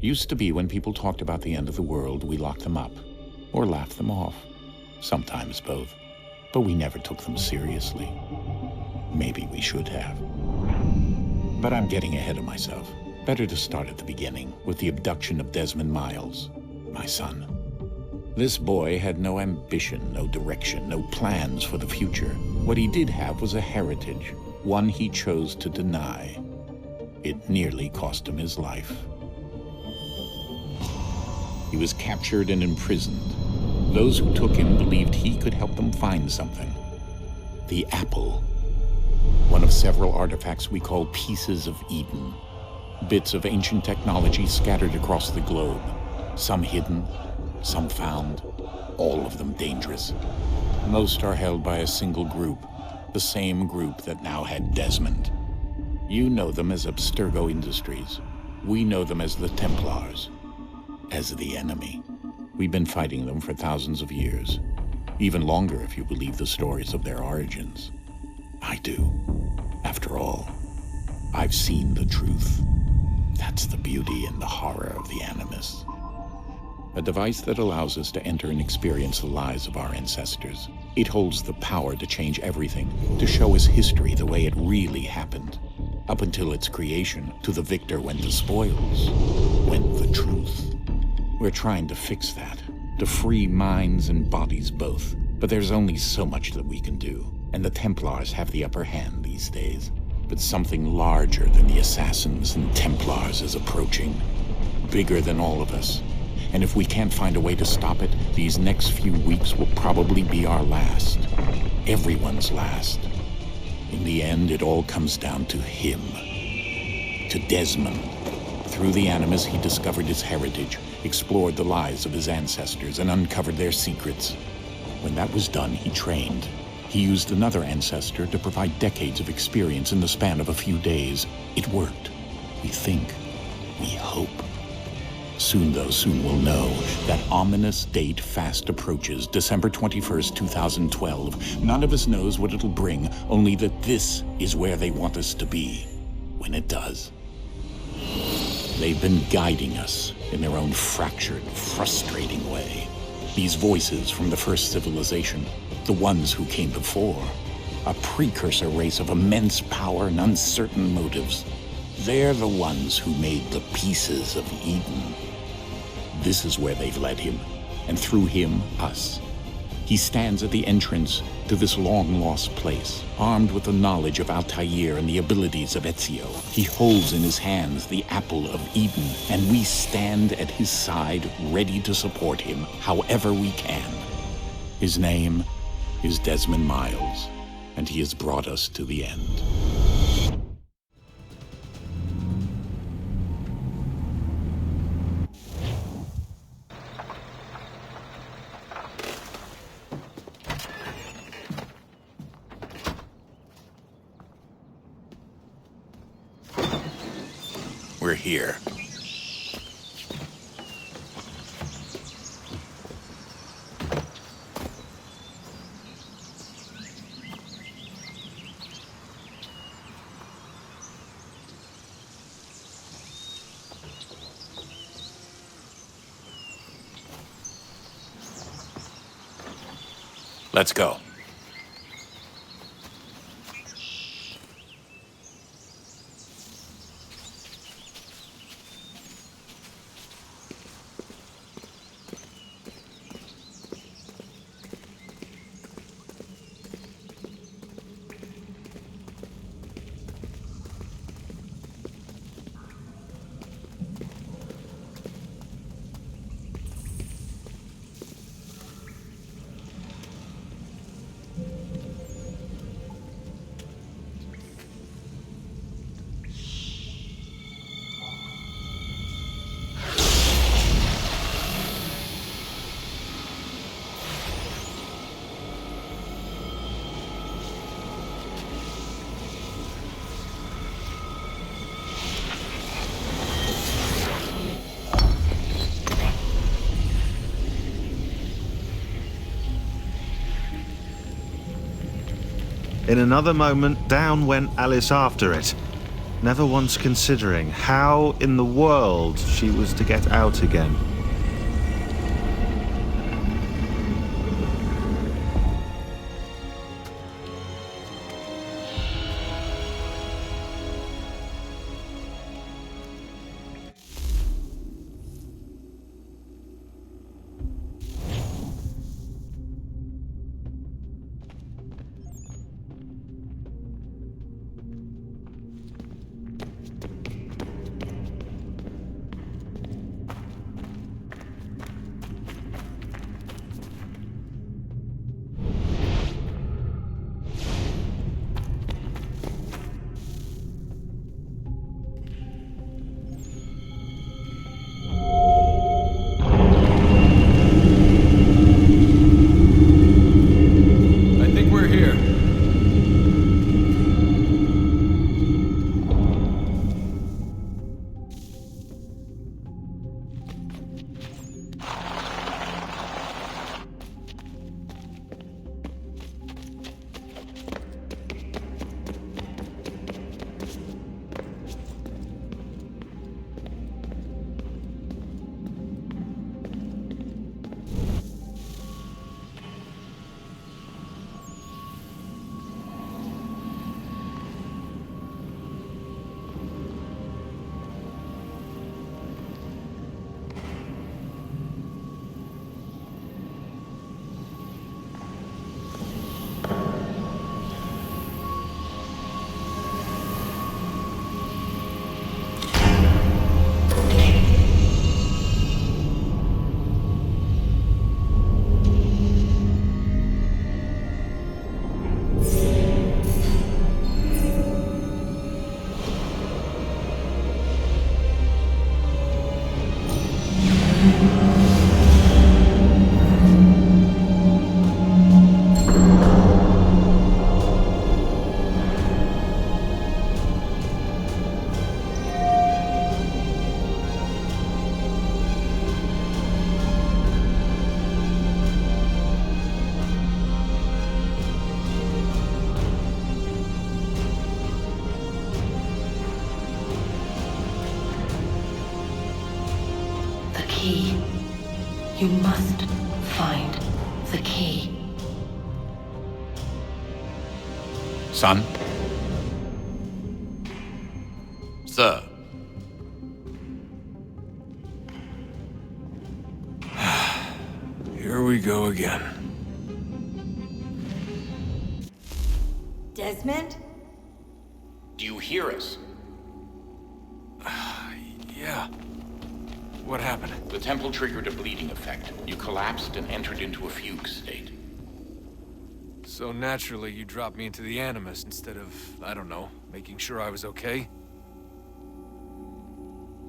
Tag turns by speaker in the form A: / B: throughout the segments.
A: Used to be when people talked about the end of the world, we locked them up. Or laughed them off. Sometimes both. But we never took them seriously. Maybe we should have. But I'm getting ahead of myself. Better to start at the beginning, with the abduction of Desmond Miles, my son. This boy had no ambition, no direction, no plans for the future. What he did have was a heritage, one he chose to deny. It nearly cost him his life. He was captured and imprisoned. Those who took him believed he could help them find something. The apple. One of several artifacts we call pieces of Eden. Bits of ancient technology scattered across the globe. Some hidden, some found, all of them dangerous. Most are held by a single group, the same group that now had Desmond. You know them as Abstergo Industries. We know them as the Templars, as the enemy. We've been fighting them for thousands of years, even longer if you believe the stories of their origins. I do. After all, I've seen the truth. That's the beauty and the horror of the Animus. A device that allows us to enter and experience the lives of our ancestors. It holds the power to change everything, to show us history the way it really happened. Up until its creation, to the victor went the spoils, went the truth. We're trying to fix that, to free minds and bodies both. But there's only so much that we can do, and the Templars have the upper hand these days. But something larger than the Assassins and Templars is approaching, bigger than all of us. And if we can't find a way to stop it, these next few weeks will probably be our last. Everyone's last. In the end, it all comes down to him. To Desmond. Through the Animus, he discovered his heritage, explored the lives of his ancestors, and uncovered their secrets. When that was done, he trained. He used another ancestor to provide decades of experience in the span of a few days. It worked. We think. We hope. Soon, though, soon we'll know. That ominous date fast approaches, December 21st, 2012. None of us knows what it'll bring, only that this is where they want us to be, when it does. They've been guiding us in their own fractured, frustrating way. These voices from the first civilization, the ones who came before, a precursor race of immense power and uncertain motives. They're the ones who made the pieces of Eden. This is where they've led him, and through him, us. He stands at the entrance to this long-lost place, armed with the knowledge of Altair and the abilities of Ezio. He holds in his hands the apple of Eden, and we stand at his side, ready to support him however we can. His name is Desmond Miles, and he has brought us to the end. We're here. Let's go.
B: In another moment, down went Alice after it. never once considering how in the world she was to get out again.
C: Key. You must find the key.
A: Son?
D: Sir. Here we go again.
E: Desmond?
A: Do you hear us?
D: Yeah. What happened?
A: The temple triggered a bleeding effect. You collapsed and entered into a fugue state.
D: So naturally, you dropped me into the Animus instead of, I don't know, making sure I was okay?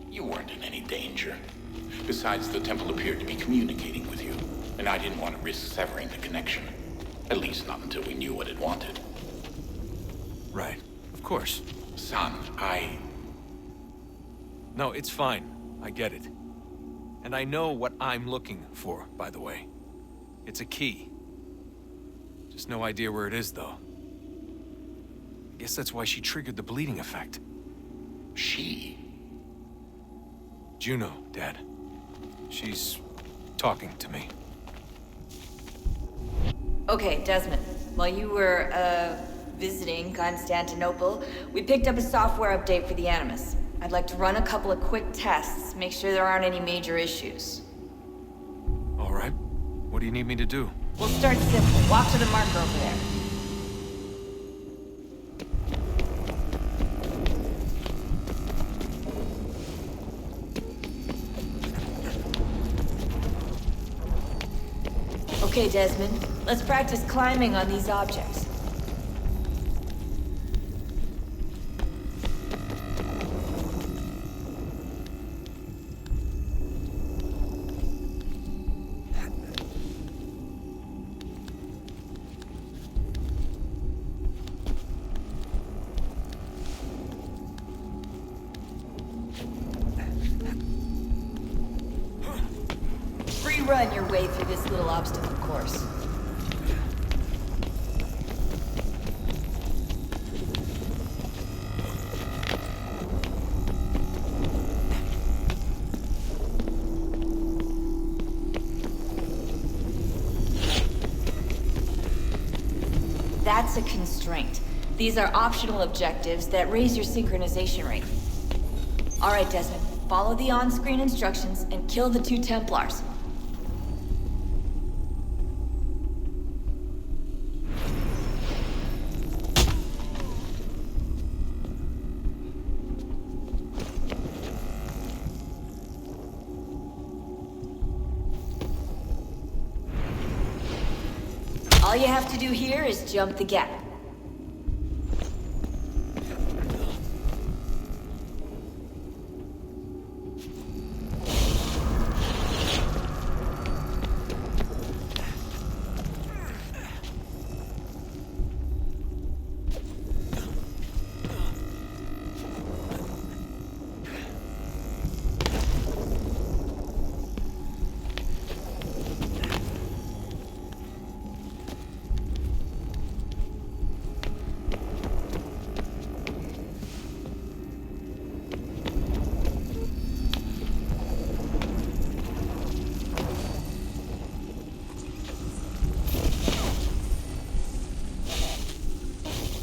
A: You weren't in any danger. Besides, the temple appeared to be communicating with you, and I didn't want to risk severing the connection. At least not until we knew what it wanted.
D: Right. Of course.
A: Son,
D: No, it's fine. I get it. And I know what I'm looking for, by the way. It's a key. Just no idea where it is, though. I guess that's why she triggered the bleeding effect.
A: She?
D: Juno, Dad. She's talking to me.
E: Okay, Desmond. While you were, visiting Constantinople, we picked up a software update for the Animus. I'd like to run a couple of quick tests, make sure there aren't any major issues.
D: All right. What do you need me to do?
E: We'll start simple. Walk to the marker over there. Okay, Desmond. Let's practice climbing on these objects. Run your way through this little obstacle course. That's a constraint. These are optional objectives that raise your synchronization rate. All right, Desmond. Follow the on-screen instructions and kill the 2 Templars. All you have to do here is jump the gap.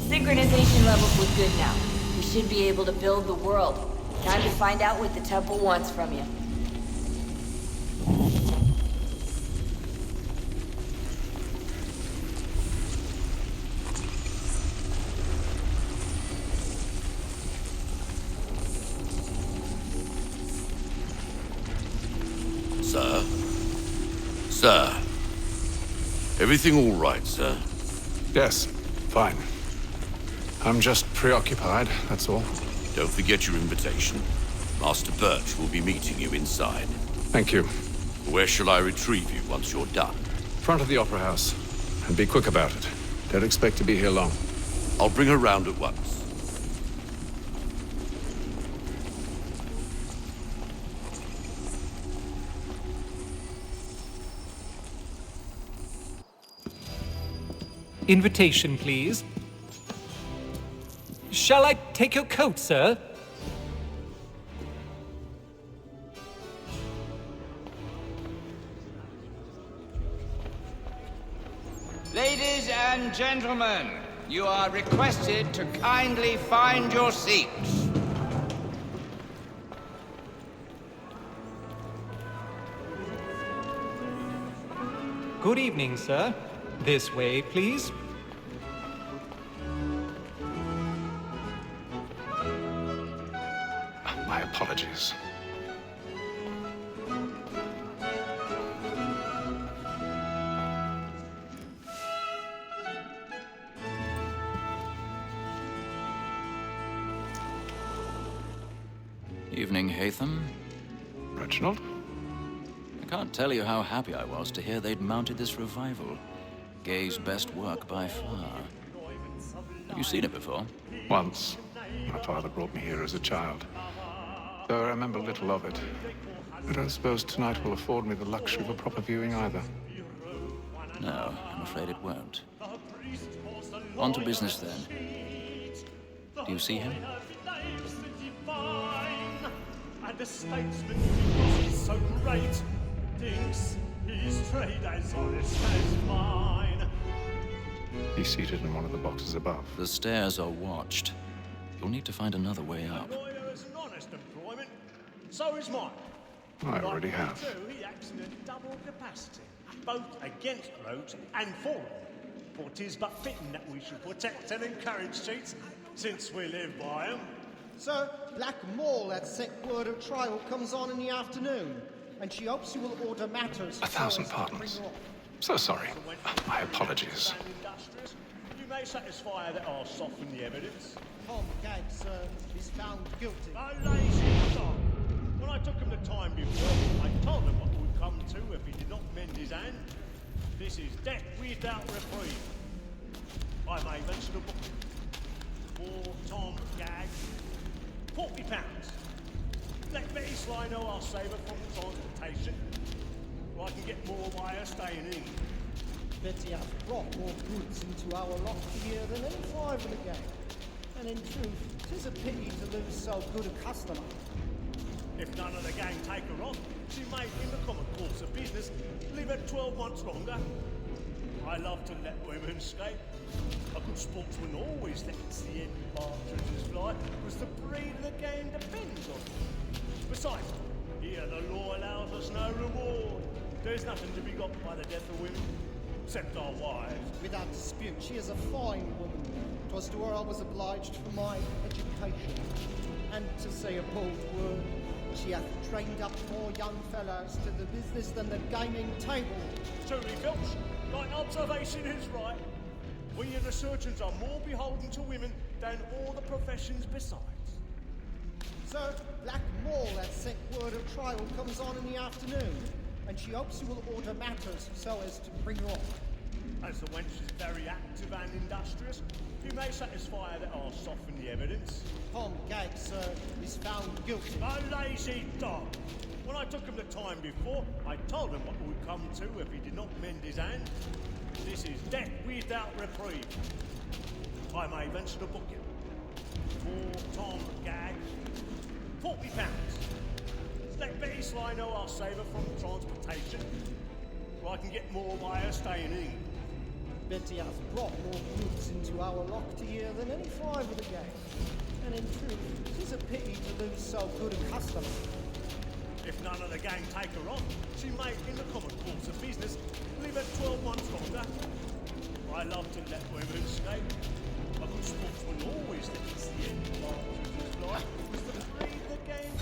E: Synchronization levels look good now. We should be able to build the world. Time to find out what the temple wants from you.
F: Sir? Sir? Everything all right, sir?
G: Yes, fine. I'm just preoccupied, that's all.
F: Don't forget your invitation. Master Birch will be meeting you inside.
G: Thank you.
F: Where shall I retrieve you once you're done?
G: Front of the Opera House. And be quick about it. Don't expect to be here long.
F: I'll bring her round at once.
H: Invitation, please. Shall I take your coat, sir?
I: Ladies and gentlemen, you are requested to kindly find your seats.
H: Good evening, sir. This way, please.
G: My apologies.
J: Evening, Haytham.
G: Reginald?
J: I can't tell you how happy I was to hear they'd mounted this revival. Gay's best work by far. Have you seen it before?
G: Once. My father brought me here as a child. Though I remember little of it. I don't suppose tonight will afford me the luxury of a proper viewing either.
J: No, I'm afraid it won't. On to business then. Do you see him?
K: And the statesman is so great, thinks his trade as honest as mine.
G: He's seated in one of the boxes above.
J: The stairs are watched. You'll need to find another way up.
K: A lawyer is an honest employment, so is mine.
G: I already have.
K: He acts in a double capacity, both against rogues and for them. For 'tis but fitting that we should protect and encourage cheats, since we live by them.
L: Sir, Black Mall at set word of trial comes on in the afternoon, and she hopes you will order matters.
G: 1,000 pardons. So sorry. My apologies.
K: You may satisfy her that I'll soften the evidence.
L: Tom Gagg, sir, is found guilty.
K: A lazy dog. When I took him the time before, I told him what would come to if he did not mend his hand. This is death without reprieve. I may mention a book. For Tom Gagg, £40. Let Betty Sly know I'll save her from transportation. Or I can get more by her staying in.
L: Betty has brought more goods into our lot here than any 5 in the gang. And in truth, 'tis a pity to lose so good a customer.
K: If none of the gang take her on, she may, in the common course of business, live at 12 months longer. I love to let women skate. A good sportsman always lets the end partridges fly, because the breed of the game depends on it. Besides, here the law allows us no reward. There's nothing to be got by the death of women, except our wives.
L: Without dispute, she is a fine woman. 'Twas to her I was obliged for my education. And to say a bold word, she hath trained up more young fellows to the business than the gaming table.
K: Truly, Filch, thine observation is right. We and the surgeons are more beholden to women than all the professions besides.
L: Sir, Black Mall hath sent word of trial comes on in the afternoon, and she hopes you will order matters so as to bring her off.
K: As the wench is very active and industrious, you may satisfy that I'll soften the evidence.
L: Tom Gag, sir, is found guilty.
K: A lazy dog! When I took him the time before, I told him what would come to if he did not mend his hand. This is death without reprieve. I may venture to book him. For Tom Gag, £40. Let Betty Sly know I'll save her from transportation, or I can get more by her staying in England.
L: Betty hath brought more goods into our locked year than any five of the gang. And in truth, 'tis a pity to lose so good a customer.
K: If none of the gang take her on, she may, in the common course of business, live at 12 months longer. I love to let women skate. A good sportsman always lets the end partridges fly, because the breed of the game.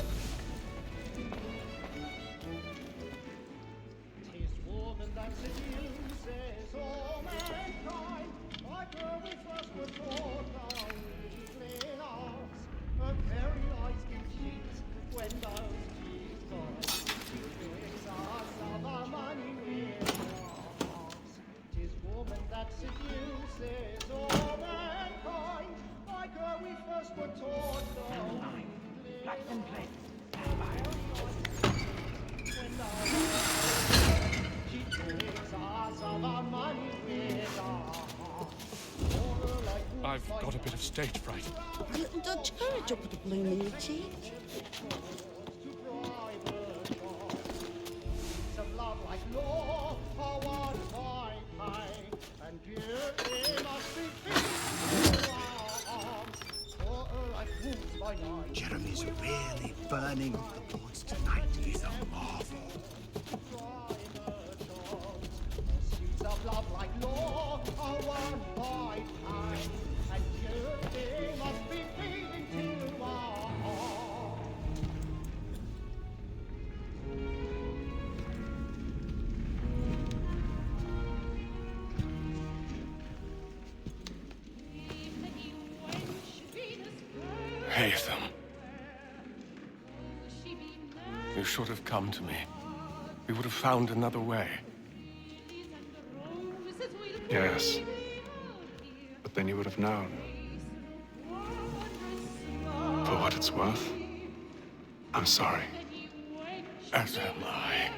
L: 'Tis woman that seduces all mankind, like her we first were taught our evening arts. Her very eyes give cheat when those cheeks fall. She gives us of our money with our hearts. 'Tis woman that seduces all mankind, like her we first were taught our
C: Black and play.
M: I've got a bit of stage fright.
N: A little Dutch courage up with the bloom in your cheek.
O: Jeremy's really burning the boards tonight. He's a marvel.
L: Of love like law are one by time, and you must be feeling to our heart.
M: Haytham. You should have come to me. We would have found another way.
G: Yes. But then you would have known. For what it's worth, I'm sorry.
M: As am I.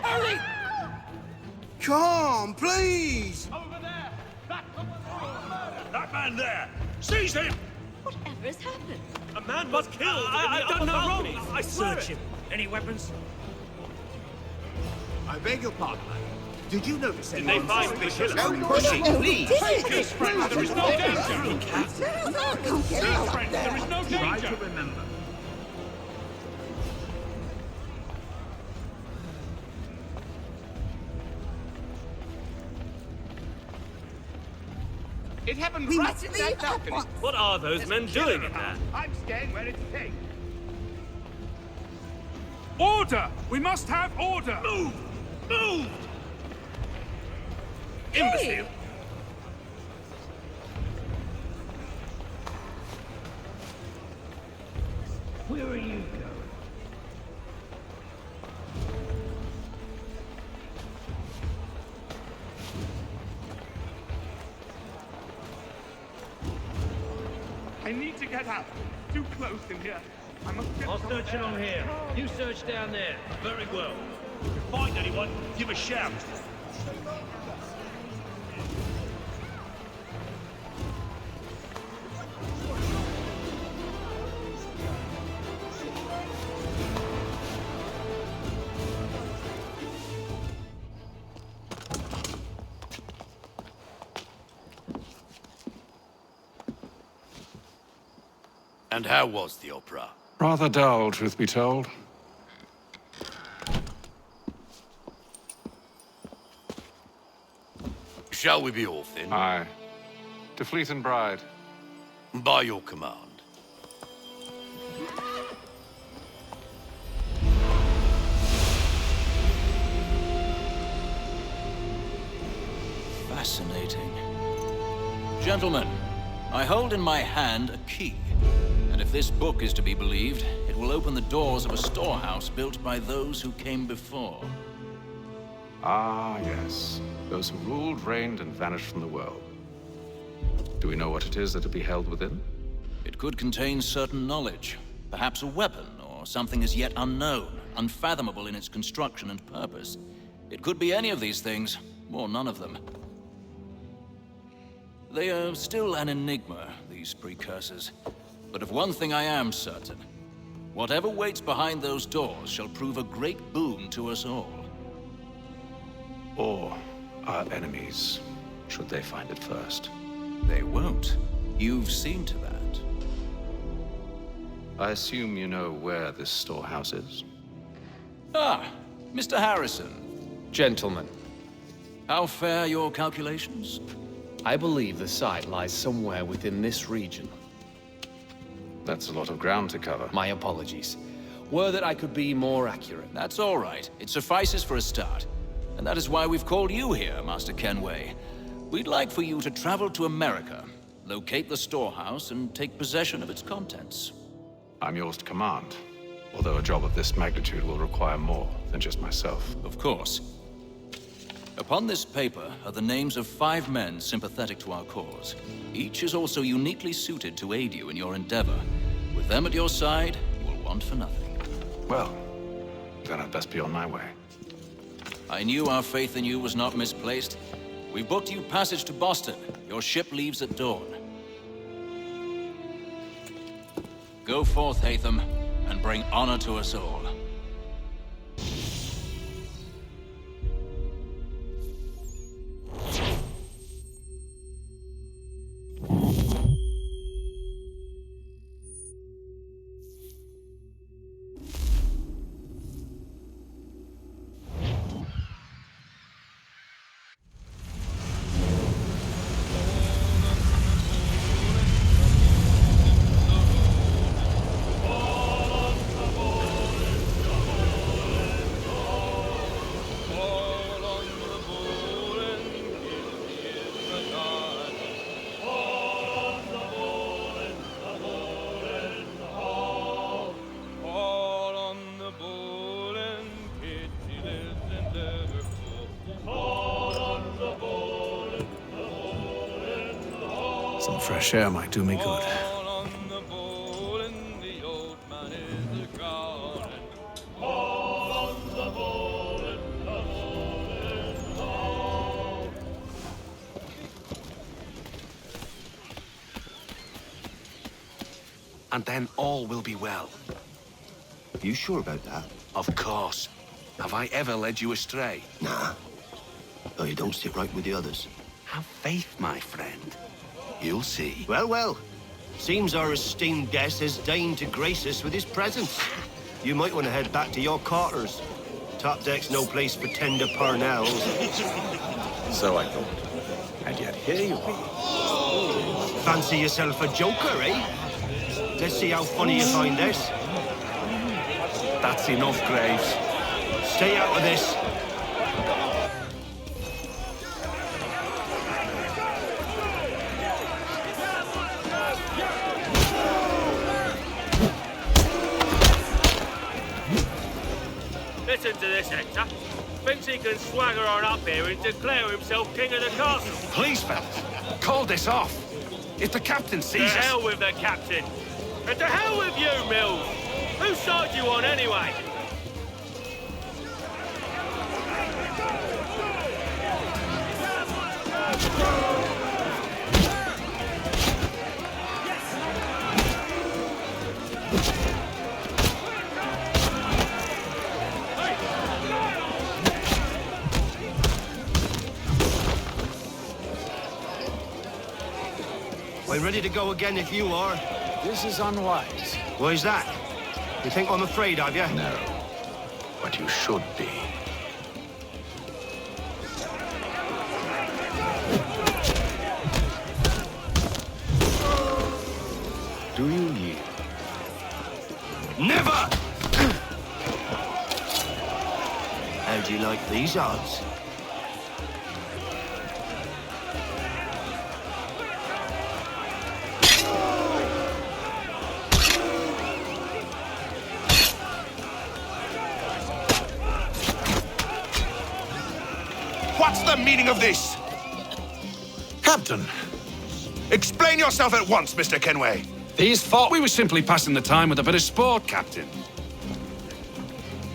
O: Hurry! Come, please!
K: Over there! That man there! Seize him!
C: Whatever has happened?
K: A man was killed! I've done no wrong! I search him! Any weapons?
O: I beg your pardon, man. Did you notice
K: Did they find the killer?
O: Don't push it, please!
K: Peace, friends, there is no danger!
N: No,
K: Peace, friends, there is no danger!
O: Try to remember.
I: It happened
N: We
I: right
N: must
I: in
N: leave
I: that balcony.
N: at once.
K: What are those men doing in there?
I: I'm staying where it's safe.
M: Order! We must have order!
K: Move! Move! Imbecile!
P: I need to get out. Too close in here. I must get...
Q: I'll search along here. You search down there. Very well. If you find anyone, give a shout.
F: And how was the opera?
G: Rather dull, truth be told.
F: Shall we be off then?
G: Aye. To Fleet and Bride.
F: By your command.
J: Fascinating. Gentlemen, I hold in my hand a key. And if this book is to be believed, it will open the doors of a storehouse built by those who came before.
G: Ah, yes. Those who ruled, reigned, and vanished from the world. Do we know what it is that will be held within?
J: It could contain certain knowledge. Perhaps a weapon, or something as yet unknown, unfathomable in its construction and purpose. It could be any of these things, or none of them. They are still an enigma, these precursors. But of one thing I am certain. Whatever waits behind those doors shall prove a great boon to us all.
G: Or our enemies, should they find it first.
J: They won't. You've seen to that.
G: I assume you know where this storehouse is?
J: Ah, Mr. Harrison.
R: Gentlemen,
J: How fare your calculations?
R: I believe the site lies somewhere within this region.
G: That's a lot of ground to cover.
R: My apologies. Were that I could be more accurate.
J: That's all right. It suffices for a start. And that is why we've called you here, Master Kenway. We'd like for you to travel to America, locate the storehouse, and take possession of its contents.
G: I'm yours to command, although a job of this magnitude will require more than just myself.
J: Of course. Upon this paper are the names of 5 men sympathetic to our cause. Each is also uniquely suited to aid you in your endeavor. With them at your side, you will want for nothing.
G: Well, then I'd best be on my way.
J: I knew our faith in you was not misplaced. We booked you passage to Boston. Your ship leaves at dawn. Go forth, Hatham, and bring honor to us all.
G: Some fresh air might do me good.
M: And then all will be well.
O: You sure about that?
M: Of course. Have I ever led you astray?
O: Nah. Though you don't sit right with the others.
M: Have faith, my friend. You'll see.
O: Well, well. Seems our esteemed guest has deigned to grace us with his presence. You might want to head back to your quarters. Top deck's no place for tender parnells.
G: So I thought. And yet here you are.
O: Fancy yourself a joker, eh? Let's see how funny you find this.
M: That's enough, Graves.
O: Stay out of this.
Q: Listen to this, Hector. Thinks he can swagger on up here and declare himself king of the castle.
M: Please, fellas, call this off.
S: If the captain
Q: To
S: sees us...
Q: hell with the captain! And to hell with you, Mills! Whose side you on, anyway?
O: We're ready to go again if you are.
F: This is unwise.
O: Why is that? You think I'm afraid of you?
F: No. But you should be. Do you yield?
O: Never! How do you like these odds?
S: What's the meaning of this? Captain, explain yourself at once, Mr. Kenway.
T: These thought we were simply passing the time with a bit of sport, Captain.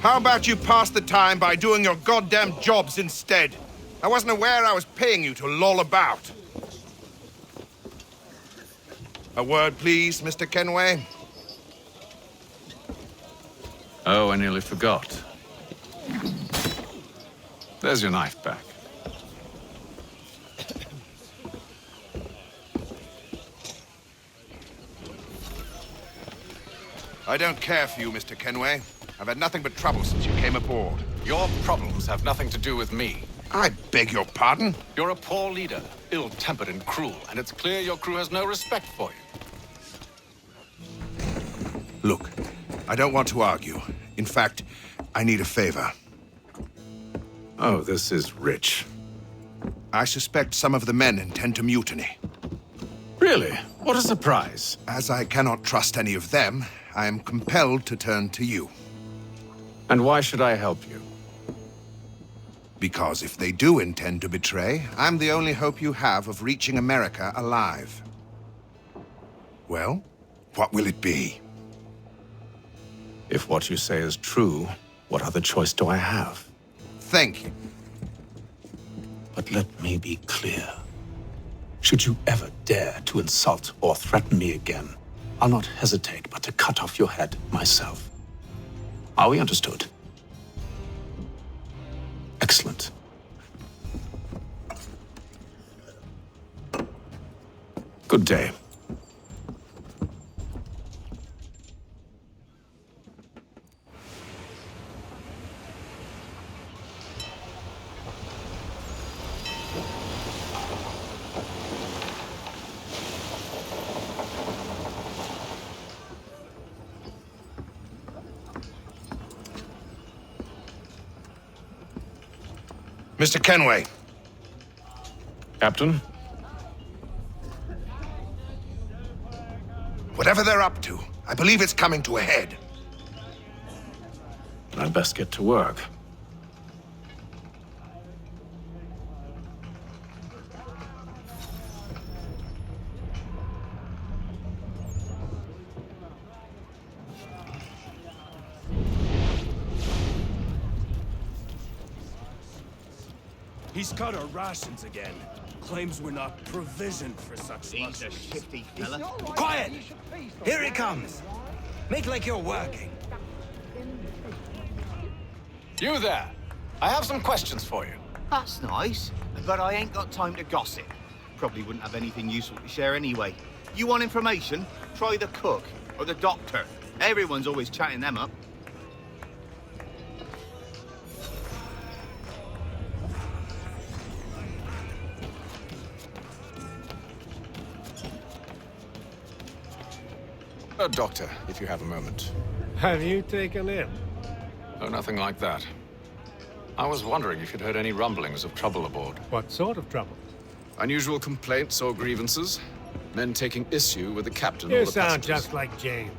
S: How about you pass the time by doing your goddamn jobs instead? I wasn't aware I was paying you to loll about. A word, please, Mr. Kenway.
T: Oh, I nearly forgot. There's your knife back.
S: I don't care for you, Mr. Kenway. I've had nothing but trouble since you came aboard.
T: Your problems have nothing to do with me.
S: I beg your pardon?
T: You're a poor leader, ill-tempered and cruel, and it's clear your crew has no respect for you.
S: Look, I don't want to argue. In fact, I need a favor.
T: Oh, this is rich.
S: I suspect some of the men intend to mutiny.
T: Really? What a surprise.
S: As I cannot trust any of them, I am compelled to turn to you.
T: And why should I help you?
S: Because if they do intend to betray, I'm the only hope you have of reaching America alive. Well, what will it be?
T: If what you say is true, what other choice do I have?
S: Thank you.
T: But let me be clear. Should you ever dare to insult or threaten me again, I'll not hesitate but to cut off your head myself. Are we understood? Excellent. Good day.
S: Mr. Kenway.
T: Captain?
S: Whatever they're up to, I believe it's coming to a head.
T: I'd best get to work.
M: He's cut our rations again. Claims we're not provisioned for such
I: He's a shifty fella.
M: Quiet! Here he comes. Make like you're working.
T: You there. I have some questions for you.
I: That's nice, but I ain't got time to gossip. Probably wouldn't have anything useful to share anyway. You want information? Try the cook or the doctor. Everyone's always chatting them up.
T: Doctor, if you have a moment.
K: Have you taken him?
T: Oh, nothing like that. I was wondering if you'd heard any rumblings of trouble aboard.
K: What sort of trouble?
T: Unusual complaints or grievances? Men taking issue with the captain or
K: You
T: the
K: sound
T: passengers?
K: just like James.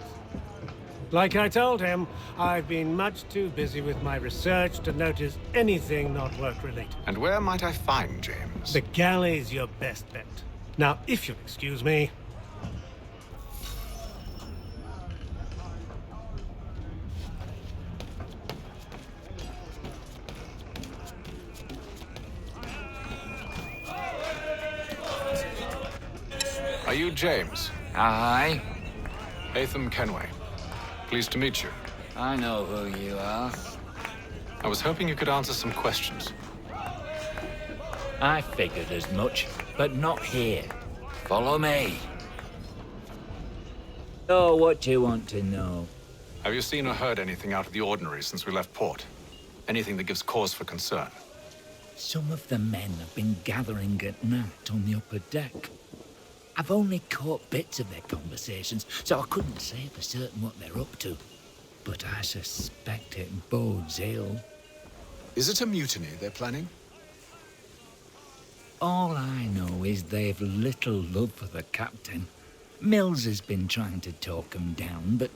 K: Like I told him, I've been much too busy with my research to notice anything not work-related.
T: And where might I find James?
K: The galley's your best bet. Now, if you'll excuse me.
G: Are you James?
U: Aye.
G: Hatham Kenway. Pleased to meet you.
U: I know who you are.
G: I was hoping you could answer some questions.
U: I figured as much, but not here. Follow me. Oh, what do you want to know?
G: Have you seen or heard anything out of the ordinary since we left port? Anything that gives cause for concern?
U: Some of the men have been gathering at night on the upper deck. I've only caught bits of their conversations, so I couldn't say for certain what they're up to. But I suspect it bodes ill.
G: Is it a mutiny they're planning?
U: All I know is they've little love for the captain. Mills has been trying to talk him down, but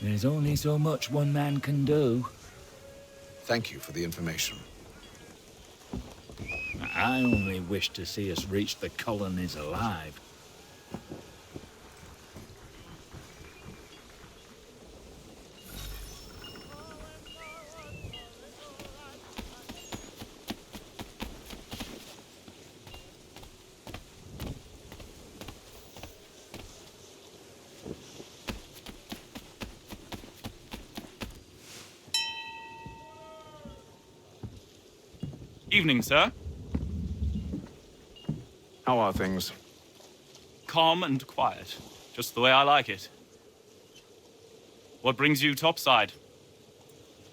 U: there's only so much one man can do.
G: Thank you for the information.
U: I only wish to see us reach the colonies alive.
V: Evening, sir.
G: How are things?
V: Calm and quiet. Just the way I like it. What brings you topside?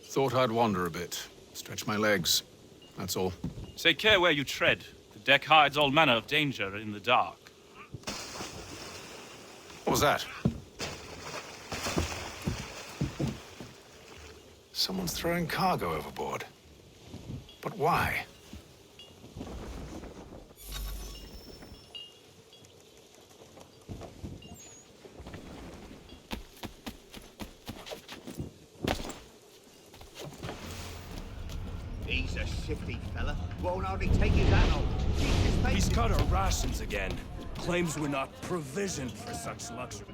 G: Thought I'd wander a bit. Stretch my legs. That's all.
V: Take care where you tread. The deck hides all manner of danger in the dark.
G: What was that? Someone's throwing cargo overboard. But why?
I: He's a shifty fella. Won't hardly take his hat off.
M: He's cut our rations again. Claims we're not provisioned for such luxury.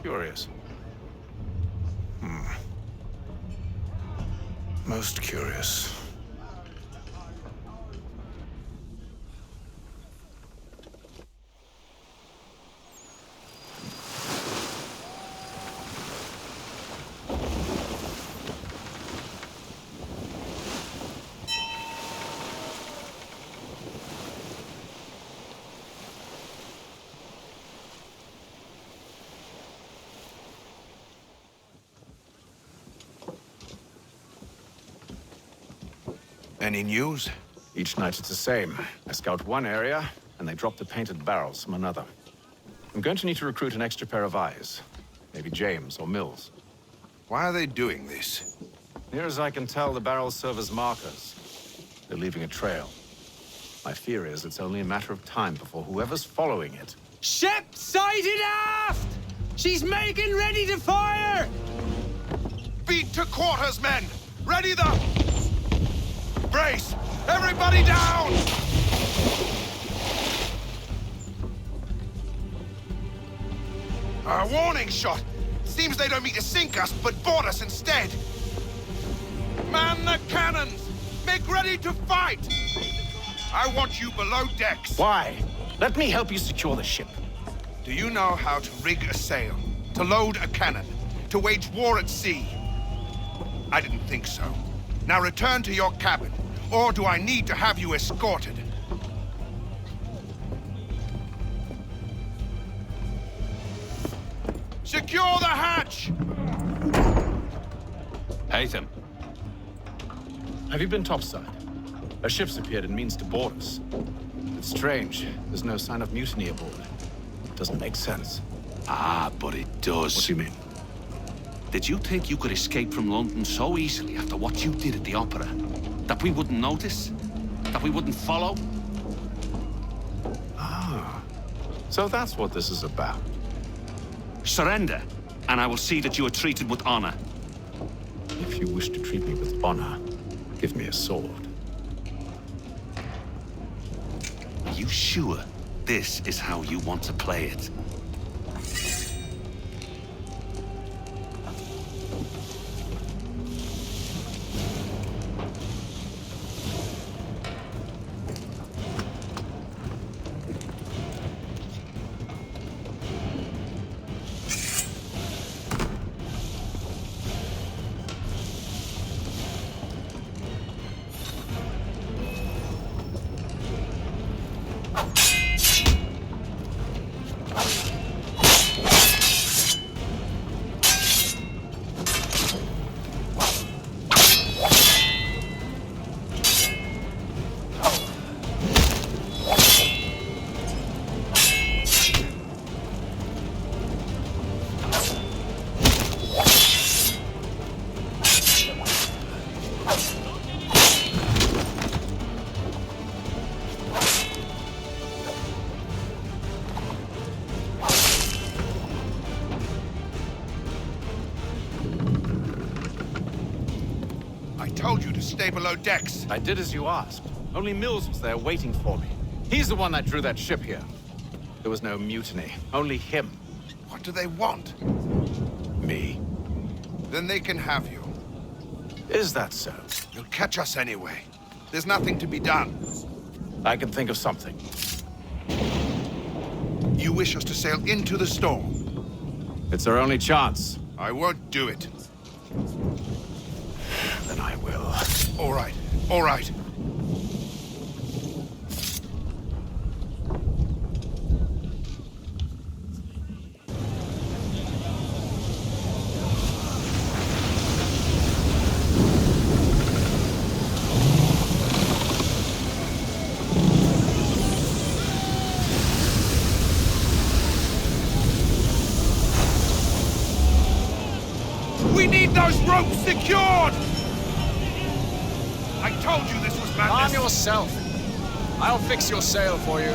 G: Curious. Most curious.
S: Any news?
G: Each night it's the same. I scout one area, and they drop the painted barrels from another. I'm going to need to recruit an extra pair of eyes. Maybe James or Mills.
S: Why are they doing this?
G: Near as I can tell, the barrels serve as markers. They're leaving a trail. My fear is it's only a matter of time before whoever's following it...
W: Ship sighted aft! She's making ready to fire!
S: Beat to quarters, men! Ready the... Brace! Everybody down! A warning shot! Seems they don't mean to sink us, but board us instead! Man the cannons! Make ready to fight! I want you below decks.
G: Why? Let me help you secure the ship.
S: Do you know how to rig a sail? To load a cannon? To wage war at sea? I didn't think so. Now return to your cabin, or do I need to have you escorted? Secure the hatch!
G: Hatham. Have you been topside? A ship's appeared and means to board us. It's strange. There's no sign of mutiny aboard. Doesn't make sense.
F: Ah, but it does.
G: What do you mean?
F: Did you think you could escape from London so easily after what you did at the opera? That we wouldn't notice?
G: That we wouldn't follow? Ah, so that's what this is about.
A: Surrender, and I will see that you are treated with honor.
G: If you wish to treat me with honor, give me a sword.
A: Are you sure this is how you want to play it?
S: Stay below decks.
G: I did as you asked. Only Mills was there waiting for me. He's the one that drew that ship here. There was no mutiny, only him.
S: What do they want?
G: Me.
S: Then they can have you.
G: Is that so?
S: You'll catch us anyway. There's nothing to be done.
G: I can think of something.
S: You wish us to sail into the storm?
G: It's our only chance.
S: I won't do it.
G: Then I will.
S: All right, all right. We need those ropes secured! I told you this was madness.
R: Calm yourself. I'll fix your sail for you.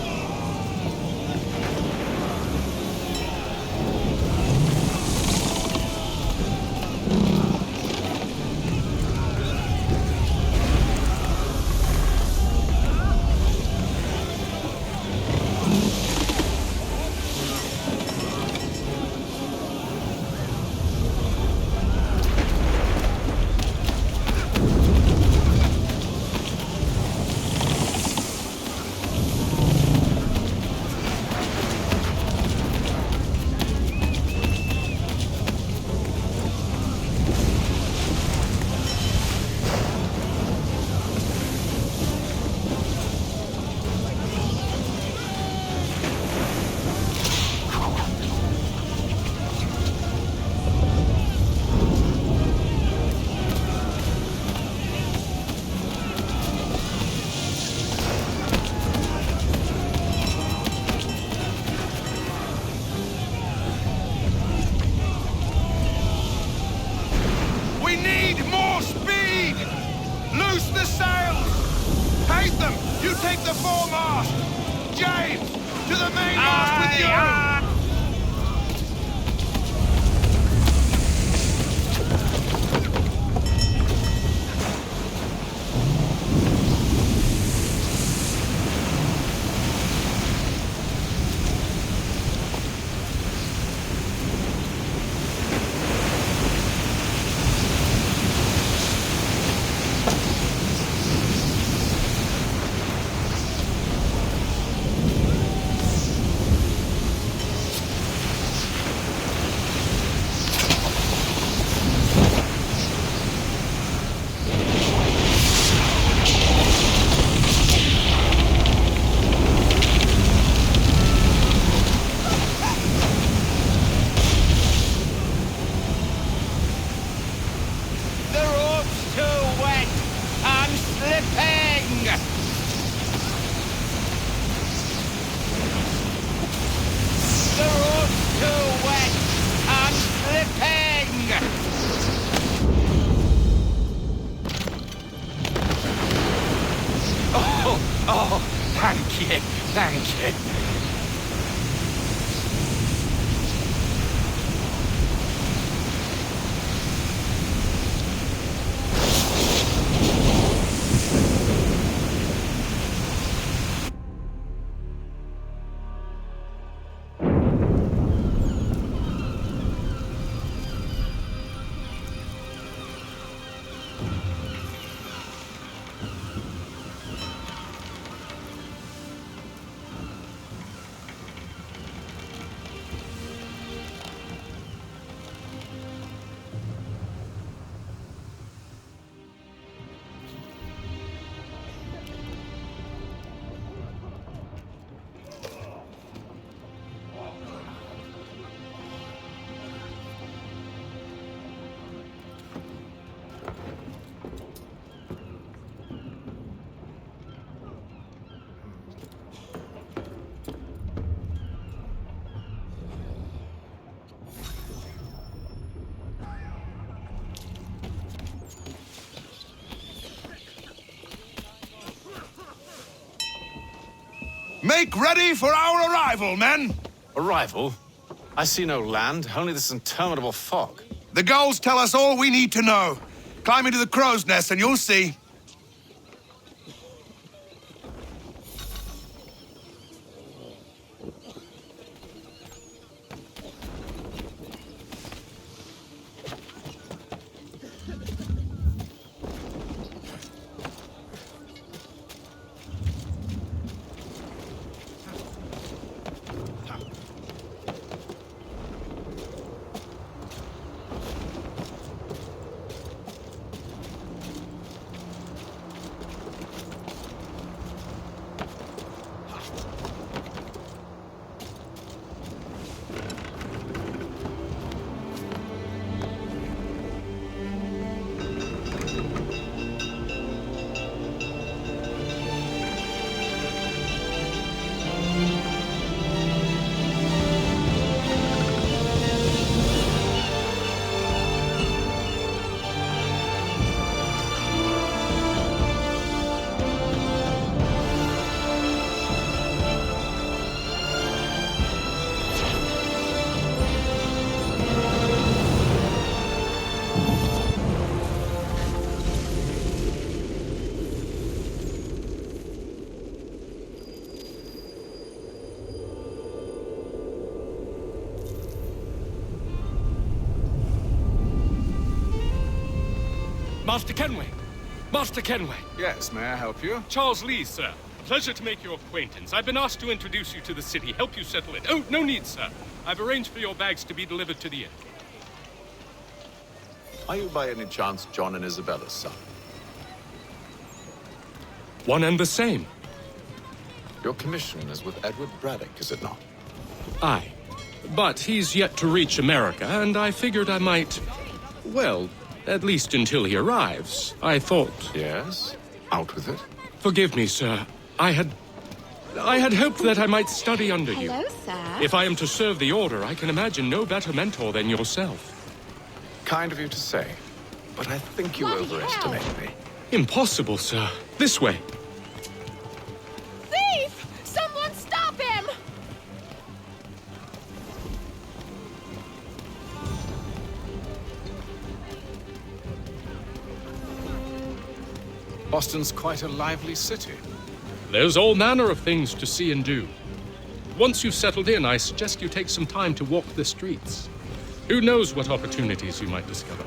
G: Oh, thank you, thank you.
S: Make ready for our arrival, men!
G: Arrival? I see no land, only this interminable fog.
S: The gulls tell us all we need to know. Climb into the crow's nest and you'll see.
M: Master Kenway! Master Kenway!
G: Yes, may I help you?
M: Charles Lee, sir. Pleasure to make your acquaintance. I've been asked to introduce you to the city, help you settle it. Oh, no need, sir. I've arranged for your bags to be delivered to the inn.
G: Are you by any chance John and Isabella's son?
M: One and the same.
G: Your commission is with Edward Braddock, is it not?
M: Aye. But he's yet to reach America, and I figured I might... well, at least until he arrives. I thought...
G: Yes? Out with it.
M: Forgive me, sir. I had hoped that I might study under you.
B: Hello, sir.
M: If I am to serve the Order, I can imagine no better mentor than yourself.
G: Kind of you to say, but I think you overestimate me.
M: Impossible, sir. This way.
B: Thief! Someone stop him!
G: Boston's quite a lively city.
M: There's all manner of things to see and do. Once you've settled in, I suggest you take some time to walk the streets. Who knows what opportunities you might discover.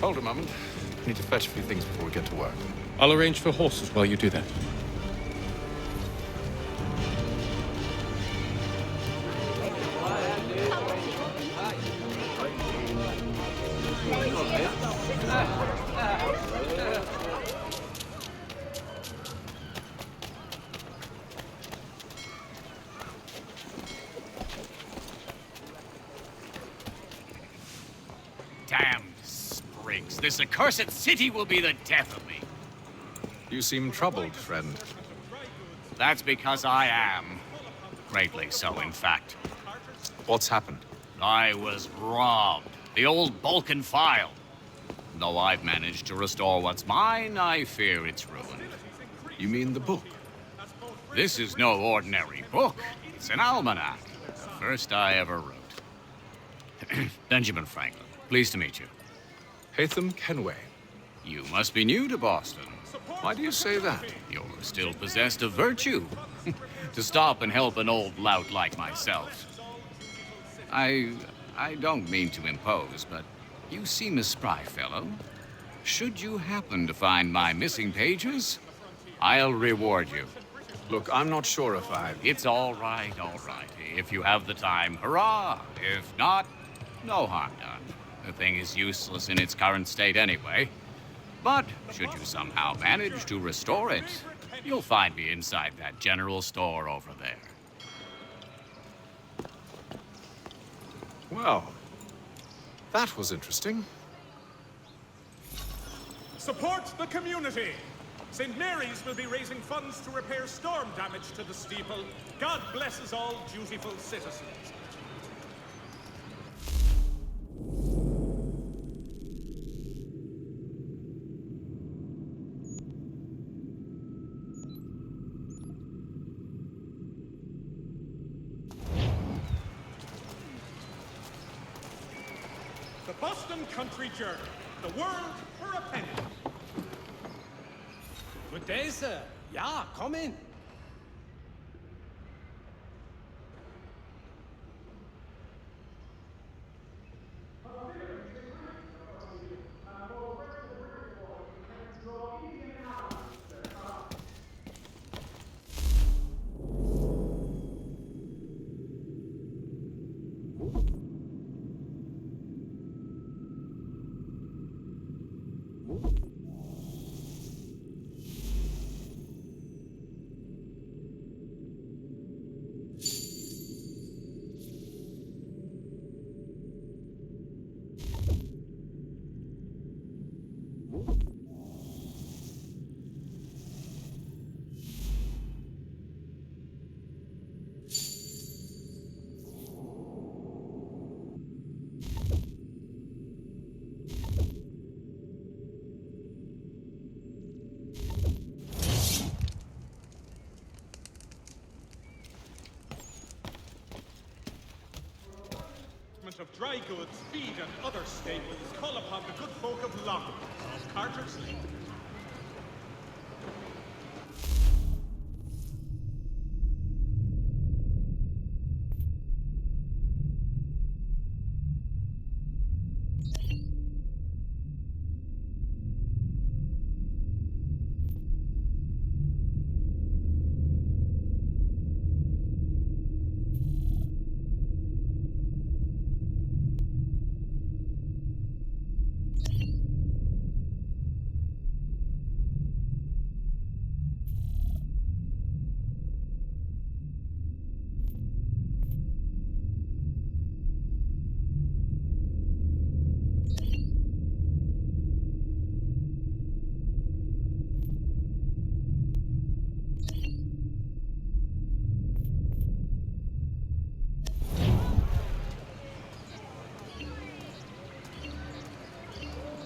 G: Hold a moment. I need to fetch a few things before we get to work.
M: I'll arrange for horses while you do that.
D: Damned sprigs. This accursed city will be the death of me.
G: You seem troubled, friend.
D: That's because I am. Greatly so, in fact.
G: What's happened?
D: I was robbed. The old Balkan file. Though I've managed to restore what's mine, I fear it's ruined.
G: You mean the book?
D: This is no ordinary book. It's an almanac. The first I ever wrote. Benjamin Franklin, pleased to meet you.
G: Hatham Kenway.
D: You must be new to Boston.
G: Why do you say that?
D: You're still possessed of virtue. To stop and help an old lout like myself. I don't mean to impose, but you seem a spry fellow. Should you happen to find my missing pages, I'll reward you.
G: Look, I'm not sure if I...
D: It's all right, all right. If you have the time, hurrah! If not, no harm done. The thing is useless in its current state anyway. But should you somehow manage to restore it, you'll find me inside that general store over there.
G: Well, that was interesting.
P: Support the community! St. Mary's will be raising funds to repair storm damage to the steeple. God blesses all dutiful citizens. The Boston Country Journal. The world for a penny.
W: Good day, sir. Ja, komm in.
P: Of dry goods, feed, and other staples call upon the good folk of London, of Carter's Lane.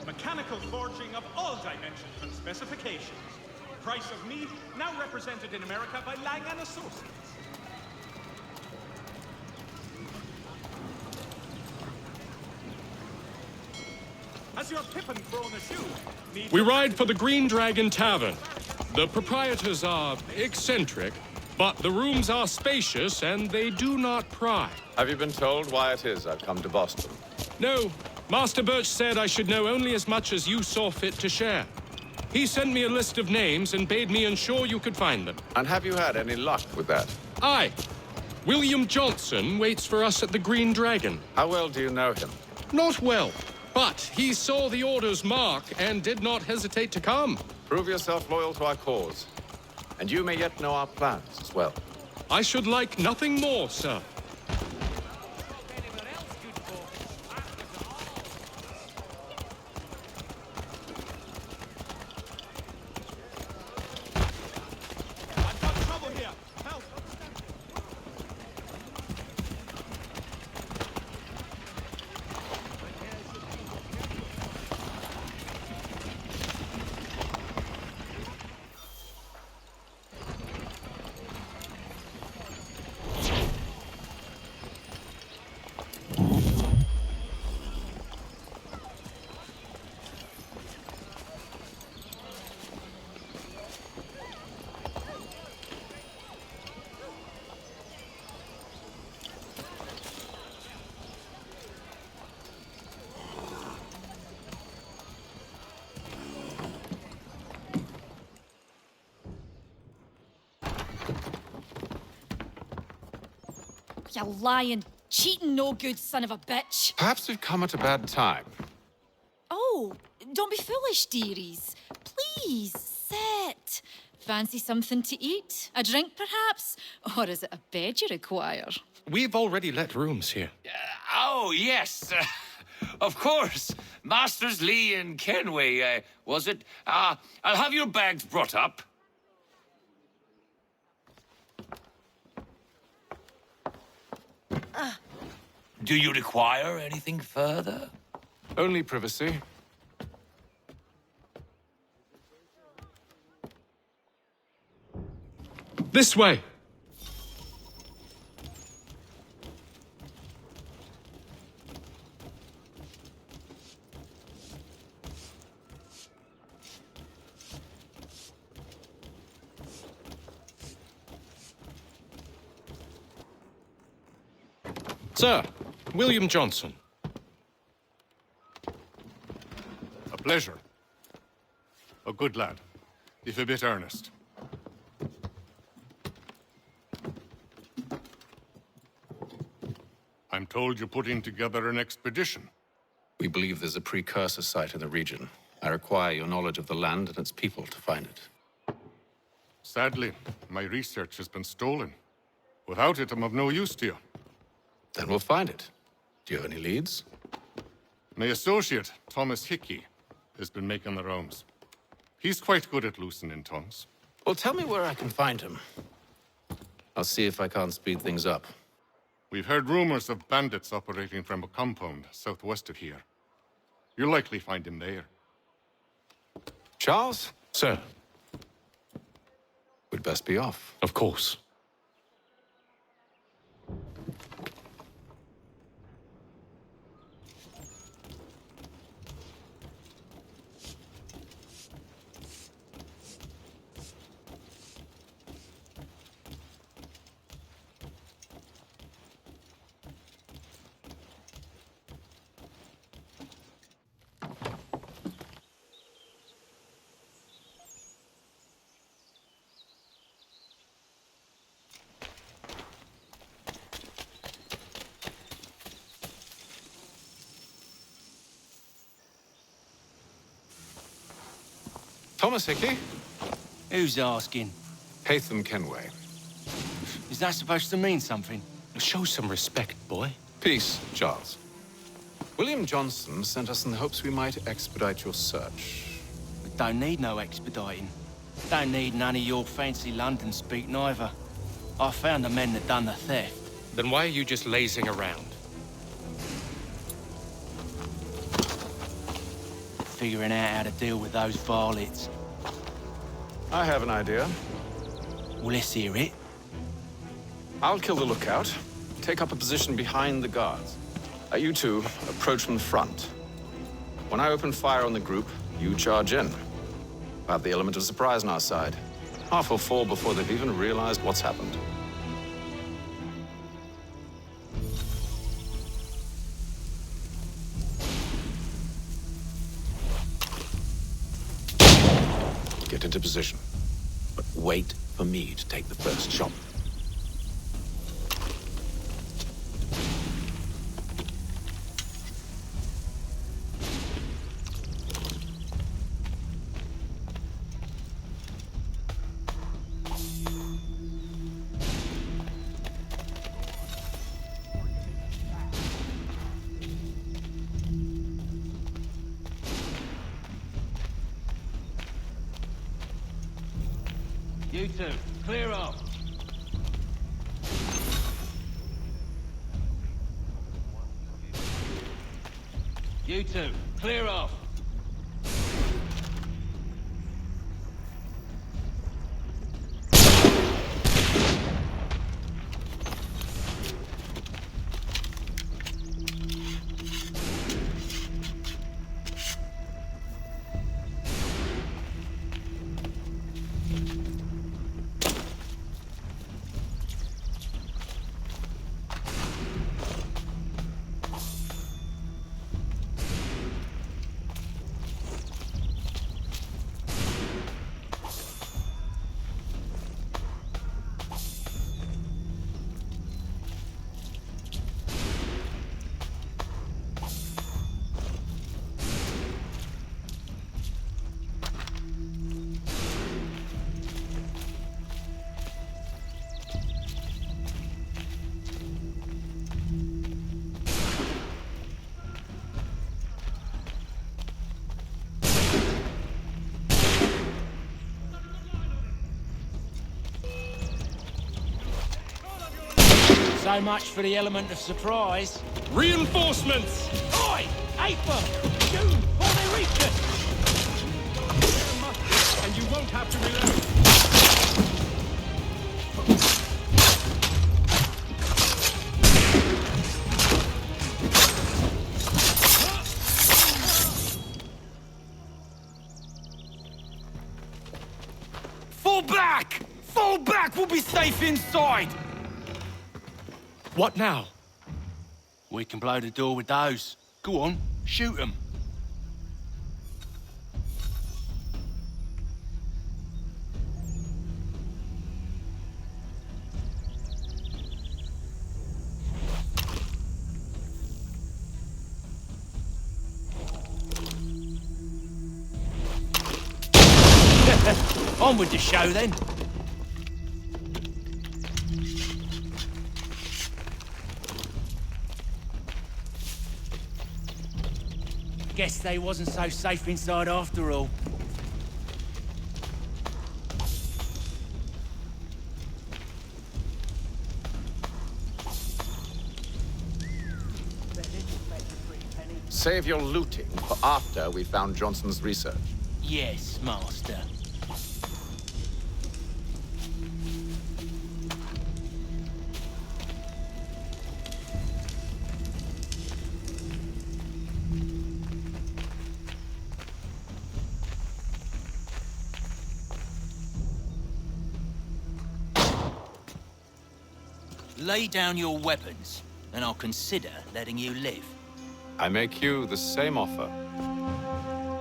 P: Mechanical forging of all dimensions and specifications. Price of meat now represented in America by Lang & Associates. Has your Pippin thrown a shoe?
M: We ride for the Green Dragon Tavern. The proprietors are eccentric, but the rooms are spacious and they do not pry.
G: Have you been told why it is I've come to Boston?
M: No. Master Birch said I should know only as much as you saw fit to share. He sent me a list of names and bade me ensure you could find them.
G: And have you had any luck with that?
M: Aye. William Johnson waits for us at the Green Dragon.
G: How well do you know him?
M: Not well, but he saw the order's mark and did not hesitate to come.
G: Prove yourself loyal to our cause, and you may yet know our plans as well.
M: I should like nothing more, sir.
B: You lying, cheating, no good son of a bitch.
T: Perhaps we've come at a bad time.
B: Oh, don't be foolish, dearies. Please, sit. Fancy something to eat? A drink, perhaps? Or is it a bed you require?
M: We've already let rooms here.
F: Oh, yes. Of course. Masters Lee and Kenway, was it? I'll have your bags brought up. Do you require anything further?
T: Only privacy.
M: This way! Sir, William Johnson.
E: A pleasure. A good lad, if a bit earnest. I'm told you're putting together an expedition.
T: We believe there's a precursor site in the region. I require your knowledge of the land and its people to find it.
E: Sadly, my research has been stolen. Without it, I'm of no use to you.
T: Then we'll find it. Do you have any leads?
E: My associate, Thomas Hickey, has been making the rounds. He's quite good at loosening tongues.
T: Well, tell me where I can find him. I'll see if I can't speed things up.
E: We've heard rumors of bandits operating from a compound southwest of here. You'll likely find him there.
T: Charles?
M: Sir.
T: We'd best be off.
M: Of course.
T: Thomas Hickey?
O: Who's asking?
T: Haytham Kenway.
O: Is that supposed to mean something?
M: Show some respect, boy.
T: Peace, Charles. William Johnson sent us in the hopes we might expedite your search.
O: We don't need no expediting. Don't need none of your fancy London speak neither. I found the men that done the theft.
M: Then why are you just lazing around?
O: Figuring out how to deal with those varlets.
T: I have an idea.
O: Well, let's hear it.
T: I'll kill the lookout, take up a position behind the guards. You two approach from the front. When I open fire on the group, you charge in. I have the element of surprise on our side. Half will fall before they've even realized what's happened. Get into position, but wait for me to take the first shot.
Q: You two, clear off. You two, clear off.
W: So much for the element of surprise.
M: Reinforcements!
W: Oi! Aper! Shoot before they reach us!
M: And you won't have to reload.
W: Fall back! Fall back! We'll be safe inside!
M: What now?
W: We can blow the door with those. Go on, shoot them. On with the show then. Guess they wasn't so safe inside after all.
G: Save your looting for after we found Johnson's research.
W: Yes, Master.
J: Lay down your weapons, and I'll consider letting you live.
G: I make you the same offer.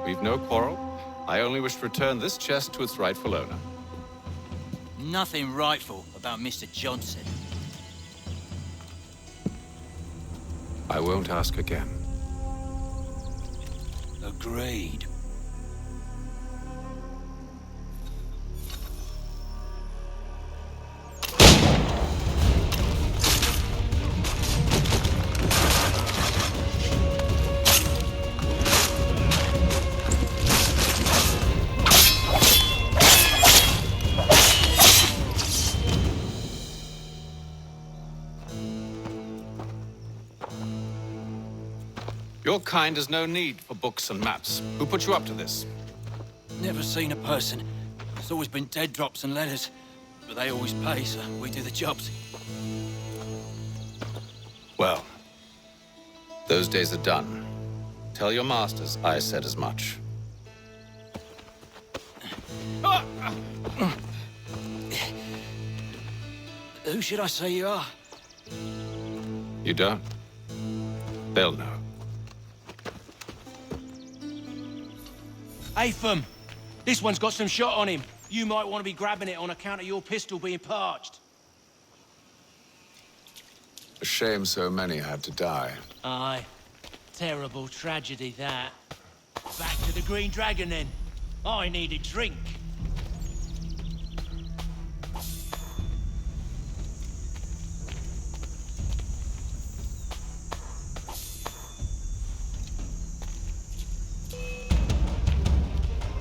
G: We've no quarrel. I only wish to return this chest to its rightful owner.
J: Nothing rightful about Mr. Johnson.
G: I won't ask again.
J: Agreed.
G: Your kind has no need for books and maps. Who put you up to this?
J: Never seen a person. There's always been dead drops and letters. But they always pay, so we do the jobs.
G: Well, those days are done. Tell your masters I said as much.
J: Who should I say you are?
G: You don't? They'll know.
W: Apham, this one's got some shot on him. You might want to be grabbing it on account of your pistol being parched.
G: A shame so many had to die.
W: Aye. Terrible tragedy, that. Back to the Green Dragon, then. I need a drink.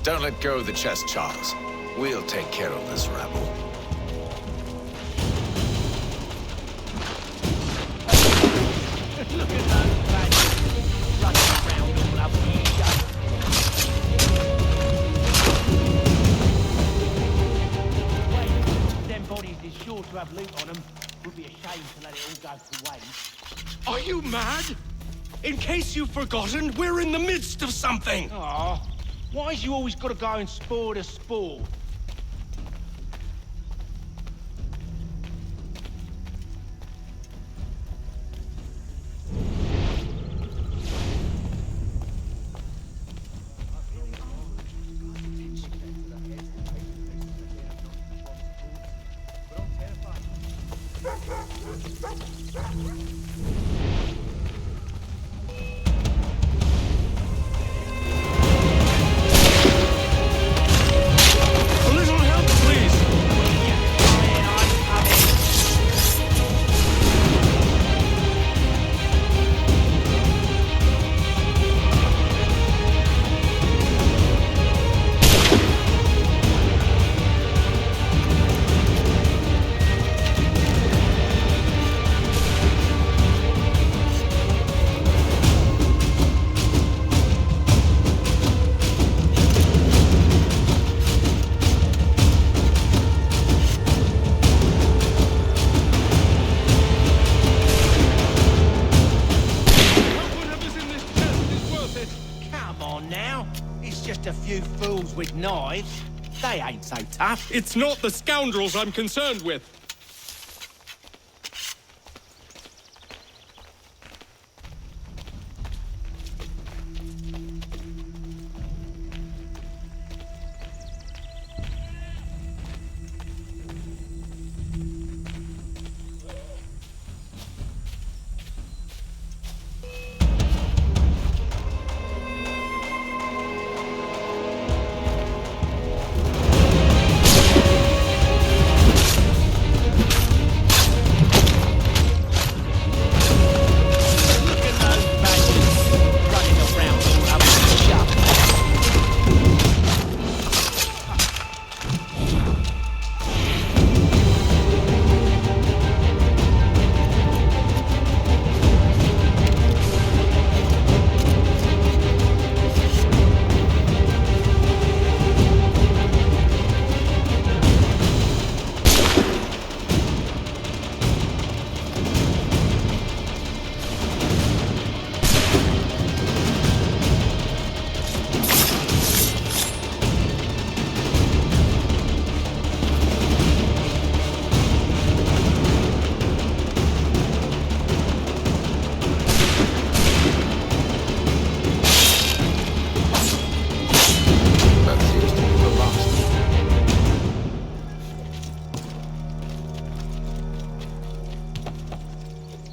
G: Don't let go of the chest, Charles. We'll take care of this rabble.
W: Look at those badgers running around all up each other. Wait, them bodies is sure to have loot on them. Would be a shame to let it all go to waste.
M: Are you mad? In case you've forgotten, we're in the midst of something.
W: Aw. Why's you always got to go and spoil the sport?
Q: knives. They ain't so tough.
M: It's not the scoundrels I'm concerned with.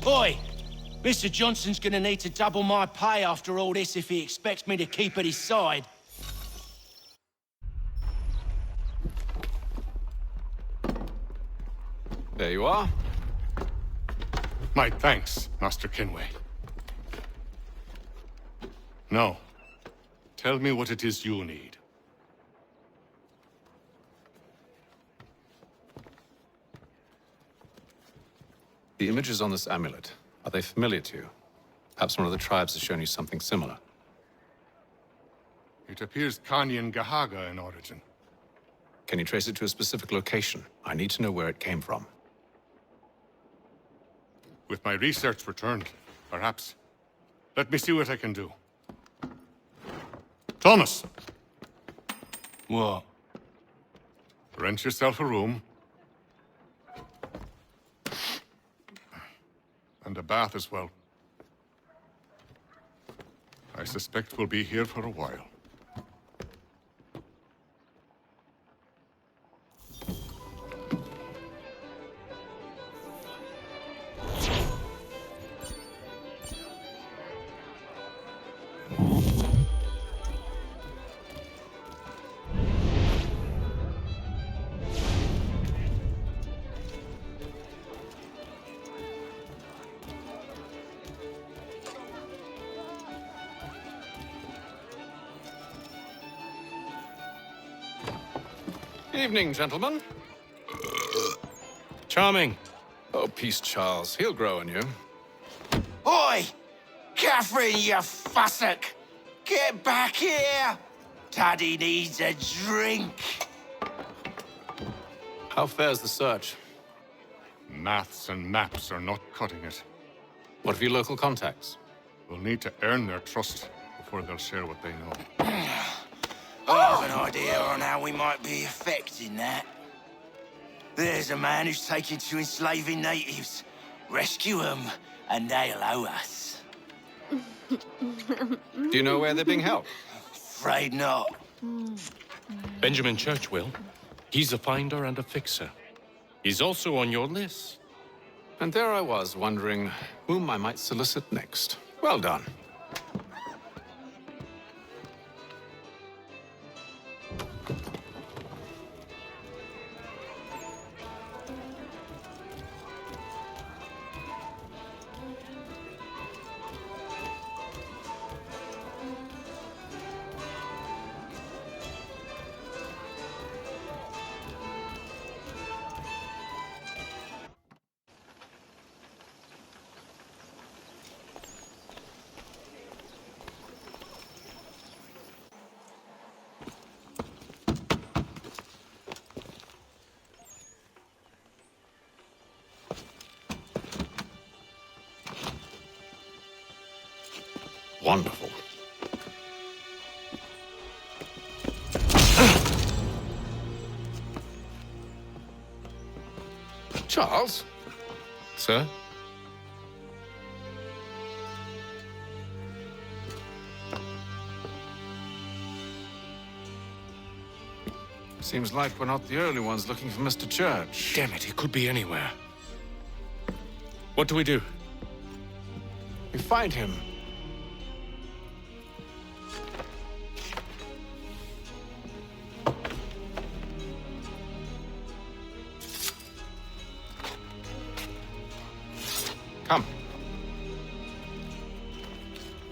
Q: Oi! Mr. Johnson's gonna need to double my pay after all this if he expects me to keep at his side.
G: There you are.
E: My thanks, Master Kenway. Now, tell me what it is you need.
G: The images on this amulet, are they familiar to you? Perhaps one of the tribes has shown you something similar.
E: It appears Kanyan Gahaga in origin.
G: Can you trace it to a specific location? I need to know where it came from.
E: With my research returned, perhaps. Let me see what I can do. Thomas!
F: What?
E: Rent yourself a room. And a bath as well. I suspect we'll be here for a while.
G: Evening, gentlemen.
M: Charming.
G: Oh, peace, Charles. He'll grow on you.
Q: Oi! Catherine, you fussock! Get back here! Taddy needs a drink.
G: How fares the search?
E: Maths and maps are not cutting it.
G: What of your local contacts?
E: We'll need to earn their trust before they'll share what they know.
Q: I have an idea on how we might be affecting that. There's a man who's taken to enslaving natives. Rescue them, and they'll owe us.
G: Do you know where they're being held?
Q: Afraid not.
M: Benjamin Churchwill. He's a finder and a fixer. He's also on your list.
G: And there I was, wondering whom I might solicit next. Well done. Wonderful.
E: Charles?
M: Sir?
G: Seems like we're not the only ones looking for Mr. Church.
M: Damn it, he could be anywhere. What do we do?
G: We find him. Come.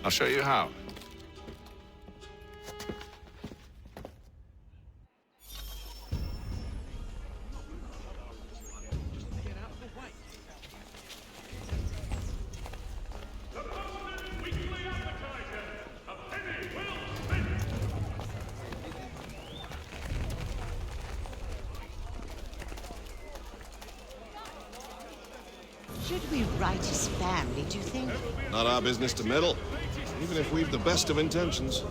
G: I'll show you how.
N: Should we write his family, do you think?
C: Not our business to meddle, even if we've the best of intentions.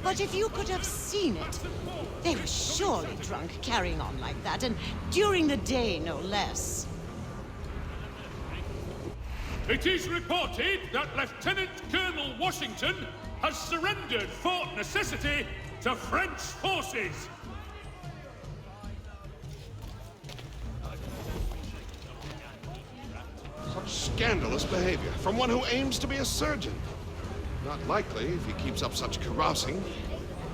N: But if you could have seen it, they were surely drunk carrying on like that, and during the day, no less.
P: It is reported that Lieutenant Colonel Washington has surrendered Fort Necessity to French forces.
C: Such scandalous behavior from one who aims to be a surgeon. Not likely if he keeps up such carousing.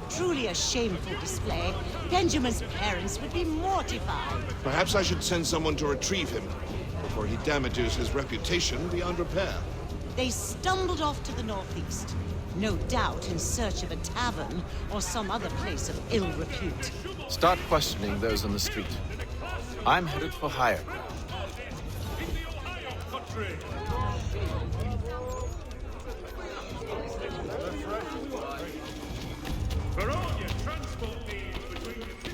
N: Truly a shameful display. Benjamin's parents would be mortified.
C: Perhaps I should send someone to retrieve him before he damages his reputation beyond repair.
N: They stumbled off to the northeast, no doubt in search of a tavern or some other place of ill repute.
G: Start questioning those on the street. I'm headed for higher ground.
P: For all your transport needs between the cities.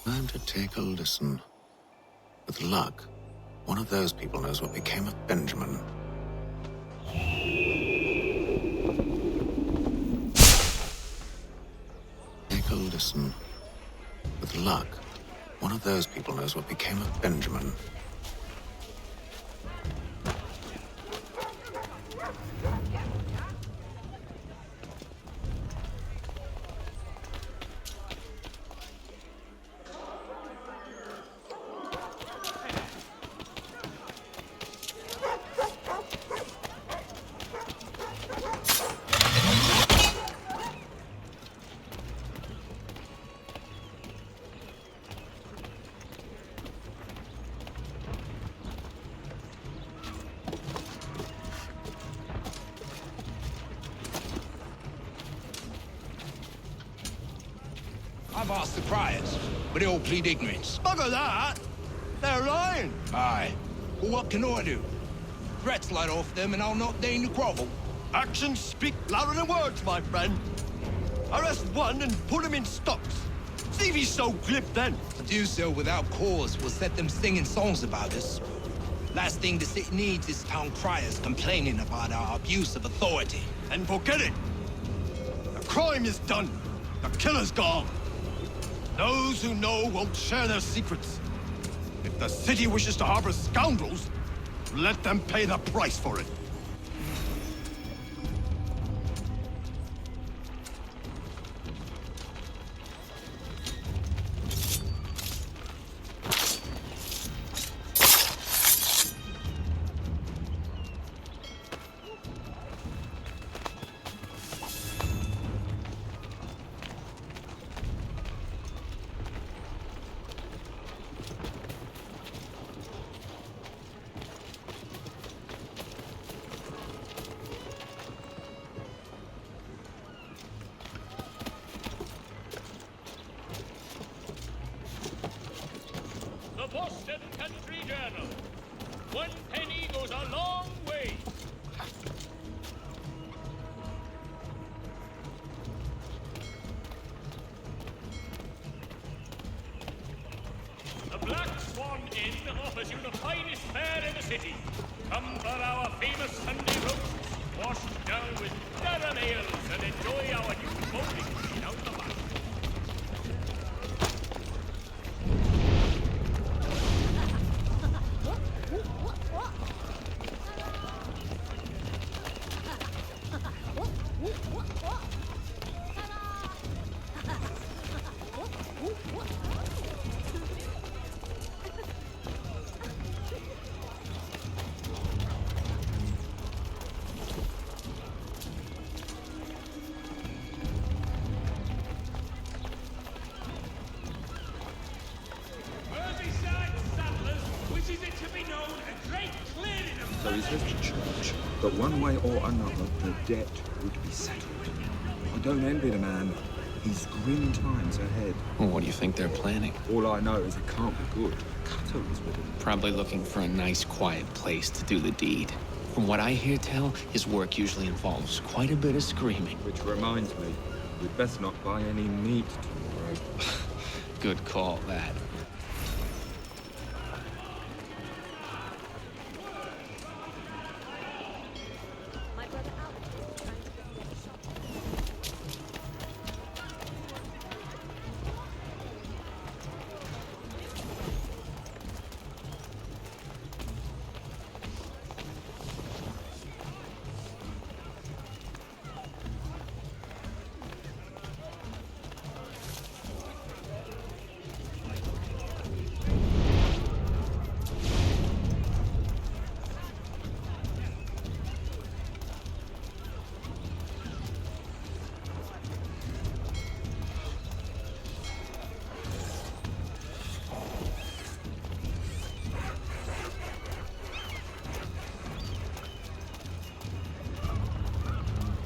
C: Time to take a listen.
T: With luck, one of those people knows what became of Benjamin. Take a listen. With luck, one of those people knows what became of Benjamin.
H: I've asked the criers, but they all plead ignorance.
S: Bugger that! They're lying!
H: Aye. Well, what can I do? Threats light off them and I'll not deign to grovel.
S: Actions speak louder than words, my friend. Arrest one and put him in stocks. See if he's so glib then.
H: To do so without cause will set them singing songs about us. Last thing the city needs is town criers complaining about our abuse of authority.
S: And forget it. The crime is done. The killer's gone. Those who know won't share their secrets. If the city wishes to harbor scoundrels, let them pay the price for it.
P: Boston Country Journal. 1 penny goes a long way. The Black Swan Inn offers you the finest fare in the city. Come for our famous Sunday roasts, washed down with Durham ales, and enjoy our new bowling green out the back.
K: There is little church, but one way or another, the debt would be settled. I don't envy the man. He's grim times ahead.
R: Well, what do you think they're planning?
K: All I know is it can't be good. Cato is with him.
R: Probably looking for a nice, quiet place to do the deed. From what I hear tell, his work usually involves quite a bit of screaming.
K: Which reminds me, we'd best not buy any meat tomorrow.
R: Good call, that.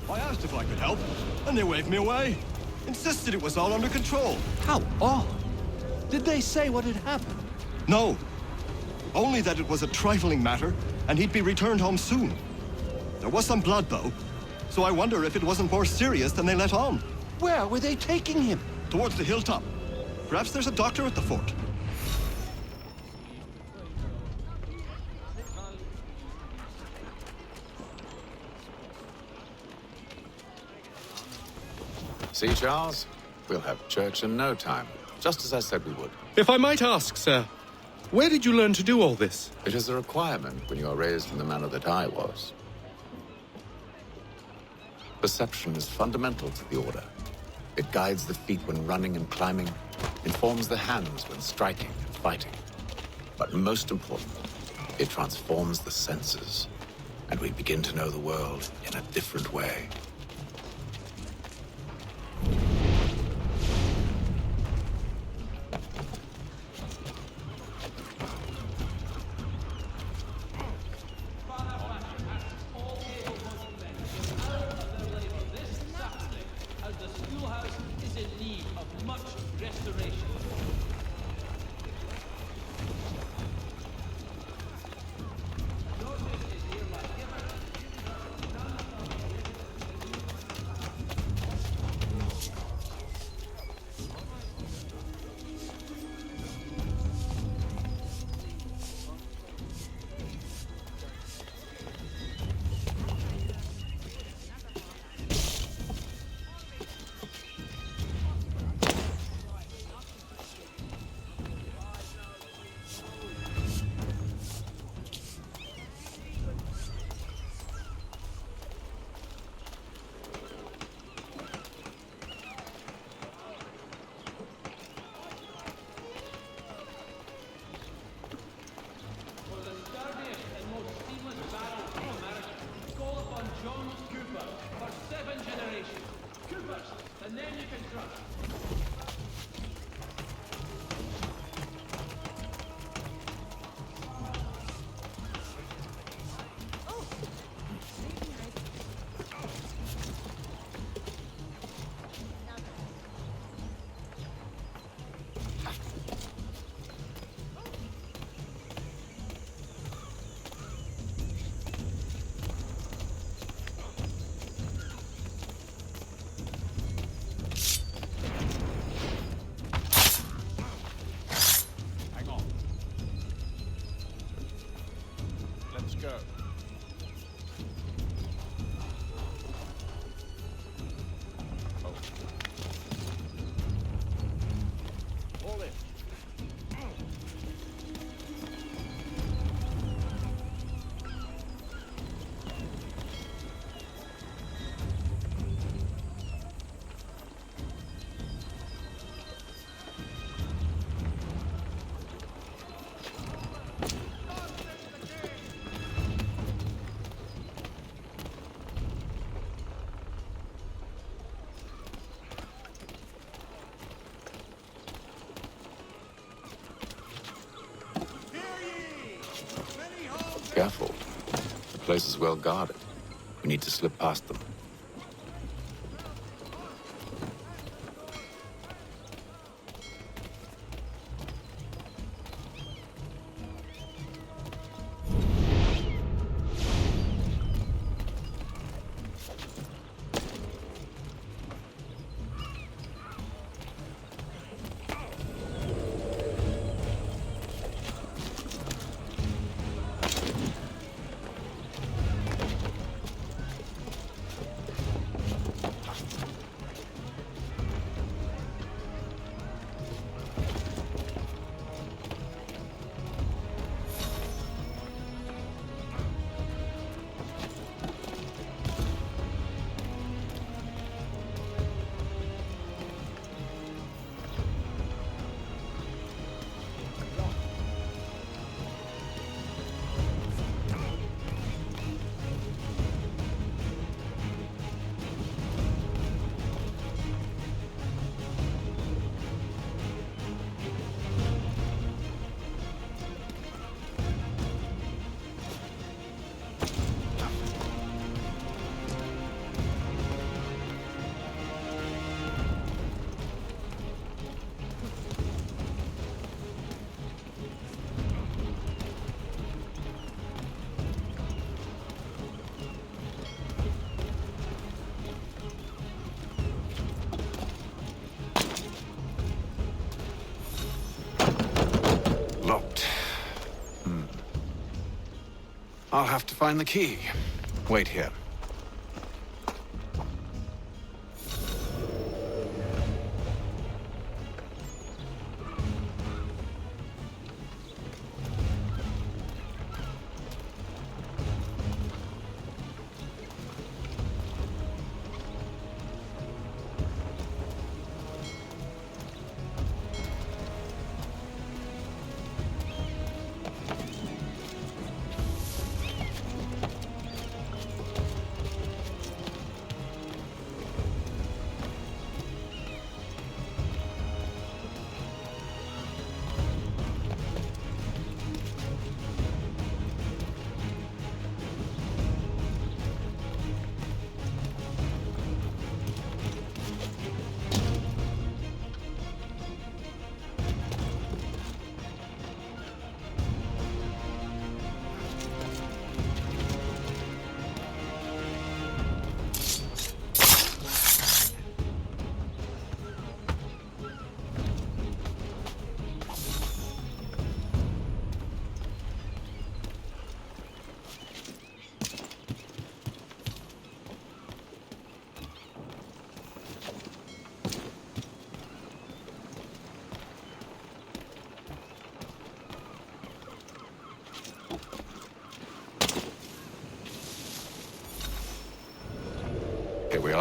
S: I asked if I could help, and they waved me away. Insisted it was all under control.
L: How odd. Did they say what had happened?
S: No. Only that it was a trifling matter, and he'd be returned home soon. There was some blood, though, so I wonder if it wasn't more serious than they let on.
L: Where were they taking him?
S: Towards the hilltop. Perhaps there's a doctor at the fort.
R: See, Charles? We'll have church in no time, just as I said we would.
M: If I might ask, sir, where did you learn to do all this?
R: It is a requirement when you are raised in the manner that I was. Perception is fundamental to the Order. It guides the feet when running and climbing, informs the hands when striking and fighting. But most important, it transforms the senses, and we begin to know the world in a different way. Careful. The place is well guarded. We need to slip past them. I'll have to find the key. Wait here.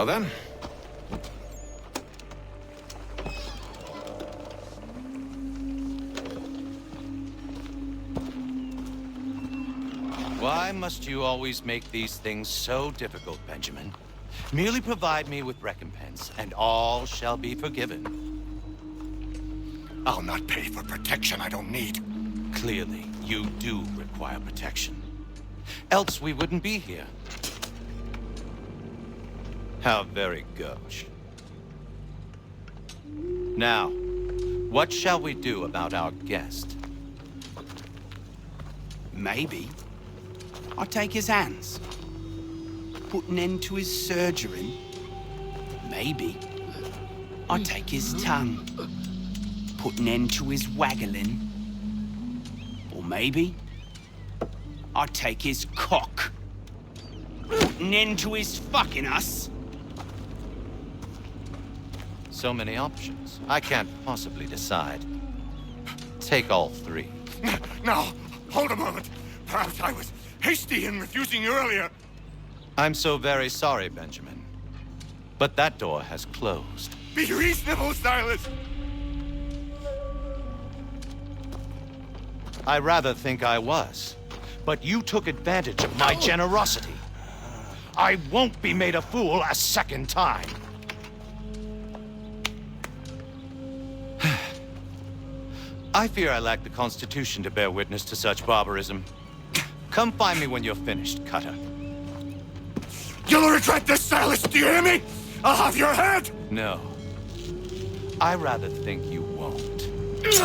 G: Well then.
I: Why must you always make these things so difficult, Benjamin? Merely provide me with recompense, and all shall be forgiven.
S: I'll not pay for protection I don't need.
I: Clearly, you do require protection. Else we wouldn't be here. How very gauche. Now, what shall we do about our guest?
U: Maybe I take his hands, put an end to his surgery. Maybe I take his tongue, put an end to his waggling. Or maybe I take his cock, put an end to his fucking us.
I: So many options. I can't possibly decide. Take all three.
S: Now, hold a moment. Perhaps I was hasty in refusing you earlier.
I: I'm so very sorry, Benjamin. But that door has closed.
S: Be reasonable, Silas.
I: I rather think I was. But you took advantage of my generosity. I won't be made a fool a second time. I fear I lack the constitution to bear witness to such barbarism. Come find me when you're finished, Cutter.
S: You'll regret this, Silas, do you hear me? I'll have your head!
I: No. I rather think you won't.
U: You're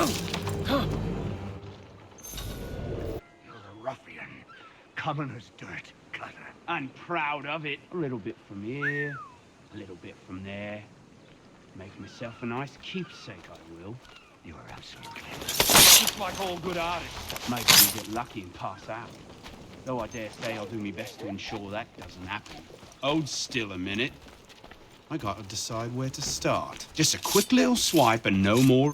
U: a ruffian. Commoner's dirt, Cutter.
W: I'm proud of it. A little bit from here, a little bit from there. Make myself a nice keepsake, I will.
U: You're absolutely
W: Just like all good artists. Maybe we get lucky and pass out. Though I dare say I'll do my best to ensure that doesn't happen. Hold still a minute. I gotta decide where to start. Just a quick little swipe and no more.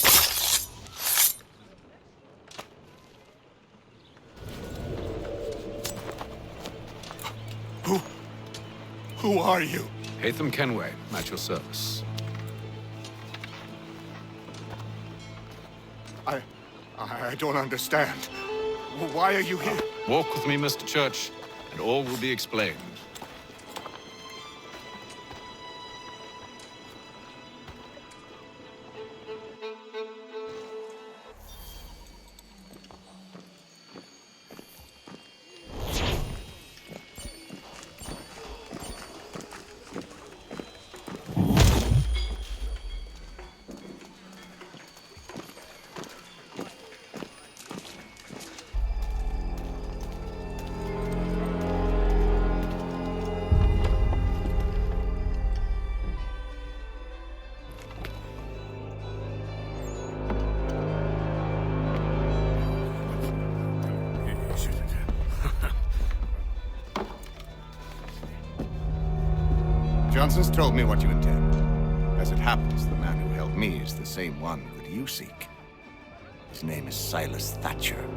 S: Who are you?
G: Haytham Kenway, at your service.
S: I don't understand. Why are you here?
G: Walk with me, Mr. Church, and all will be explained.
E: Johnson's told me what you intend. As it happens, the man who helped me is the same one that you seek. His name is Silas Thatcher.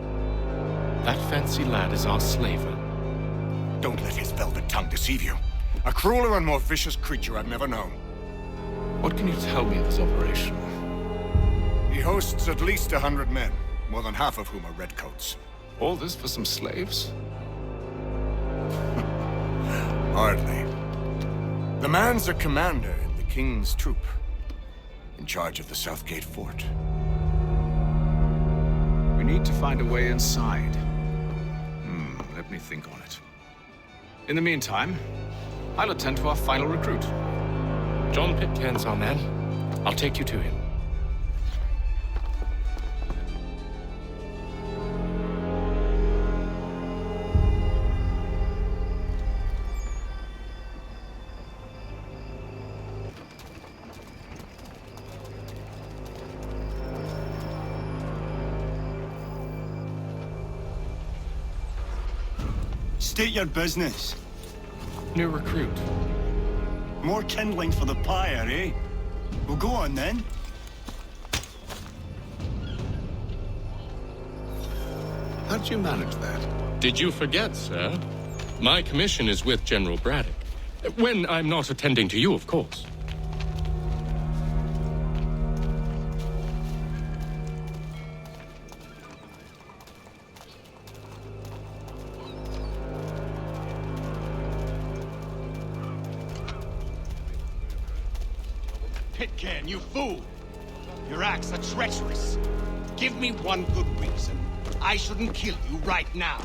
M: That fancy lad is our slaver.
S: Don't let his velvet tongue deceive you. A crueler and more vicious creature I've never known.
G: What can you tell me of his operation?
S: He hosts at least 100 men, more than half of whom are redcoats.
G: All this for some slaves?
S: Hardly. The man's a commander in the King's troop, in charge of the Southgate Fort.
G: We need to find a way inside. Let me think on it. In the meantime, I'll attend to our final recruit.
M: John Pitcairn's our man. I'll take you to him.
O: State your business.
M: New recruit.
O: More kindling for the pyre, eh? Well, go on then.
G: How did you manage that?
M: Did you forget, sir? My commission is with General Braddock, When I'm not attending to you, of course.
A: Pitcairn, you fool! Your acts are treacherous. Give me one good reason I shouldn't kill you right now.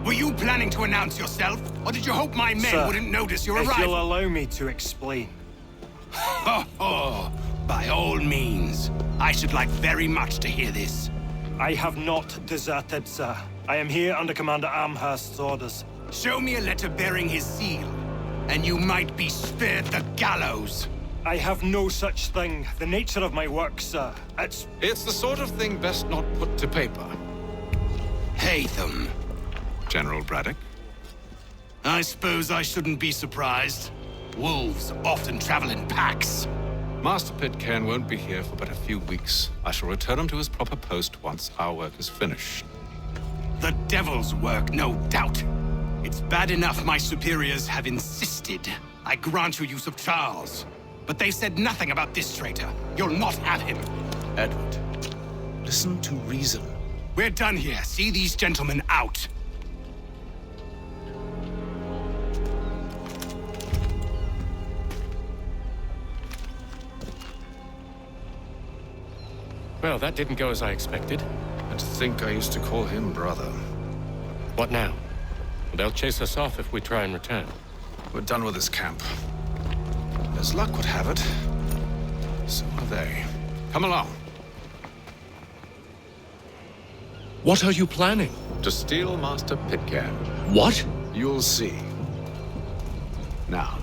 A: Were you planning to announce yourself, or did you hope my men wouldn't notice your arrival?
O: If you'll allow me to explain.
A: Oh, by all means. I should like very much to hear this.
O: I have not deserted, sir. I am here under Commander Amherst's orders.
A: Show me a letter bearing his seal, and you might be spared the gallows.
O: I have no such thing. The nature of my work, sir.
G: It's the sort of thing best not put to paper.
A: Haytham.
G: General Braddock?
A: I suppose I shouldn't be surprised. Wolves often travel in packs.
G: Master Pitcairn won't be here for but a few weeks. I shall return him to his proper post once our work is finished.
A: The devil's work, no doubt. It's bad enough my superiors have insisted I grant you use of Charles. But they've said nothing about this traitor. You'll not have him.
T: Edward, listen to reason.
A: We're done here. See these gentlemen out.
M: Well, that didn't go as I expected.
G: And to think I used to call him brother.
M: What now? They'll chase us off if we try and return.
G: We're done with this camp. As luck would have it, so are they. Come along.
M: What are you planning?
G: To steal Master Pitcairn.
M: What?
T: You'll see. Now,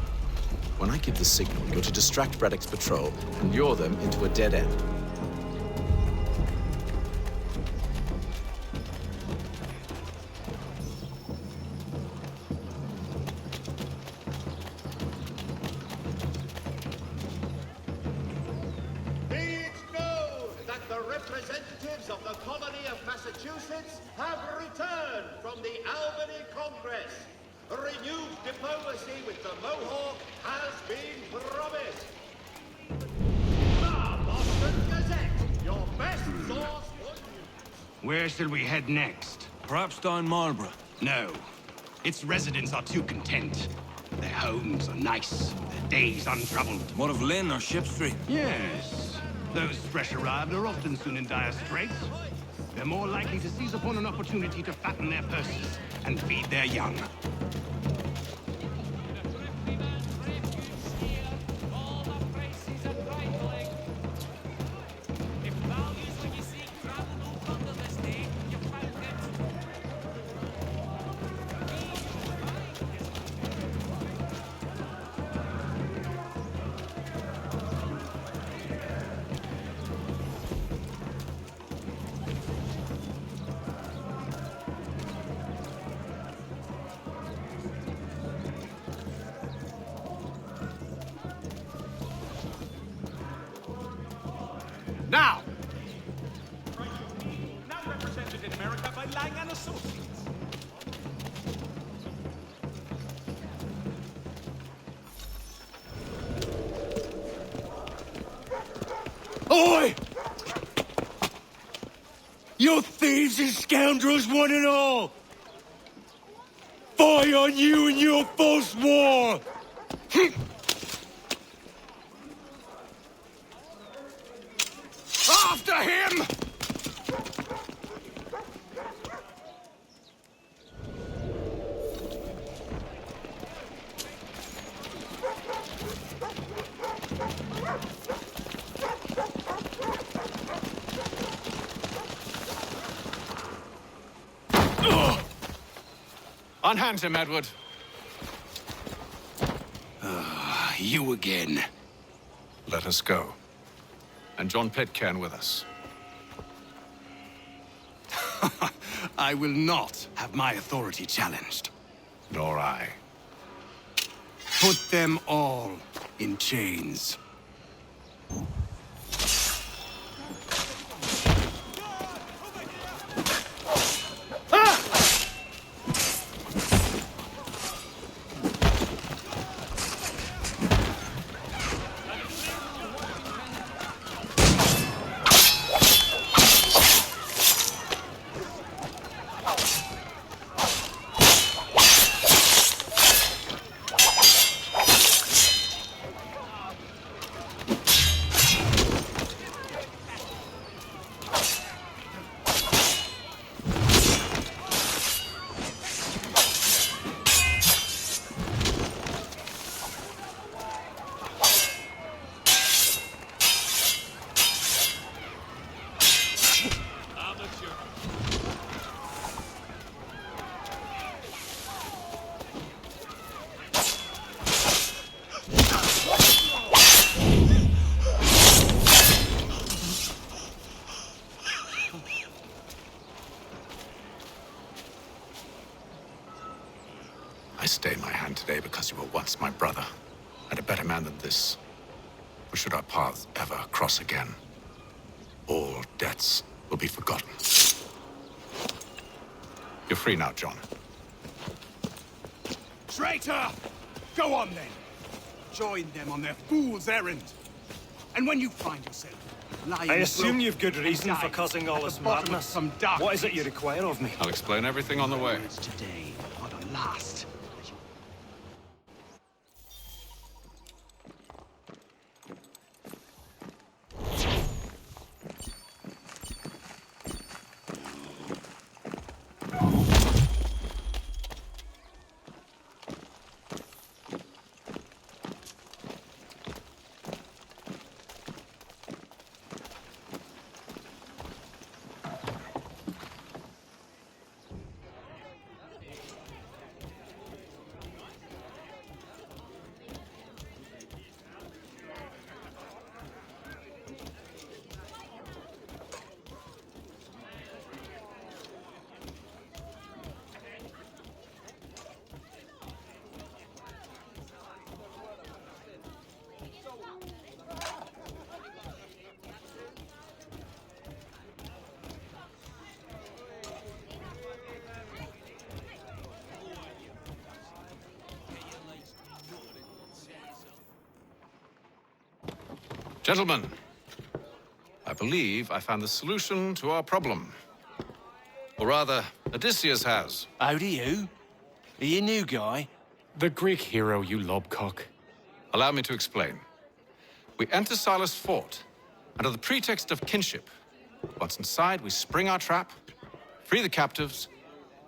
T: when I give the signal, you're to distract Braddock's patrol and lure them into a dead end.
D: Representatives of the colony of Massachusetts have returned from the Albany Congress. Renewed diplomacy with the Mohawk has been promised. The Boston Gazette, your best source for news.
A: Where should we head next?
U: Perhaps down Marlborough.
A: No. Its residents are too content. Their homes are nice, their days untroubled.
U: What of Lynn or Ship Street?
A: Yes. Those fresh arrived are often soon in dire straits. They're more likely to seize upon an opportunity to fatten their purses and feed their young.
D: Now!
P: Now represented in America by Lang and Associates.
A: Oi! You thieves and scoundrels, one and all! Fire on you and your false war! After him!
G: Unhand him, Edward.
A: You again.
G: Let us go. And John Pitcairn with us.
A: I will not have my authority challenged.
G: Nor I.
A: Put them all in chains.
D: Ah!
R: once my brother, and a better man than this. For should our paths ever cross again, all debts will be forgotten. You're free now, John.
A: Traitor! Go on then. Join them on their fool's errand. And when you find yourself lying...
B: I assume you've good reason for causing all this madness. What is it you require of me?
R: I'll explain everything on the way.
U: Today, for the last.
R: Gentlemen, I believe I found the solution to our problem. Or rather, Odysseus has.
Q: How do you? Are you a new guy?
M: The Greek hero, you lobcock.
R: Allow me to explain. We enter Silas' fort under the pretext of kinship. Once inside, we spring our trap, free the captives,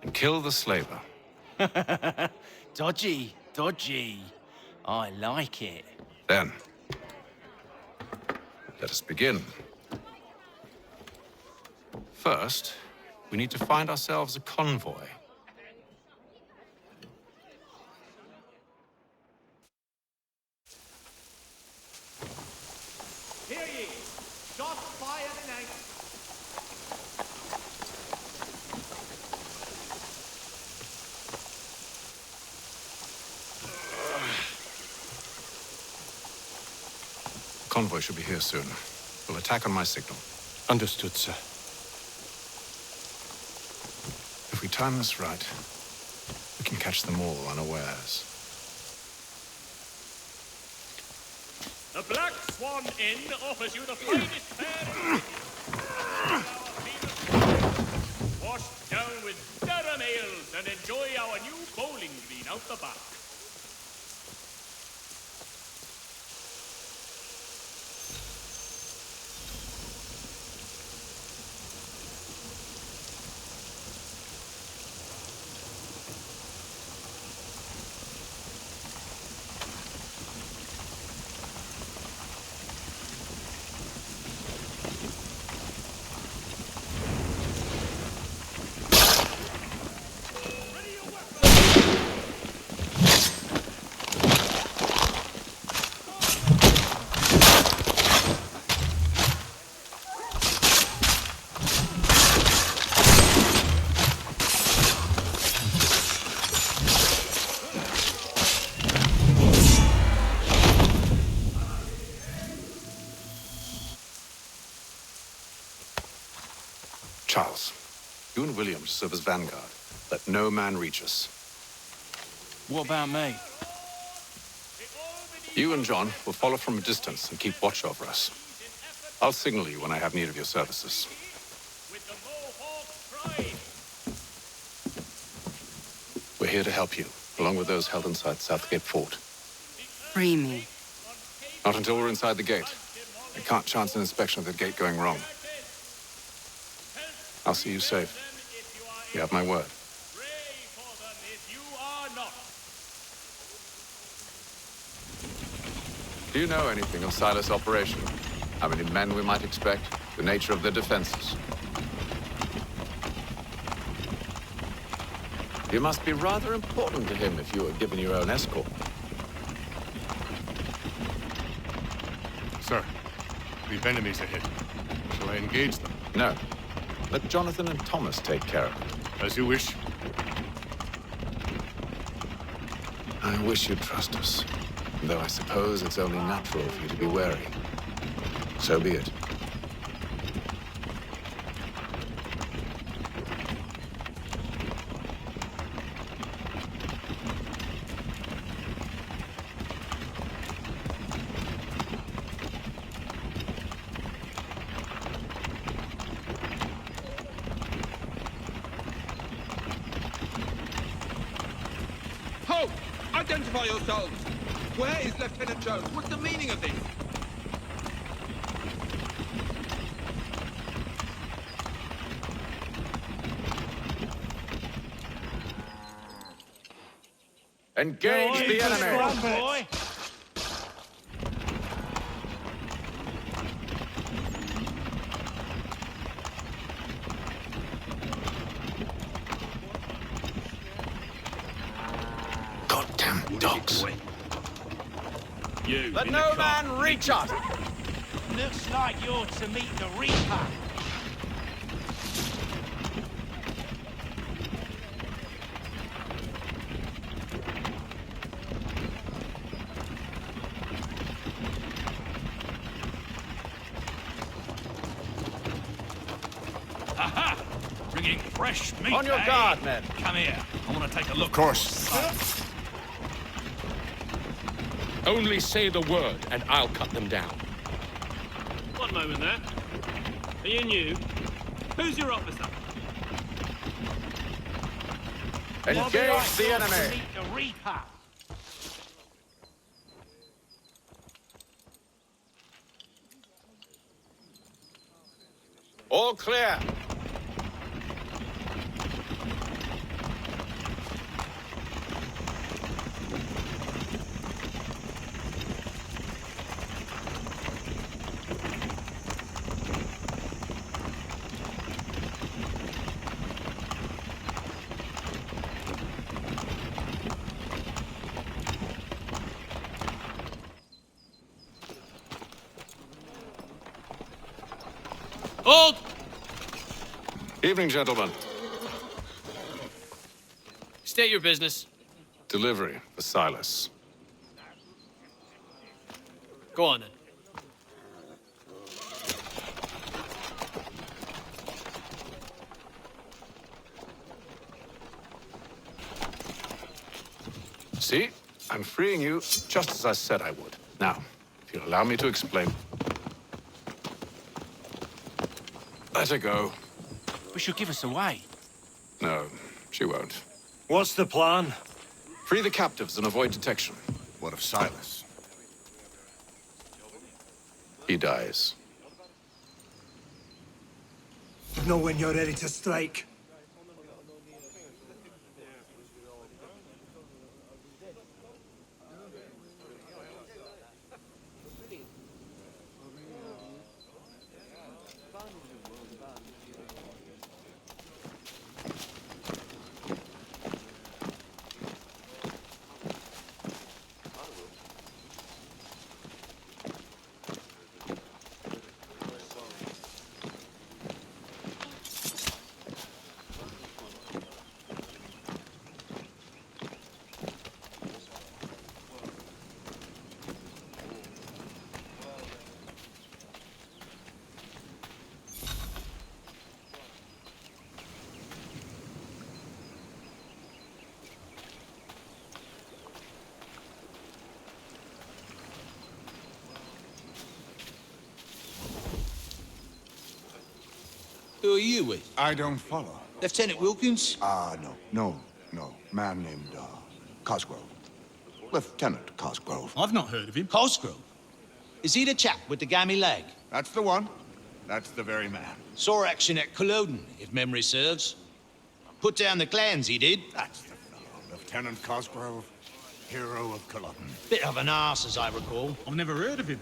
R: and kill the slaver.
Q: Dodgy, dodgy. I like it.
R: Then, let us begin. First, we need to find ourselves a convoy.
D: Hear ye! Shots fired in anger!
R: Convoy should be here soon. We'll attack on my signal.
M: Understood, sir.
R: If we time this right, we can catch them all unawares.
P: The Black Swan Inn offers you the finest fare. Wash down with Durham ales and enjoy our new bowling green out the back.
R: Charles, you and William serve as vanguard. Let no man reach us.
Q: What about me?
R: You and John will follow from a distance and keep watch over us. I'll signal you when I have need of your services. We're here to help you, along with those held inside Southgate Fort.
J: Free me.
R: Not until we're inside the gate. I can't chance an inspection of the gate going wrong. I'll see you safe. You have my word. Do you know anything of Silas' operation? How many men we might expect? The nature of their defenses? You must be rather important to him if you were given your own escort.
E: Sir, we've enemies ahead. Shall I engage them?
R: No. Let Jonathan and Thomas take care of it.
E: As you wish.
R: I wish you'd trust us. Though I suppose it's only natural for you to be wary. So be it.
K: Halt! Identify yourselves! Where is Lieutenant Jones? What's the meaning of this?
R: Engage the enemy! Goddamn dogs.
P: You.
I: Let no man reach us!
P: Looks like you're to meet the Reaper. Aha! Bringing fresh meat.
I: On your guard, men.
P: Come here. I want to take a look.
E: Of course.
M: Only say the word, and I'll cut them down.
P: One moment there. Are you new? Who's your officer?
I: Engage the enemy!
P: To meet the Reaper.
I: All clear.
P: Hold!
R: Evening, gentlemen.
P: State your business.
R: Delivery for Silas.
P: Go on then.
R: See? I'm freeing you just as I said I would. Now, if you'll allow me to explain. Let her go.
P: But she'll give us away.
R: No, she won't.
B: What's the plan?
R: Free the captives and avoid detection.
E: What of Silas?
R: He dies.
L: Know when you're ready to strike.
H: Who are you with?
E: I don't follow.
H: Lieutenant Wilkins?
E: No. Man named, Cosgrove. Lieutenant Cosgrove.
H: I've not heard of him. Cosgrove? Is he the chap with the gammy leg?
E: That's the one. That's the very man.
H: Saw action at Culloden, if memory serves. Put down the clans, he did.
E: That's the fellow. Lieutenant Cosgrove, hero of Culloden.
H: Bit of an arse, as I recall.
L: I've never heard of him.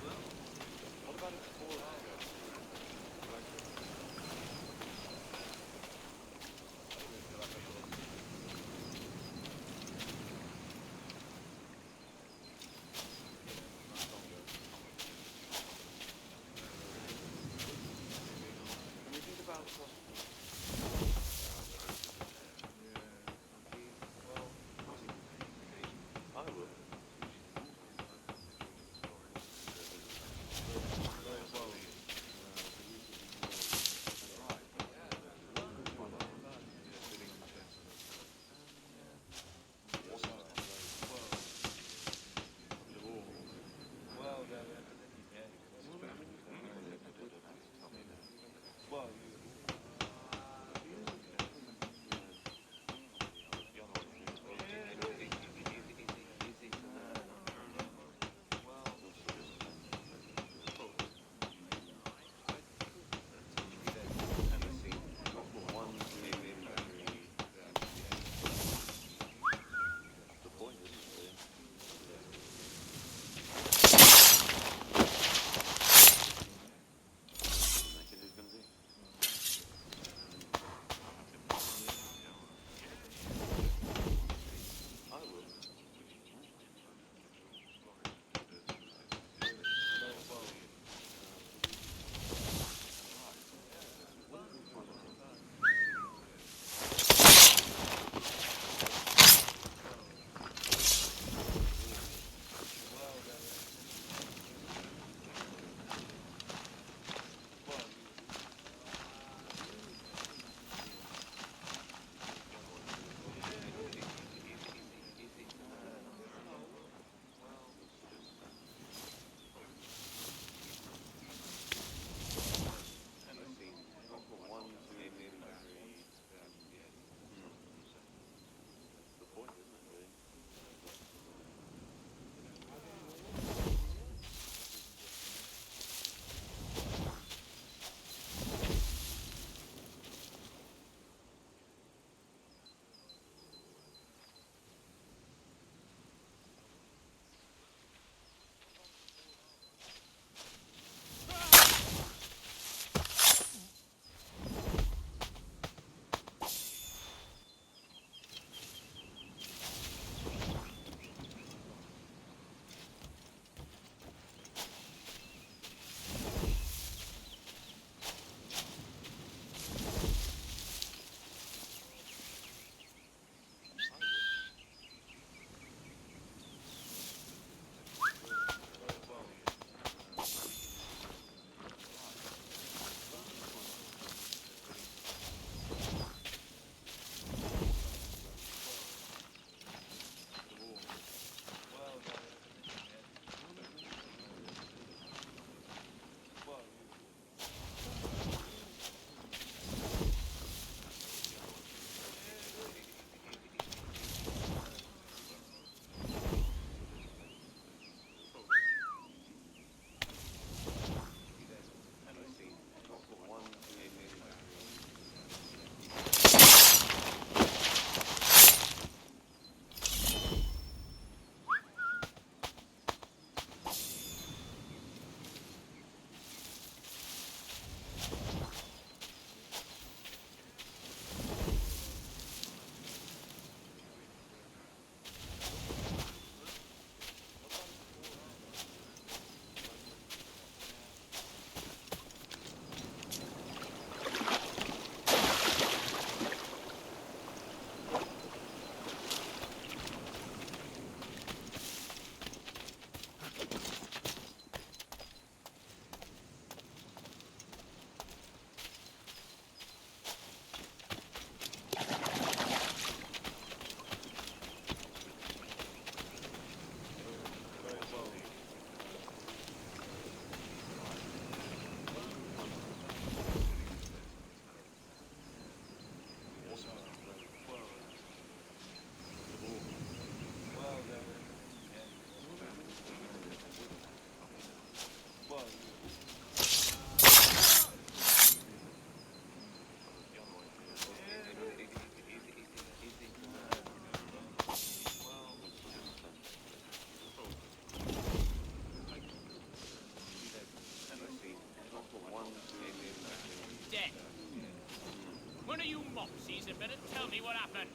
P: boys had better tell me what happened.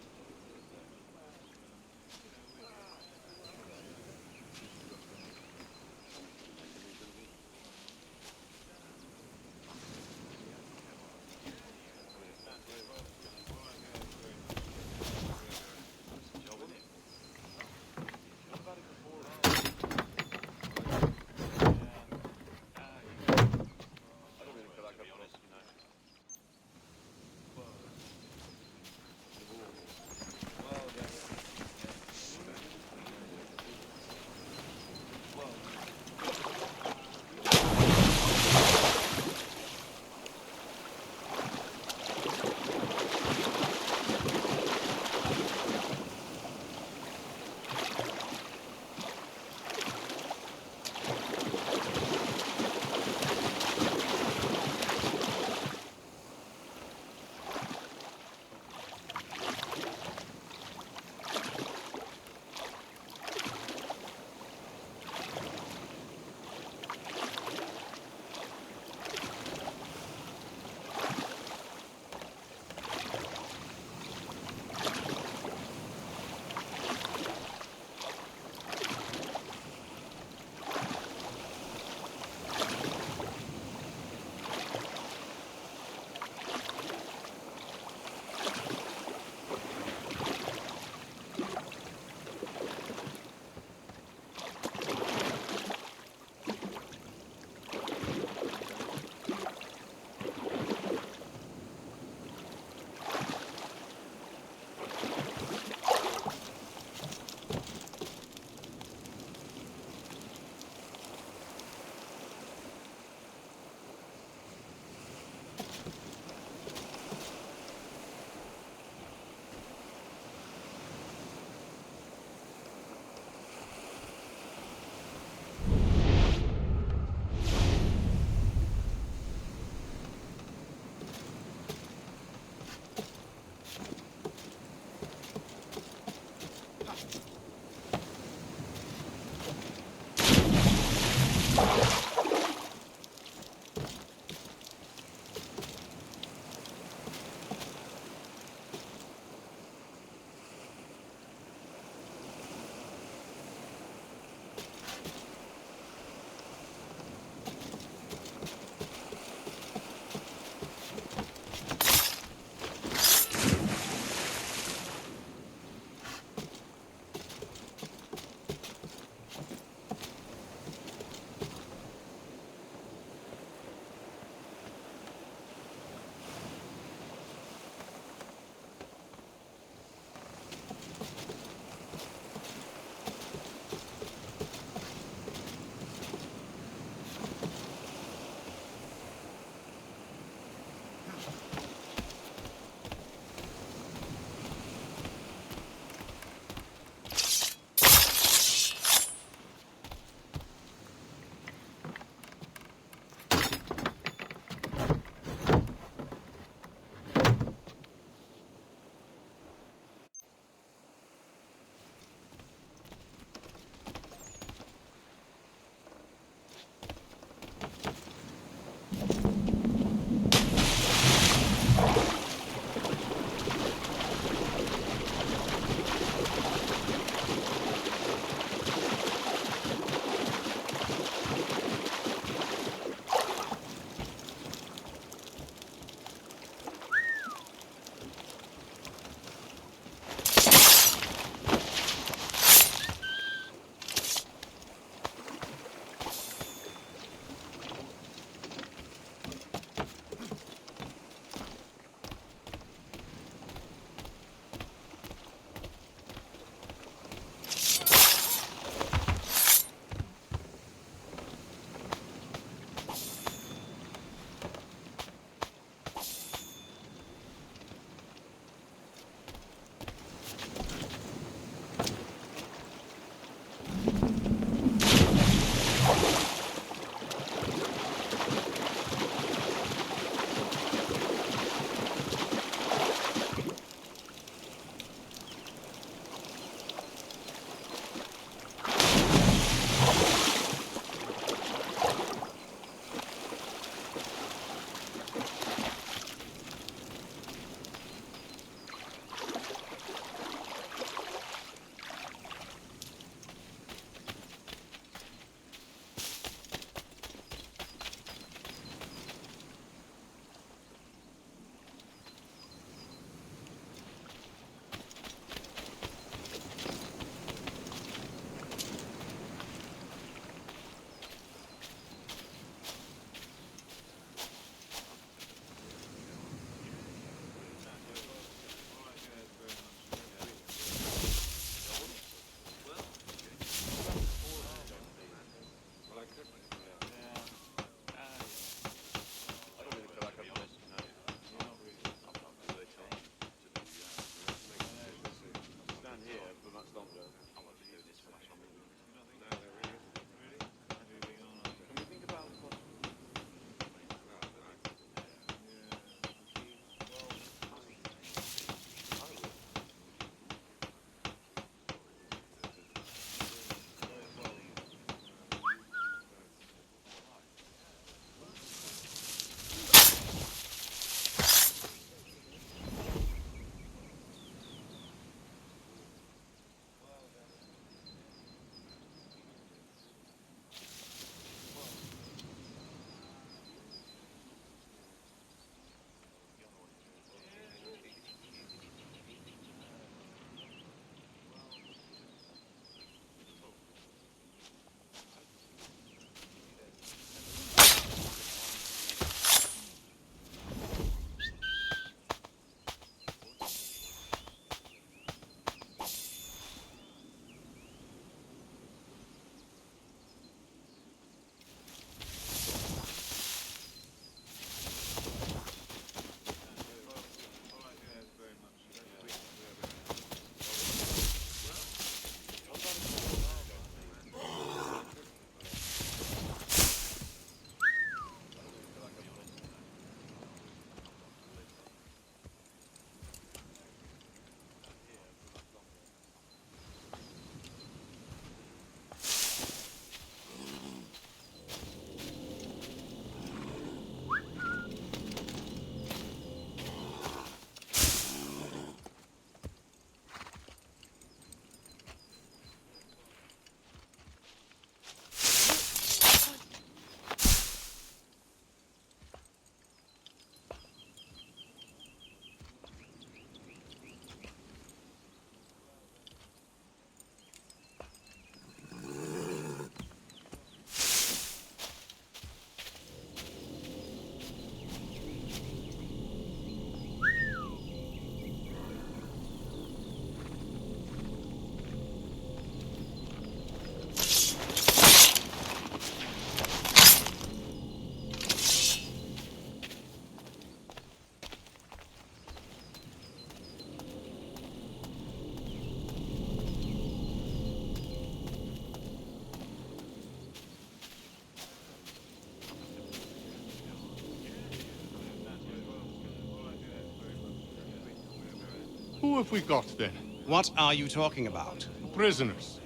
F: have we got, then?
U: What are you talking about?
F: Prisoners.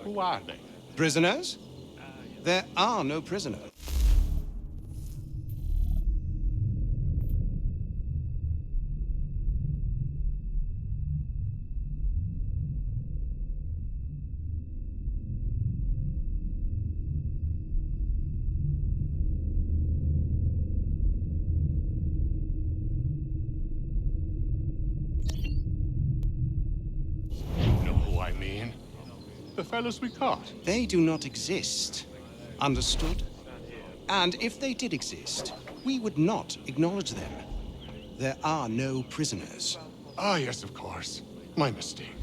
F: Who are they?
U: Prisoners? There are no prisoners.
F: The fellows we caught.
U: They do not exist. Understood? And if they did exist, we would not acknowledge them. There are no prisoners.
F: Ah, yes, of course. My mistake.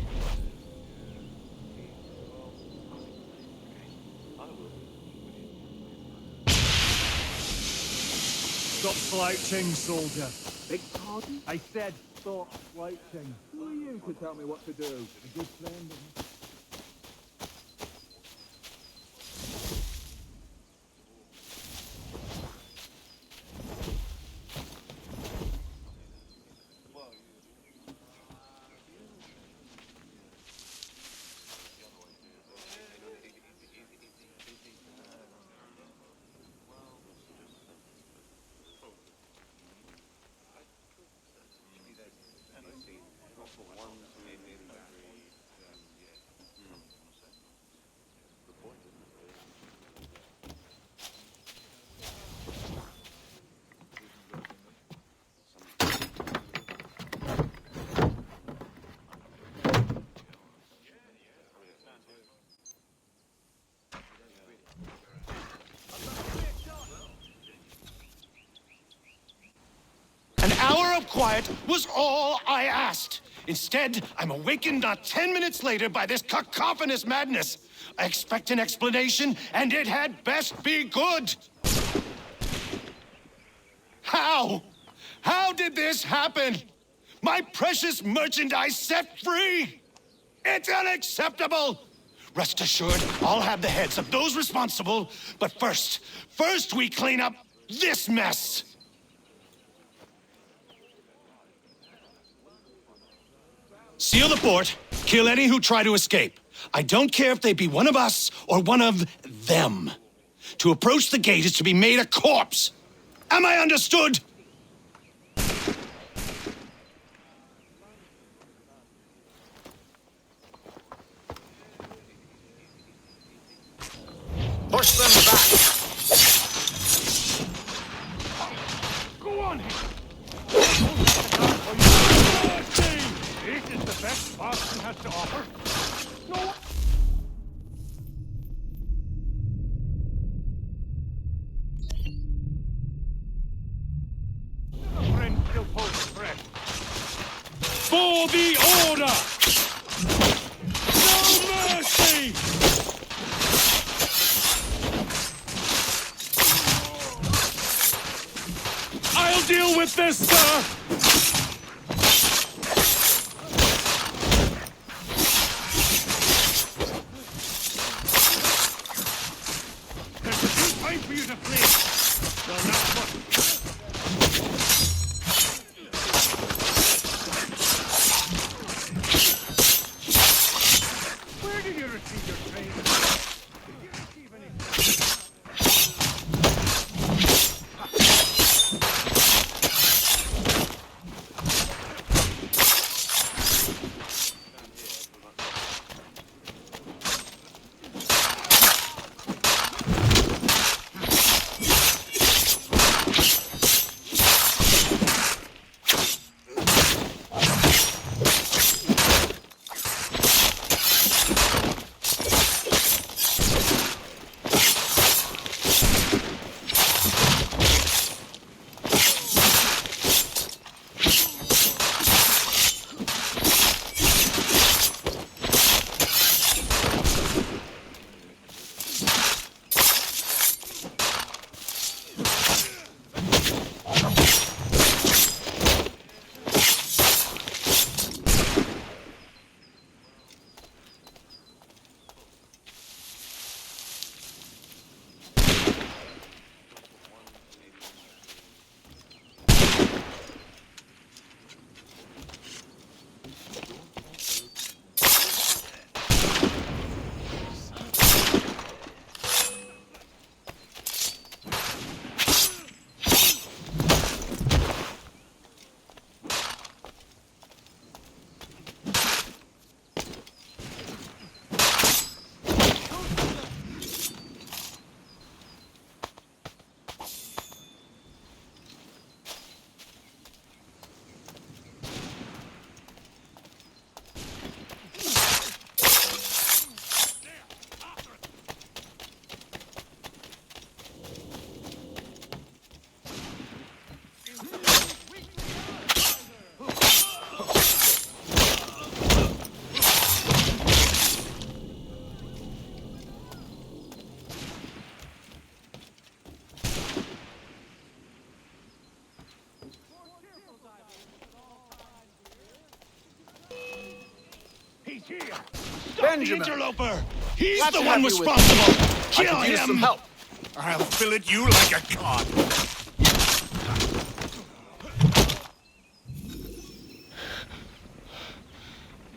B: Stop slouching, soldier.
K: Beg pardon?
B: I said stop slouching.
K: Who are you to tell me what to do? A good friend.
I: Quiet was all I asked. Instead, I'm awakened not 10 minutes later by this cacophonous madness. I expect an explanation, and it had best be good. How? How did this happen? My precious merchandise set free! It's unacceptable! Rest assured, I'll have the heads of those responsible, but first we clean up this mess! Seal the fort, kill any who try to escape. I don't care if they be one of us or one of them. To approach the gate is to be made a corpse. Am I understood?
Q: Push them back.
B: Go on here. This is the best Boston has to offer. No. A friend still poses a threat. For the order! No mercy! I'll deal with this, sir! For you to flee. Well, not much. Where did you receive your training? Did you receive any?
I: Benjamin! The interloper! He's
R: Glad
I: the
R: to
I: one
R: have you with
I: responsible!
R: me.
I: Kill
R: I could use
I: him!
R: some help.
I: I'll fillet you like a cod!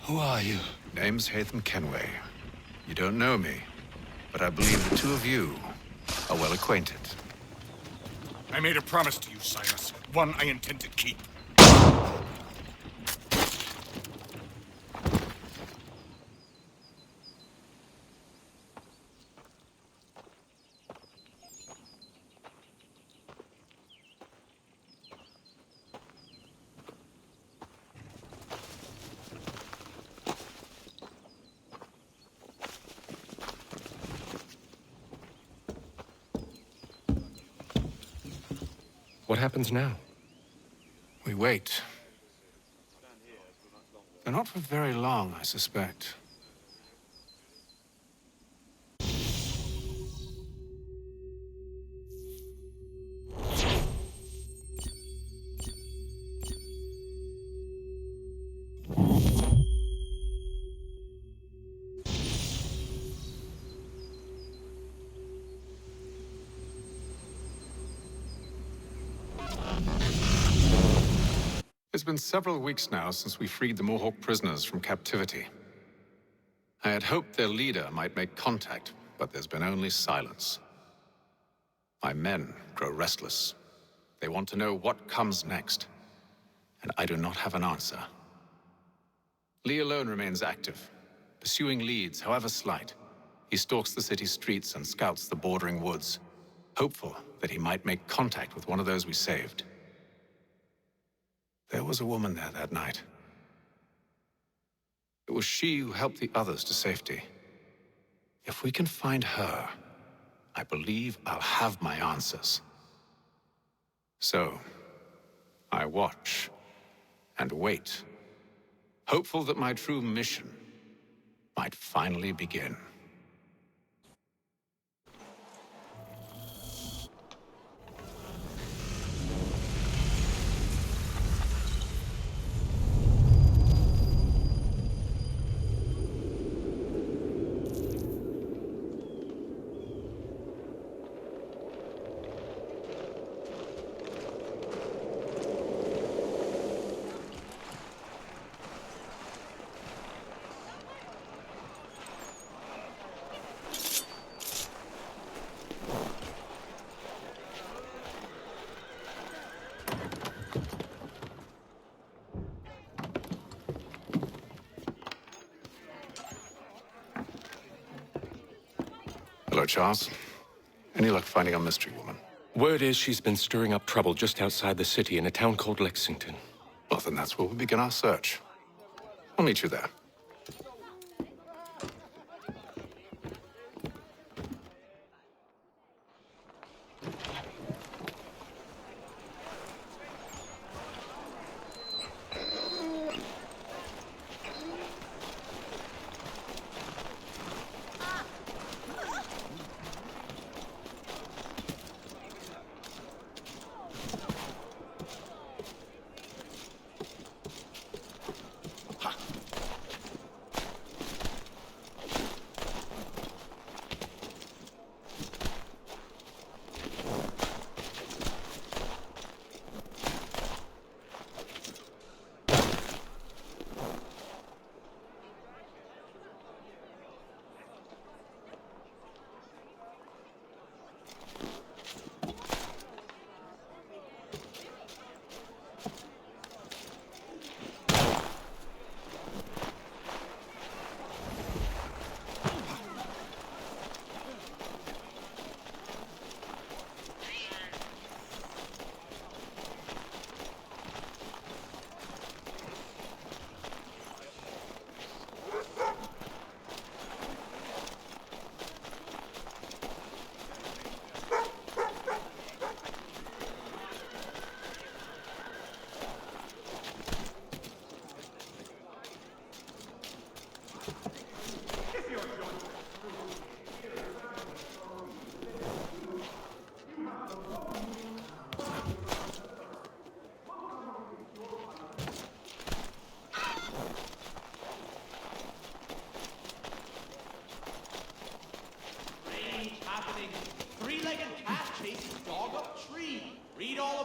G: Who are you? Name's Hatham Kenway. You don't know me, but I believe the two of you are well acquainted.
I: I made a promise to you, Silas. One I intend to keep.
M: What happens now?
G: We wait. But not for very long, I suspect. It's been several weeks now since we freed the Mohawk prisoners from captivity. I had hoped their leader might make contact, but there's been only silence. My men grow restless. They want to know what comes next, and I do not have an answer. Lee alone remains active, pursuing leads, however slight. He stalks the city streets and scouts the bordering woods, hopeful that he might make contact with one of those we saved. There was a woman there that night. It was she who helped the others to safety. If we can find her, I believe I'll have my answers. So, I watch and wait, hopeful that my true mission might finally begin. Hello, Charles. Any luck finding a mystery woman?
M: Word is she's been stirring up trouble just outside the city in a town called Lexington.
G: Well, then that's where we'll begin our search. I'll meet you there.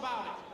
L: about it.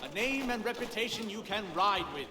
L: A name and reputation you can ride with.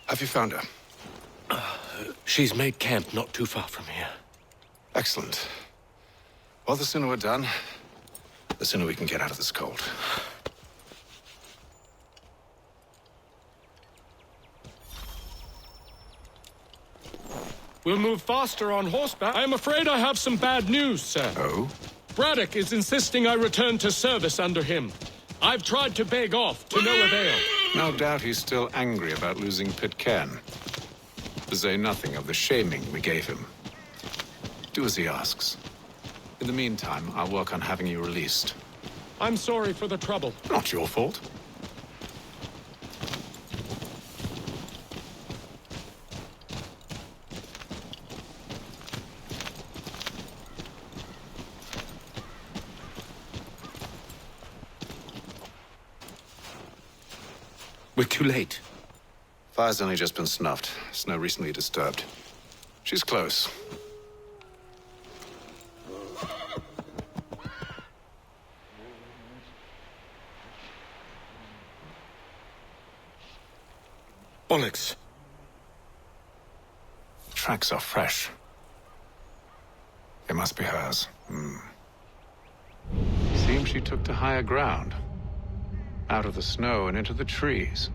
G: Have you found her?
C: She's made camp not too far from here.
G: Excellent. Well, the sooner we're done, the sooner we can get out of this cold.
M: We'll move faster on horseback. I'm afraid I have some bad news, sir.
G: Oh?
M: Braddock is insisting I return to service under him. I've tried to beg off, to no avail.
G: No doubt he's still angry about losing Pitcairn. To say nothing of the shaming we gave him. Do as he asks. In the meantime, I'll work on having you released.
M: I'm sorry for the trouble.
G: Not your fault.
C: We're too late.
G: Fire's only just been snuffed. Snow recently disturbed. She's close.
C: Bollocks.
G: Tracks are fresh. They must be hers. Seems she took to higher ground. Out of the snow and into the trees.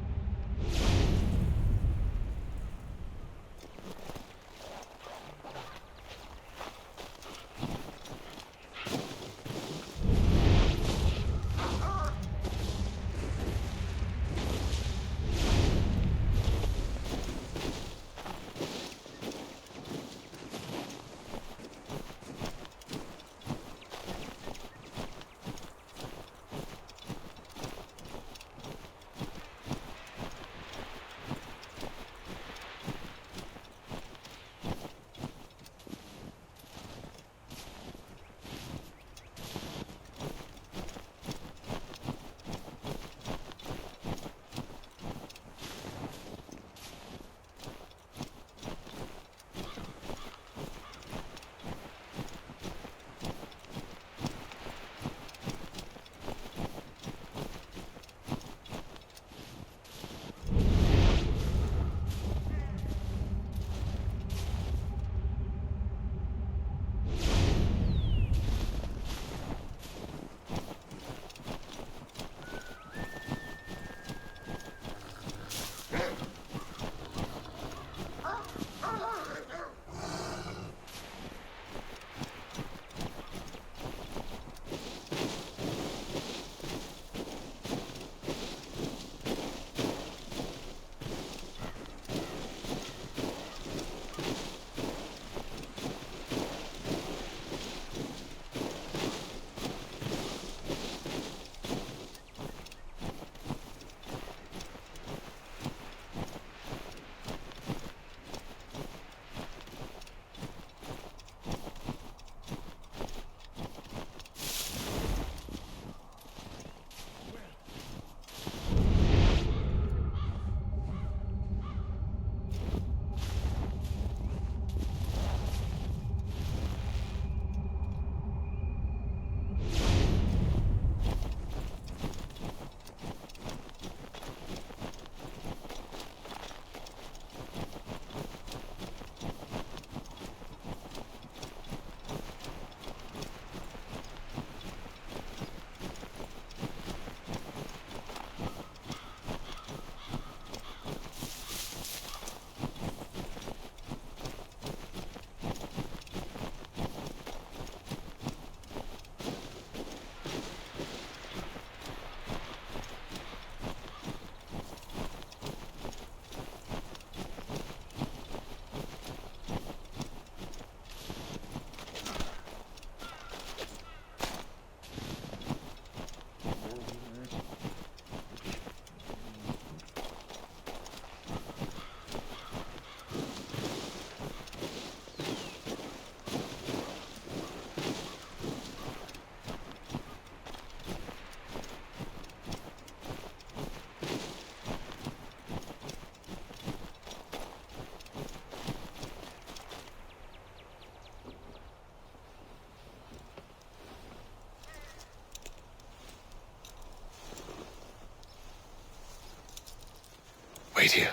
G: Wait here.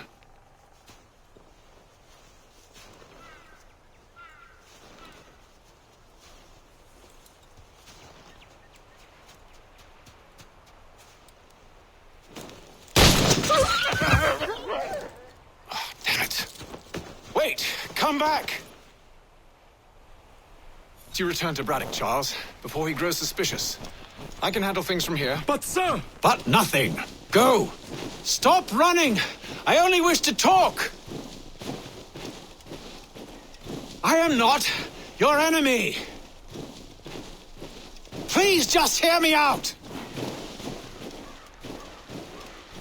G: back! You return to Braddock, Charles, before he grows suspicious. I can handle things from here.
M: But, sir!
G: But nothing! Go! Stop running! I only wish to talk! I am not your enemy! Please just hear me out!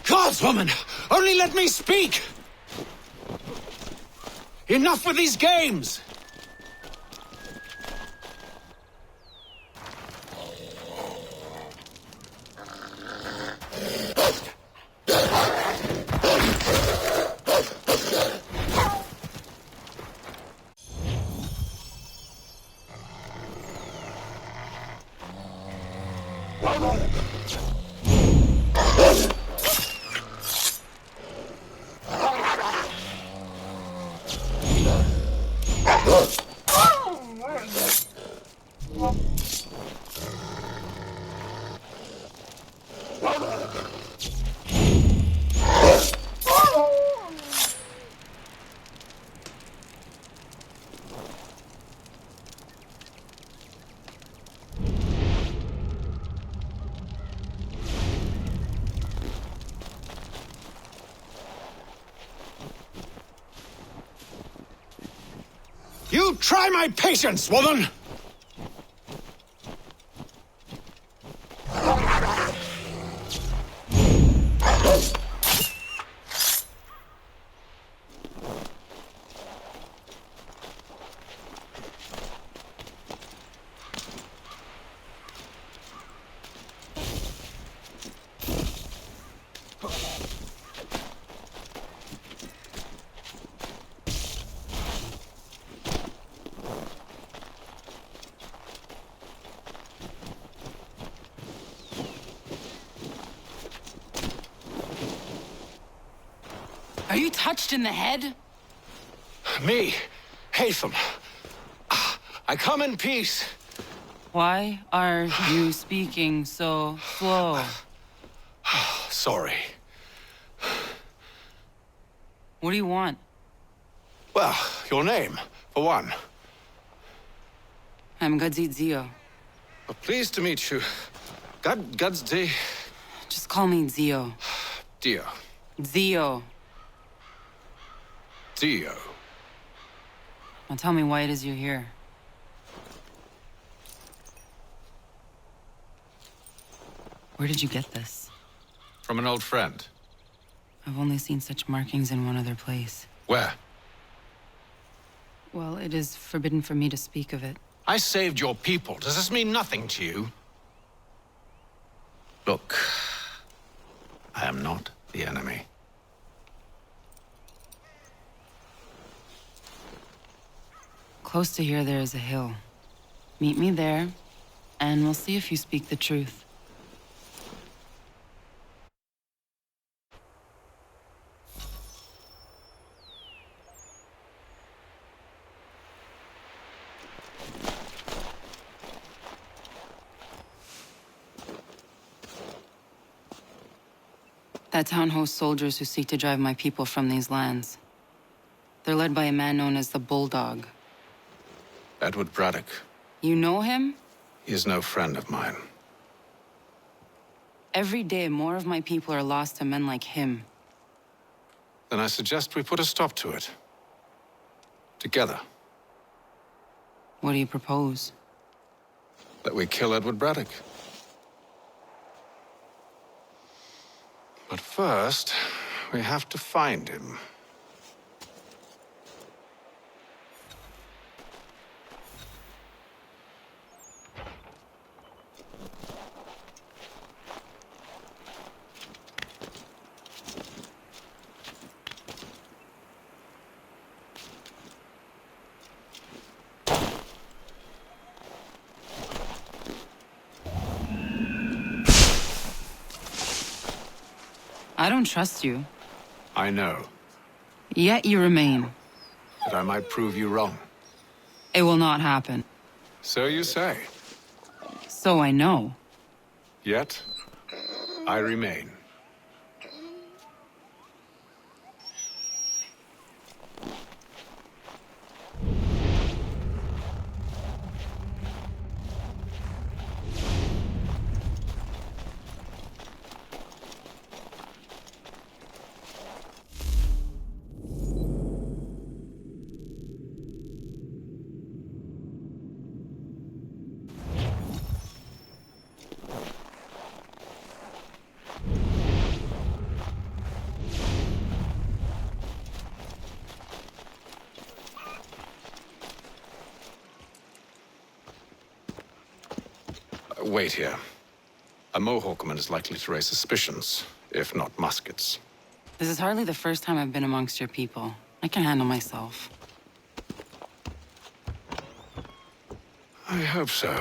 G: Gods, woman! Only let me speak! Enough with these games! You try my patience, woman!
J: Are you touched in the head?
G: Me, Haytham. I come in peace.
J: Why are you speaking so slow?
G: Sorry.
J: What do you want?
G: Well, your name, for one.
J: I'm Každý Zio.
G: Well, pleased to meet you. Každý.
J: Just call me Zio.
G: Dio.
J: Zio.
G: Dio.
J: Now tell me why it is you're here. Where did you get this?
G: From an old friend.
J: I've only seen such markings in one other place.
G: Where?
J: Well, it is forbidden for me to speak of it.
G: I saved your people. Does this mean nothing to you? Look, I am not the enemy.
J: Close to here, there is a hill. Meet me there, and we'll see if you speak the truth. That town hosts soldiers who seek to drive my people from these lands. They're led by a man known as the Bulldog.
G: Edward Braddock.
J: You know him?
G: He is no friend of mine.
J: Every day, more of my people are lost to men like him.
G: Then I suggest we put a stop to it. Together.
J: What do you propose?
G: That we kill Edward Braddock. But first, we have to find him.
J: I don't trust you.
G: I know.
J: Yet you remain.
G: That I might prove you wrong.
J: It will not happen.
G: So you say.
J: So I know.
G: Yet, I remain. Wait here. A Mohawkman is likely to raise suspicions, if not muskets.
J: This is hardly the first time I've been amongst your people. I can handle myself.
G: I hope so.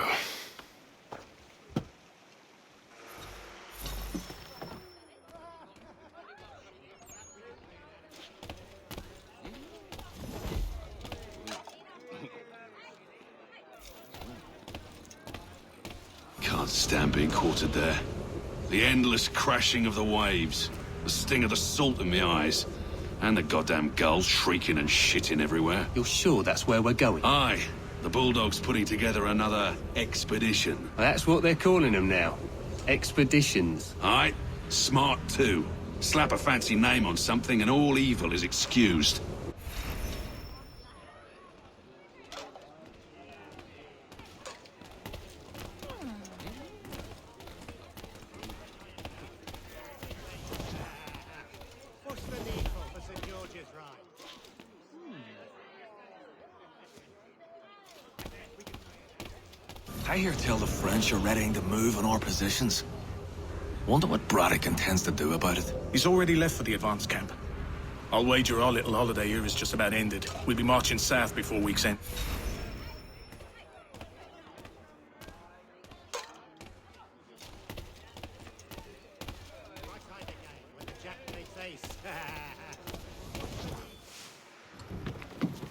N: Can't stand being quartered there. The endless crashing of the waves, the sting of the salt in my eyes, and the goddamn gulls shrieking and shitting everywhere.
V: You're sure that's where we're going?
N: Aye. The Bulldog's putting together another expedition.
V: Well, that's what they're calling them now. Expeditions.
N: Aye. Smart too. Slap a fancy name on something and all evil is excused.
W: I hear tell the French are readying to move on our positions. Wonder what Braddock intends to do about it.
T: He's already left for the advance camp. I'll wager our little holiday here is just about ended. We'll be marching south before week's end.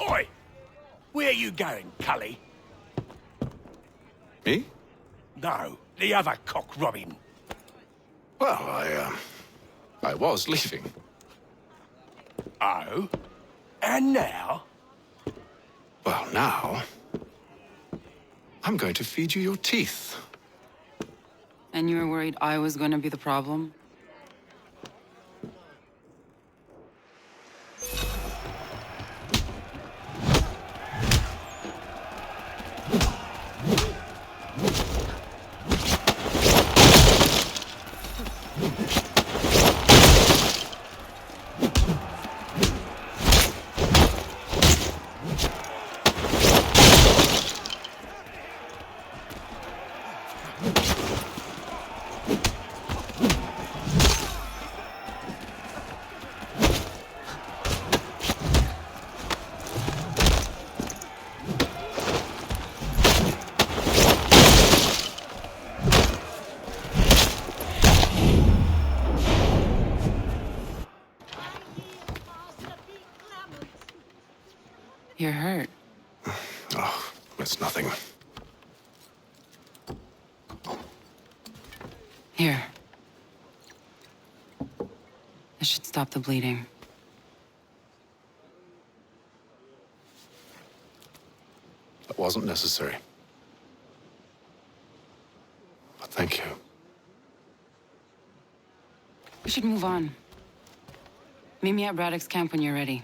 V: Oi! Where you going, Cully?
G: Me?
V: No, the other cock robin.
G: Well, I was leaving.
V: Oh? And now?
G: Well, now... I'm going to feed you your teeth.
J: And you were worried I was going to be the problem? You're hurt.
G: Oh, it's nothing.
J: Here. This should stop the bleeding.
G: That wasn't necessary. But thank you.
J: We should move on. Meet me at Braddock's camp when you're ready.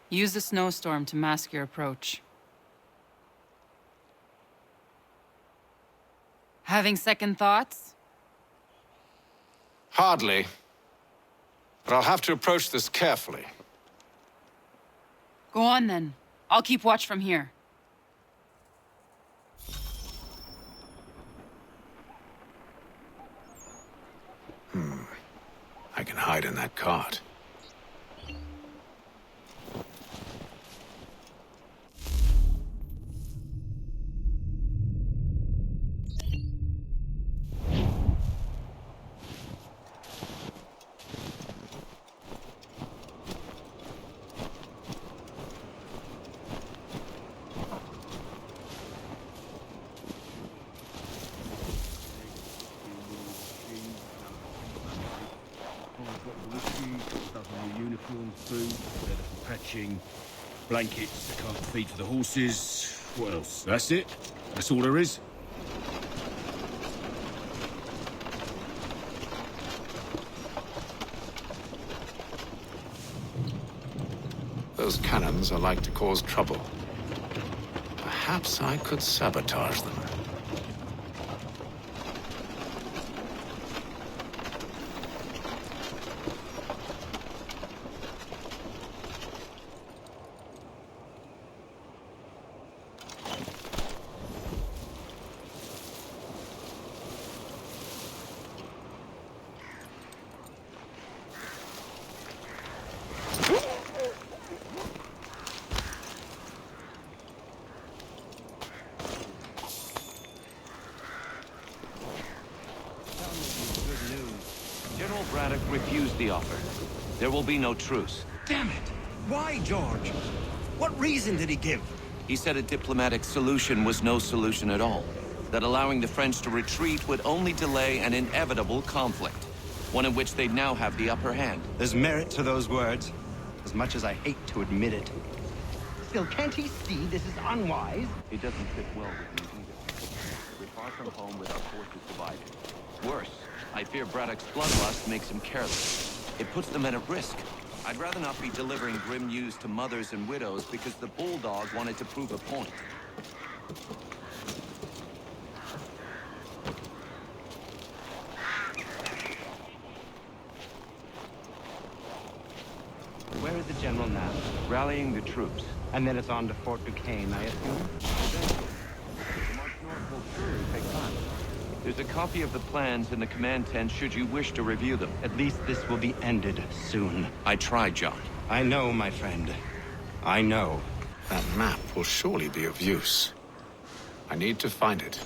J: Use the snowstorm to mask your approach. Having second thoughts?
G: Hardly. But I'll have to approach this carefully.
J: Go on then. I'll keep watch from here.
R: I can hide in that cart.
A: Blankets, can't feed for the horses. What else? That's it? That's all there is?
R: Those cannons are like to cause trouble. Perhaps I could sabotage them.
O: General Braddock refused the offer. There will be no truce.
H: Damn it! Why, George? What reason did he give?
O: He said a diplomatic solution was no solution at all. That allowing the French to retreat would only delay an inevitable conflict. One in which they'd now have the upper hand.
S: There's merit to those words, as much as I hate to admit it.
X: Still, can't he see this is unwise?
O: It doesn't fit well with me either. We're far from home with our forces divided. Worse, I fear Braddock's bloodlust makes him careless. It puts the men at risk. I'd rather not be delivering grim news to mothers and widows because the bulldog wanted to prove a point.
X: Where is the general now?
O: Rallying the troops.
X: And then it's on to Fort Duquesne, I assume?
O: The march north will surely take time. There's a copy of the plans in the command tent should you wish to review them.
X: At least this will be ended soon.
O: I tried, John.
X: I know, my friend. I know.
R: That map will surely be of use. I need to find it.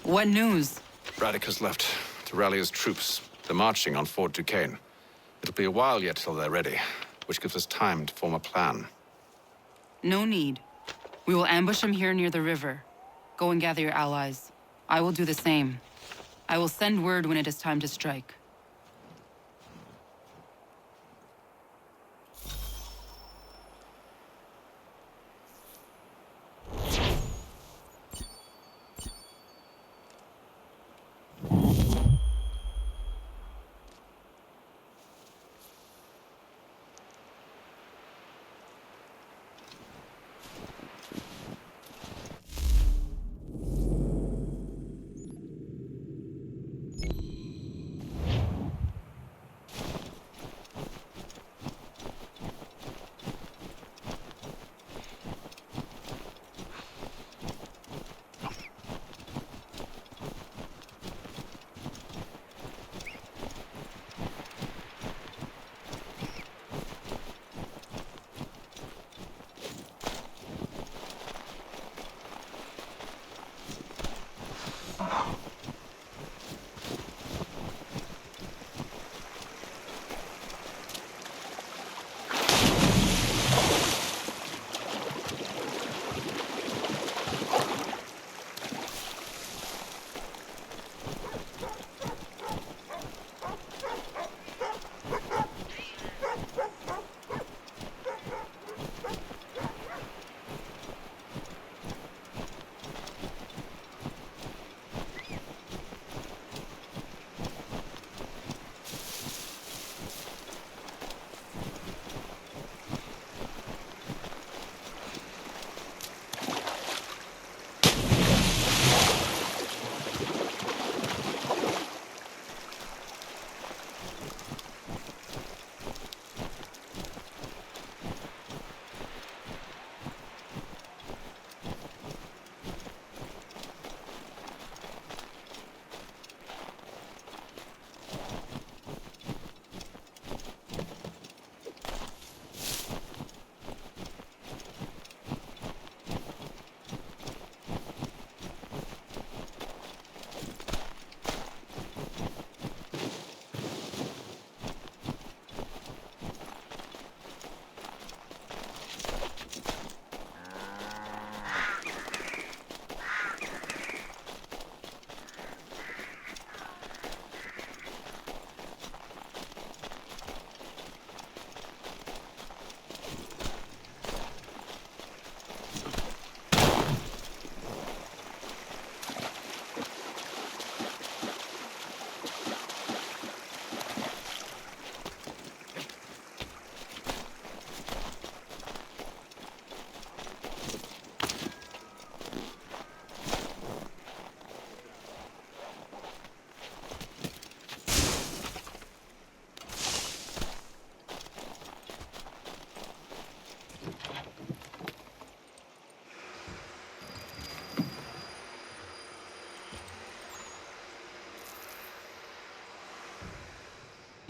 J: What news?
G: Braddock has left to rally his troops. They're marching on Fort Duquesne. It'll be a while yet till they're ready, which gives us time to form a plan.
J: No need. We will ambush them here near the river. Go and gather your allies. I will do the same. I will send word when it is time to strike.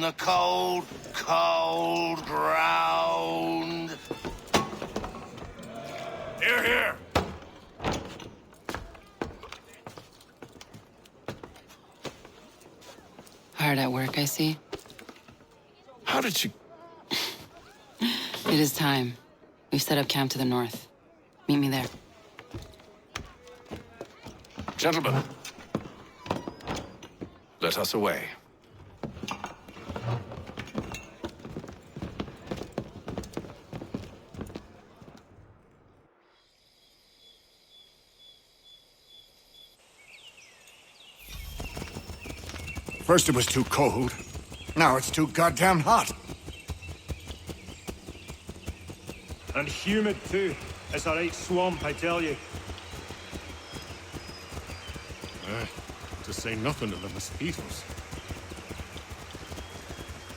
Q: The cold, cold ground.
I: Here, here.
J: Hard at work, I see.
G: How did you...
J: It is time. We've set up camp to the north. Meet me there.
G: Gentlemen, let us away.
I: First it was too cold. Now it's too goddamn hot.
B: And humid too. It's a right swamp, I tell you.
F: To say nothing of the mosquitoes.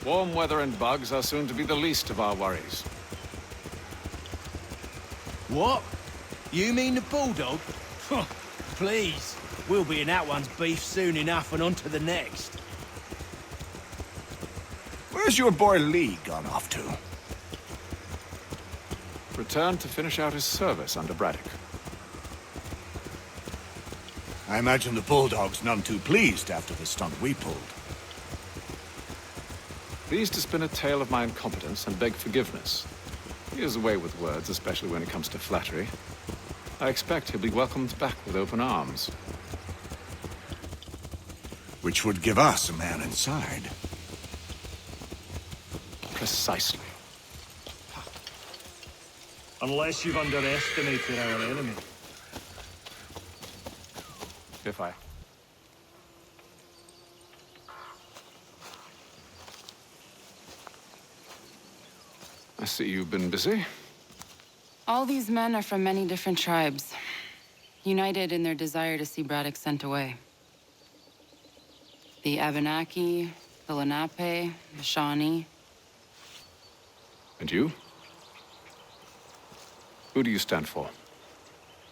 G: Warm weather and bugs are soon to be the least of our worries.
L: What? You mean the bulldog? Please. We'll be in that one's beef soon enough and on to the next.
I: Where's your boy Lee gone off to?
G: Returned to finish out his service under Braddock.
I: I imagine the Bulldog's none too pleased after the stunt we pulled.
G: Pleased to spin a tale of my incompetence and beg forgiveness. He is away with words, especially when it comes to flattery. I expect he'll be welcomed back with open arms.
I: Which would give us a man inside.
G: Precisely.
B: Unless you've underestimated our enemy.
G: If I... I see you've been busy.
J: All these men are from many different tribes, united in their desire to see Braddock sent away. The Abenaki, the Lenape, the Shawnee.
G: And you? Who do you stand for?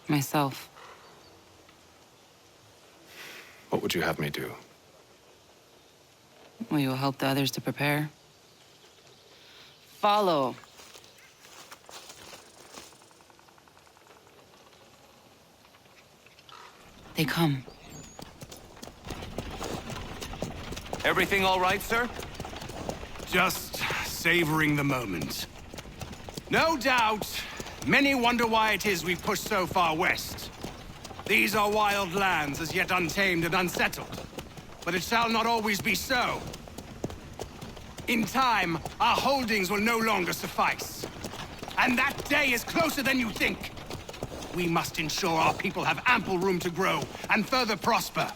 J: Myself.
G: What would you have me do?
J: Will you help the others to prepare? Follow. They come.
H: Everything all right, sir?
D: Just savoring the moment. No doubt, many wonder why it is we've pushed so far west. These are wild lands, as yet untamed and unsettled. But it shall not always be so. In time, our holdings will no longer suffice. And that day is closer than you think. We must ensure our people have ample room to grow and further prosper.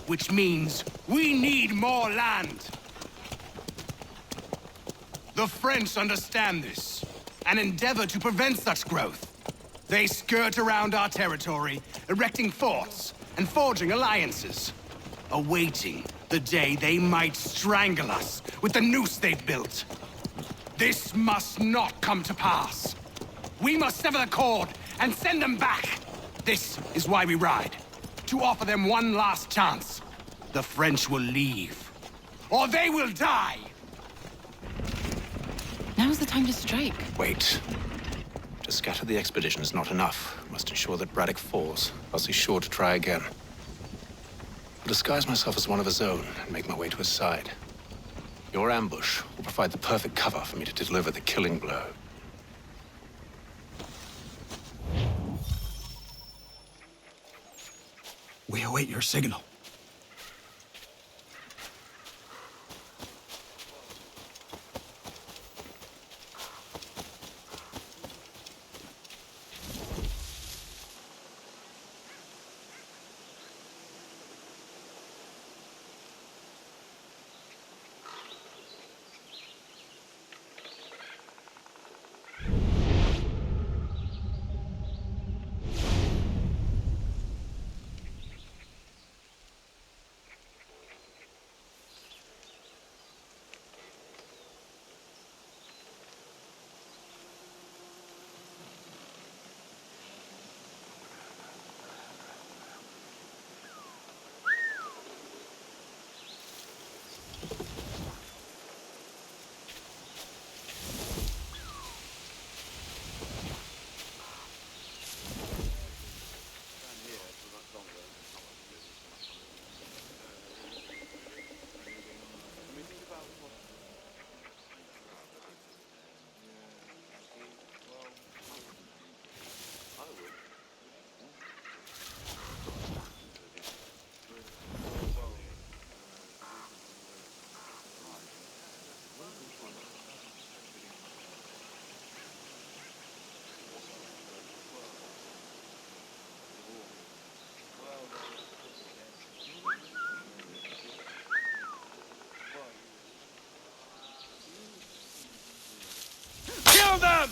D: Which means we need more land. The French understand this and endeavor to prevent such growth. They skirt around our territory, erecting forts and forging alliances, awaiting the day they might strangle us with the noose they've built. This must not come to pass. We must sever the cord and send them back. This is why we ride. To offer them one last chance. The French will leave. Or they will die!
J: Now's the time to strike.
T: Wait. To scatter the expedition is not enough. We must ensure that Braddock falls, else he's sure to try again. I'll disguise myself as one of his own and make my way to his side. Your ambush will provide the perfect cover for me to deliver the killing blow.
E: We await your signal.
D: Kill them!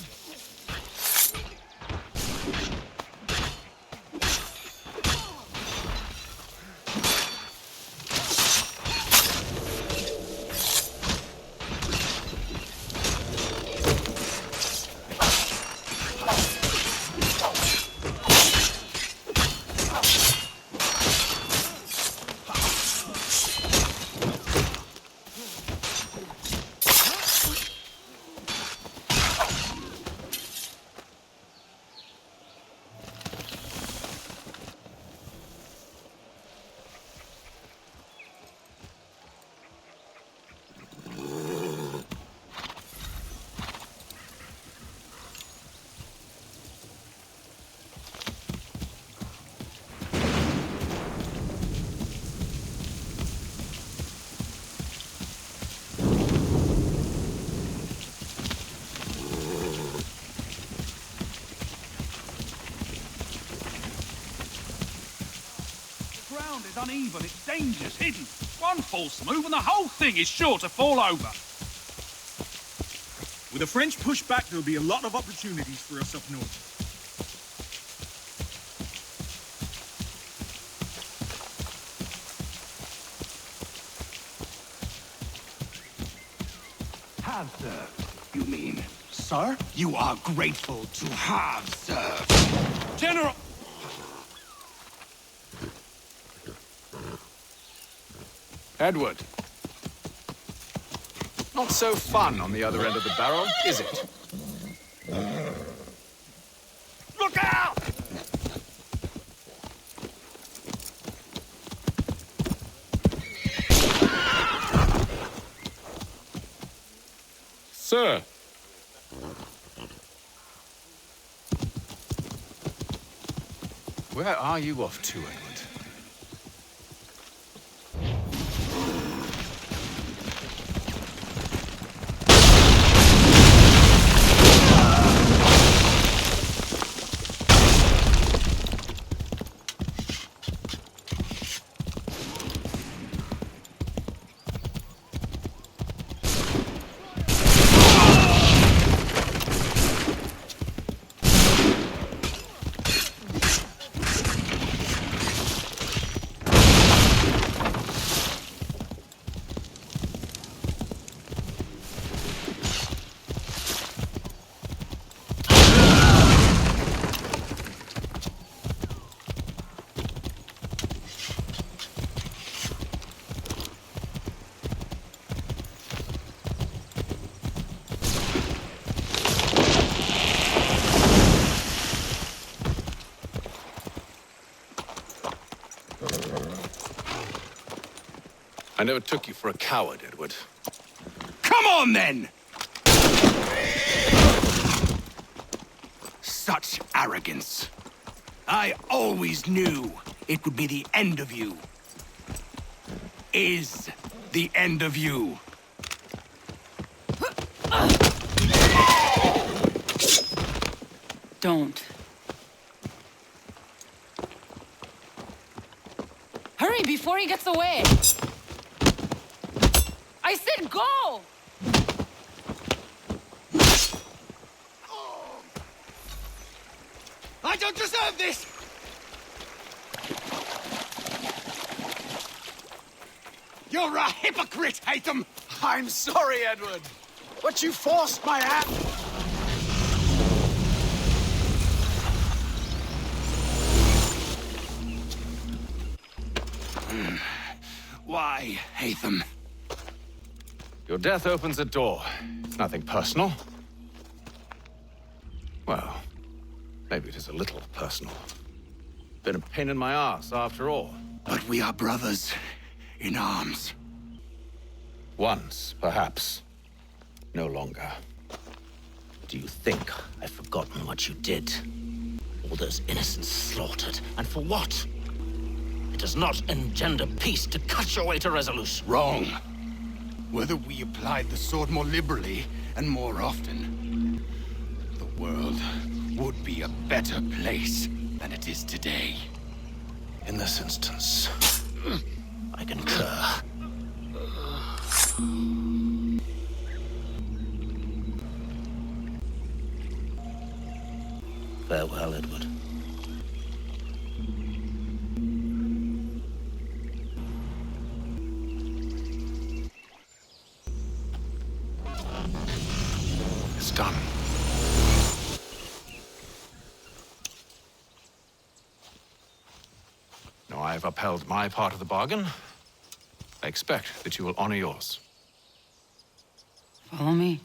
C: uneven, it's dangerous, hidden. One false move and the whole thing is sure to fall over.
K: With a French pushback, there'll be a lot of opportunities for us up north.
D: Have served, you mean? Sir? You are grateful to have served.
K: General!
G: Edward. Not so fun on the other end of the barrel, is it?
C: Look out!
K: Sir!
G: Where are you off to, Edward? I never took you for a coward, Edward.
D: Come on, then! Such arrogance. I always knew it would be the end of you. Is the end of you.
J: Don't. Hurry before he gets away! I said go!
D: I don't deserve this! You're a hypocrite, Hatham!
L: I'm sorry, Edward, but you forced my hand.
D: Why, Hatham?
G: Your death opens a door. It's nothing personal. Well, maybe it is a little personal. Been a pain in my ass, after all.
D: But we are brothers in arms.
R: Once, perhaps. No longer. Do you think I've forgotten what you did? All those innocents slaughtered, and for what? It does not engender peace to cut your way to resolution.
D: Wrong. Whether we applied the sword more liberally and more often, the world would be a better place than it is today.
R: In this instance, I concur. Farewell, Edward.
G: It's done. Now I have upheld my part of the bargain. I expect that you will honor yours.
J: Follow me.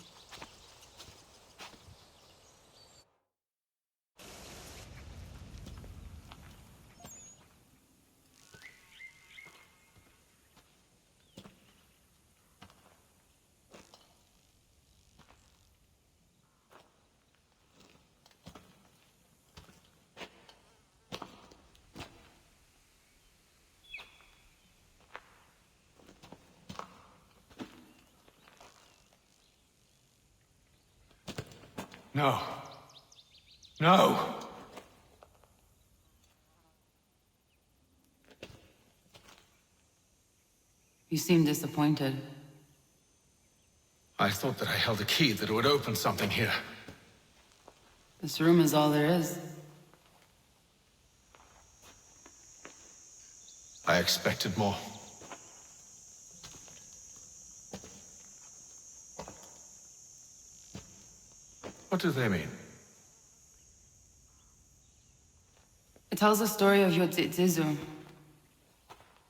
G: No. No!
J: You seem disappointed.
T: I thought that I held a key that would open something here.
J: This room is all there is.
T: I expected more. What do they mean?
J: It tells the story of Yodzizu,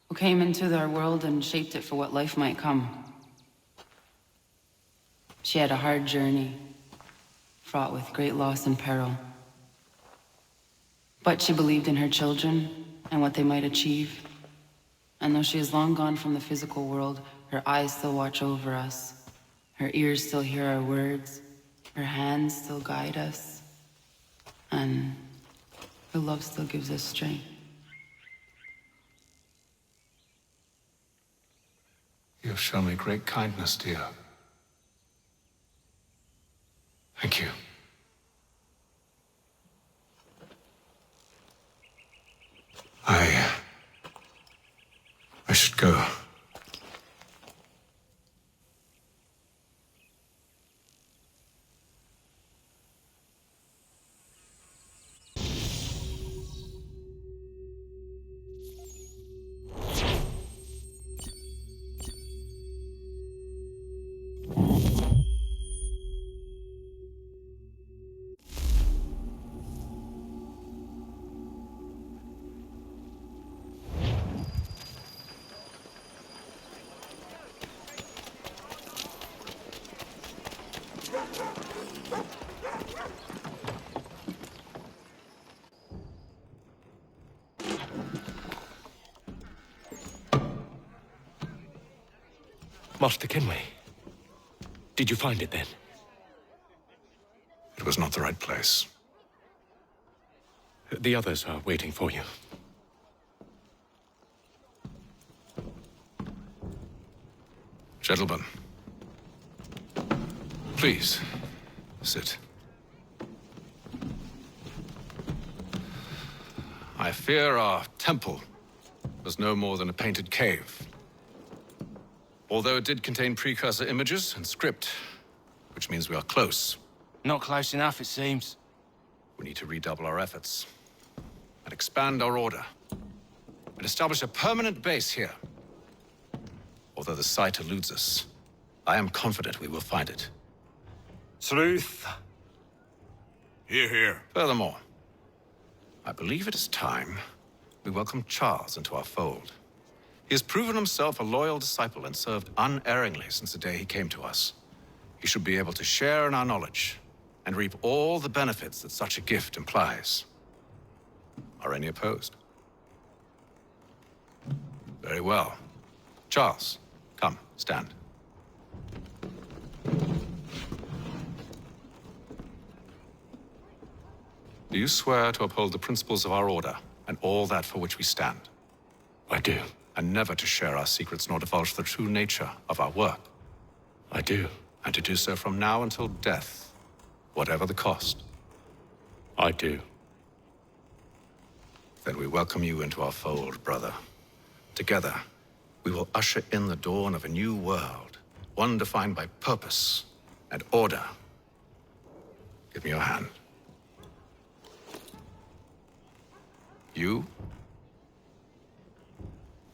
J: who came into our world and shaped it for what life might come. She had a hard journey, fraught with great loss and peril. But she believed in her children and what they might achieve. And though she is long gone from the physical world, her eyes still watch over us. Her ears still hear our words. Her hands still guide us. And her love still gives us strength.
T: You have shown me great kindness, dear. Thank you. I should go.
M: Master Kenway, did you find it then?
T: It was not the right place.
M: The others are waiting for you.
T: Gentlemen, please, sit. I fear our temple was no more than a painted cave. Although it did contain precursor images and script, which means we are close.
Q: Not close enough, it seems.
T: We need to redouble our efforts and expand our order and establish a permanent base here. Although the site eludes us, I am confident we will find it.
B: Truth.
T: Hear, hear. Furthermore, I believe it is time we welcome Charles into our fold. He has proven himself a loyal disciple and served unerringly since the day he came to us. He should be able to share in our knowledge and reap all the benefits that such a gift implies. Are any opposed? Very well. Charles, come, stand. Do you swear to uphold the principles of our order and all that for which we stand?
M: I do.
T: And never to share our secrets nor divulge the true nature of our work?
M: I do.
T: And to do so from now until death, whatever the cost?
M: I do.
T: Then we welcome you into our fold, brother. Together, we will usher in the dawn of a new world, one defined by purpose and order. Give me your hand. You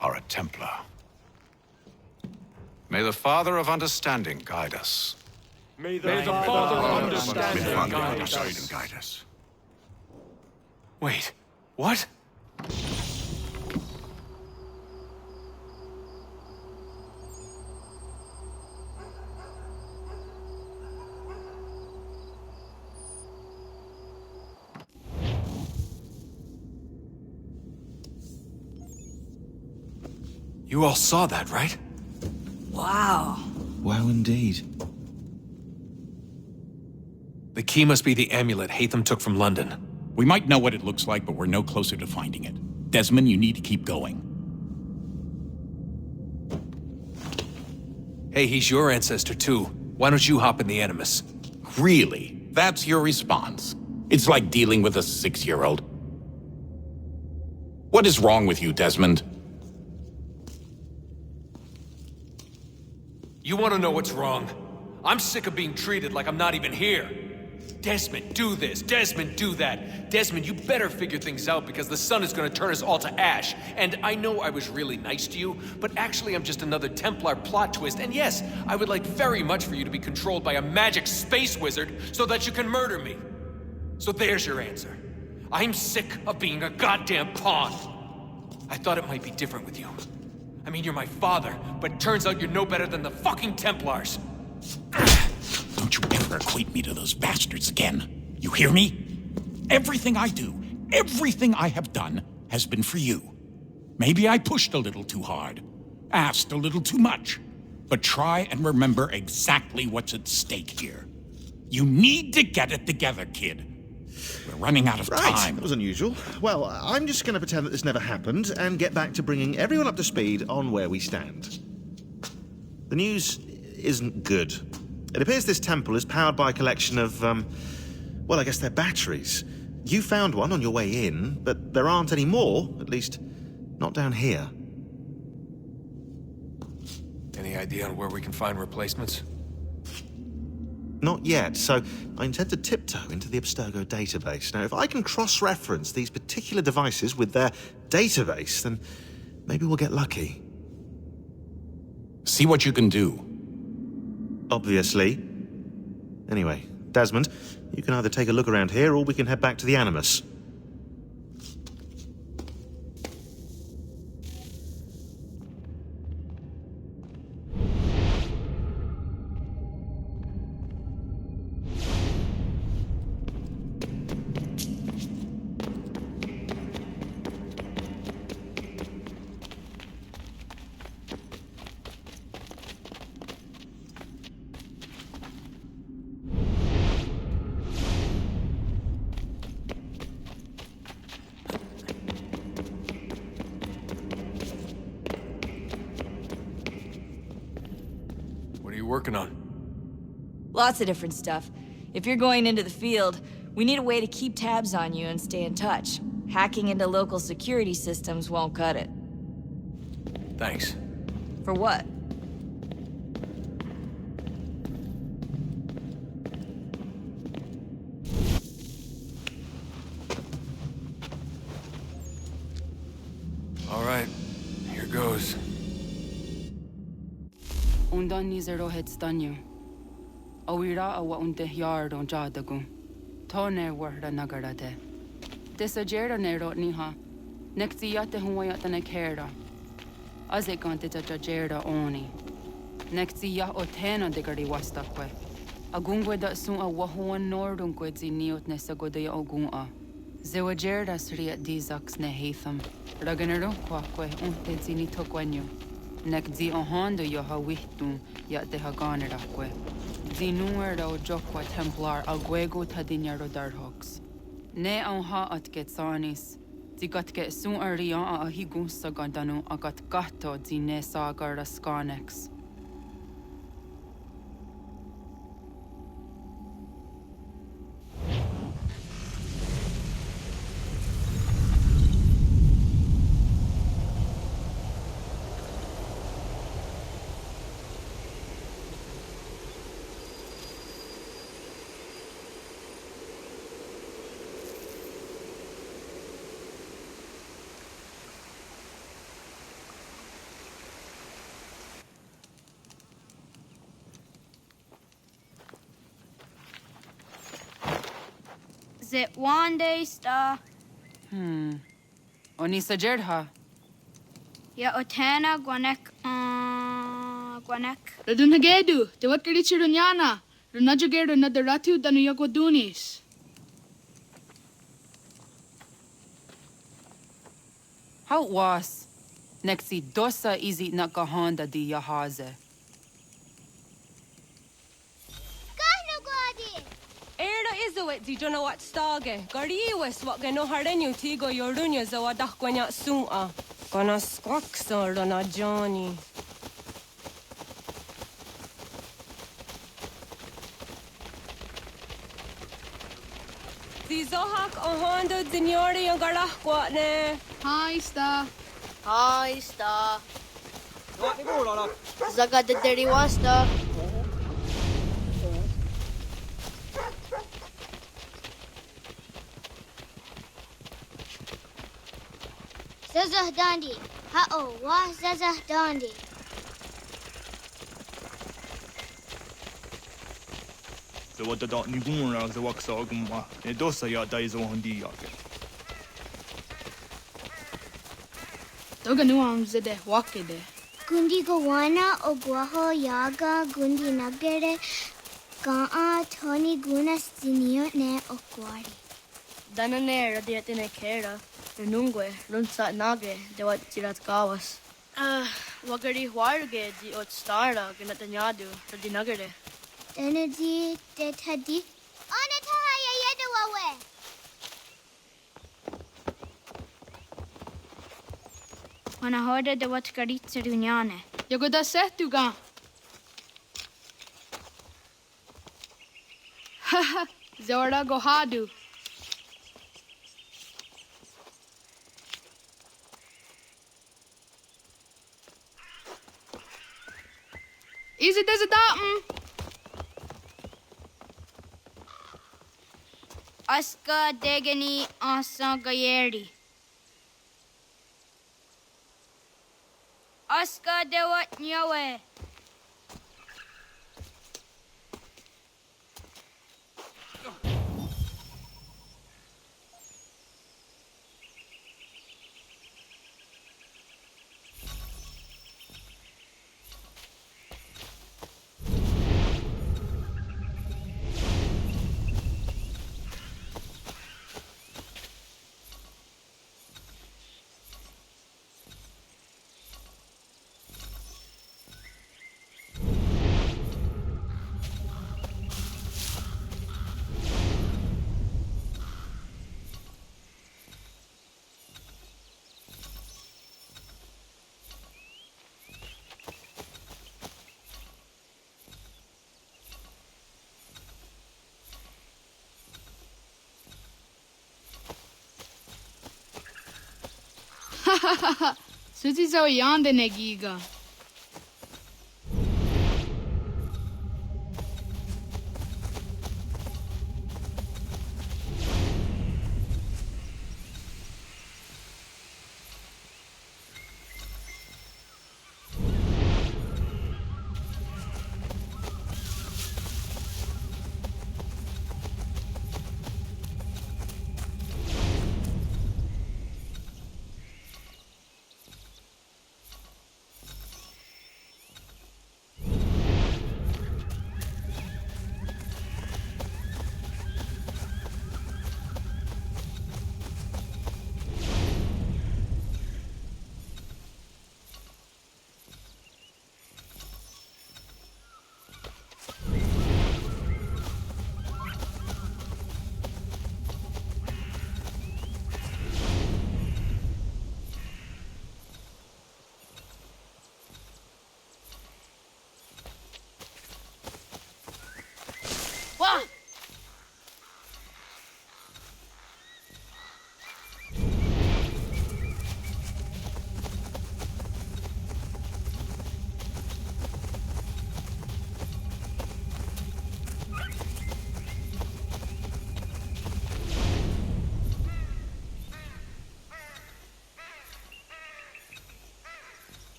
T: are a Templar. May the Father of Understanding guide us.
B: May the Father of Understanding
T: guide us.
M: Wait, what?
E: You all saw that, right?
N: Wow.
E: Wow, indeed. The key must be the amulet Haytham took from London.
C: We might know what it looks like, but we're no closer to finding it. Desmond, you need to keep going.
E: Hey, he's your ancestor too. Why don't you hop in the Animus?
C: Really? That's your response? It's like dealing with a 6-year-old. What is wrong with you, Desmond?
E: You want to know what's wrong? I'm sick of being treated like I'm not even here. Desmond, do this. Desmond, do that. Desmond, you better figure things out because the sun is going to turn us all to ash. And I know I was really nice to you, but actually I'm just another Templar plot twist. And yes, I would like very much for you to be controlled by a magic space wizard so that you can murder me. So there's your answer. I'm sick of being a goddamn pawn. I thought it might be different with you. I mean, you're my father, but turns out you're no better than the fucking Templars.
P: Don't you ever equate me to those bastards again. You hear me? Everything I do, everything I have done, has been for you. Maybe I pushed a little too hard, asked a little too much, but try and remember exactly what's at stake here. You need to get it together, kid. We're running out of time.
U: That was unusual. Well, I'm just going to pretend that this never happened and get back to bringing everyone up to speed on where we stand. The news isn't good. It appears this temple is powered by a collection of, well, I guess they're batteries. You found one on your way in, but there aren't any more, at least not down here.
E: Any idea on where we can find replacements?
U: Not yet, so I intend to tiptoe into the Abstergo database. Now, if I can cross-reference these particular devices with their database, then maybe we'll get lucky.
P: See what you can do.
U: Obviously. Anyway, Desmond, you can either take a look around here or we can head back to the Animus.
E: Working on?
N: Lots of different stuff. If you're going into the field, we need a way to keep tabs on you and stay in touch. Hacking into local security systems won't cut it.
E: Thanks.
N: For what?
E: All right, here goes.
J: Undan nizero het stanyu. Awira awa unte yard on jadagu. Tone warda nagarade. Desajera nero niha. Nekti yate huayata nekera. Azekante tajera oni. Nekti ya otena degari wastakwe. Agungwe da sun a wahuan nordungwe zi niot nesagodea ogun'a. Zewajera sriat dizaks ne heitham. Raganero kwakwe unte zi nitokwenyu. Nek di ohando yo ha wihtum ya de ha ganerakwe. Di nuer o jokwa templar agwego tadinyaro darhox. Ne on ha at getsanis. Di gat get sun arian a higun sagandanu agat gatto di ne sagar raskanex.
V: Zit one day star.
J: Oni sajerha.
V: Ya otena gwanek gwanek.
W: Radunhagedu, te wakarichi runyana. Runajageru nadaratu danu yagwadunis.
J: How was? Nexi dosa izi nakahanda di yahaze.
Y: Era izuet di jona wat stage. Gariwes wat geno harenyu tigo yorunya zawa dakwanya suma. Gona squaxor na Johnny. Di zohak ohando dinyori ang garahkwa ne.
W: Hi, Star.
V: Hi, Star.
B: Right, they've all on up.
W: Zaga the dirty wasta.
V: Zazah Dandi. Ha-oh, wah Zazah Dandi.
K: So what the dot ni gumra the wax agumwa. E dosa ya daizo hondi yake.
W: Toga nuam zede wakede.
V: Gundi Gawana Ogwaho Yaga Gundi Nagere Gaa Tony Gunas Zinio Ne Okwari.
W: Danane radiatine kera. Nungwe runsa nage de wat tirat gawas. Wagari warge di ot stara gnatanyadu radi nagere.
V: Energy de tadi. Onataha Yedawawe. Wana hoda de wat karitsa dunyane.
W: Yagoda setuga. Haha, Zora Gohadu. Easy does it
V: Aska Degani Asa Gayeri. Aska Dewat Nyawe.
W: Suzi zo yande negiga.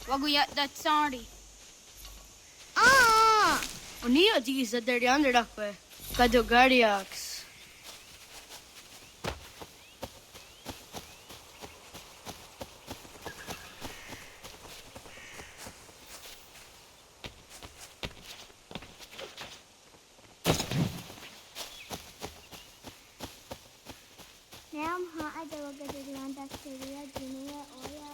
V: Waguyat that sorry.
W: Unia these at their under dakwe. Kadogariax.
V: Nam ha adawagadilan that Syria, Guinea, Oya.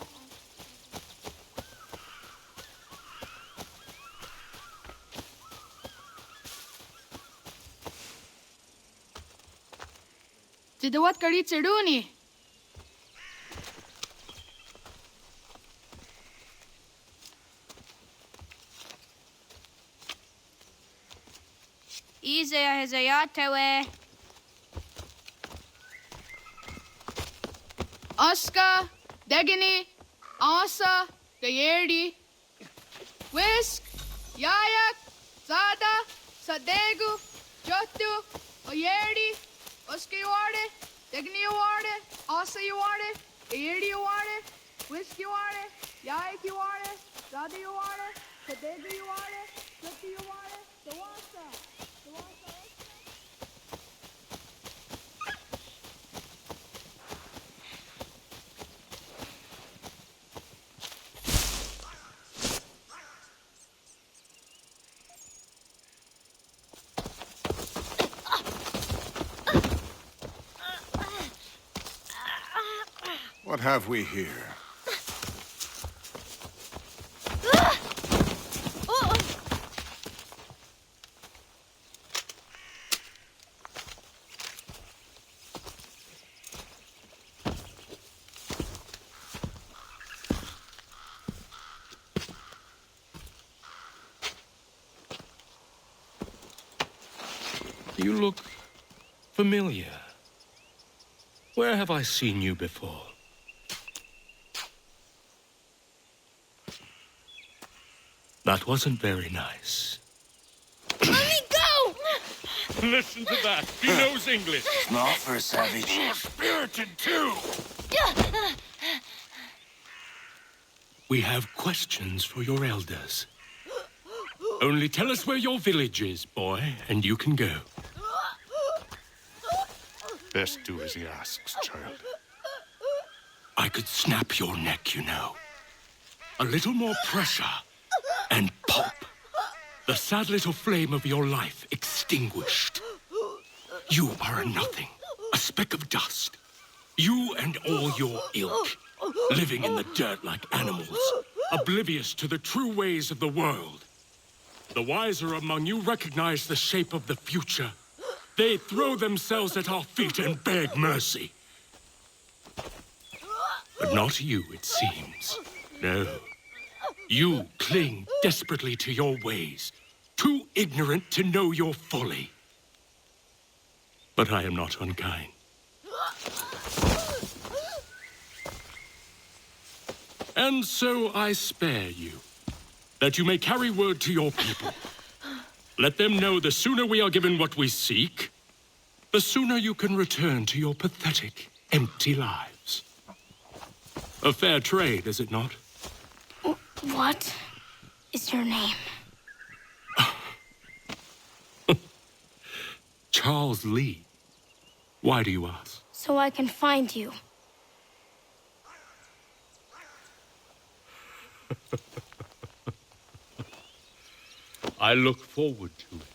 W: Did what karitsa duni?
V: Isaiah has a yatawe.
W: Aska, Degini, Asa, Gayerdi, Whisk, Yayak, Zada, Sadegu, Jotu, Oyerdi, Oskiwade, Degniwade, Asa Yuade, Gayerdi Yuade, Whisk Yuade, Yayak Yuade, Zada Yuade, Sadegu Yuade, Jotu Yuade, Dawasa, Dawasa.
I: What have we here?
M: You look familiar. Where have I seen you before? That wasn't very nice.
W: Let me go!
M: Listen to that. He knows English.
Q: Smart for a savage.
M: Spirited too. We have questions for your elders. Only tell us where your village is, boy, and you can go.
I: Best do as he asks, child.
M: I could snap your neck, you know. A little more pressure, and pop. The sad little flame of your life extinguished. You are a nothing, a speck of dust. You and all your ilk, living in the dirt like animals, oblivious to the true ways of the world. The wiser among you recognize the shape of the future. They throw themselves at our feet and beg mercy. But not you, it seems. No. You cling desperately to your ways, too ignorant to know your folly. But I am not unkind. And so I spare you, that you may carry word to your people. Let them know the sooner we are given what we seek, the sooner you can return to your pathetic, empty lives. A fair trade, is it not?
W: What is your name?
M: Charles Lee. Why do you ask?
W: So I can find you.
M: I look forward to it.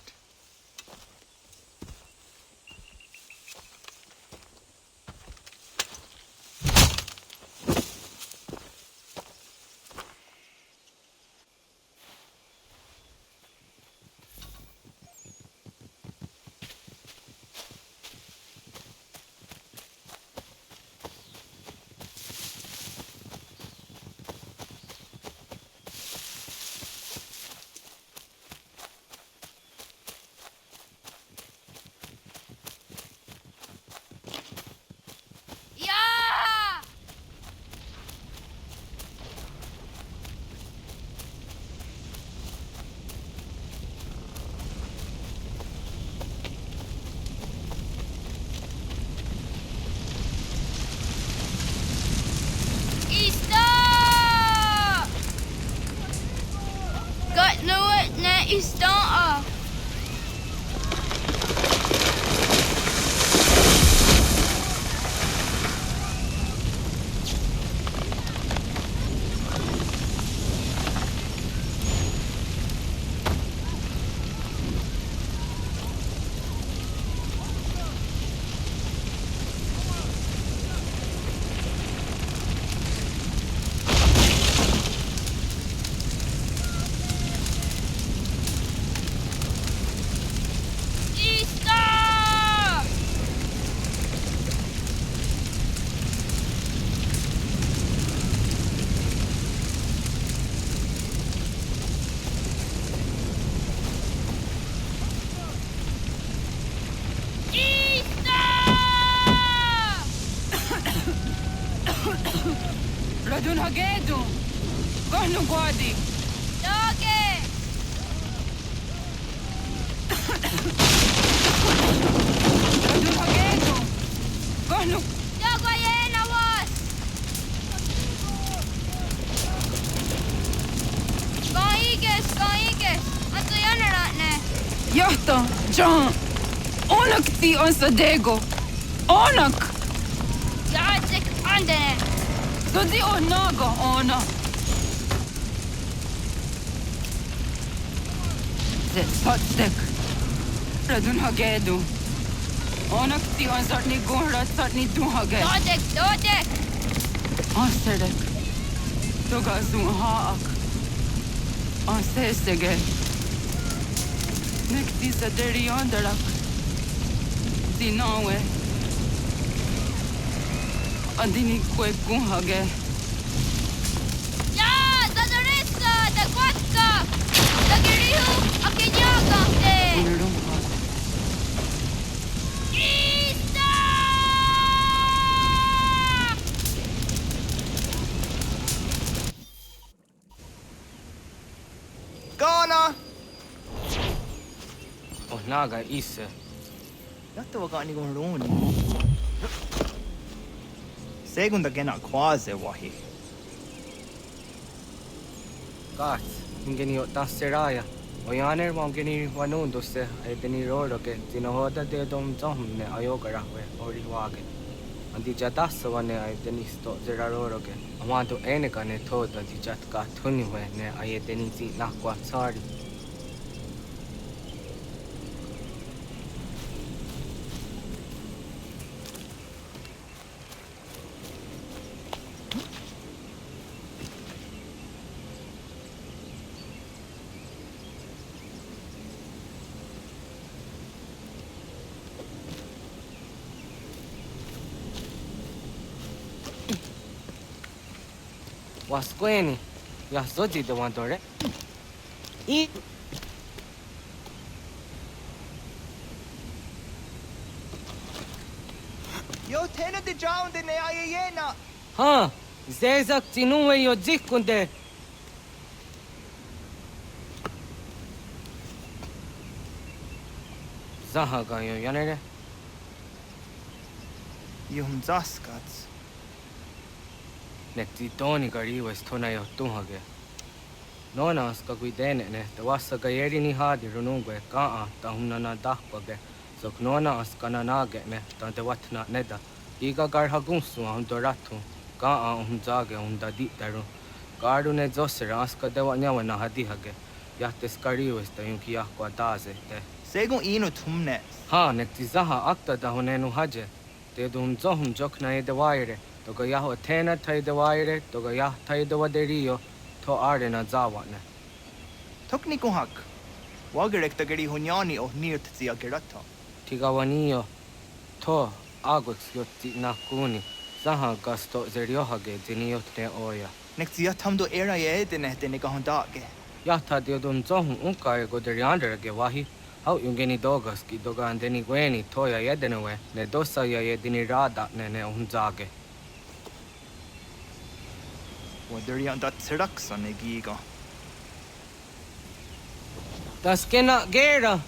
J: Gano guardi.
W: Doggy!
J: Radun hageto. Gano.
W: Doggo yena was! Go Anto jäneratne.
J: Jahta, John. Onak ti on sadego. Onak.
W: Jaatsik andene.
J: Sodi on naga ona. Zet satstek. Radun hagedu. Onak ti on sartni gunrat sartni duhage.
W: Dodek!
J: Asedek. Toga zun haak. Ansesege. Nekti sa deri ondarak. Dinawe. Andini kwe kunhage.
W: Ja, zadarissa, da kwatka! Da girihu, akinyakamte!
A: Ghana!
F: Oh, naga isse.
A: Jotta var gani gon roni. Segunda gena quase wahi.
F: Kaats, ingeni o tasseraja. O janer mongeni vanundusse, edeni rodoke, tina hoda de dom zohmne ajogarahwe, ori wage. Andi jatassa vane edeni sto zeraroroke. Amantu enekane toda di jatka tuniwe ne ayedeni zi nakwa tsari. Wasqueni, ya zoji de wandore.
A: Yo tena de jaun de ne ayena.
F: Ha, zezak tinuwe yo jikunde. Zahaga yo yanere.
A: Yum zaskats.
F: Nekti toni gariwa stona yo tuhage. Nona ska guidene ne te wassa gayeri ni hadi runungwe kaa ta humnana dahpage. Sok nona askana nage ne ta te watna neda. Iga garhagunsu ahun doratu. Kaa ahun zage ahun dadi daru. Garu ne zosera aska dewa nyawa na hadihage. Yahtes gariwa sta yunki yahkwa daze te.
A: Segun inu tumne.
F: Ha, nekti zaha akta dahunenu haje. Te dum zohum jokna ede waire. Toga yaho tena taide waire, toga yah taide waderio, to arena zawane.
A: Tokni kuhak. Wagerek tagari hunyani oh nirt zia gerata.
F: Tigawanio, to agux yotti nakuni, zaha gasto zeriohage diniotne oya.
A: Nekti tamdo era yedene de negahondage.
F: Yahta diodum zohum unka ego derianderage wahi. Hau yungeni dogaski doga andeni gweni toya yedenewe, ne dosa ya yedini rada ne unzage.
A: Waderian dat seraksa ne giga.
F: Das kena gera.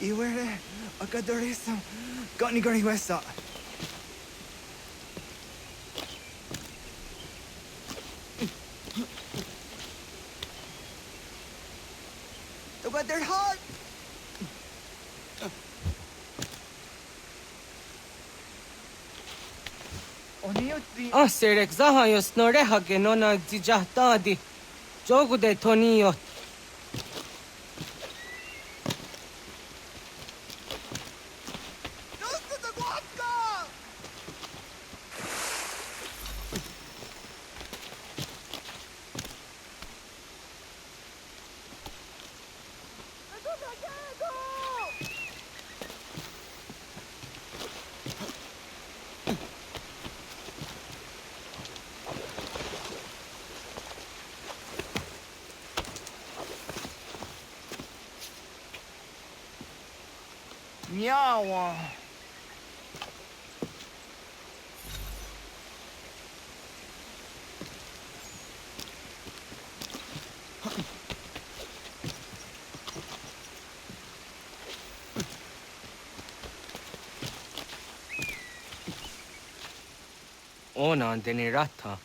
A: Iwere akadorisa gani gari wesa. But they're hard.
F: Serek zaha yo snorehage nona dijahtadi. Jogu de tonio.
A: Njawa.
F: Ona deni ratta.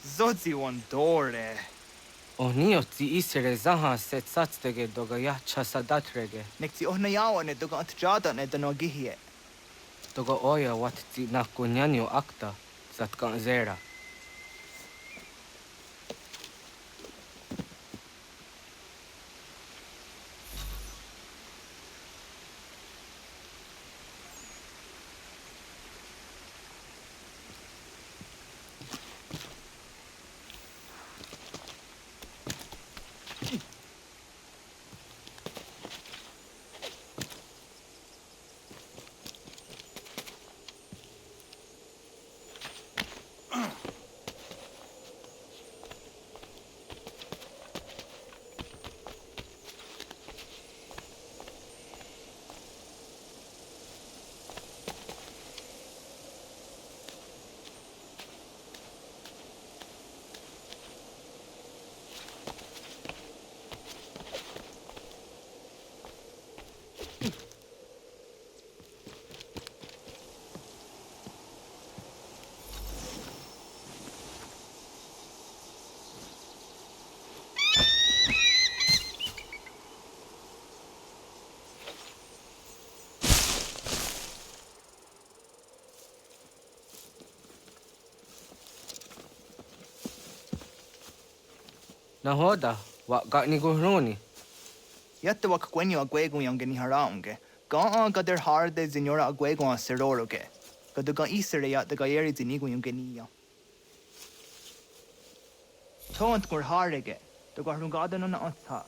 A: Zodzi on dore.
F: Oni otzi isere zaha set satstege doga yacha sadatrege.
A: Nekti ohna jawa ne doga atjada ne dano gihie.
F: Doga oya watzi nakunyanyo akta satkan zera. Nahoda, wa gani guhroni.
A: Yatte wak kwenyo agwego yange ni haraunge. Ga gader harde zinora agwego a seroroge. Gaduga isere ya de gayeri zinigo yange niya. Toant gur harege. Doga hrungada no na atha.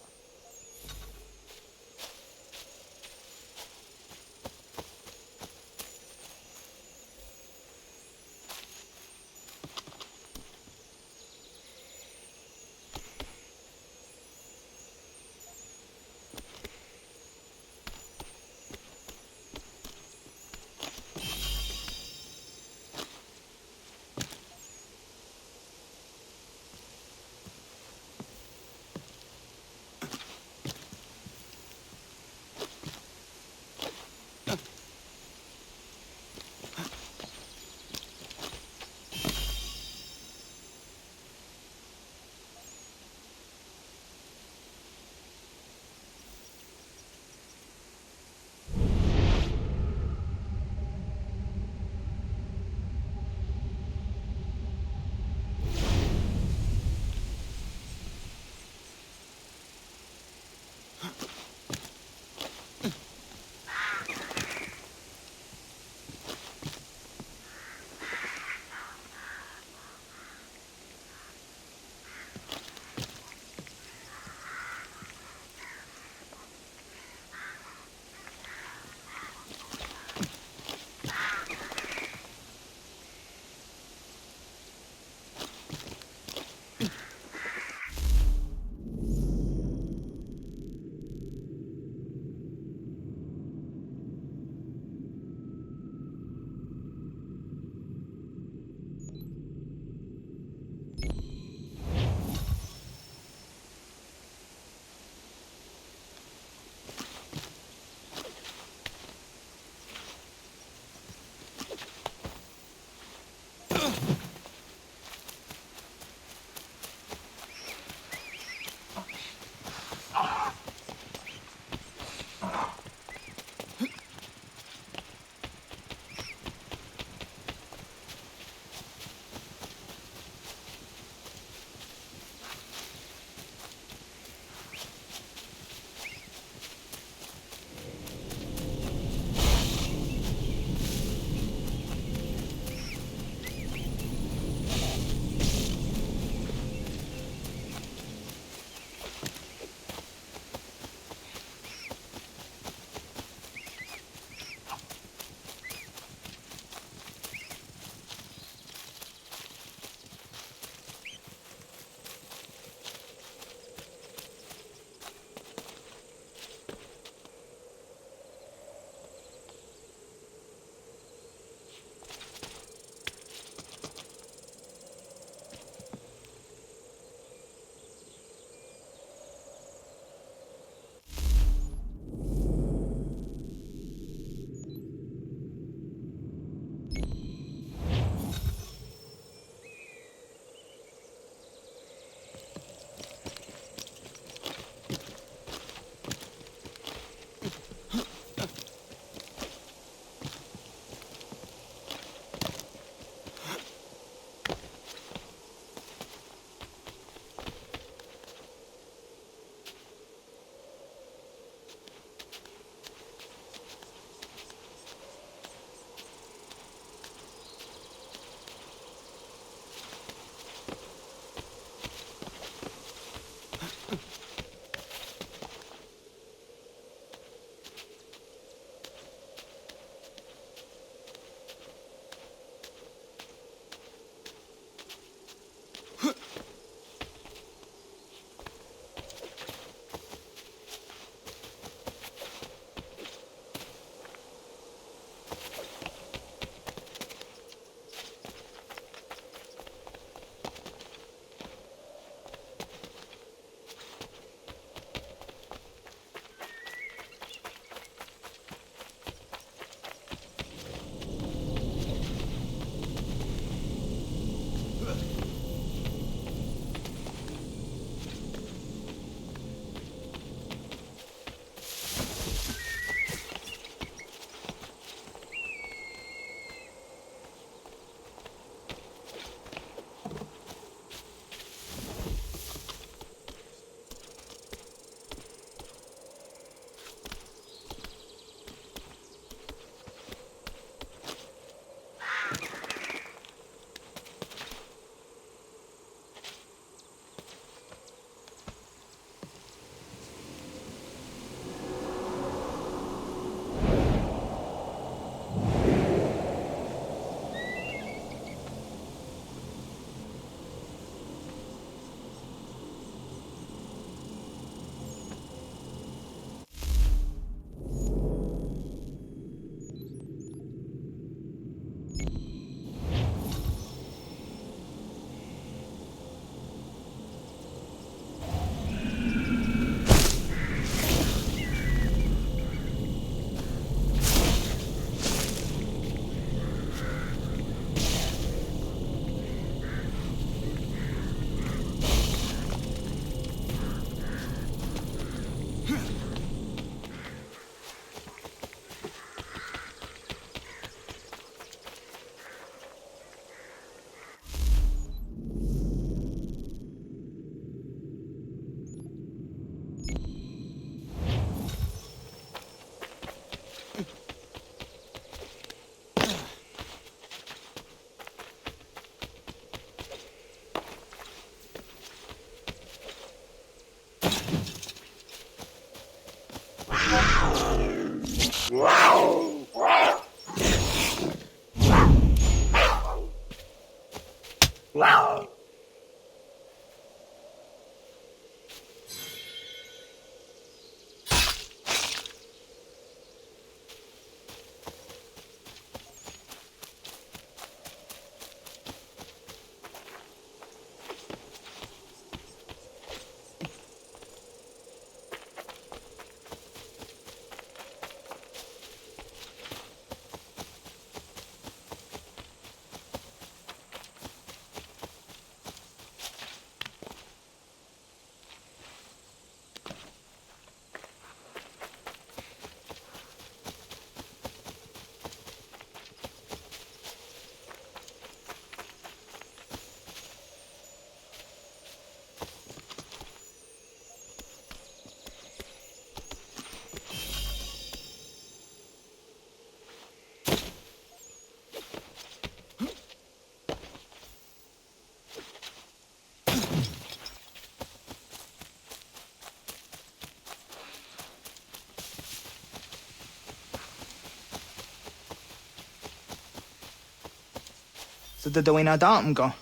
A: Så det då ena dagen gå.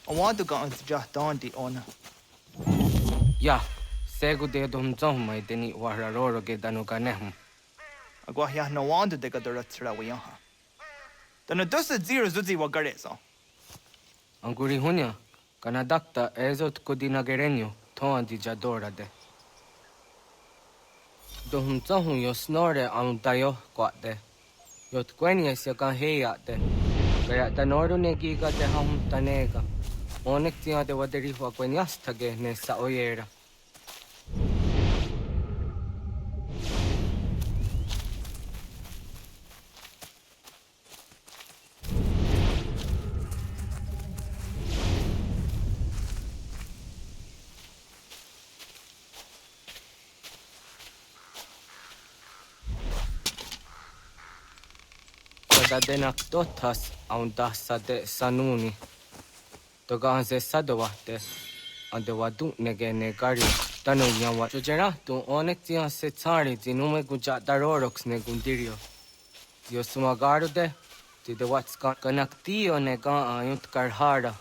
A: Och vad du går inte just dandy ona.
F: Ja, segu de dom zoma i deni wararoro ge danu ganehm.
A: Agwa ya no wanda de gadora tsra wi ha. Dana dosa zero zuzi wa gareso.
F: Anguri hunya, kana dakta ezot kodina gerenyo, toan di jadora de. Dohum zahun yo snore tayo kwate. Yot kwenya siya kan heya de. Kaya tanoro ne giga de ham tanega. Onek tiya de waderi wa kwenyastage ne sa oyera. Denak totas aundassa de sanuni. Togaan se sadovahte. Ande wadu negene gari. Tanu nyawa. Jojera tu onek tiyan se tsari zinume guja daroroks ne gundirio. Tio sumagaru de. Ti de watska kanak tio negan ayunt karhara.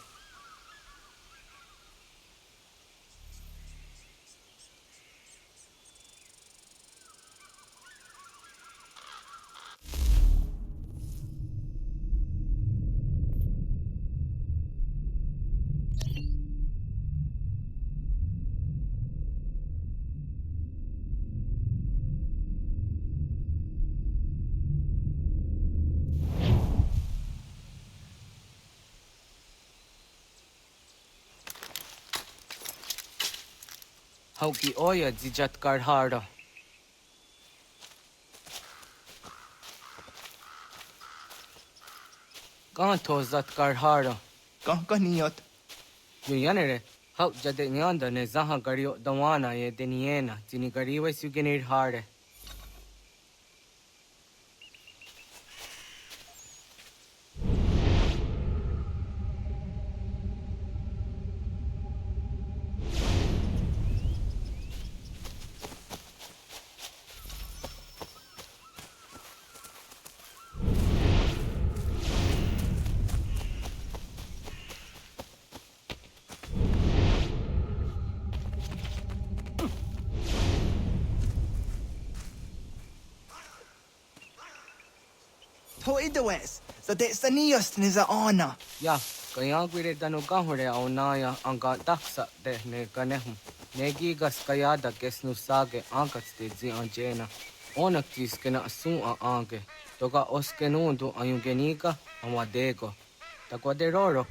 F: Hauki oya zijat karhara. Kan tozat karhara.
A: Kan niyot.
F: Yuyanere, hau jade nyanda ne zaha gario dawana ye deniena, zini gariwe sugenir hare.
A: To idawes. Så det saniyos ni za ana.
F: Ja, kaya gwire danu gahure au naya anga daksa de ne ganehum. Ne gigas kayada kesnu sage angats de zi anjena. Onak tiskena sun a ange. Toga oskenundu ayungenika amadego. Takwa de rorok.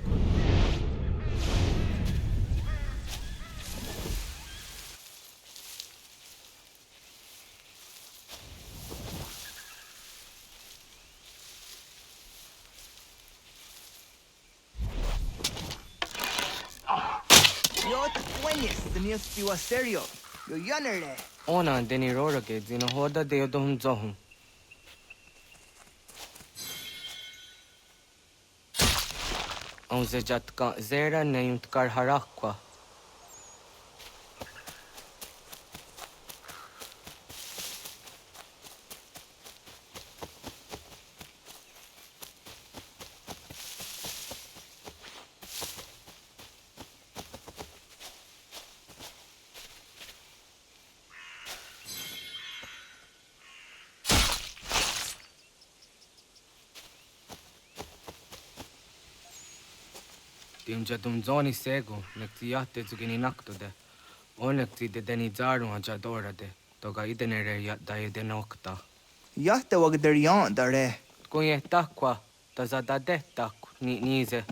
A: Stiwa serio. Yo yanere.
F: Ona deni rora ke zina hoda de odom zohum. On se jatka zera ne yuntkar harakwa. Jadum zoni sego, nekti yatte zugini naktude. Onekti de deni zaru ajadora de. Toga idenere yat daye de nokta.
A: Yatte wagder yan dare.
F: Kunye takwa, tazada de tak ni nize.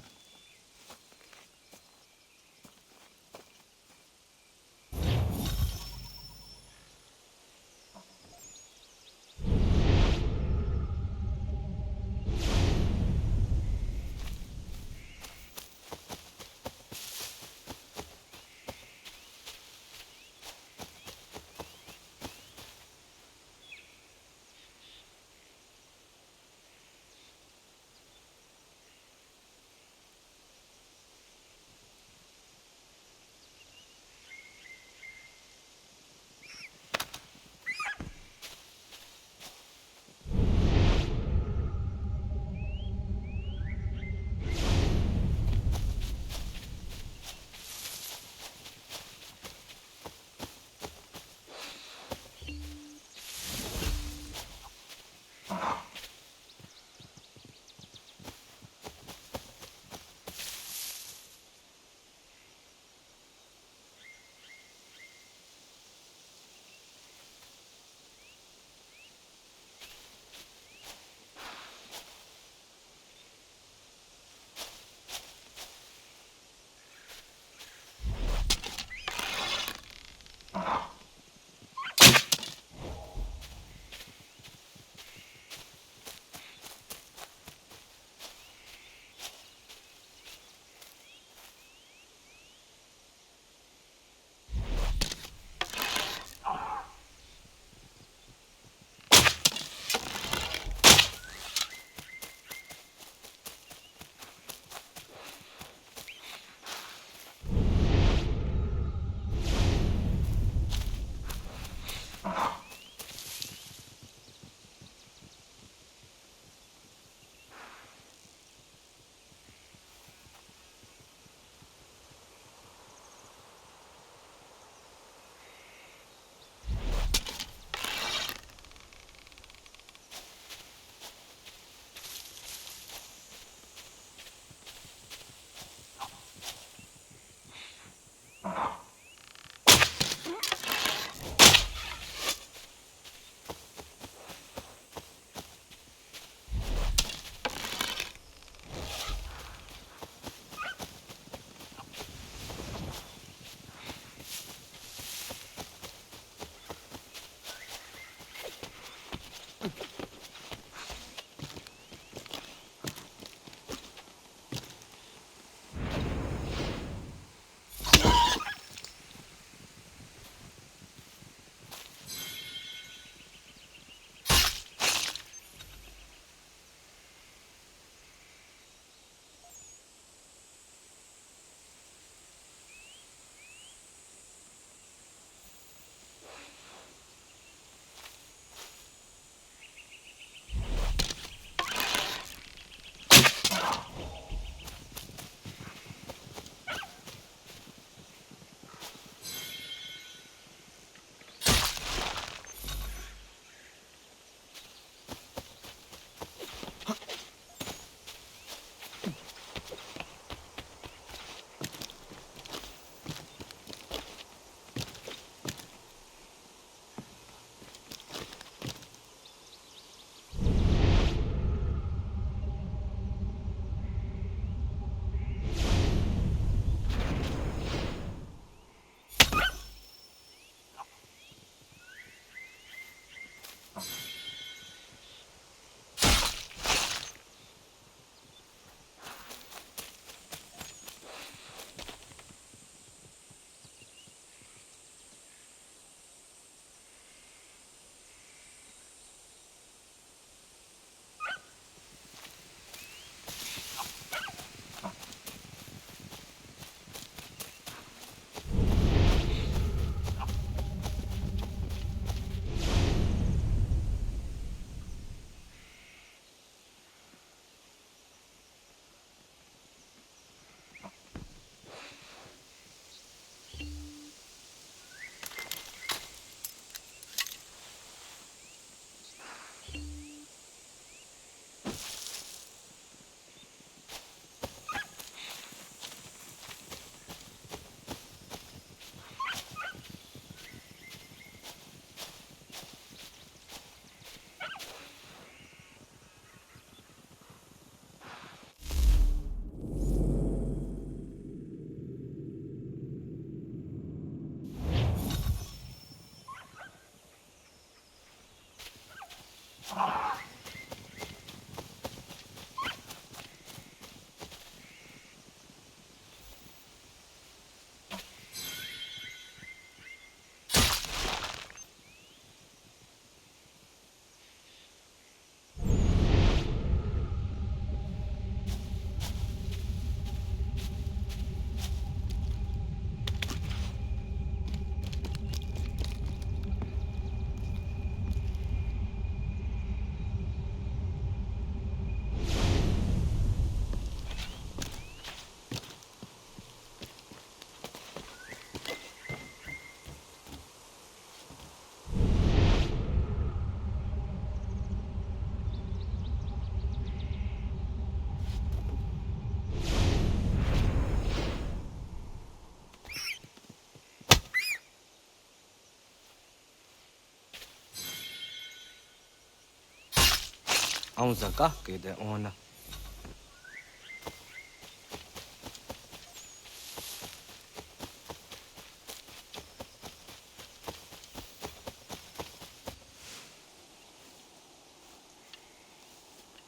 F: Auza kahkide ona.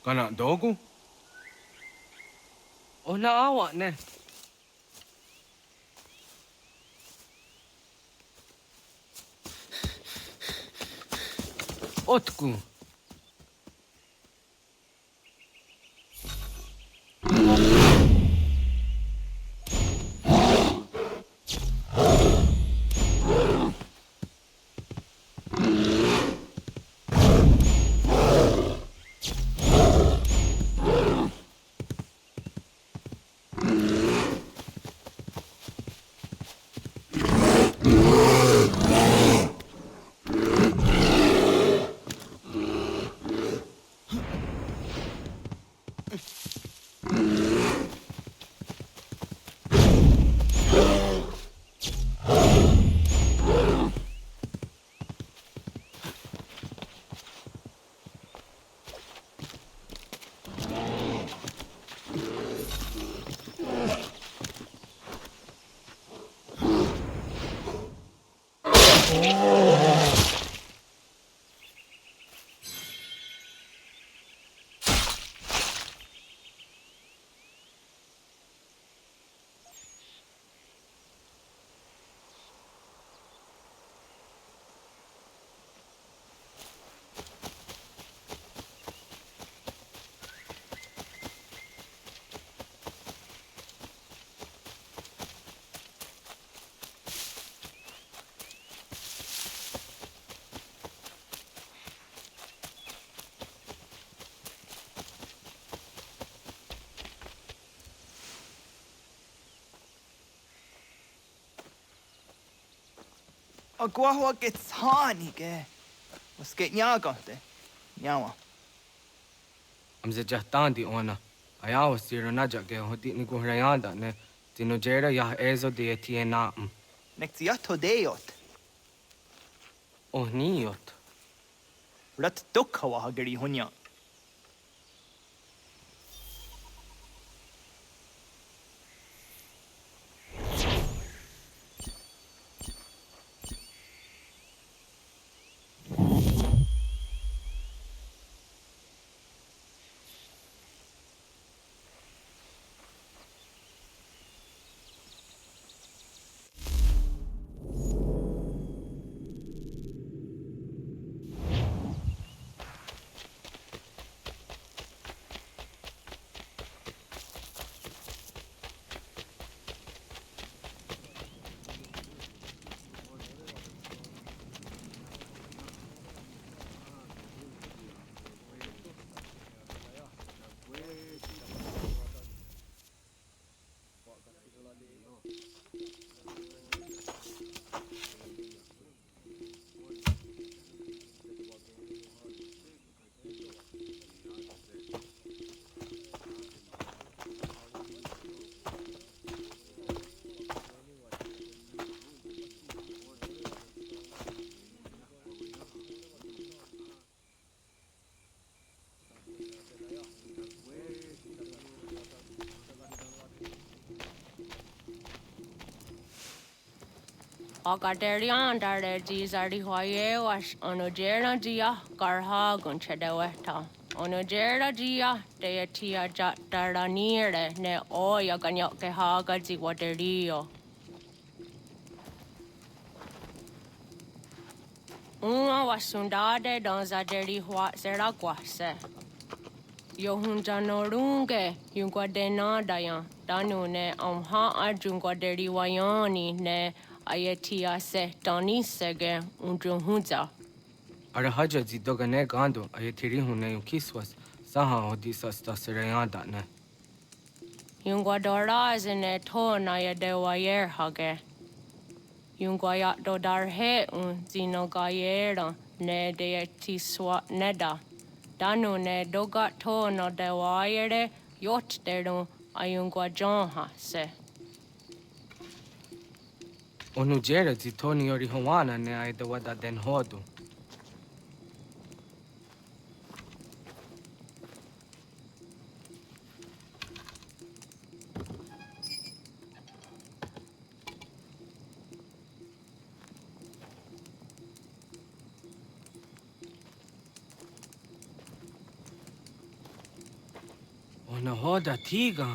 F: Kana dogu? Ona awak ne. Otku.
A: Agua que tsani ke. Was geht nyagate. Nyawa.
F: Amze jahtandi ona. Ayawa siro naja ke hoti ni kuhrayanda ne. Tinojera yah ezo de tiena.
A: Nektiato deot.
F: Oh niot.
A: Rat dukhawa hageri hunya.
Y: Akaterian dare jizardi hoye was onojera jia garha gunchedeweta. Onojera jia deatia jataranire ne oya ganyoke haga ziwaterio. Uma wasundade dans aderi hua serakwase. Yohunja norunge yungwa denadayan danune amha ajungwa deri wayani ne ayetia se danisege unjunhunza.
F: Arahaja zidogane gando ayetiri hune yukiswas saha odisas taserayanda ne.
Y: Yungwa dorazine tona yadewayer hage. Yungwa yat dodarhe un zinogayera ne deetiswa neda. Danu ne dogat tona dewayere yot deru ayungwa jonha se.
F: Onujera zitoni yori hawana ne aidawada den hodu. Ona hoda tiga.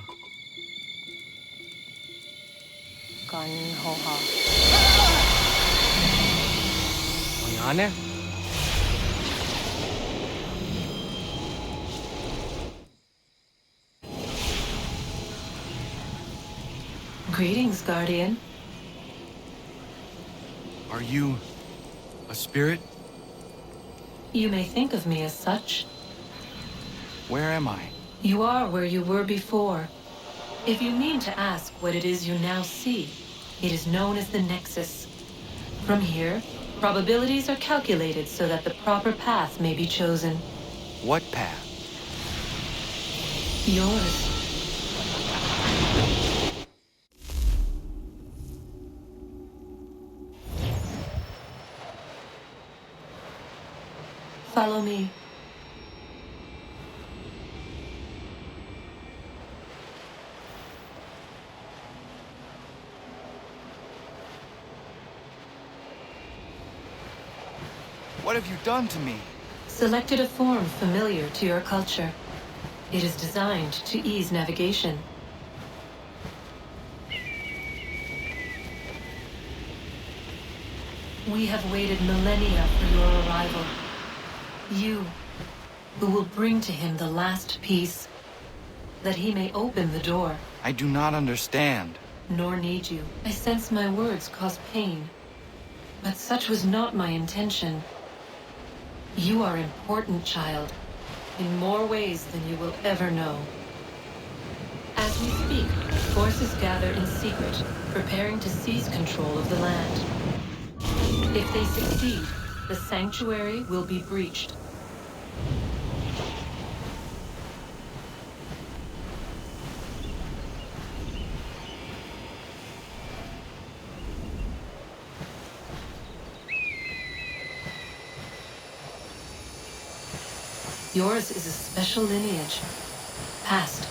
Y: Kan hoha.
F: Oyane?
H: Greetings, Guardian.
E: Are you a spirit?
H: You may think of me as such.
E: Where am I?
H: You are where you were before. If you mean to ask what it is you now see, it is known as the Nexus. From here, probabilities are calculated so that the proper path may be chosen.
E: What path?
H: Yours. Follow me.
E: What have you done to me?
H: Selected a form familiar to your culture. It is designed to ease navigation. We have waited millennia for your arrival. You, who will bring to him the last piece, that he may open the door.
E: I do not understand.
H: Nor need you. I sense my words cause pain. But such was not my intention. You are important, child, in more ways than you will ever know. As we speak, forces gather in secret, preparing to seize control of the land. If they succeed, the sanctuary will be breached. Yours is a special lineage. Past,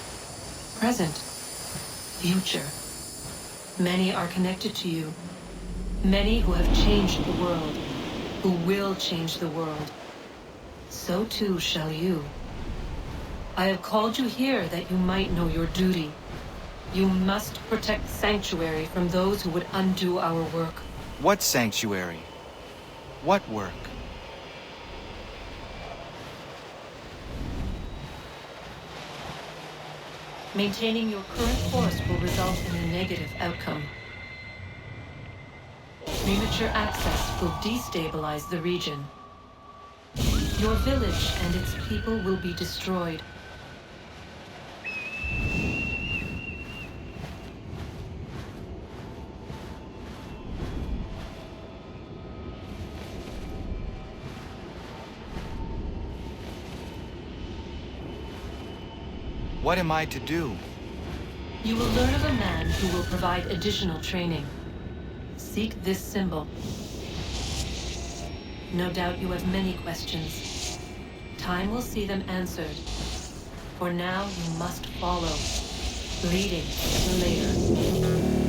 H: present, future. Many are connected to you. Many who have changed the world, who will change the world. So too shall you. I have called you here that you might know your duty. You must protect Sanctuary from those who would undo our work.
E: What sanctuary? What work?
H: Maintaining your current course will result in a negative outcome. Premature access will destabilize the region. Your village and its people will be destroyed.
E: What am I to do?
H: You will learn of a man who will provide additional training. Seek this symbol. No doubt you have many questions. Time will see them answered. For now, you must follow, leading the later.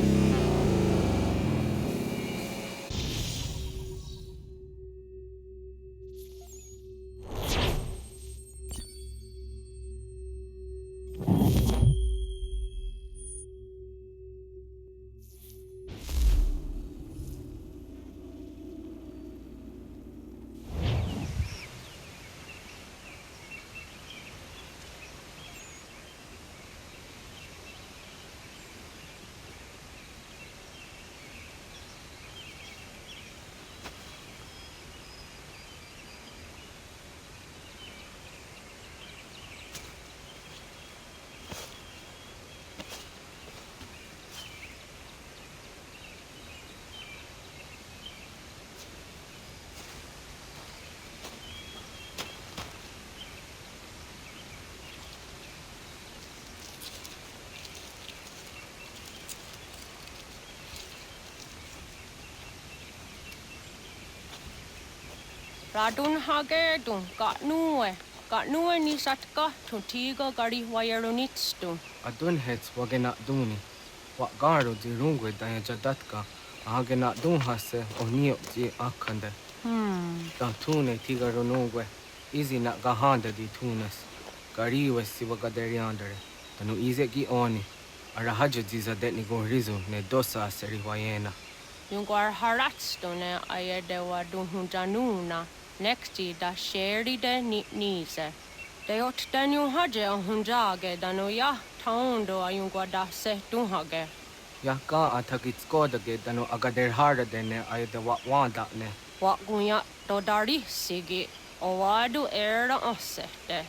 Y: Radun hage dun got nue ni satka to tigo gari wayarunitstu.
F: Adun hets wagena duni. Wa garo di rungwe daya jadatka. Ahagena dun hase onio di akande. Da tune tiga runungwe. Izi na gahanda di tunes. Gari wesi wagaderiandere. Tanu ize gi oni. Arahaja diza detni gon rizu ne dosa seri wayena.
Y: Yungar haratstu ne ayede wa dun hunjanuna. Nexti da sheri de nise. De ot danu haje on hunjage danu ya taundo ayungwa da se dun hage.
F: Ya ka atakit skodage danu agader harda dene ayede wa wanda ne.
Y: Wa gunya do dari sigi o wadu era osete.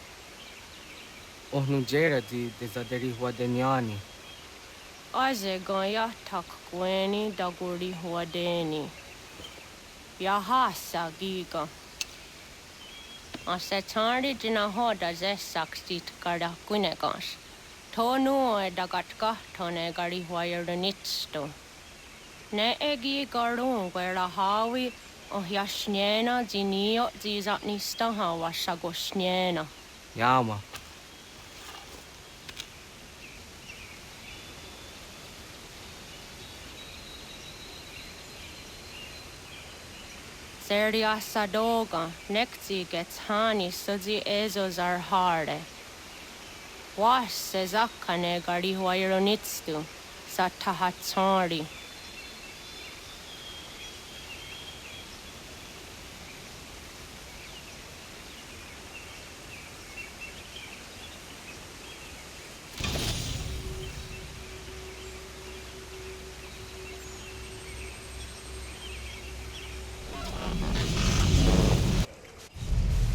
F: Ohnu jera di dezaderi huadenyani.
Y: Aze goya tak gweni daguri huadeni. Ya hasa giga. Ase tari jina hoda ze saksit kada kunegas. Tonu e dagatka tone gari huayernitsto. Ne egi garun gwera hawi o yashnena zinio zizatnista hawa shagoshnena.
F: Yama.
Y: Seria sadoga, nekti gets hani suzi ezos are harde. Was sezakane gari huayronitstu, satahatsari.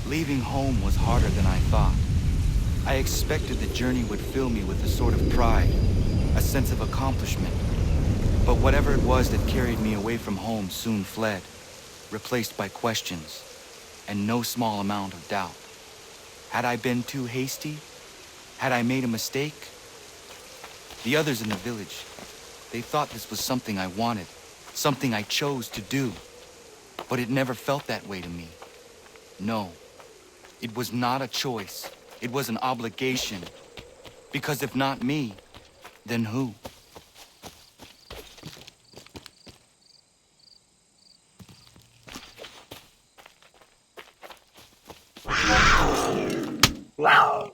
D: Leaving home was harder than I thought. I expected the journey would fill me with a sort of pride, a sense of accomplishment. But whatever it was that carried me away from home soon fled, replaced by questions, and no small amount of doubt. Had I been too hasty? Had I made a mistake? The others in the village, they thought this was something I wanted, something I chose to do. But it never felt that way to me. No. It was not a choice. It was an obligation. Because if not me, then who?
L: Wow.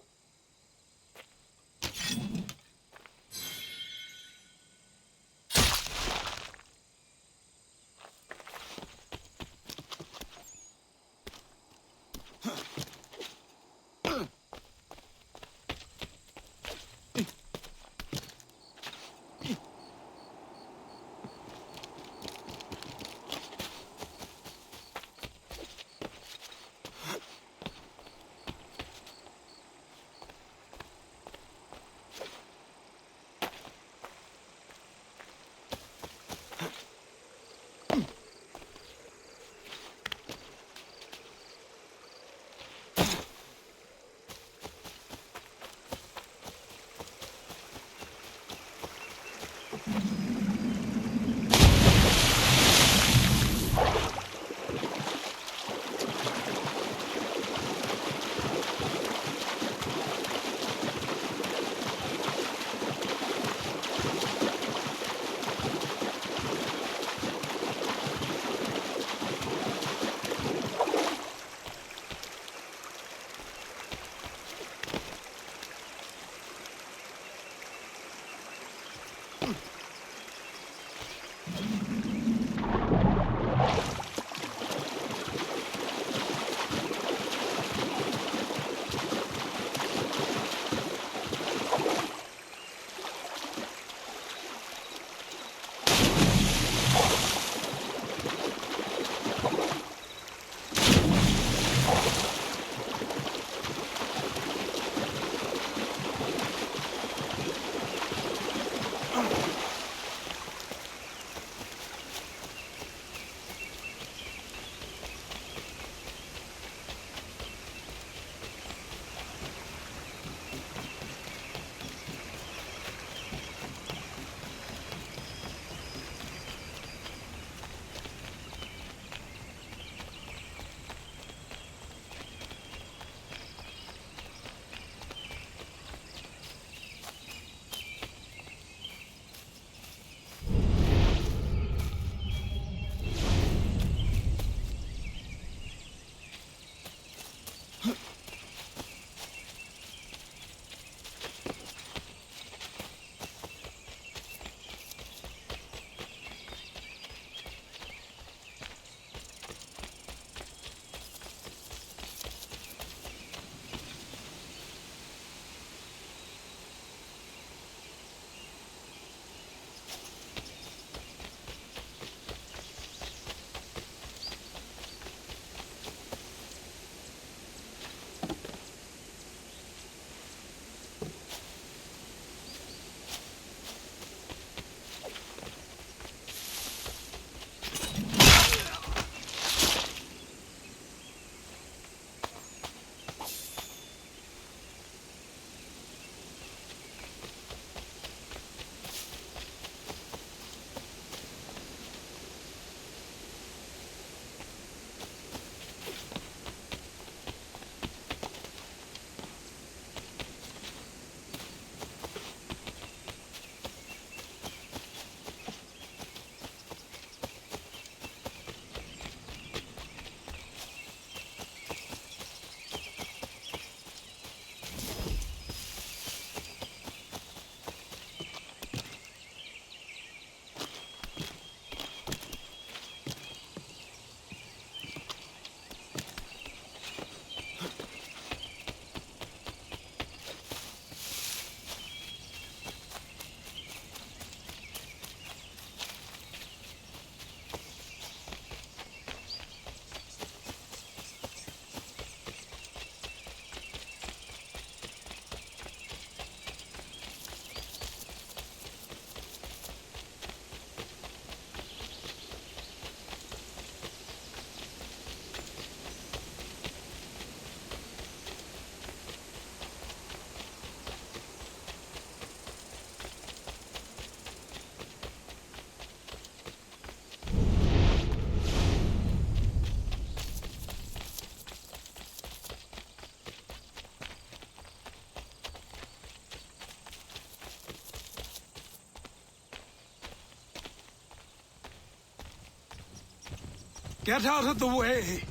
M: Get out of the way!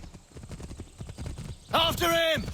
Q: After him!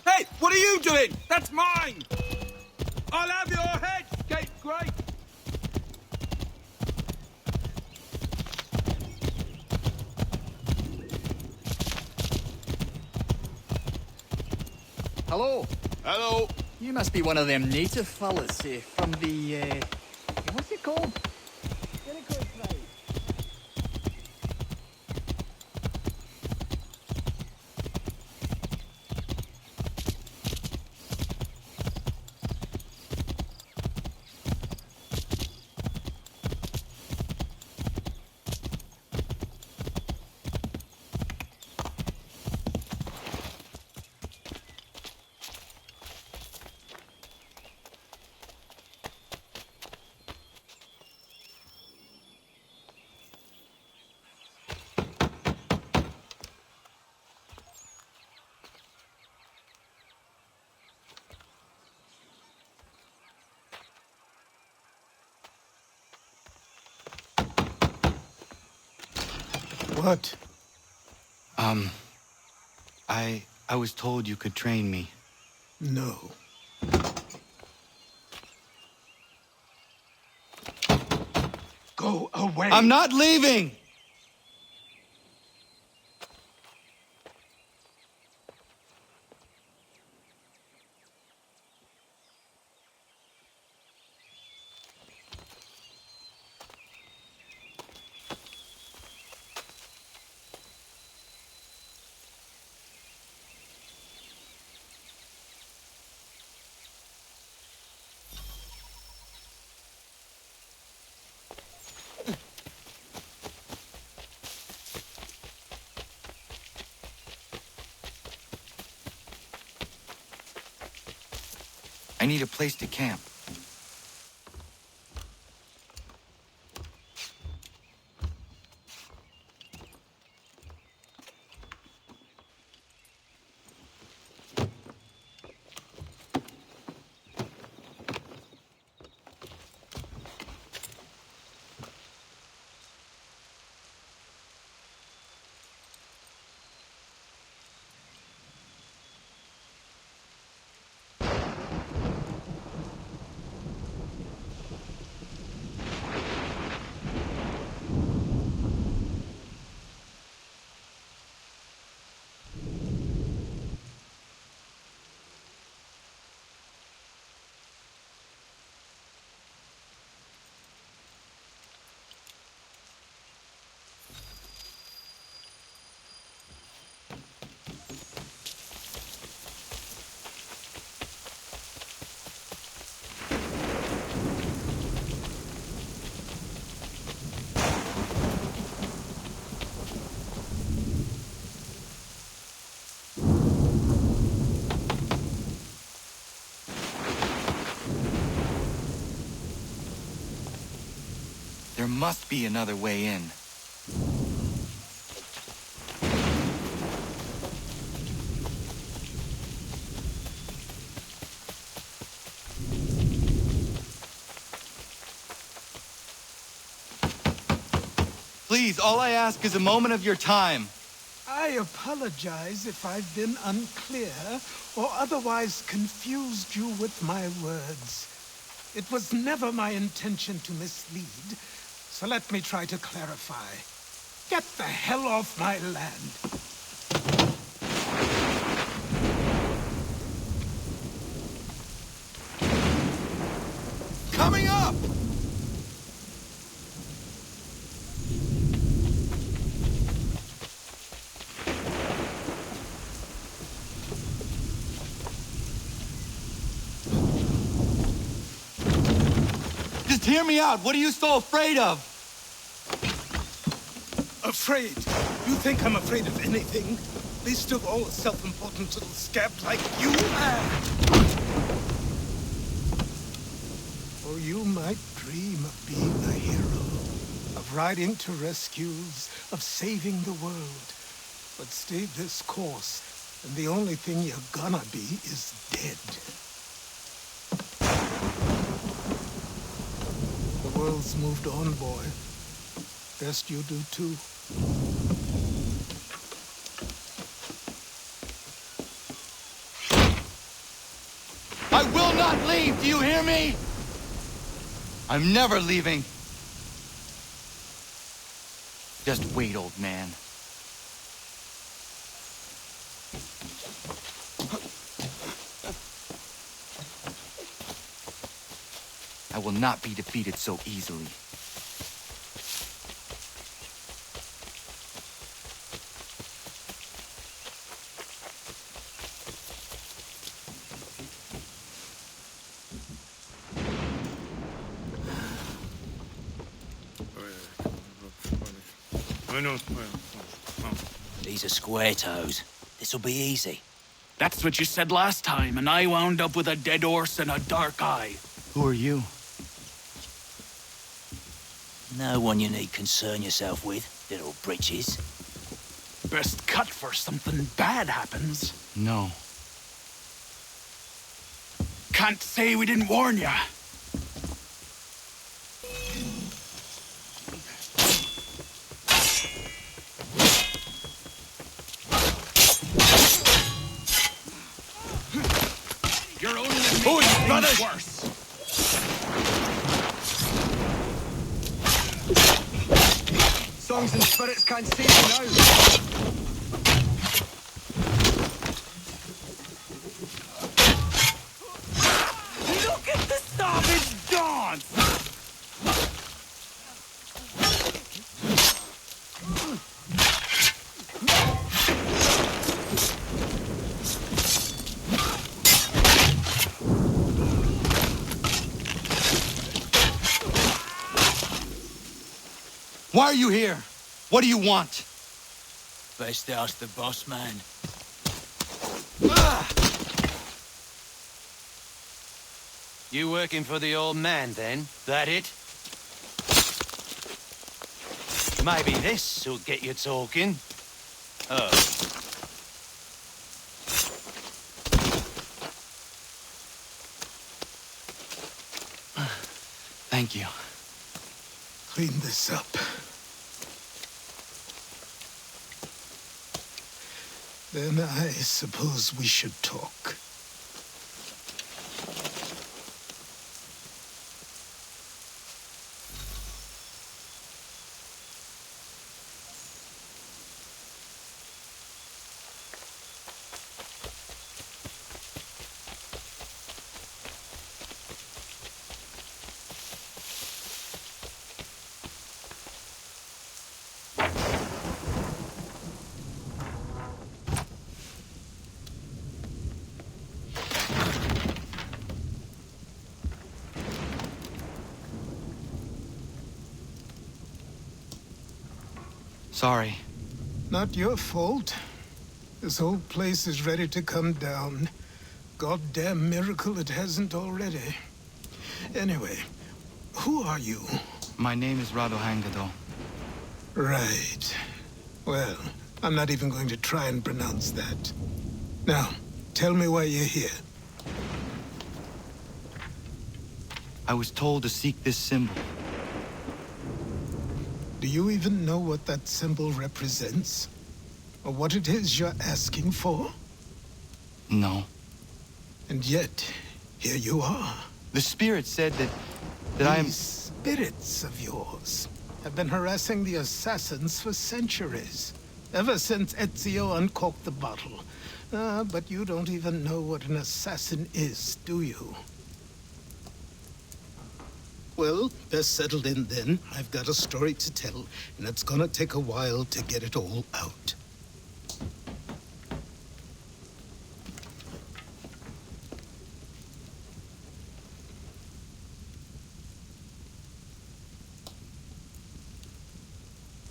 M: Hey, what are you doing? That's mine! I'll have your head, scapegrace!
L: Hello.
Q: Hello.
L: You must be one of them native fellas from the, what's it called?
D: What? I was told you could train me.
P: No. Go away.
D: I'm not leaving! I need a place to camp. There must be another way in. Please, all I ask is a moment of your time.
G: I apologize if I've been unclear or otherwise confused you with my words. It was never my intention to mislead, so let me try to clarify. Get the hell off my land.
I: Coming up!
D: Just hear me out. What are you so afraid of?
G: Afraid? You think I'm afraid of anything? Least of all a self-important little scab like you? Or you might dream of being a hero, of riding to rescues, of saving the world. But stay this course, and the only thing you're gonna be is dead. The world's moved on, boy. Best you do too.
D: I will not leave, do you hear me? I'm never leaving. Just wait, old man. I will not be defeated so easily.
Q: These are square toes. This'll be easy.
C: That's what you said last time, and I wound up with a dead horse and a dark eye.
D: Who are you?
Q: No one you need concern yourself with, little britches.
C: Best cut for something bad happens.
D: No.
C: Can't say we didn't warn ya. You're only making things worse.
B: Songs and spirits can't save you now.
C: Look at the savage dance!
D: Why are you here? What do you want?
Q: Best ask the boss man. You working for the old man, then? That it? Maybe this'll get you talking. Oh.
D: Thank you.
G: Clean this up. Then I suppose we should talk.
D: Sorry.
G: Not your fault. This whole place is ready to come down. Goddamn miracle it hasn't already. Anyway, who are you?
D: My name is Radohangado.
G: Right. Well, I'm not even going to try and pronounce that. Now, tell me why you're here.
D: I was told to seek this symbol.
G: Do you even know what that symbol represents? Or what it is you're asking for?
D: No.
G: And yet, here you are.
D: The spirit said that
G: These spirits of yours have been harassing the assassins for centuries. Ever since Ezio uncorked the bottle. But you don't even know what an assassin is, do you? Well, best settled in then. I've got a story to tell, and it's gonna take a while to get it all out.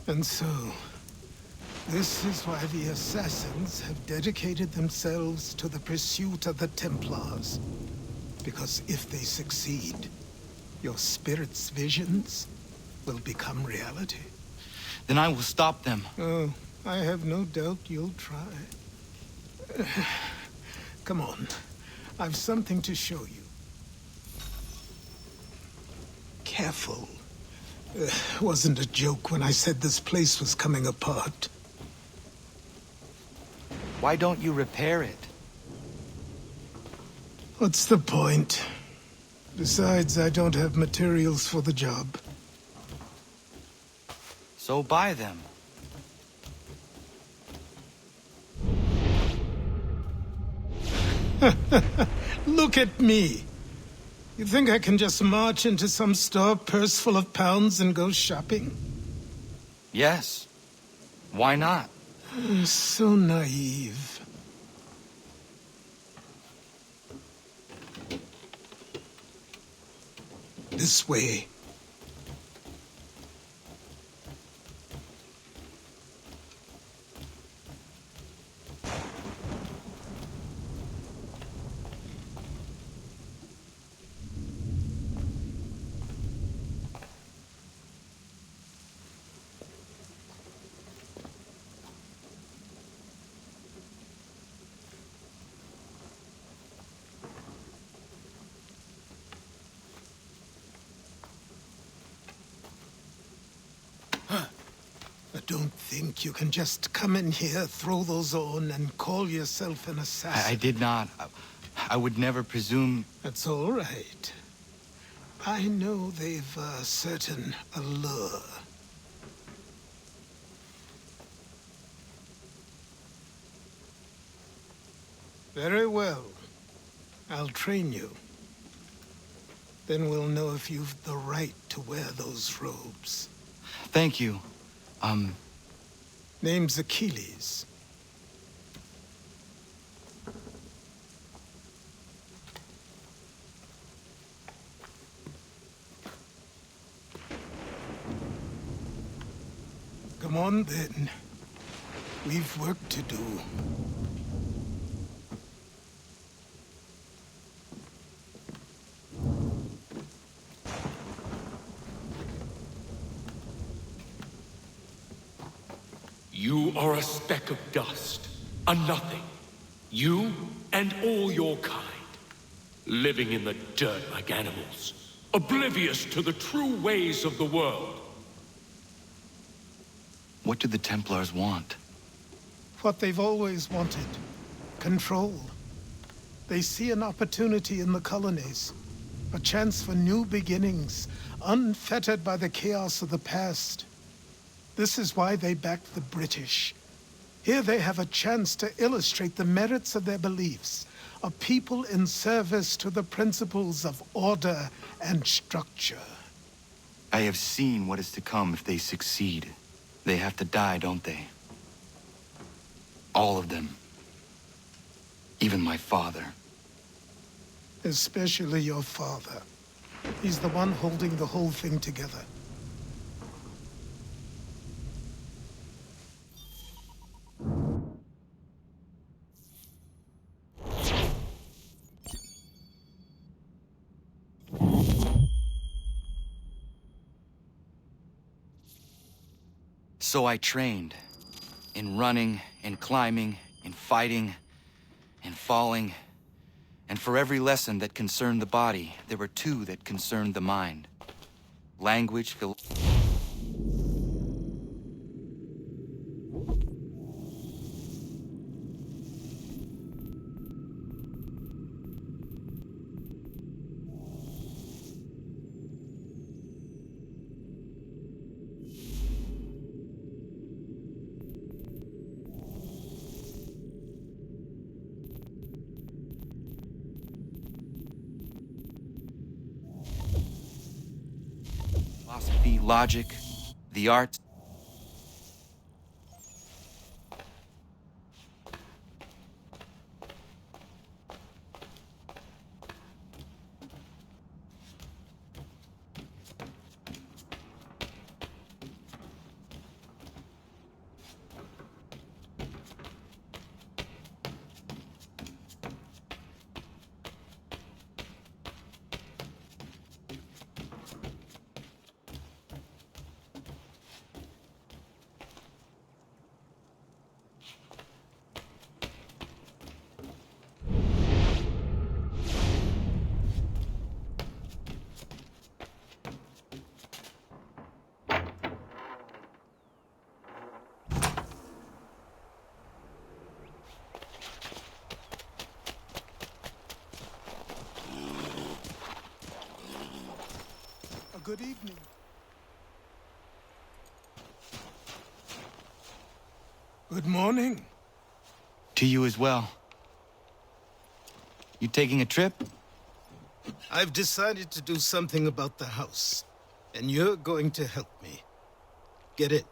G: And so, this is why the assassins have dedicated themselves to the pursuit of the Templars. Because if they succeed, your spirit's visions will become reality.
D: Then I will stop them.
G: Oh, I have no doubt you'll try. Come on, I've something to show you. Careful. Wasn't a joke when I said this place was coming apart.
D: Why don't you repair it?
G: What's the point? Besides, I don't have materials for the job.
D: So buy them.
G: Look at me. You think I can just march into some store, purse full of pounds, and go shopping?
D: Yes. Why not?
G: So naive. This way. Don't think you can just come in here, throw those on, and call yourself an assassin.
D: I did not. I would never presume...
G: That's all right. I know they've a certain allure. Very well. I'll train you. Then we'll know if you've the right to wear those robes.
D: Thank you.
G: Name's Achilles. Come on, then. We've work to do.
M: You are a speck of dust, a nothing. You and all your kind. Living in the dirt like animals. Oblivious to the true ways of the world.
D: What do the Templars want?
G: What they've always wanted. Control. They see an opportunity in the colonies. A chance for new beginnings, unfettered by the chaos of the past. This is why they backed the British. Here they have a chance to illustrate the merits of their beliefs. A people in service to the principles of order and structure.
D: I have seen what is to come if they succeed. They have to die, don't they? All of them. Even my father.
G: Especially your father. He's the one holding the whole thing together.
D: So I trained. In running, in climbing, in fighting, in falling. And for every lesson that concerned the body, there were two that concerned the mind. Language, philosophy, logic, the arts.
G: Good evening. Good morning.
D: To you as well. You taking a trip?
G: I've decided to do something about the house, and you're going to help me. Get it?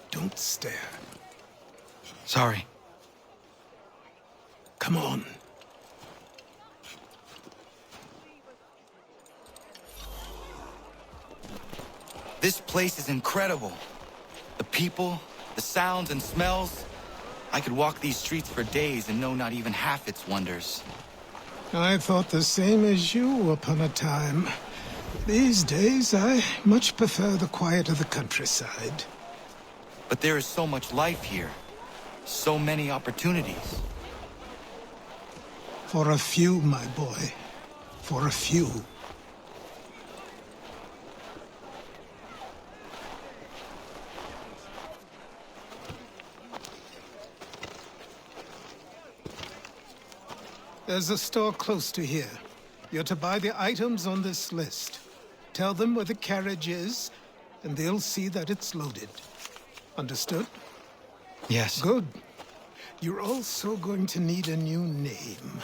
G: Don't stare.
D: Sorry.
G: Come on.
D: This place is incredible. The people, the sounds and smells. I could walk these streets for days and know not even half its wonders.
G: I thought the same as you upon a time. These days, I much prefer the quiet of the countryside.
D: But there is so much life here. So many opportunities.
G: For a few, my boy. For a few. There's a store close to here. You're to buy the items on this list. Tell them where the carriage is, and they'll see that it's loaded. Understood?
D: Yes.
G: Good. You're also going to need a new name.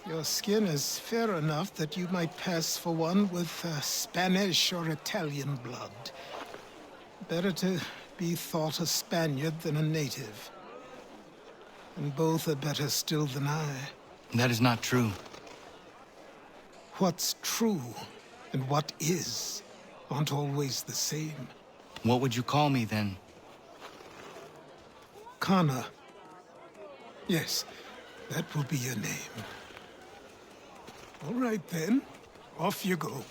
G: Your skin is fair enough that you might pass for one with Spanish or Italian blood. Better to be thought a Spaniard than a native. And both are better still than I.
D: That is not true.
G: What's true and what is aren't always the same.
D: What would you call me then?
G: Kana. Yes, that will be your name. All right then, off you go.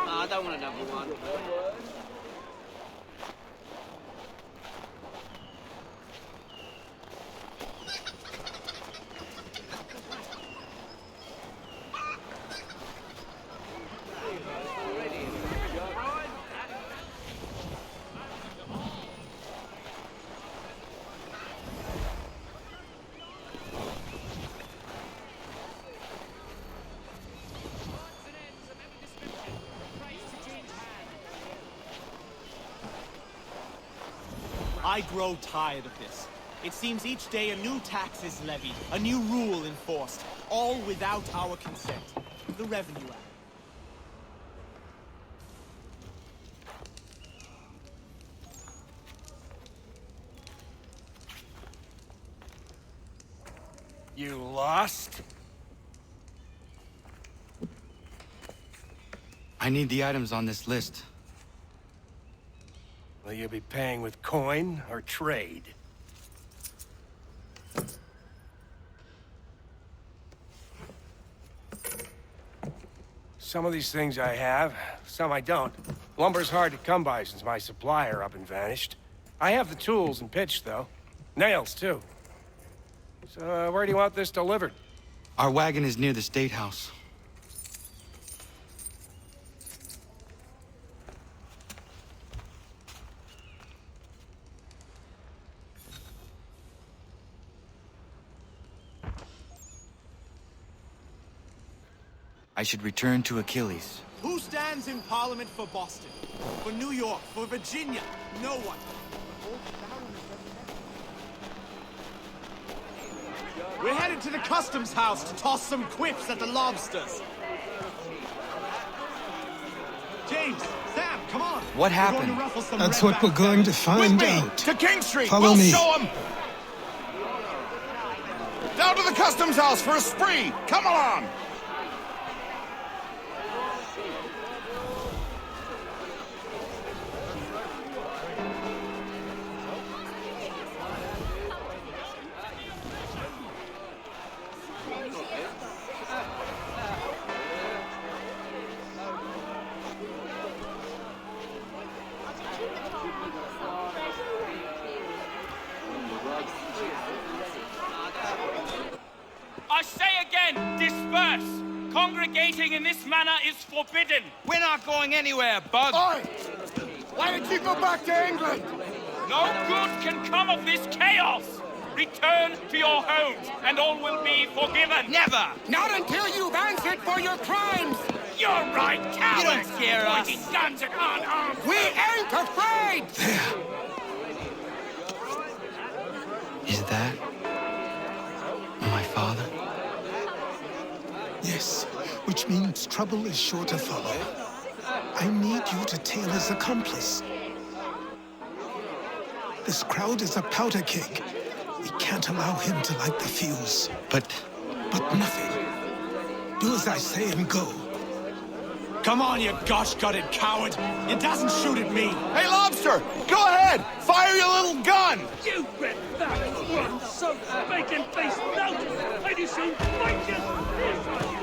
O: I don't want another one. I grow tired of this. It seems each day a new tax is levied, a new rule enforced, all without our consent. The Revenue Act.
Q: You lost?
D: I need the items on this list.
Q: Will you be paying with coin or trade? Some of these things I have, some I don't. Lumber's hard to come by since my supplier up and vanished. I have the tools and pitch, though. Nails, too. So, where do you want this delivered?
D: Our wagon is near the State House. I should return to Achilles.
O: Who stands in Parliament for Boston? For New York? For Virginia? No one. We're headed to the customs house to toss some quips at the lobsters. James, Sam, come on.
D: What happened?
G: That's what we're going to find out.
I: To King Street.
G: Follow me.
I: Show 'em. Down to the customs house for a spree. Come along.
C: I say again, disperse! Congregating in this manner is forbidden!
R: We're not going anywhere, Bug!
I: Oi! Why did you go back to England?
C: No good can come of this chaos! Return to your homes, and all will be forgiven!
R: Never!
Q: Not until you've answered for your crimes!
C: You're right, cowards!
R: You don't scare us!
C: Pointing guns at unarmed!
Q: We ain't afraid!
D: Is that my father?
G: Yes, which means trouble is sure to follow. I need you to tail his accomplice. This crowd is a powder keg. We can't allow him to light the fuse.
D: But
G: nothing. Do as I say and go.
O: Come on, you gosh-gutted coward! It doesn't shoot at me!
I: Hey, Lobster! Go ahead! Fire your little gun!
C: You red back one so bacon-faced notice, and you soon fight your piss on you!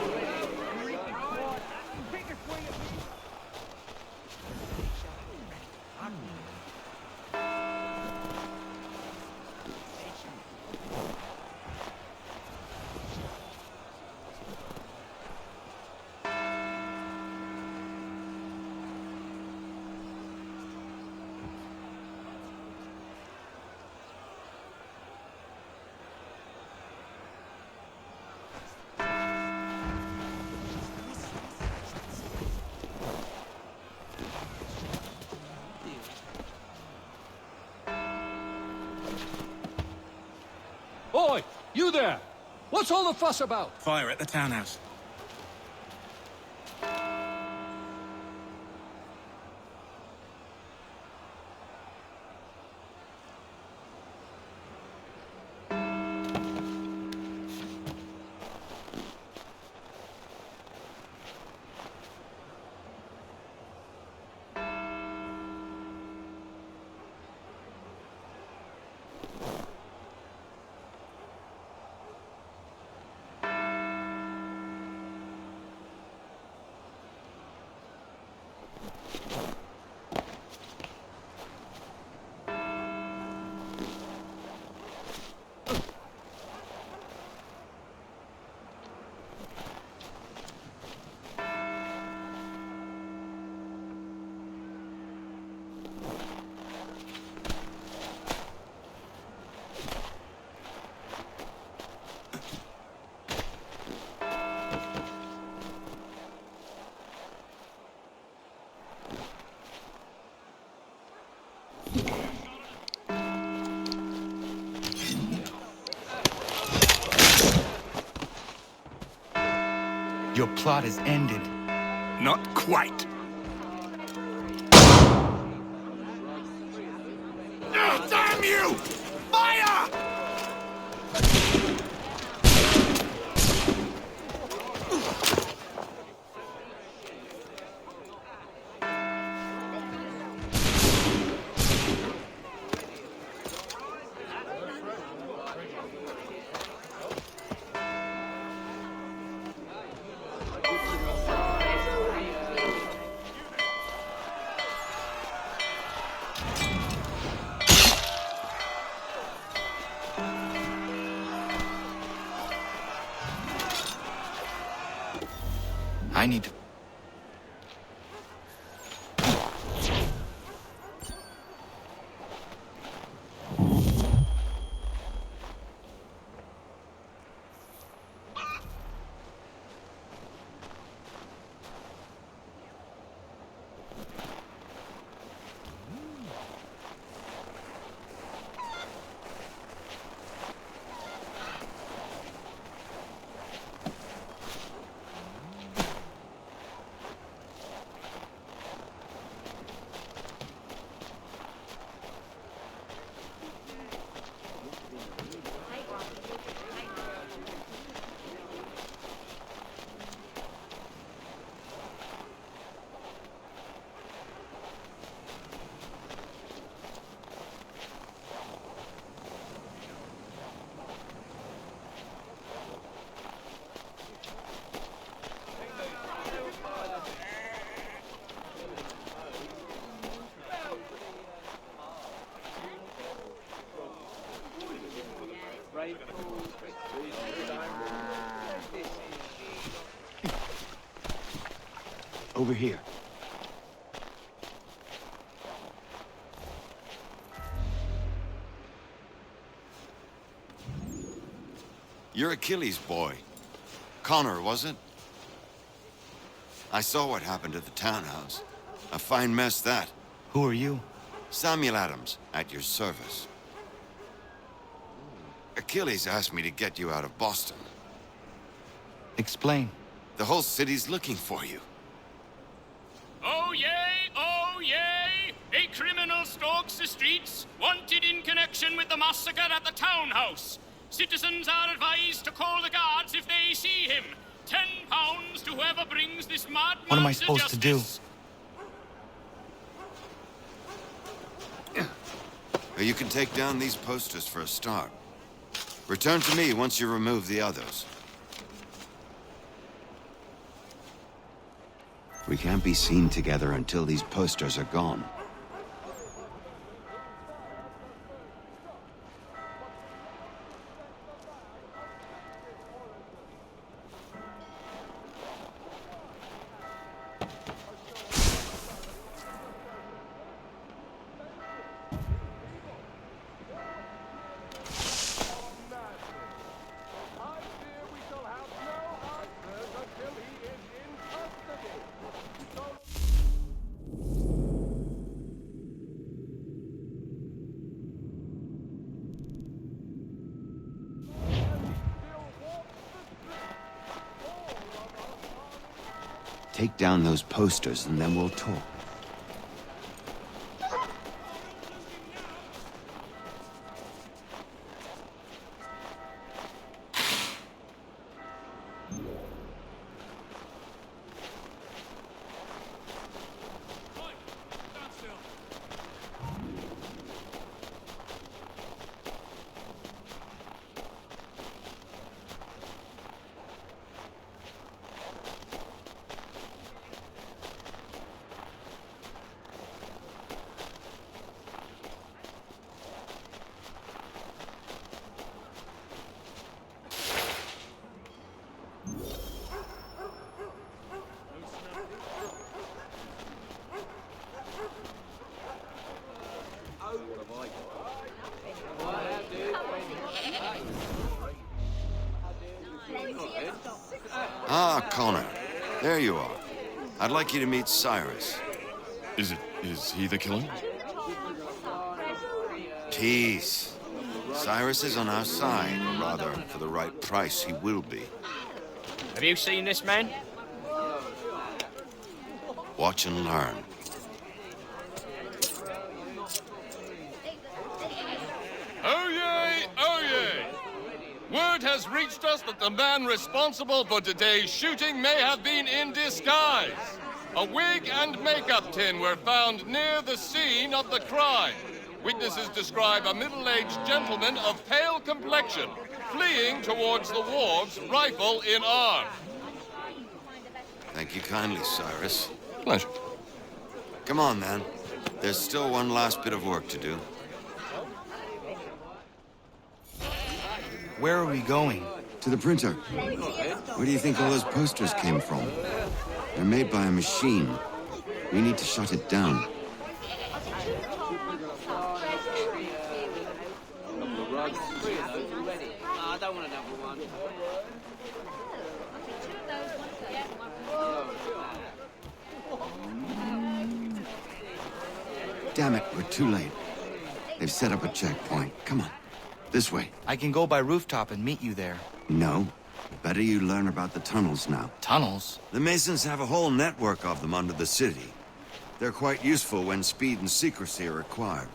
S: Oi, you there! What's all the fuss about?
T: Fire at the townhouse.
D: Your plot is ended.
I: Not quite. Oh, damn you! Fire!
D: I need to... Over here.
K: You're Achilles' boy. Connor, was it? I saw what happened at the townhouse. A fine mess, that.
D: Who are you?
K: Samuel Adams, at your service. Achilles asked me to get you out of Boston.
D: Explain.
K: The whole city's looking for you.
C: Oh yay, oh yay! A criminal stalks the streets, wanted in connection with the massacre at the townhouse. Citizens are advised to call the guards if they see him. £10 to whoever brings this madman.
D: What am I supposed to do?
K: You can take down these posters for a start. Return to me once you remove the others.
N: We can't be seen together until these posters are gone. Take down those posters and then we'll talk.
K: Ah, Connor. There you are. I'd like you to meet Cyrus.
I: Is he the killer?
K: Tease. Cyrus is on our side, or rather, for the right price, he will be.
C: Have you seen this man?
K: Watch and learn.
J: Oh yay, oh yay! Word has reached us that the man responsible for today's shooting may have been in disguise. A wig and makeup tin were found near the scene of the crime. Witnesses describe a middle-aged gentleman of pale complexion fleeing towards the wharves, rifle in arm.
K: Thank you kindly, Cyrus.
J: Pleasure.
K: Come on, then. There's still one last bit of work to do.
D: Where are we going?
N: To the printer. Where do you think all those posters came from? They're made by a machine. We need to shut it down. Damn it, we're too late. They've set up a checkpoint. Come on. This way.
D: I can go by rooftop and meet you there.
N: No. Better you learn about the tunnels now.
D: Tunnels?
K: The Masons have a whole network of them under the city. They're quite useful when speed and secrecy are required.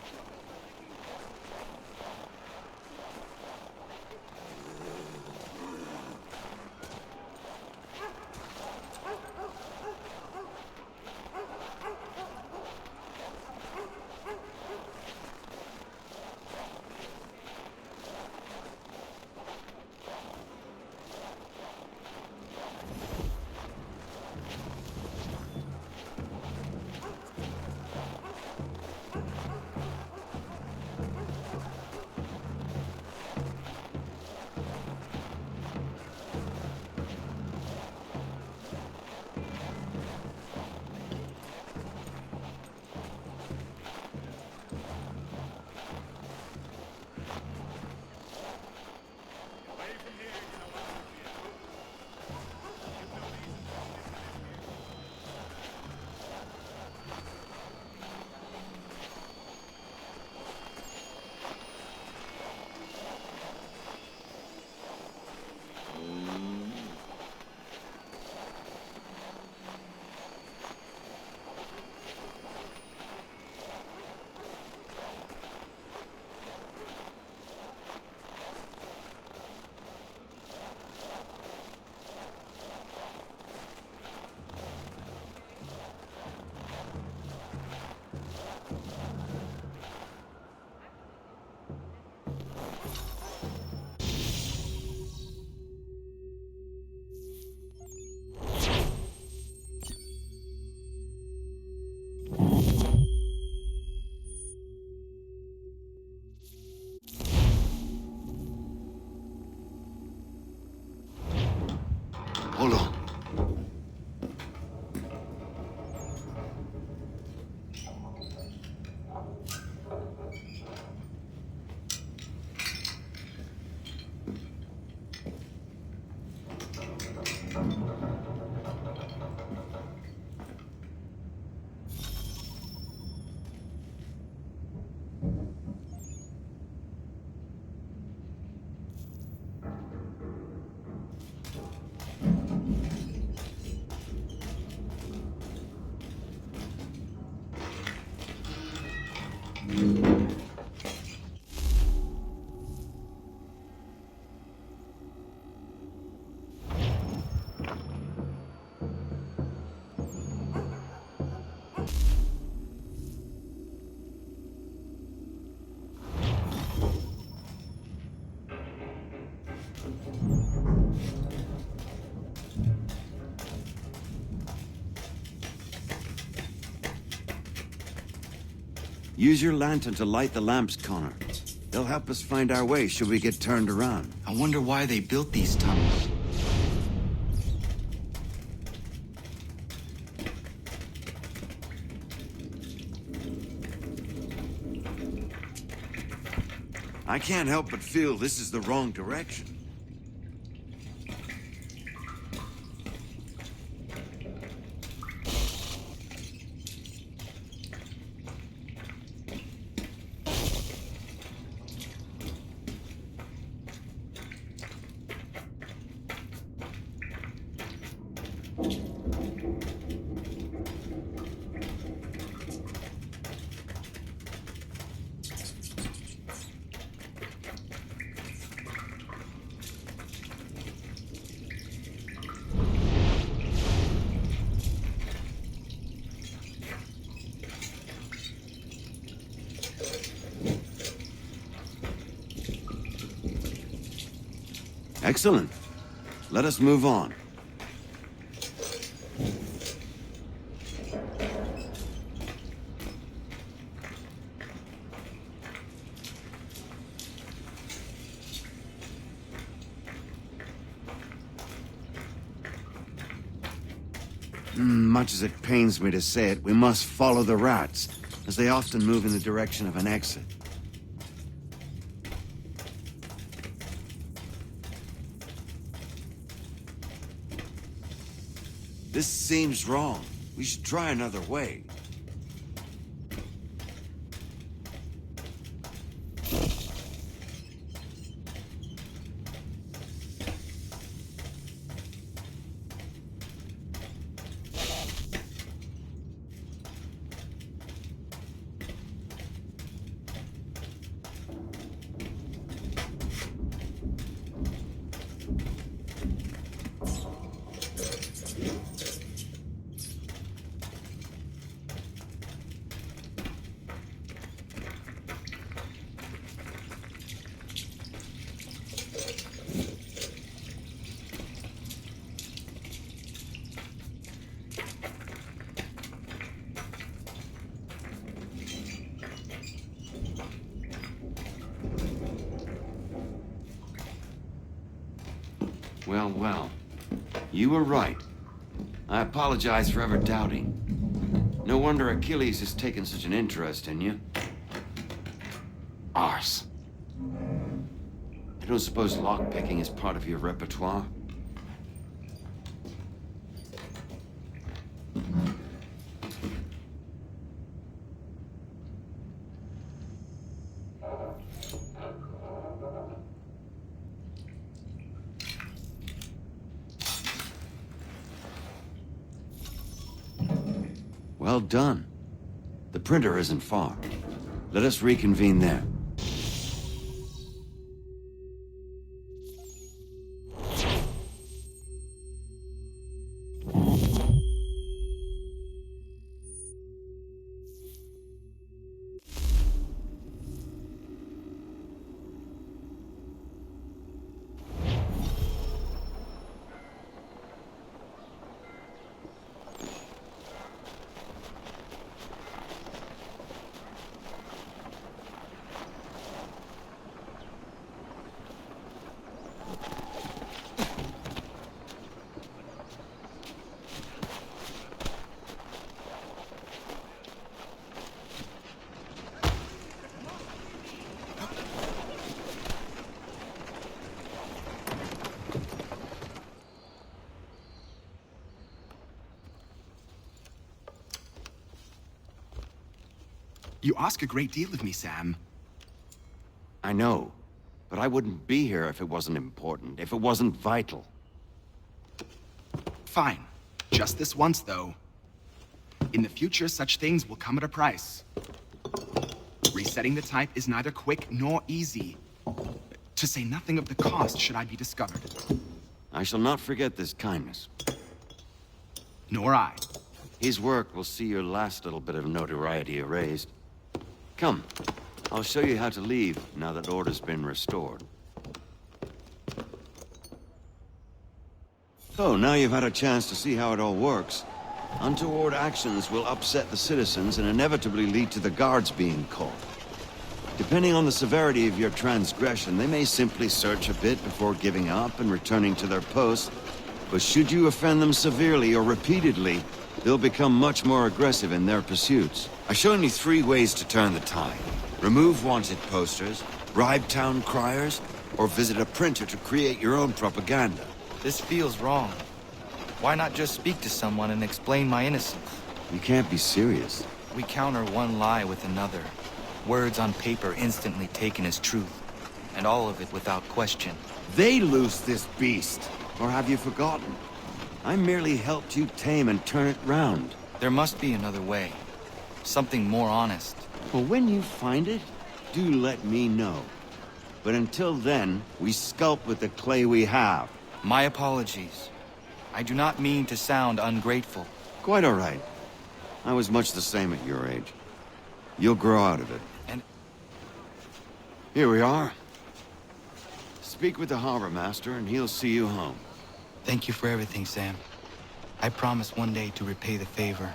K: Hold on.
N: Use your lantern to light the lamps, Connor. They'll help us find our way should we get turned around.
D: I wonder why they built these tunnels.
K: I can't help but feel this is the wrong direction.
N: Excellent. Let us move on. Much as it pains me to say it, we must follow the rats, as they often move in the direction of an exit. This seems wrong. We should try another way. Well, well. You were right. I apologize for ever doubting. No wonder Achilles has taken such an interest in you. Arse. I don't suppose lockpicking is part of your repertoire? Well done. The printer isn't far. Let us reconvene there.
T: You ask a great deal of me, Sam.
N: I know, but I wouldn't be here if it wasn't important, if it wasn't vital.
T: Fine. Just this once, though. In the future, such things will come at a price. Resetting the type is neither quick nor easy. To say nothing of the cost should I be discovered.
N: I shall not forget this kindness.
T: Nor I.
N: His work will see your last little bit of notoriety erased. Come, I'll show you how to leave now that order's been restored. So, now you've had a chance to see how it all works. Untoward actions will upset the citizens and inevitably lead to the guards being called. Depending on the severity of your transgression, they may simply search a bit before giving up and returning to their posts. But should you offend them severely or repeatedly, they'll become much more aggressive in their pursuits. I've shown you 3 ways to turn the tide. Remove wanted posters, bribe town criers, or visit a printer to create your own propaganda.
D: This feels wrong. Why not just speak to someone and explain my innocence?
N: You can't be serious.
D: We counter one lie with another. Words on paper instantly taken as truth. And all of it without question.
N: They loose this beast. Or have you forgotten? I merely helped you tame and turn it round.
D: There must be another way. Something more honest.
N: Well, when you find it, do let me know. But until then, we sculpt with the clay we have.
D: My apologies. I do not mean to sound ungrateful.
N: Quite all right. I was much the same at your age. You'll grow out of it.
D: And
N: here we are. Speak with the harbor master and he'll see you home.
D: Thank you for everything, Sam. I promise one day to repay the favor.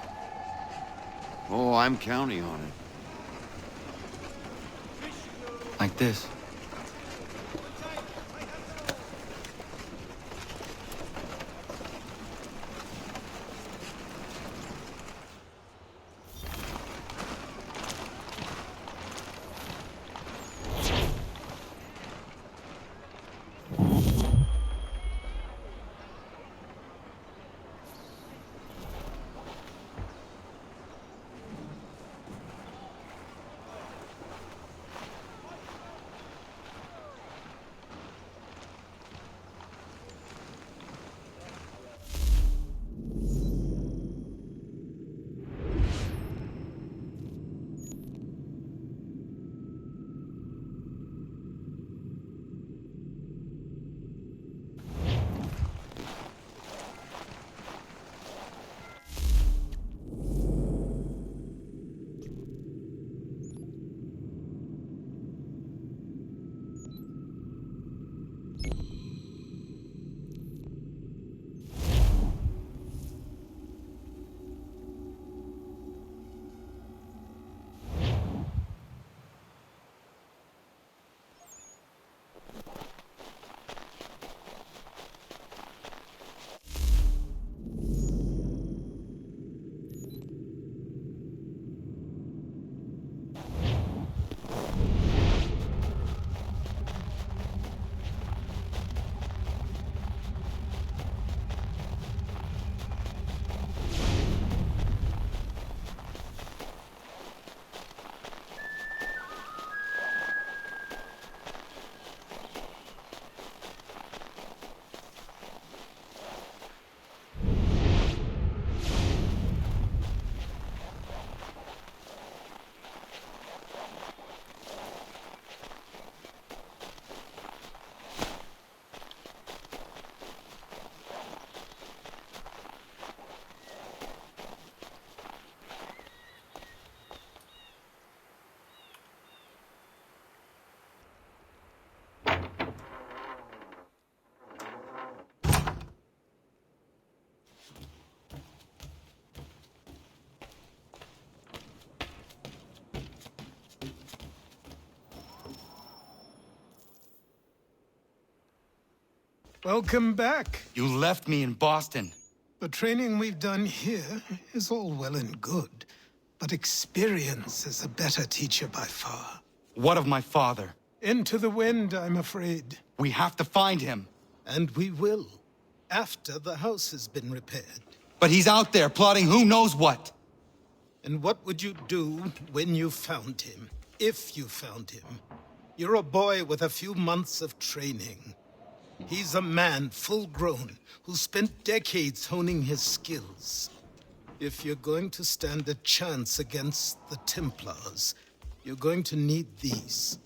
N: Oh, I'm counting on it.
D: Like this.
G: Welcome back.
D: You left me in Boston.
G: The training we've done here is all well and good, but experience is a better teacher by far.
D: What of my father?
G: Into the wind, I'm afraid.
D: We have to find him.
G: And we will, after the house has been repaired.
D: But he's out there plotting who knows what.
G: And what would you do when you found him? If you found him? You're a boy with a few months of training. He's a man, full-grown, who spent decades honing his skills. If you're going to stand a chance against the Templars, you're going to need these.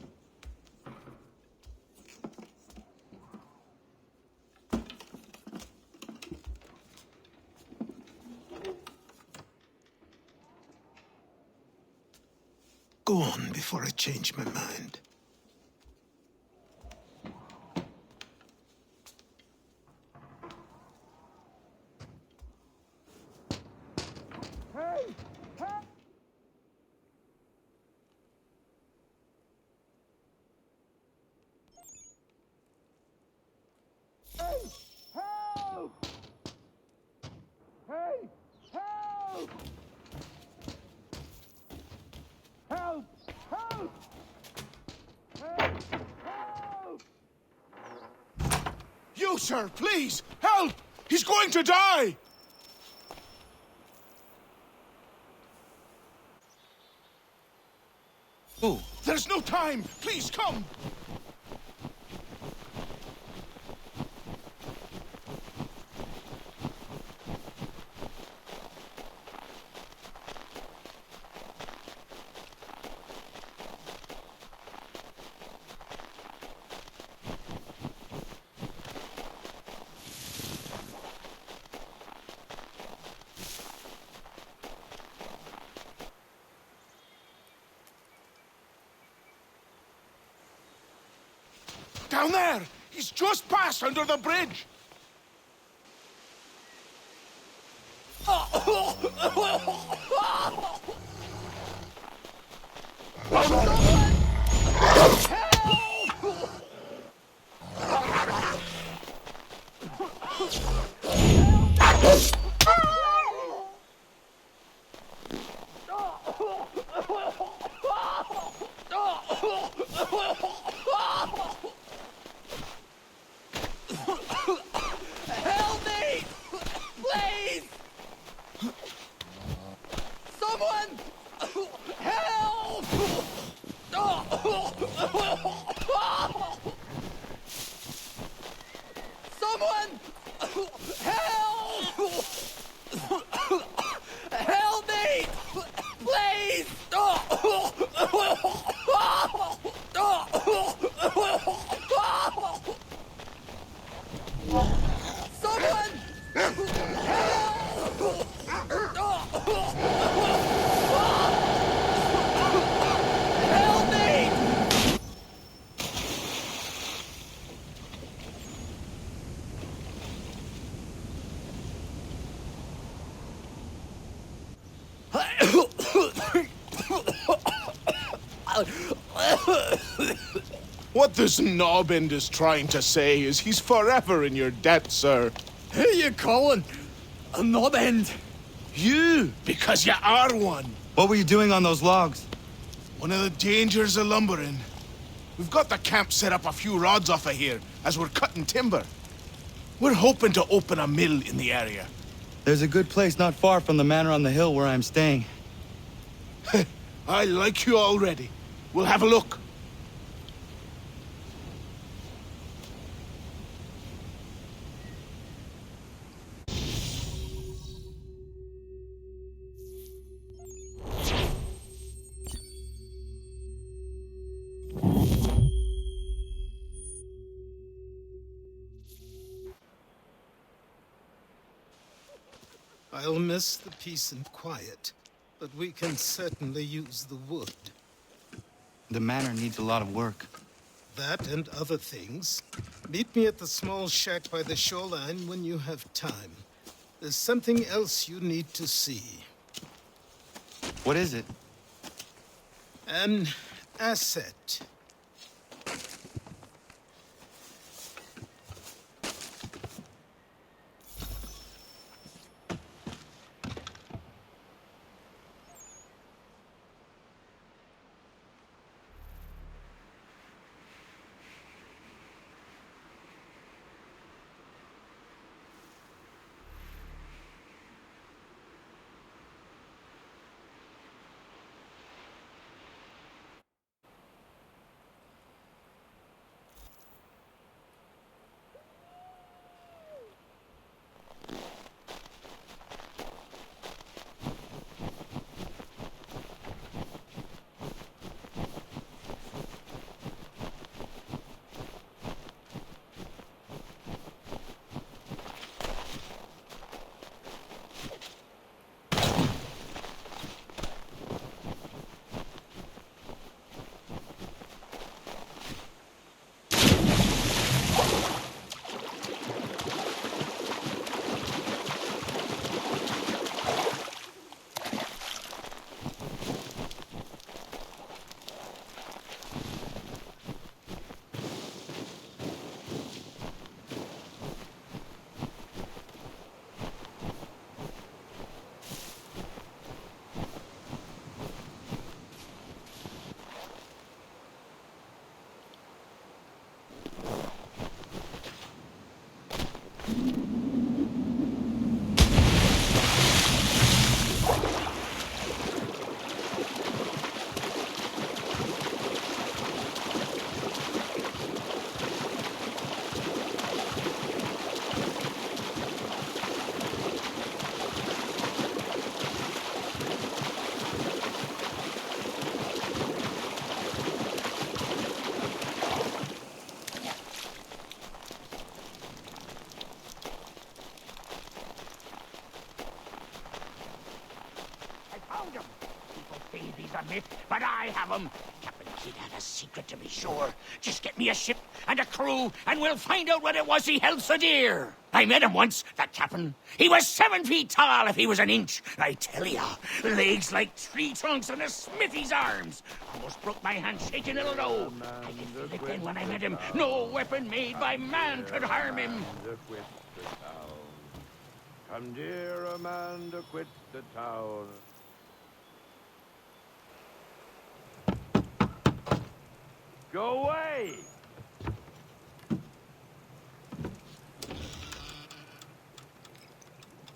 G: Go on before I change my mind.
I: You, sir, please, help! He's going to die!
D: Who?
I: There's no time! Please, come! Down there! He's just passed under the bridge!
L: Help me! Please! Someone! Help! Someone! Help! Help me! Please! Someone! Help me!
I: What this knobbend is trying to say is he's forever in your debt, sir.
L: Who you calling a knob-end?
I: You, because you are one.
D: What were you doing on those logs?
I: One of the dangers of lumbering. We've got the camp set up a few rods off of here as we're cutting timber. We're hoping to open a mill in the area.
D: There's a good place not far from the manor on the hill where I'm staying.
I: I like you already. We'll have a look.
G: I'll miss the peace and quiet, but we can certainly use the wood.
D: The manor needs a lot of work.
G: That and other things. Meet me at the small shack by the shoreline when you have time. There's something else you need to see.
D: What is it?
G: An asset.
Q: But I have them. Captain Kidd had a secret, to be sure. Just get me a ship, and a crew, and we'll find out what it was he held so dear. I met him once, that captain. He was 7 feet tall if he was an inch. I tell ya, legs like tree trunks and a smithy's arms. Almost broke my hand shaking it'll know. I could feel it then when I met him. No weapon made by man could harm him.
A: Come, dear Amanda, quit the town. Go away!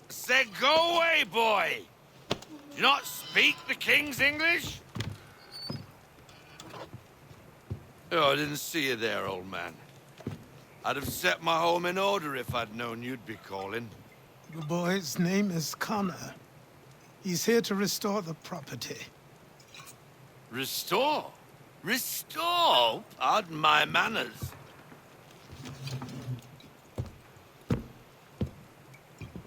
K: Said go away, boy! Do you not speak the King's English? Oh, I didn't see you there, old man. I'd have set my home in order if I'd known you'd be calling.
G: The boy's name is Connor. He's here to restore the property.
K: Restore? Restore? Pardon my manners.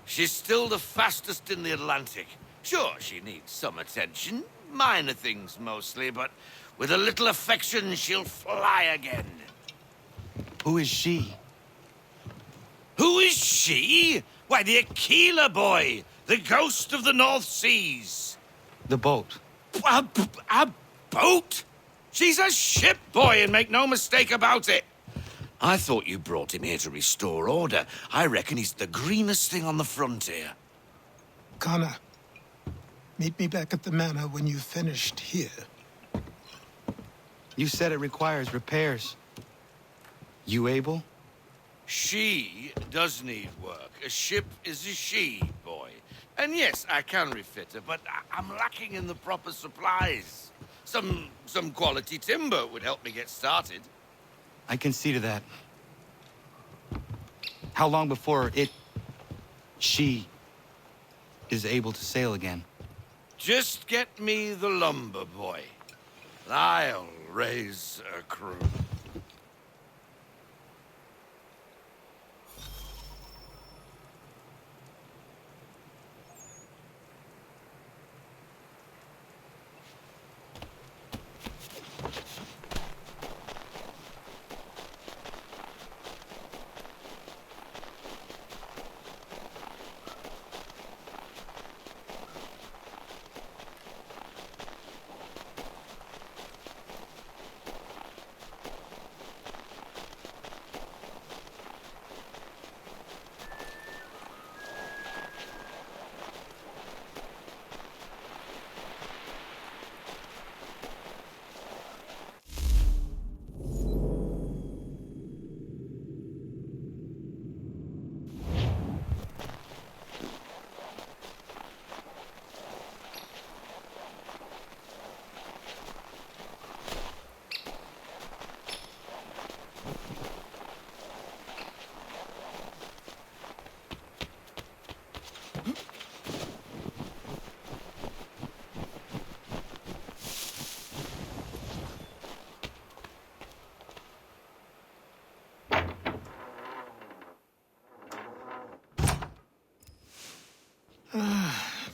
K: She's still the fastest in the Atlantic. Sure, she needs some attention. Minor things mostly, but with a little affection, she'll fly again.
D: Who is she?
K: Who is she? Why, the Aquila boy, the ghost of the North Seas.
D: The boat.
K: A boat? She's a ship, boy, and make no mistake about it. I thought you brought him here to restore order. I reckon he's the greenest thing on the frontier.
G: Connor, meet me back at the manor when you've finished here.
D: You said it requires repairs. You able?
K: She does need work. A ship is a she, boy. And yes, I can refit her, but I'm lacking in the proper supplies. Some quality timber would help me get started.
D: I can see to that. How long before she is able to sail again?
K: Just get me the lumber, boy. I'll raise a crew.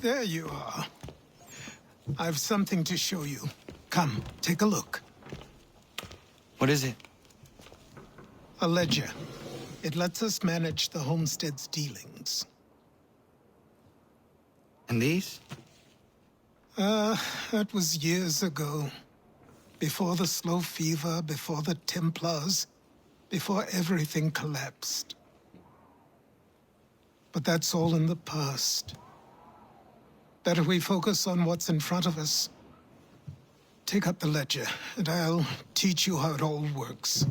G: There you are. I've something to show you. Come, take a look.
D: What is it?
G: A ledger. It lets us manage the homestead's dealings.
D: And these?
G: That was years ago. Before the slow fever, before the Templars, before everything collapsed. But that's all in the past. Better we focus on what's in front of us. Take up the ledger, and I'll teach you how it all works.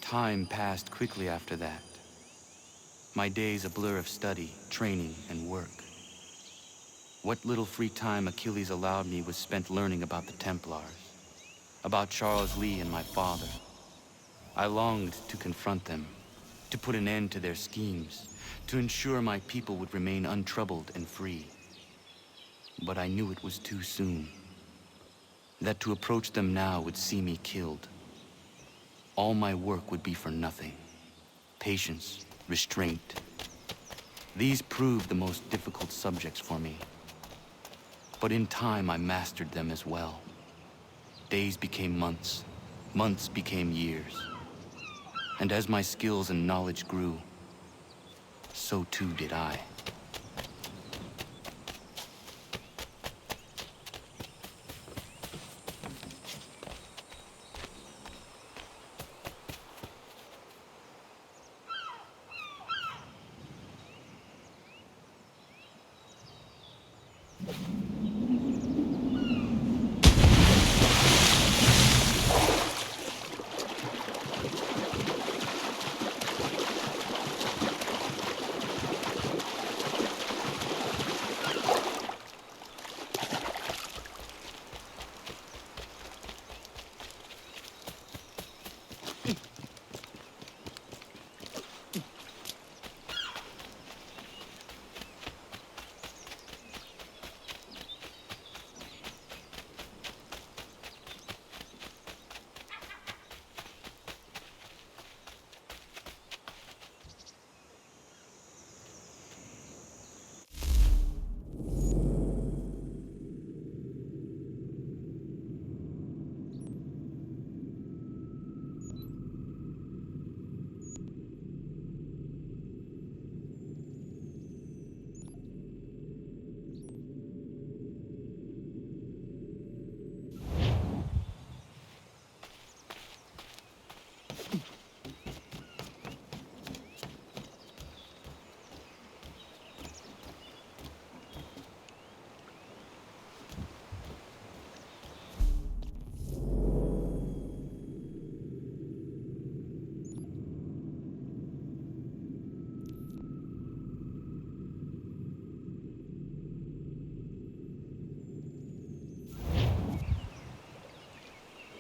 D: Time passed quickly after that. My days a blur of study, training, and work. What little free time Achilles allowed me was spent learning about the Templars, about Charles Lee and my father. I longed to confront them, to put an end to their schemes, to ensure my people would remain untroubled and free. But I knew it was too soon, that to approach them now would see me killed. All my work would be for nothing. Patience, restraint. These proved the most difficult subjects for me. But in time, I mastered them as well. Days became months, months became years. And as my skills and knowledge grew, so too did I.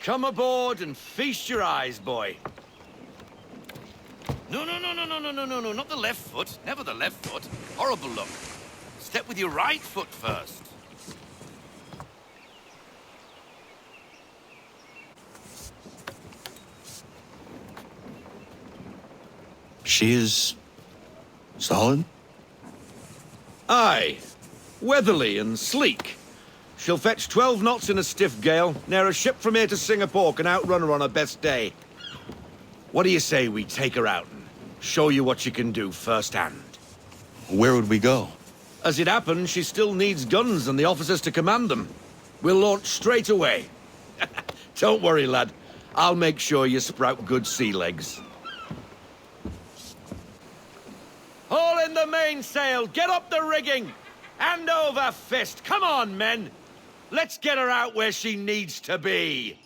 K: Come aboard and feast your eyes, boy. No, not the left foot. Never the left foot. Horrible look. Step with your right foot first.
I: She is solid?
E: Aye. Weatherly and sleek. She'll fetch 12 knots in a stiff gale, ne'er a ship from here to Singapore can outrun her on her best day. What do you say we take her out and show you what she can do firsthand?
I: Where would we go?
E: As it happens, she still needs guns and the officers to command them. We'll launch straight away. Don't worry, lad. I'll make sure you sprout good sea legs. Haul in the mainsail! Get up the rigging! Hand over fist! Come on, men! Let's get her out where she needs to be!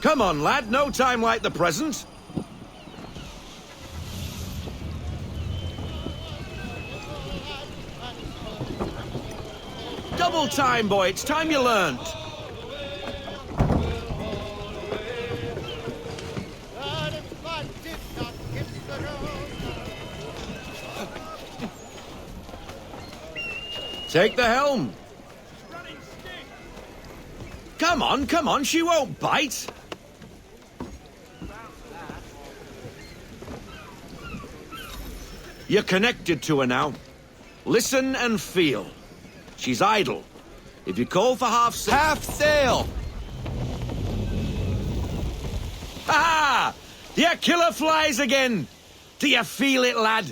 E: Come on, lad, no time like the present. Double time, boy, it's time you learned. Take the helm. Come on, she won't bite. You're connected to her now. Listen and feel. She's idle. If you call for half sail. Ha! Your killer flies again. Do you feel it, lad?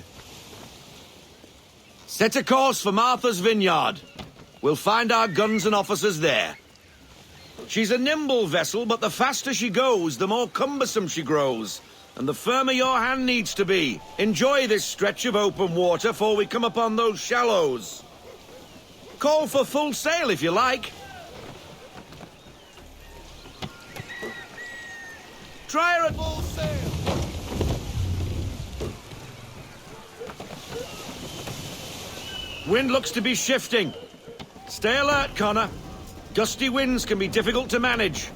E: Set a course for Martha's Vineyard. We'll find our guns and officers there. She's a nimble vessel, but the faster she goes, the more cumbersome she grows. And the firmer your hand needs to be. Enjoy this stretch of open water before we come upon those shallows. Call for full sail if you like. Try her at full sail. Wind looks to be shifting. Stay alert, Connor. Gusty winds can be difficult to manage.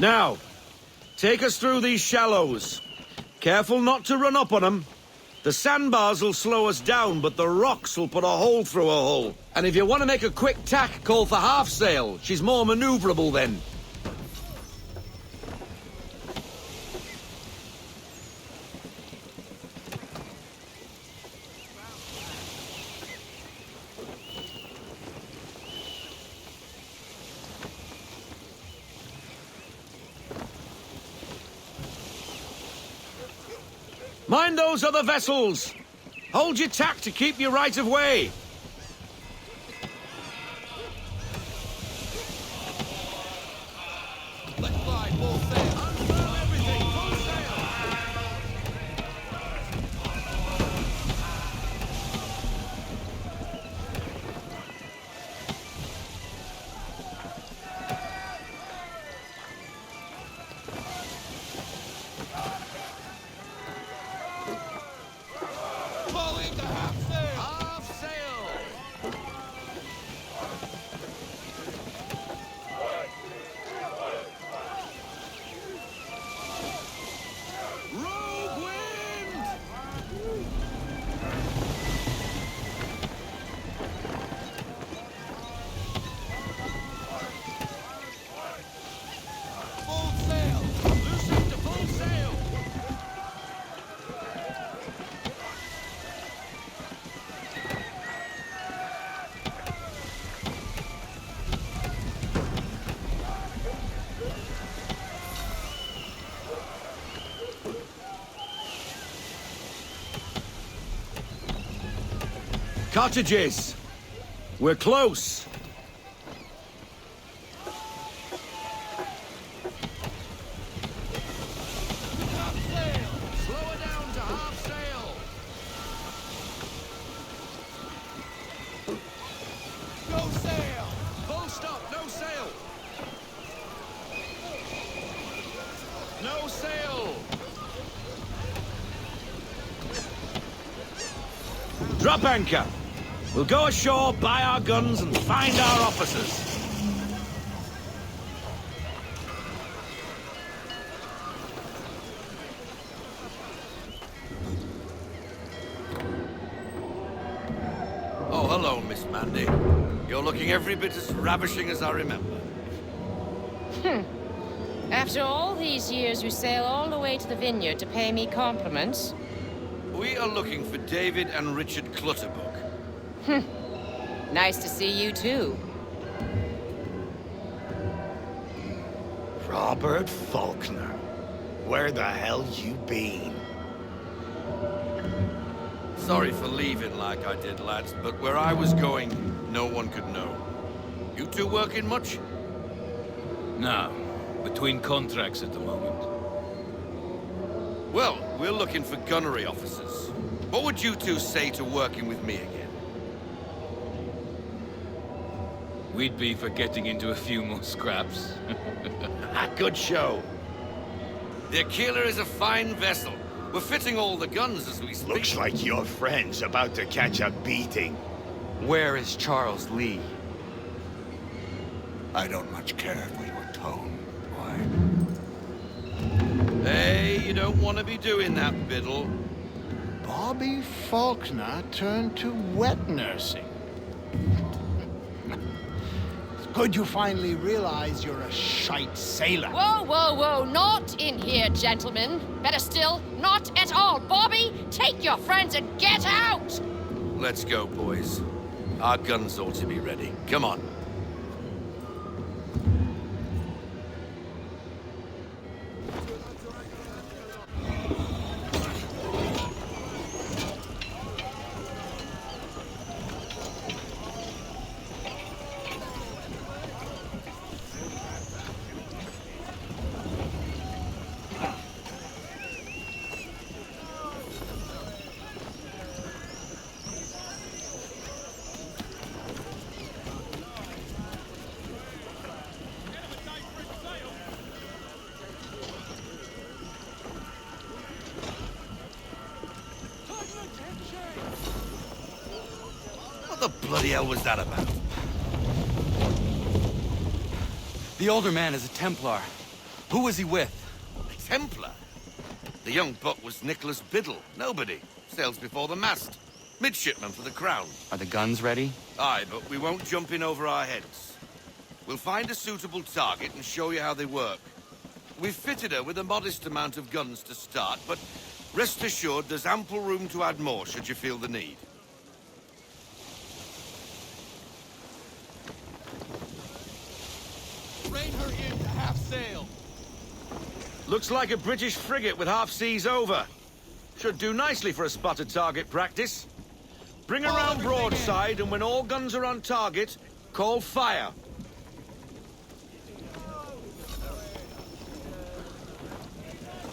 E: Now, take us through these shallows. Careful not to run up on them. The sandbars will slow us down, but the rocks will put a hole through a hull. And if you want to make a quick tack, call for half sail. She's more maneuverable then. Mind those other vessels! Hold your tack to keep your right of way! Let fly, full sail! Unfurl everything, full sail! Cottages! We're close! Drop anchor. We'll go ashore, buy our guns, and find our officers.
K: Oh, hello, Miss Mandy. You're looking every bit as ravishing as I remember.
Y: After all these years, you sail all the way to the vineyard to pay me compliments?
K: We are looking for David and Richard Clutterbuck.
Y: Nice to see you, too.
I: Robert Faulkner. Where the hell you been?
K: Sorry for leaving like I did, lads, but where I was going, no one could know. You two working much?
S: No. Between contracts at the moment.
K: Well, we're looking for gunnery officers. What would you two say to working with me again?
S: We'd be for getting into a few more scraps.
K: Good show. The Aquila is a fine vessel. We're fitting all the guns as we speak.
I: Looks like your friend's about to catch a beating.
D: Where is Charles Lee?
I: I don't much care for your tone, boy.
K: Hey, you don't want to be doing that, Biddle.
I: Bobby Faulkner turned to wet nursing. It's good you finally realize you're a shite sailor.
H: Whoa, whoa, whoa, not in here, gentlemen. Better still, not at all. Bobby, take your friends and get out!
K: Let's go, boys. Our guns ought to be ready. Come on. What the bloody hell was that about?
D: The older man is a Templar. Who was he with?
K: A Templar? The young buck was Nicholas Biddle. Nobody. Sails before the mast. Midshipman for the Crown.
D: Are the guns ready?
K: Aye, but we won't jump in over our heads. We'll find a suitable target and show you how they work. We've fitted her with a modest amount of guns to start, but rest assured there's ample room to add more should you feel the need.
J: Rein her in to half sail.
E: Looks like a British frigate with half seas over. Should do nicely for a spotted target practice. Bring her round broadside, and when all guns are on target, call fire.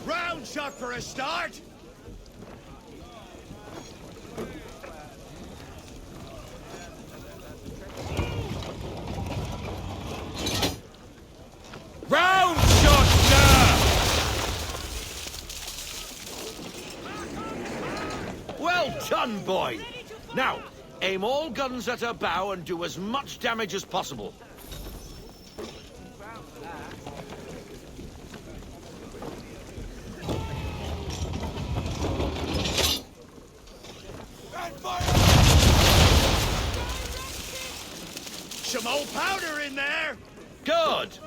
I: Round shot for a start.
E: Round shot, sir! Well done, boy. Now, aim all guns at her bow and do as much damage as possible.
I: Some old powder in there.
E: Good.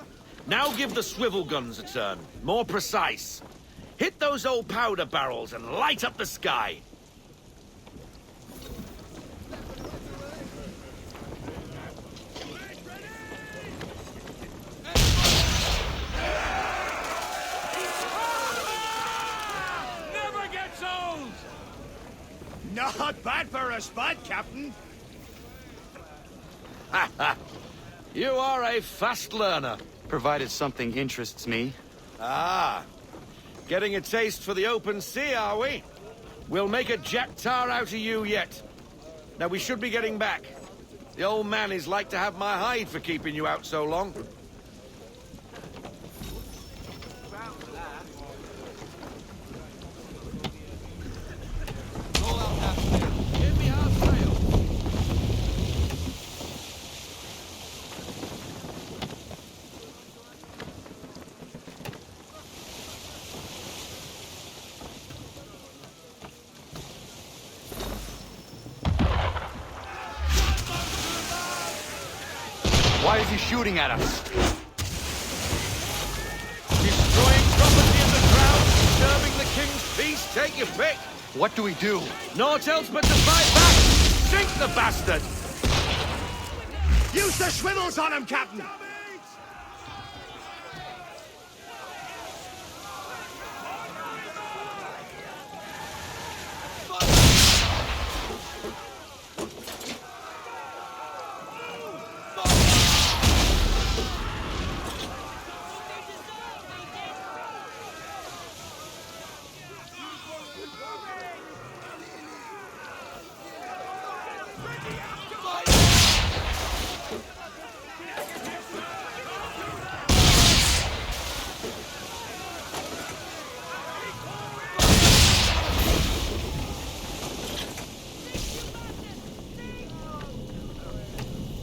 E: Now give the swivel guns a turn. More precise. Hit those old powder barrels and light up the sky.
I: Never gets old. Not bad for a spud, Captain.
E: Ha ha! You are a fast learner.
D: Provided something interests me.
E: Ah. Getting a taste for the open sea, are we? We'll make a jack tar out of you yet. Now we should be getting back. The old man is like to have my hide for keeping you out so long.
D: Why is he shooting at us?
E: Destroying property in the ground, disturbing the king's peace, take your pick.
D: What do we do?
E: Naught else but to fight back. Sink the bastard!
I: Use the swivels on him, Captain.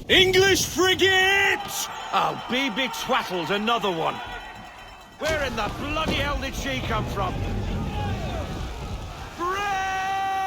E: English frigate! Oh, be betwattled, another one. Where in the bloody hell did she come from? Brave!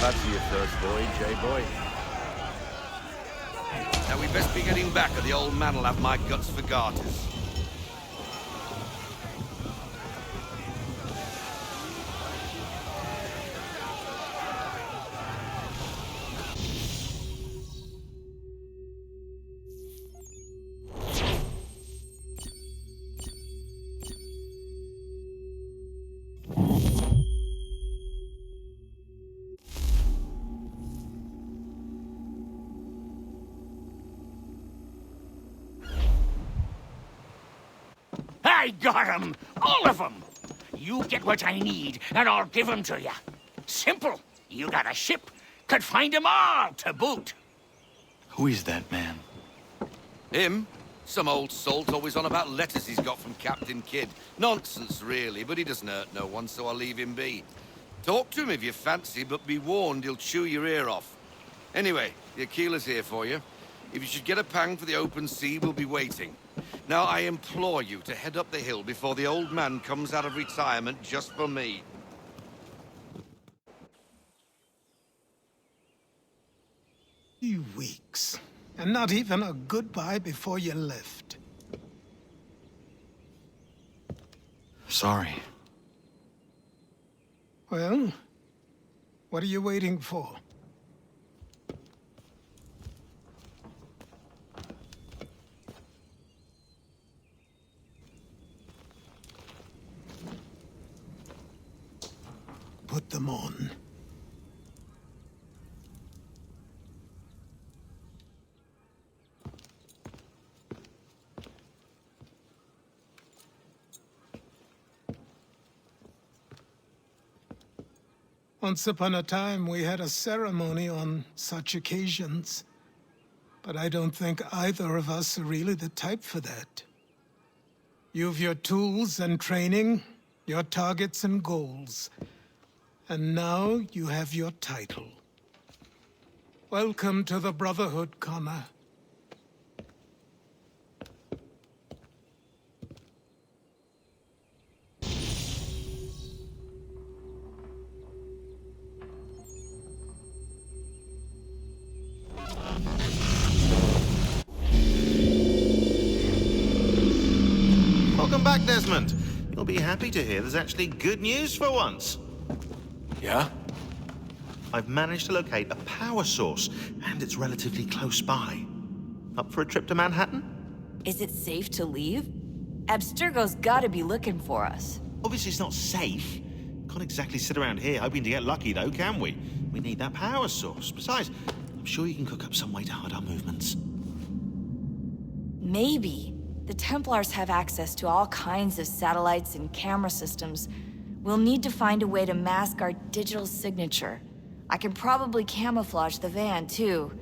E: Fancy your first voyage, eh, boy?
K: Now we best be getting back, or the old man'll have my guts for garters.
F: I got 'em! All of 'em! You get what I need, and I'll give 'em to you. Simple. You got a ship, could find 'em all to boot.
K: Who is that man? Him? Some old salt always on about letters he's got from Captain Kidd. Nonsense, really, but he doesn't hurt no one, so I'll leave him be. Talk to him if you fancy, but be warned he'll chew your ear off. Anyway, the Aquila's here for you. If you should get a pang for the open sea, we'll be waiting. Now, I implore you to head up the hill before the old man comes out of retirement just for me.
G: 2 weeks, and not even a goodbye before you left.
D: Sorry.
G: Well, what are you waiting for? Put them on. Once upon a time, we had a ceremony on such occasions. But I don't think either of us are really the type for that. You've your tools and training, your targets and goals. And now you have your title. Welcome to the Brotherhood, Connor.
U: Welcome back, Desmond. You'll be happy to hear there's actually good news for once.
V: Yeah?
U: I've managed to locate a power source, and it's relatively close by. Up for a trip to Manhattan?
W: Is it safe to leave? Abstergo's gotta be looking for us.
U: Obviously it's not safe. Can't exactly sit around here hoping to get lucky, though, can we? We need that power source. Besides, I'm sure you can cook up some way to hide our movements.
W: Maybe. The Templars have access to all kinds of satellites and camera systems. We'll need to find a way to mask our digital signature. I can probably camouflage the van, too.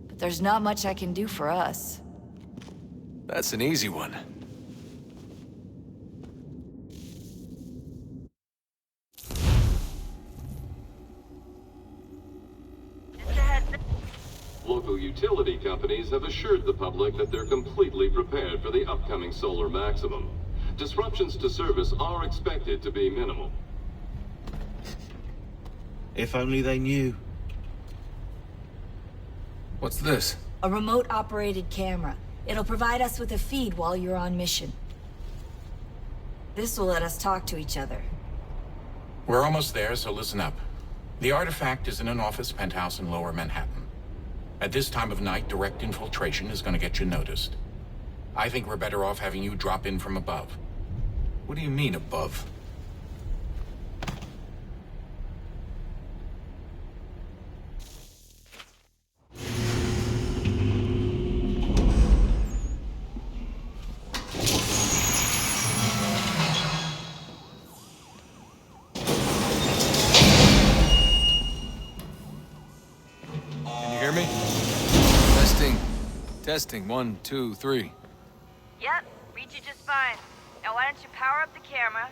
W: But there's not much I can do for us.
V: That's an easy one.
X: Local utility companies have assured the public that they're completely prepared for the upcoming solar maximum. Disruptions to service are expected to be minimal.
U: If only they knew.
V: What's this?
W: A remote-operated camera. It'll provide us with a feed while you're on mission. This will let us talk to each other.
P: We're almost there, so listen up. The artifact is in an office penthouse in Lower Manhattan. At this time of night, direct infiltration is going to get you noticed. I think we're better off having you drop in from above.
V: What do you mean, above? Can you hear me? Testing. 1, 2, 3.
W: Yep, read you just fine. Now why don't you power up the camera?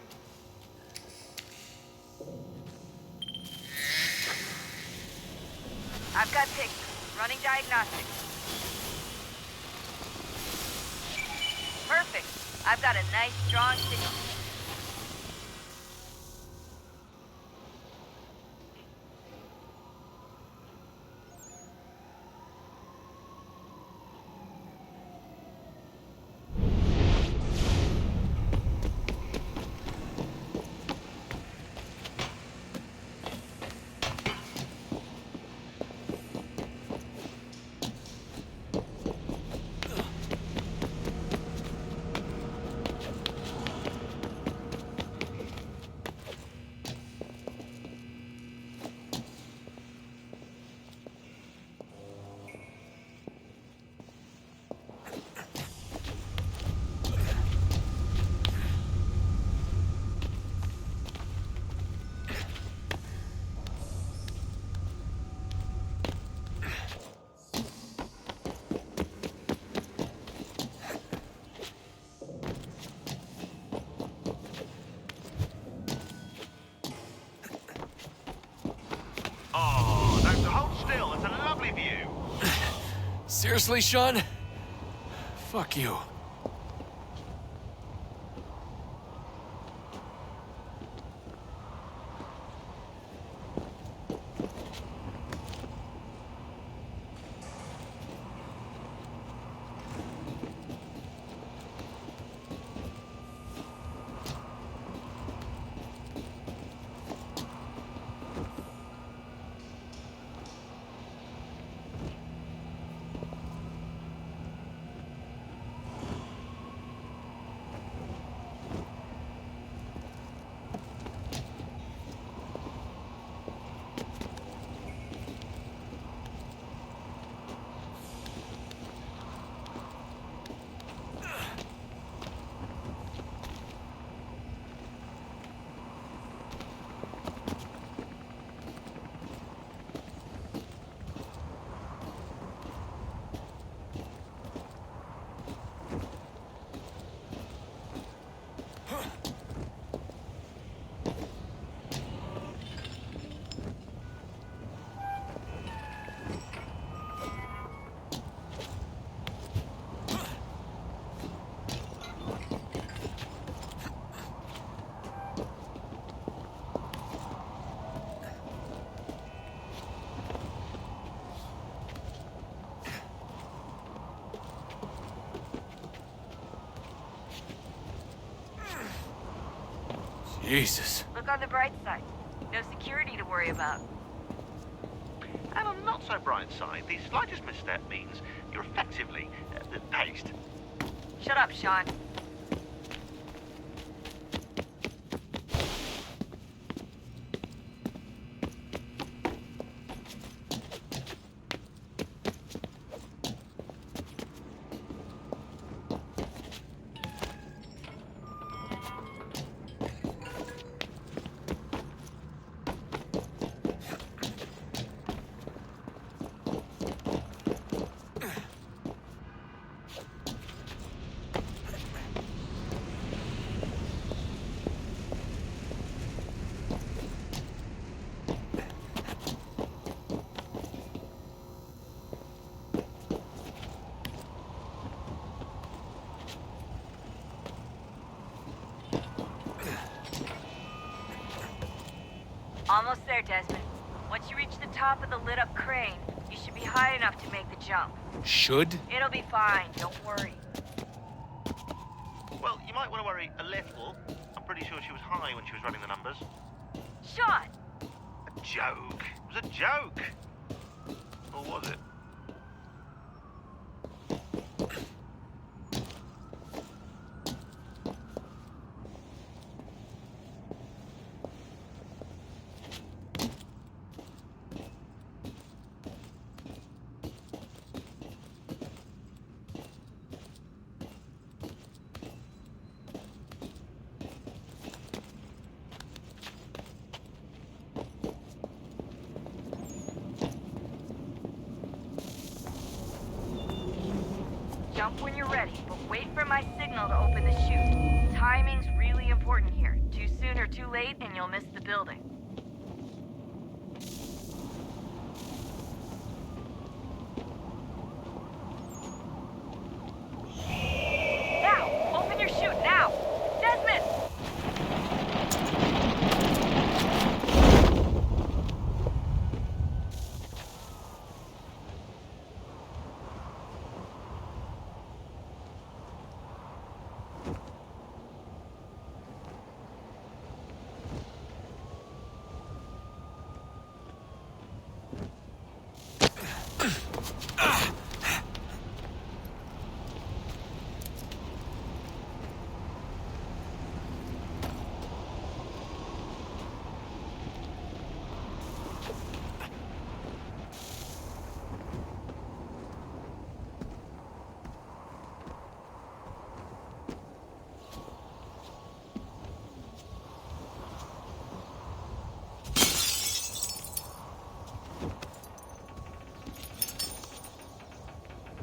W: I've got pictures. Running diagnostics. Perfect. I've got a nice, strong signal.
V: Seriously, Sean? Fuck you. Jesus.
W: Look on the bright side. No security to worry about.
U: And on the not so bright side, the slightest misstep means you're effectively paced.
W: Shut up, Sean. Almost there, Desmond. Once you reach the top of the lit-up crane, you should be high enough to make the jump.
V: Should?
W: It'll be fine, don't worry.
U: Well, you might want to worry a little. I'm pretty sure she was high when she was running the numbers.
W: Sean!
U: A joke. It was a joke. Or was it?
W: Jump when you're ready, but wait for my signal to open the chute. Timing's really important here. Too soon or too late, and you'll miss the building. Now! Open your chute, now! Desmond!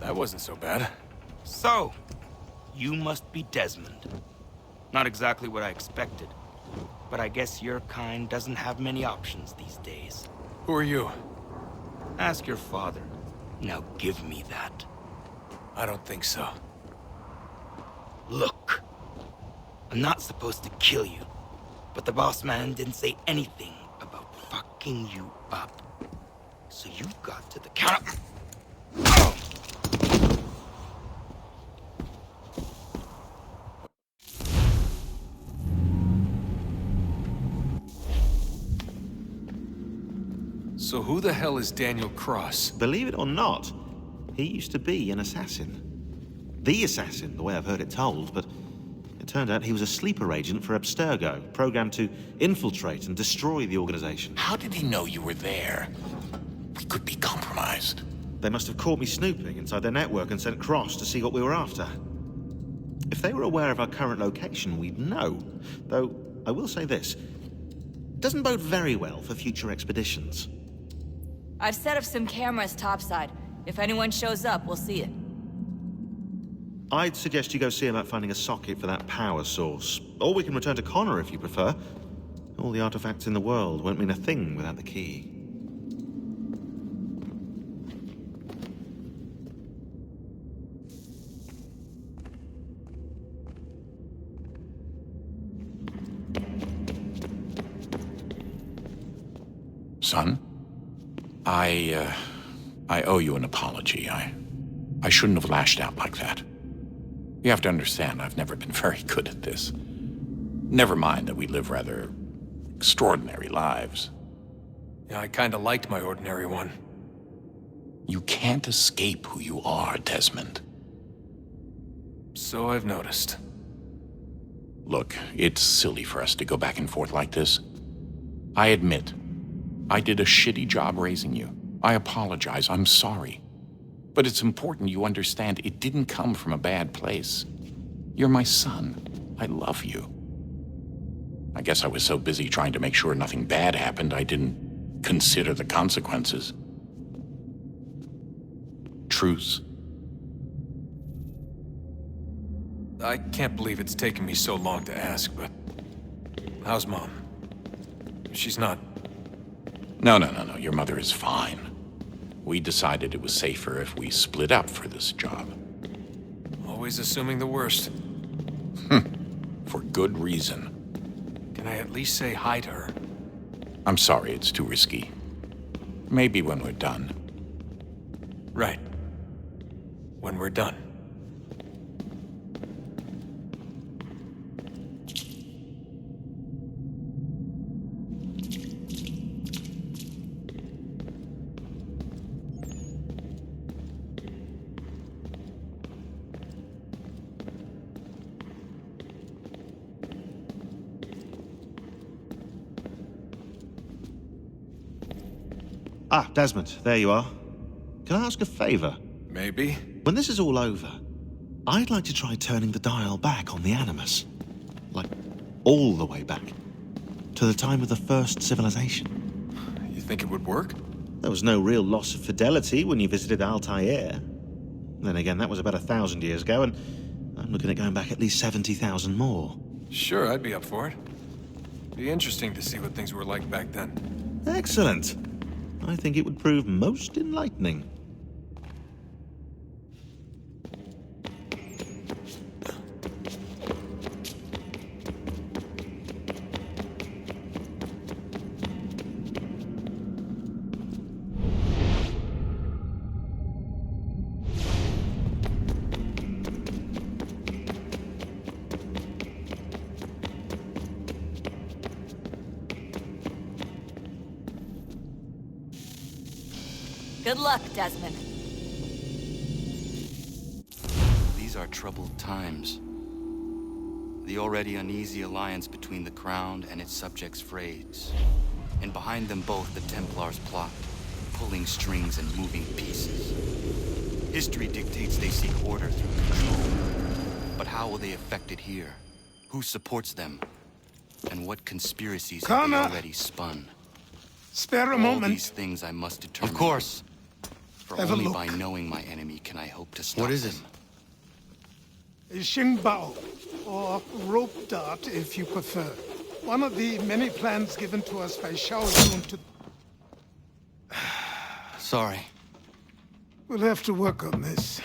V: That wasn't so bad.
B: So, you must be Desmond. Not exactly what I expected, but I guess your kind doesn't have many options these days.
V: Who are you?
B: Ask your father. Now give me that.
V: I don't think so.
B: Look, I'm not supposed to kill you, but the boss man didn't say anything about fucking you up. So you've got to the counter.
V: So who the hell is Daniel Cross?
U: Believe it or not, he used to be an assassin. The assassin, the way I've heard it told, but it turned out he was a sleeper agent for Abstergo, programmed to infiltrate and destroy the organization.
P: How did he know you were there? We could be compromised.
U: They must have caught me snooping inside their network and sent Cross to see what we were after. If they were aware of our current location, we'd know. Though, I will say this. It doesn't bode very well for future expeditions.
W: I've set up some cameras topside. If anyone shows up, we'll see it.
U: I'd suggest you go see about finding a socket for that power source. Or we can return to Connor if you prefer. All the artifacts in the world won't mean a thing without the key.
P: Son, I owe you an apology. I shouldn't have lashed out like that. You have to understand, I've never been very good at this. Never mind that we live rather extraordinary lives.
V: Yeah, I kinda liked my ordinary one.
P: You can't escape who you are, Desmond.
V: So I've noticed.
P: Look, it's silly for us to go back and forth like this. I admit, I did a shitty job raising you. I apologize, I'm sorry. But it's important you understand it didn't come from a bad place. You're my son. I love you. I guess I was so busy trying to make sure nothing bad happened, I didn't consider the consequences. Truce.
V: I can't believe it's taken me so long to ask, but... how's Mom? She's not...
P: No. Your mother is fine. We decided it was safer if we split up for this job.
V: Always assuming the worst.
P: For good reason.
V: Can I at least say hi to her?
P: I'm sorry, it's too risky. Maybe when we're done.
V: Right. When we're done.
U: Ah, Desmond, there you are. Can I ask a favor?
V: Maybe.
U: When this is all over, I'd like to try turning the dial back on the Animus. Like, all the way back. To the time of the first civilization.
V: You think it would work?
U: There was no real loss of fidelity when you visited Altair. Then again, that was about 1,000 years ago, and I'm looking at going back at least 70,000 more.
V: Sure, I'd be up for it. Be interesting to see what things were like back then.
U: Excellent. I think it would prove most enlightening.
W: Good luck, Desmond.
D: These are troubled times. The already uneasy alliance between the Crown and its subjects frayed, and behind them both the Templars plot, pulling strings and moving pieces. History dictates they seek order through control. But how will they affect it here? Who supports them? And what conspiracies have they already spun?
G: Spare a
D: All
G: moment.
D: these things I must determine.
G: Of course.
D: For
G: Have a
D: only
G: look.
D: by knowing my enemy can I hope to stop
G: What is
D: them.
G: A Xingbao, or rope dart if you prefer. One of the many plans given to us by Xiao Yun to...
D: Sorry.
G: We'll have to work on this.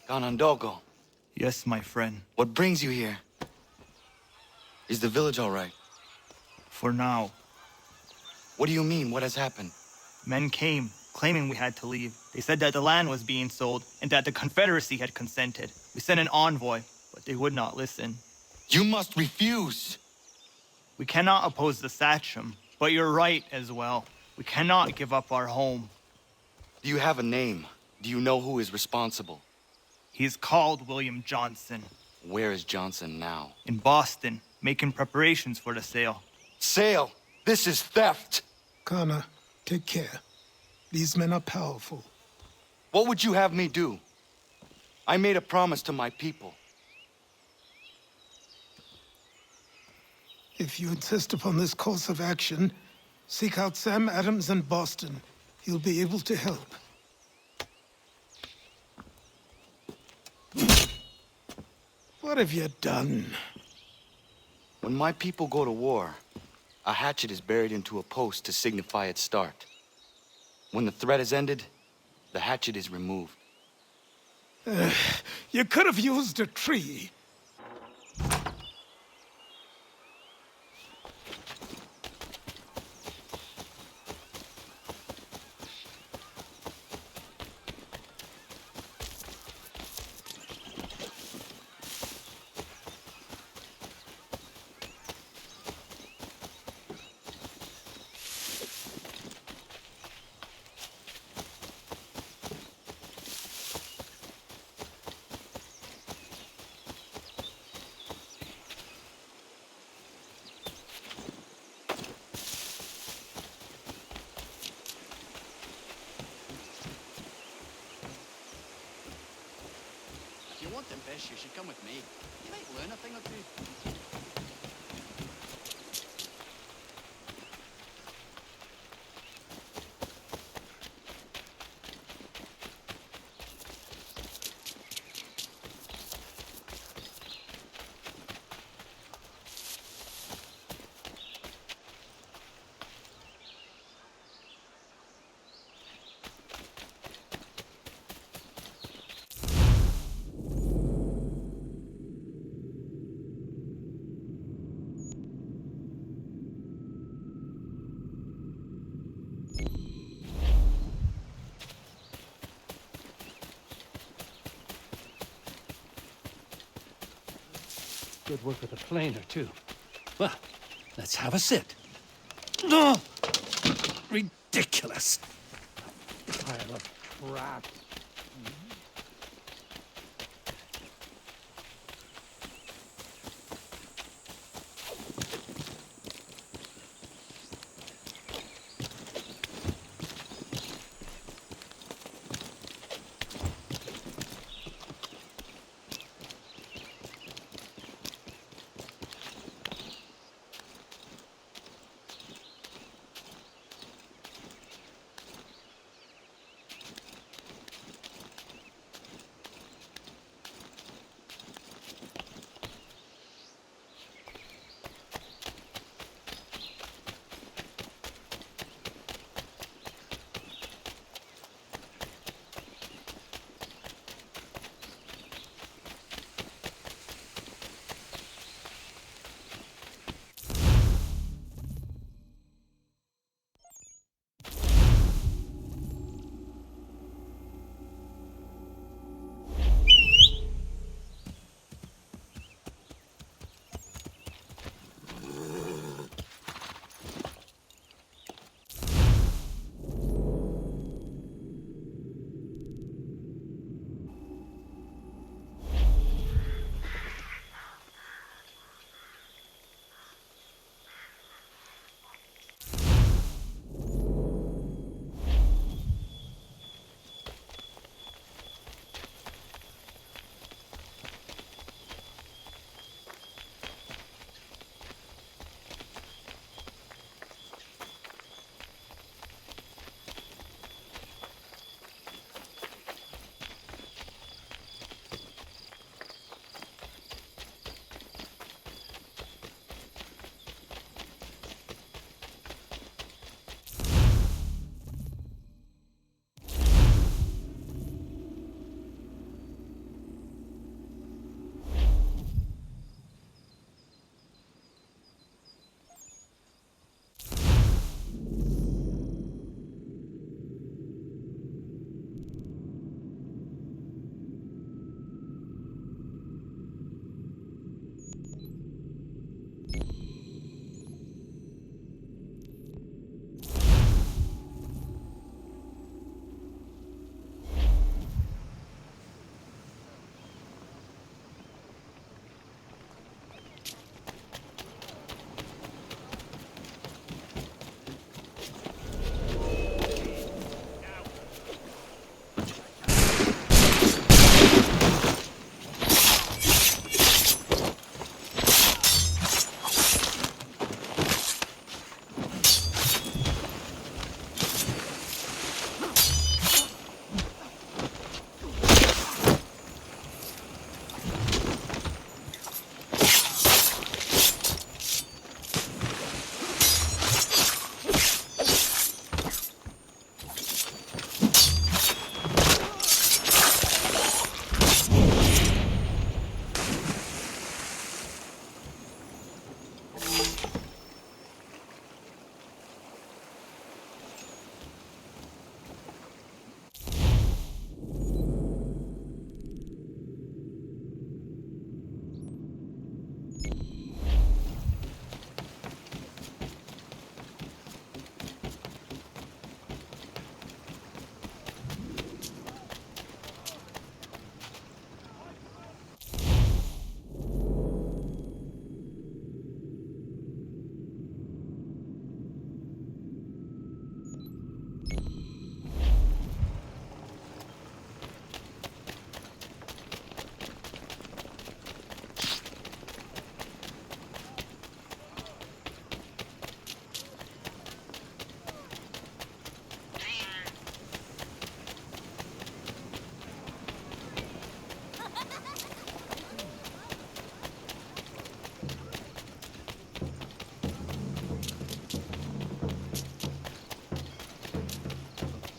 D: Ganondogo. Yes, my friend. What brings you here? Is the village all right? For now. What do you mean? What has happened? Men came, claiming we had to leave. They said that the land was being sold, and that the Confederacy had consented. We sent an envoy, but they would not listen. You must refuse! We cannot oppose the Sachem, but you're right as well. We cannot give up our home. Do you have a name? Do you know who is responsible? He's called William Johnson. Where is Johnson now? In Boston, making preparations for the sale. Sale? This is theft!
G: Connor, take care. These men are powerful.
D: What would you have me do? I made a promise to my people.
G: If you insist upon this course of action, seek out Sam Adams in Boston. He'll be able to help. What have you done?
D: When my people go to war, a hatchet is buried into a post to signify its start. When the threat is ended, the hatchet is removed.
G: You could have used a tree.
L: If you want them fish, you should come with me. You might learn a thing or two.
S: Good work with the planer, too. Well, let's have a sit. Ridiculous. Pile of crap.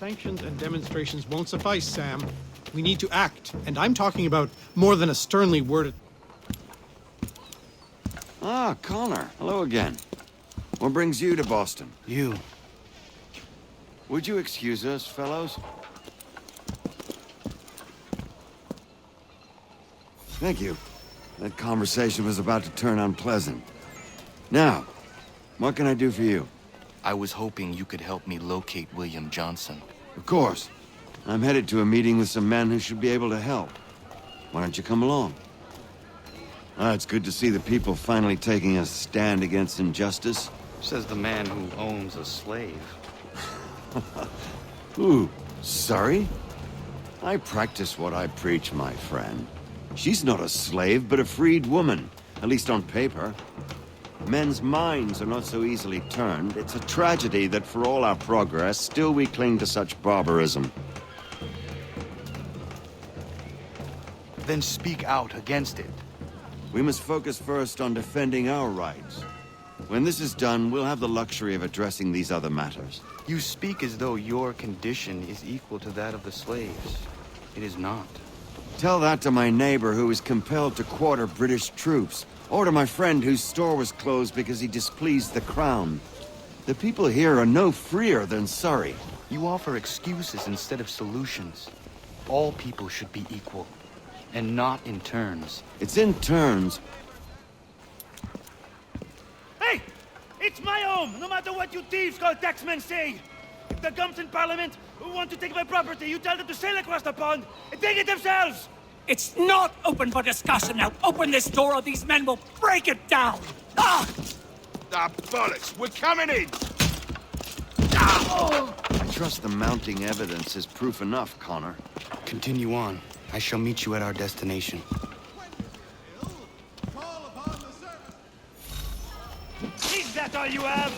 C: Sanctions and demonstrations won't suffice, Sam. We need to act, and I'm talking about more than a sternly worded...
N: Ah, Connor. Hello again. What brings you to Boston?
D: You.
N: Would you excuse us, fellows? Thank you. That conversation was about to turn unpleasant. Now, what can I do for you?
D: I was hoping you could help me locate William Johnson.
N: Of course. I'm headed to a meeting with some men who should be able to help. Why don't you come along? It's good to see the people finally taking a stand against injustice.
D: Says the man who owns a slave.
N: Ooh, sorry? I practice what I preach, my friend. She's not a slave, but a freed woman, at least on paper. Men's minds are not so easily turned. It's a tragedy that for all our progress, still we cling to such barbarism.
D: Then speak out against it.
N: We must focus first on defending our rights. When this is done, we'll have the luxury of addressing these other matters.
D: You speak as though your condition is equal to that of the slaves. It is not.
N: Tell that to my neighbor who was compelled to quarter British troops, or to my friend whose store was closed because he displeased the crown. The people here are no freer than Surrey.
D: You offer excuses instead of solutions. All people should be equal, and not in turns.
N: It's in turns.
M: Hey! It's my home, no matter what you thieves called taxmen say! If the gums in Parliament want to take my property, you tell them to sail across the pond and take it themselves!
F: It's not open for discussion now. Open this door or these men will break it down. Ah!
I: Ah, bollocks! We're coming in!
N: I trust the mounting evidence is proof enough, Connor.
D: Continue on. I shall meet you at our destination.
M: Is that all you have?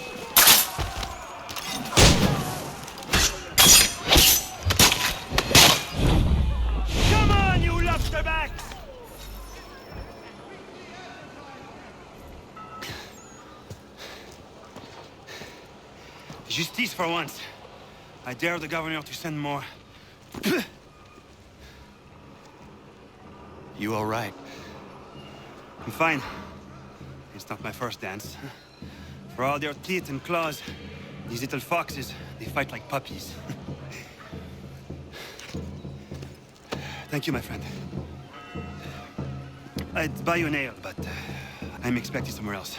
M: Come on, you lobsterbacks! Justice for once. I dare the governor to send more.
D: You all right?
M: I'm fine. It's not my first dance. For all their teeth and claws, these little foxes, they fight like puppies. Thank you, my friend. I'd buy you an ale, but I'm expecting somewhere else.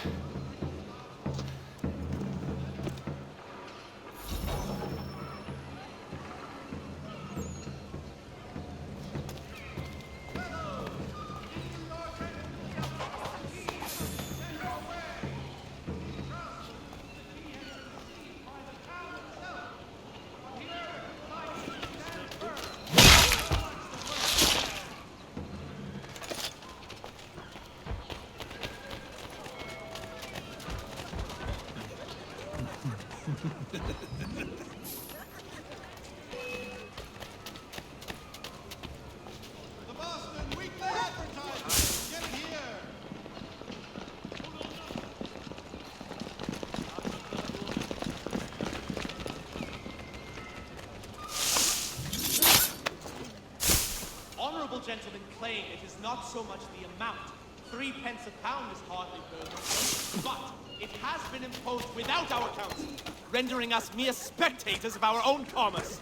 O: Honourable gentlemen claim it is not so much the amount. 3 pence a pound is hardly burden, but it has been imposed without our counsel, rendering us mere spectators of our own commerce.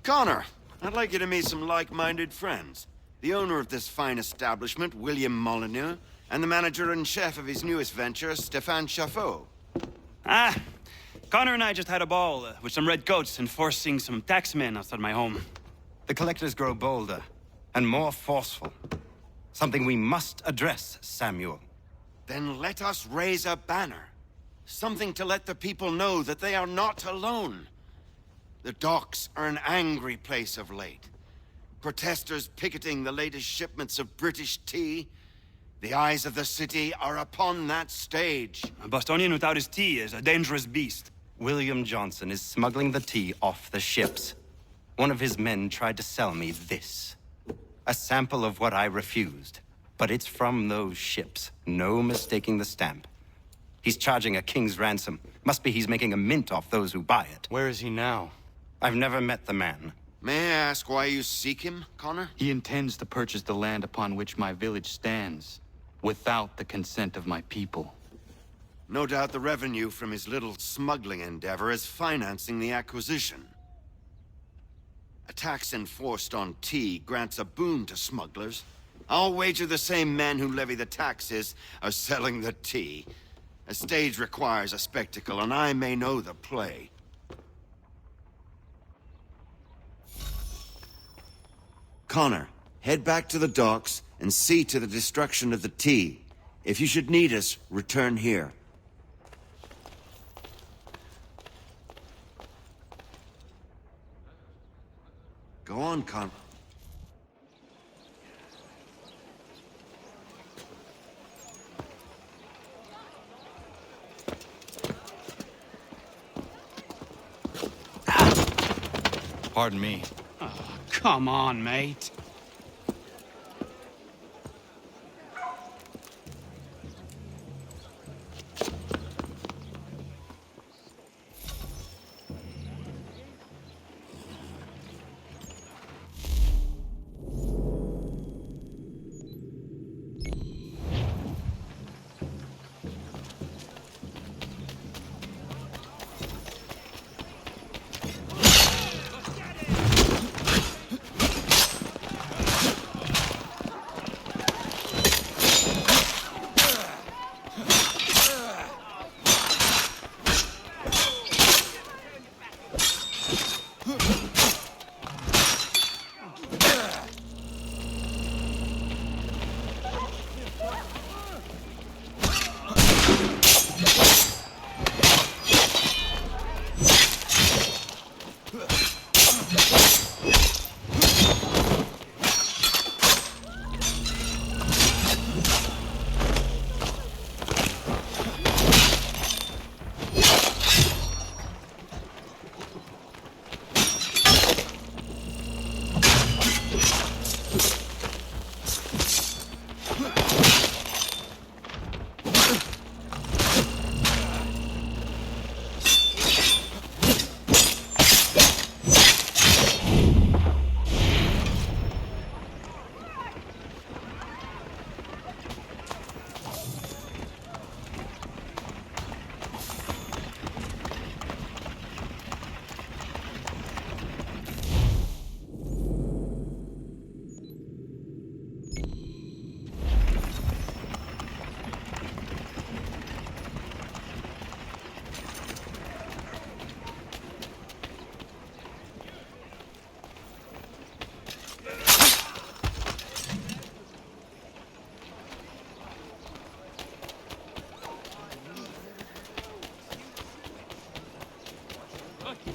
N: Connor, I'd like you to meet some like-minded friends. The owner of this fine establishment, William Molyneux, and the manager and chef of his newest venture, Stéphane Chaffeau.
A: Ah, Connor and I just had a ball with some red coats enforcing some taxmen outside my home.
Q: The collectors grow bolder and more forceful. Something we must address, Samuel.
N: Then let us raise a banner. Something to let the people know that they are not alone. The docks are an angry place of late. Protesters picketing the latest shipments of British tea. The eyes of the city are upon that stage.
A: A Bostonian without his tea is a dangerous beast.
Q: William Johnson is smuggling the tea off the ships. One of his men tried to sell me this. A sample of what I refused. But it's from those ships. No mistaking the stamp. He's charging a king's ransom. Must be he's making a mint off those who buy it.
A: Where is he now?
Q: I've never met the man.
N: May I ask why you seek him, Connor?
A: He intends to purchase the land upon which my village stands, without the consent of my people.
N: No doubt the revenue from his little smuggling endeavor is financing the acquisition. A tax enforced on tea grants a boon to smugglers. I'll wager the same men who levy the taxes are selling the tea. A stage requires a spectacle, and I may know the play. Connor, head back to the docks and see to the destruction of the tea. If you should need us, return here. Go on, Connor.
A: Pardon me.
R: Oh, come on, mate.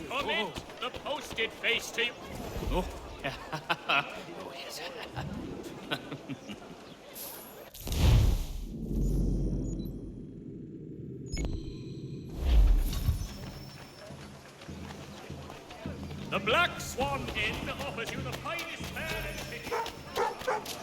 J: Comment the posted face to you.
R: Oh.
J: Oh, yes. The Black Swan Inn offers you the finest fare in the city.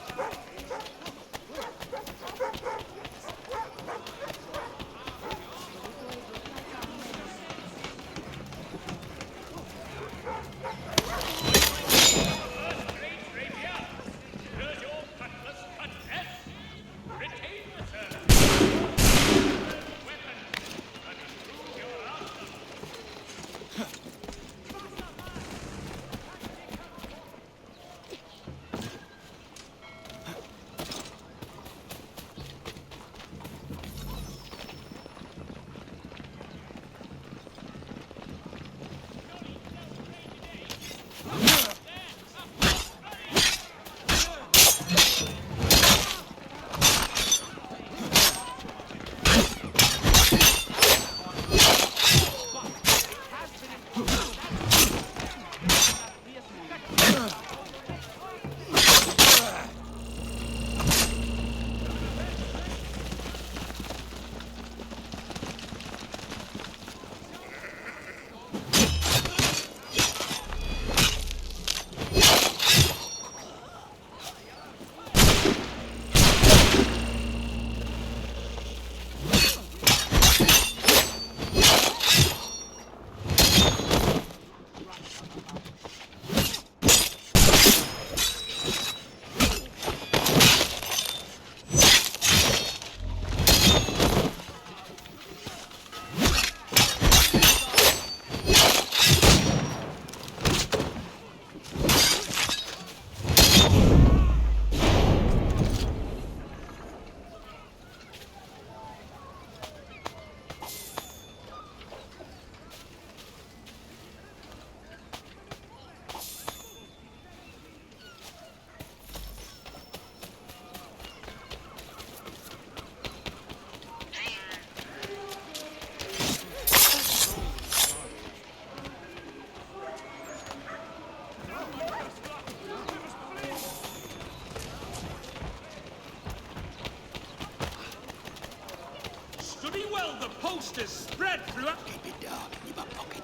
E: posters spread throughout.
B: Keep it down in my pocket.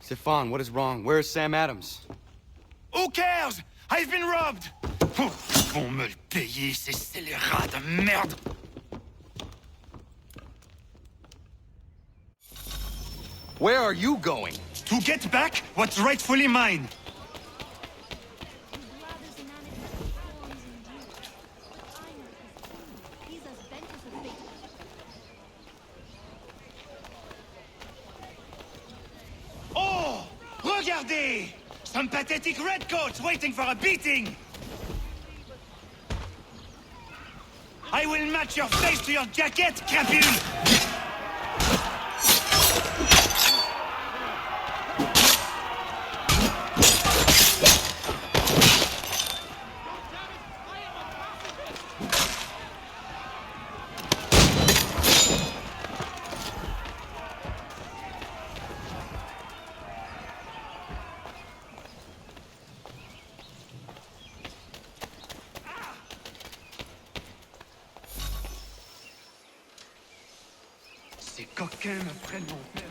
Q: Stefan, what is wrong? Where is Sam Adams?
B: Who cares? I've been robbed! Oh, ils vont me le payer, ces scélérats de merde!
Q: Where are you going?
B: To get back what's rightfully mine! Oh! Regardez! Some pathetic redcoats waiting for a beating! I will match your face to your jacket, crapule! Ces coquins me prennent mon père.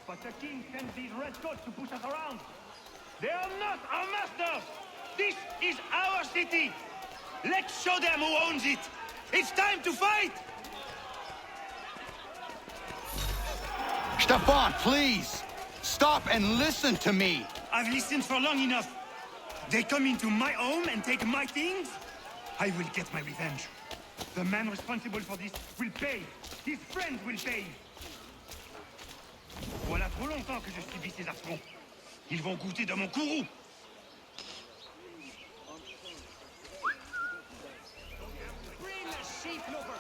M: But the king sends these redcoats to push us around. They are not our masters! This is our city! Let's show them who owns it! It's time to fight!
Q: Stefan, please! Stop and listen to me!
B: I've listened for long enough. They come into my home and take my things? I will get my revenge. The man responsible for this will pay. His friends will pay. Voilà trop longtemps que je subis ces affronts. Ils vont goûter de mon courroux.
M: Bring the sheep lover!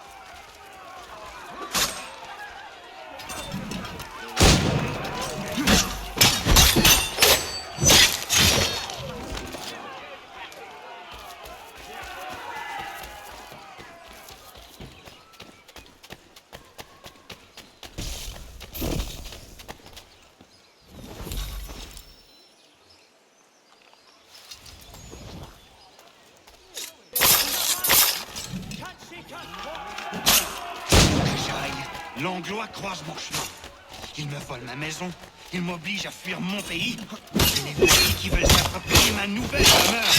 B: L'Anglois croise mon chemin. Il me vole ma maison. Il m'oblige à fuir mon pays. C'est les pays qui veulent s'approprier ma nouvelle demeure.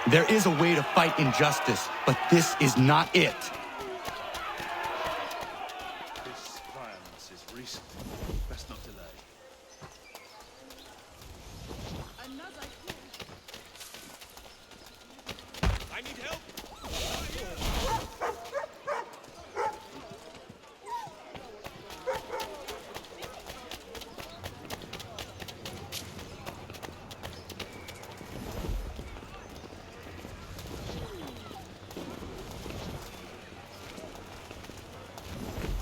D: There is a way to fight injustice, but this is not it.
E: This violence is recent. Best not delay.
M: I need help.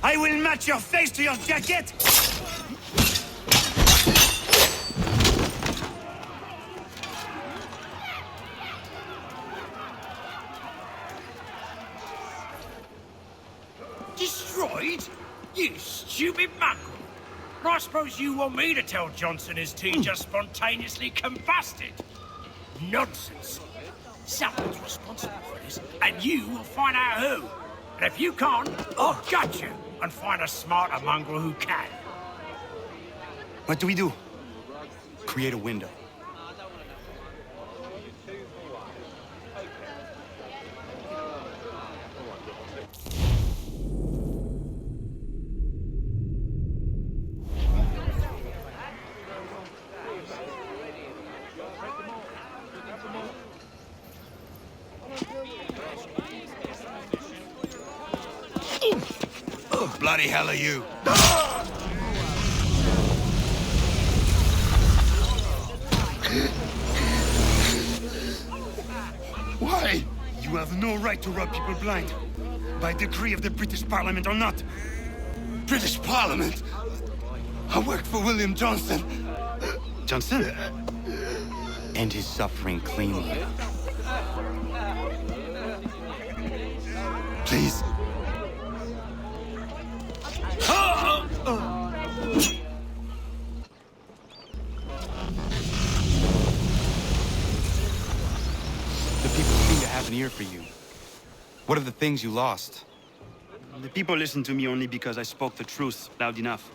B: I will match your face to your jacket!
F: Destroyed? You stupid mongrel! I suppose you want me to tell Johnson his tea just spontaneously combusted? Nonsense! Someone's responsible for this, and you will find out who. And if you can't, I'll gut you and find a smarter mongrel who can.
D: What do we do? Create a window.
N: Bloody hell are you?
B: Why? You have no right to rob people blind. By decree of the British Parliament or not.
N: British Parliament? I worked for William Johnson.
D: Johnson?
Q: End his suffering cleanly.
N: Please.
Q: The people seem to have an ear for you. What are the things you lost?
A: The people listen to me only because I spoke the truth loud enough,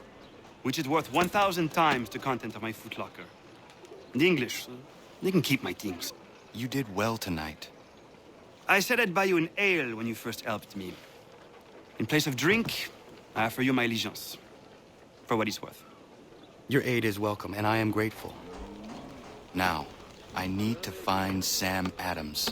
A: which is worth 1,000 times the content of my footlocker. The English, they can keep my things.
Q: You did well tonight.
A: I said I'd buy you an ale when you first helped me. In place of drink, I offer you my allegiance. For what it's worth.
Q: Your aid is welcome, and I am grateful. Now, I need to find Sam Adams.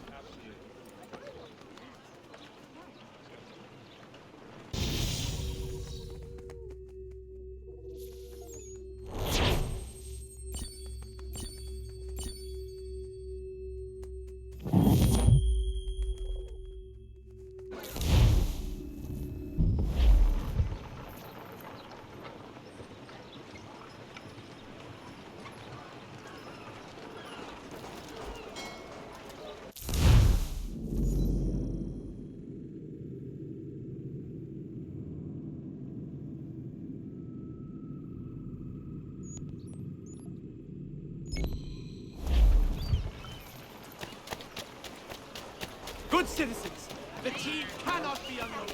O: Good citizens, the tea cannot be unloaded.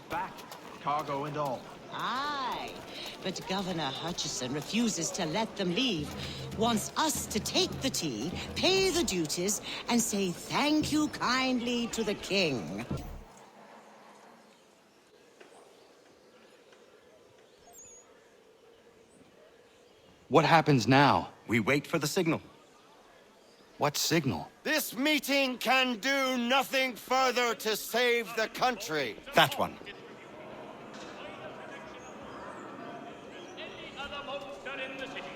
H: Back, cargo and all.
K: Aye, but Governor Hutchison refuses to let them leave. Wants us to take the tea, pay the duties, and say thank you kindly to the king.
Q: What happens now? We wait for the signal. What signal?
N: This meeting can do nothing further to save the country.
Q: That one.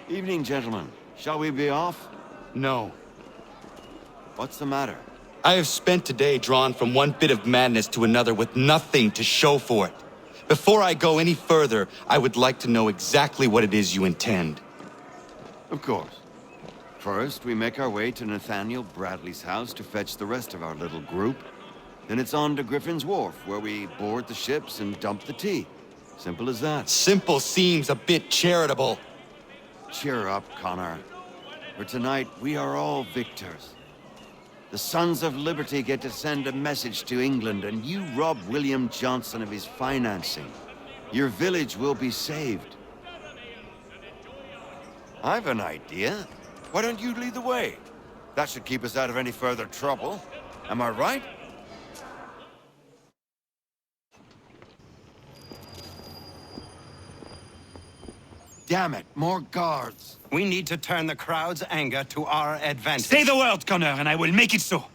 N: Evening, gentlemen. Shall we be off?
Q: No.
N: What's the matter?
Q: I have spent today drawn from one bit of madness to another with nothing to show for it. Before I go any further, I would like to know exactly what it is you intend.
N: Of course. First, we make our way to Nathaniel Bradley's house to fetch the rest of our little group. Then it's on to Griffin's Wharf, where we board the ships and dump the tea. Simple as that.
Q: Simple seems a bit charitable.
N: Cheer up, Connor. For tonight, we are all victors. The Sons of Liberty get to send a message to England, and you rob William Johnson of his financing. Your village will be saved. I've an idea. Why don't you lead the way? That should keep us out of any further trouble. Am I right? Damn it, more guards.
Q: We need to turn the crowd's anger to our advantage.
A: Say the word, Connor, and I will make it so.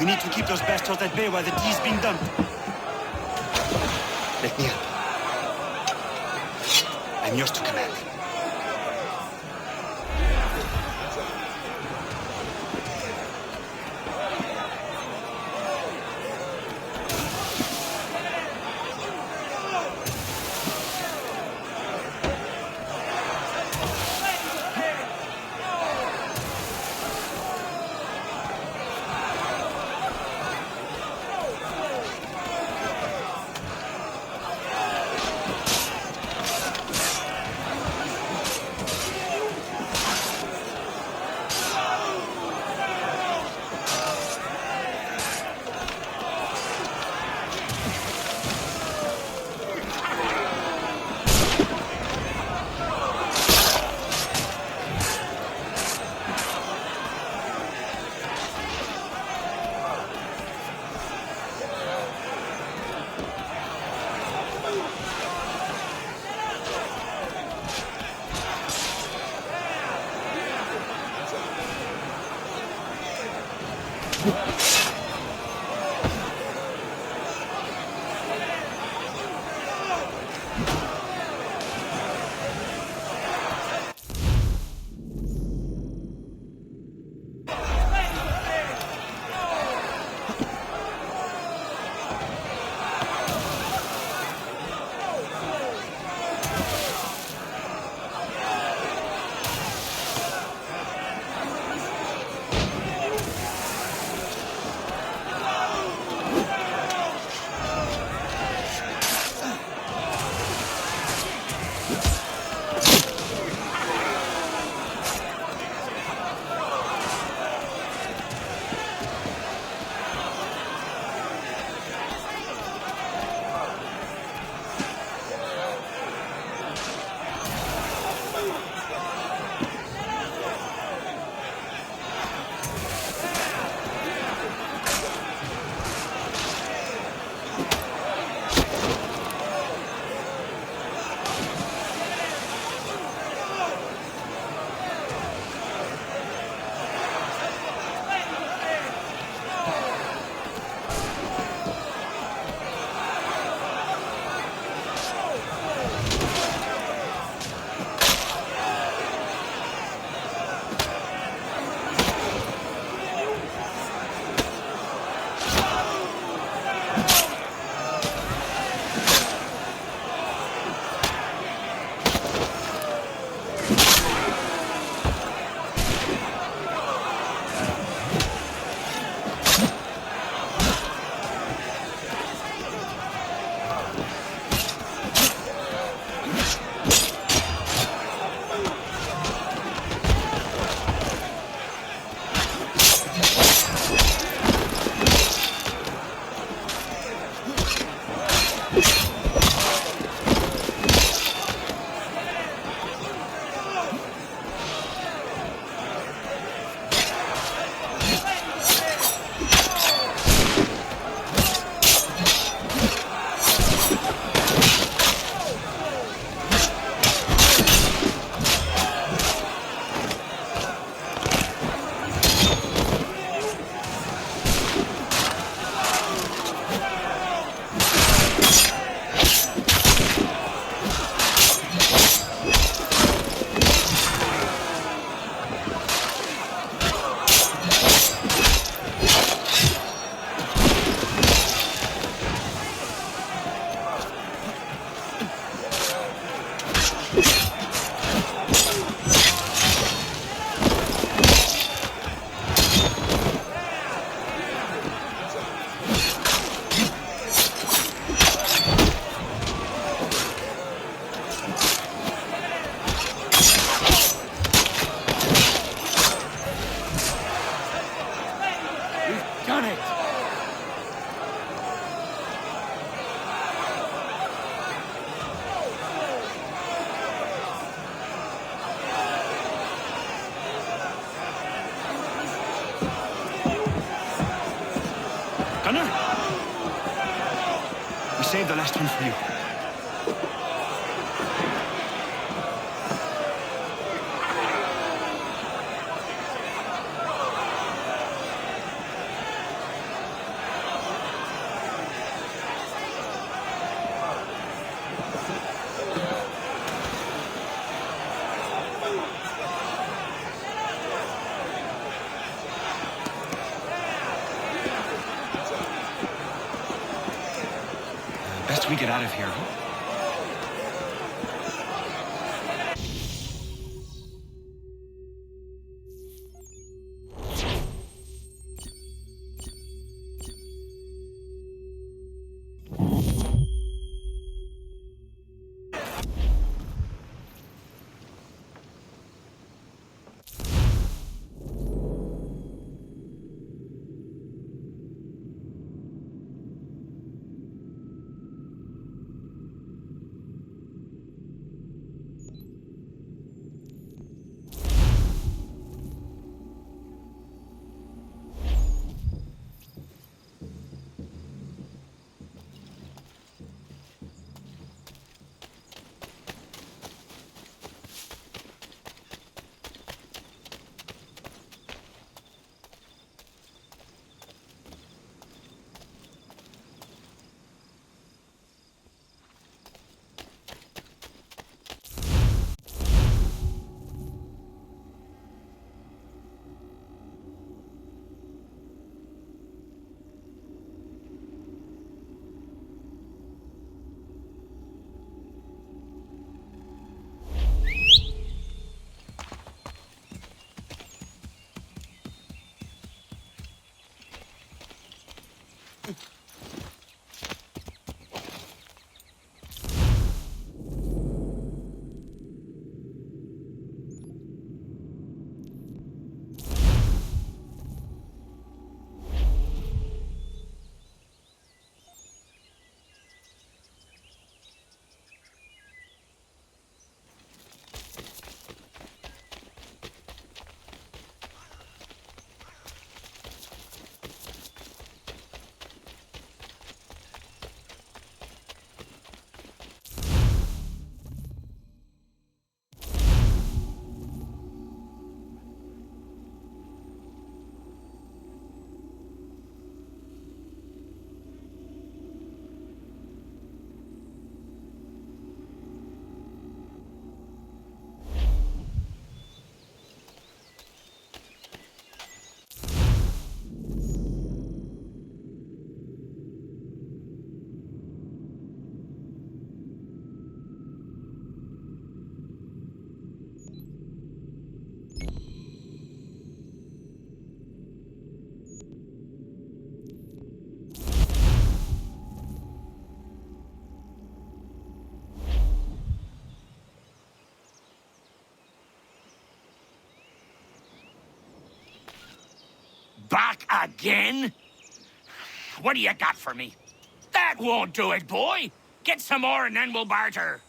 A: We need to keep those bastards at bay while the tea's being dumped. Let me help. I'm yours to command. Save the last one for you. Best we get out of here, huh?
F: Back again? What do you got for me? That won't do it, boy. Get some more and then we'll barter.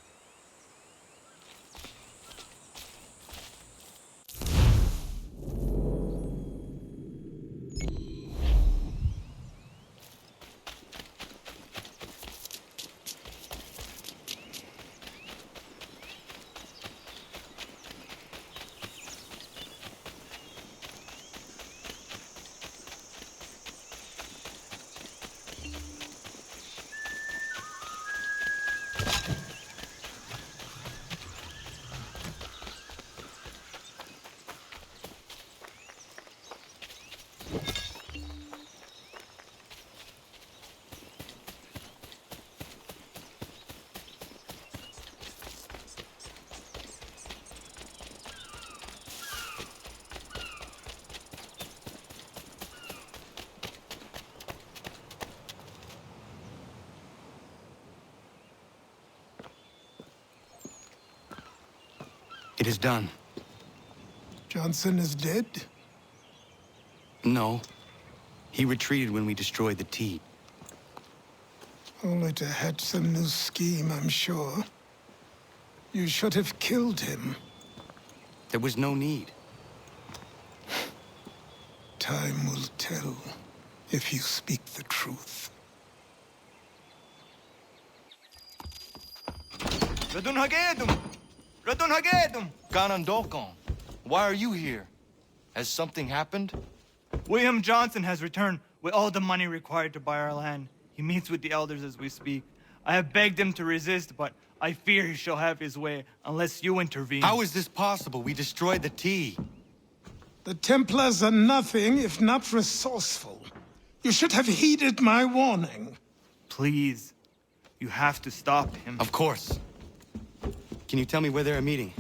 Q: It is done.
G: Johnson is dead?
Q: No. He retreated when we destroyed the tea.
G: Only to hatch some new scheme, I'm sure. You should have killed him.
Q: There was no need.
G: Time will tell if you speak the truth.
D: Radun Hagedum! Radun Hagedum! Ganandokon, why are you here? Has something happened?
L: William Johnson has returned with all the money required to buy our land. He meets with the elders as we speak. I have begged him to resist, but I fear he shall have his way unless you intervene.
Q: How is this possible? We destroyed the tea.
G: The Templars are nothing if not resourceful. You should have heeded my warning.
L: Please, you have to stop him.
Q: Of course. Can you tell me where they're meeting?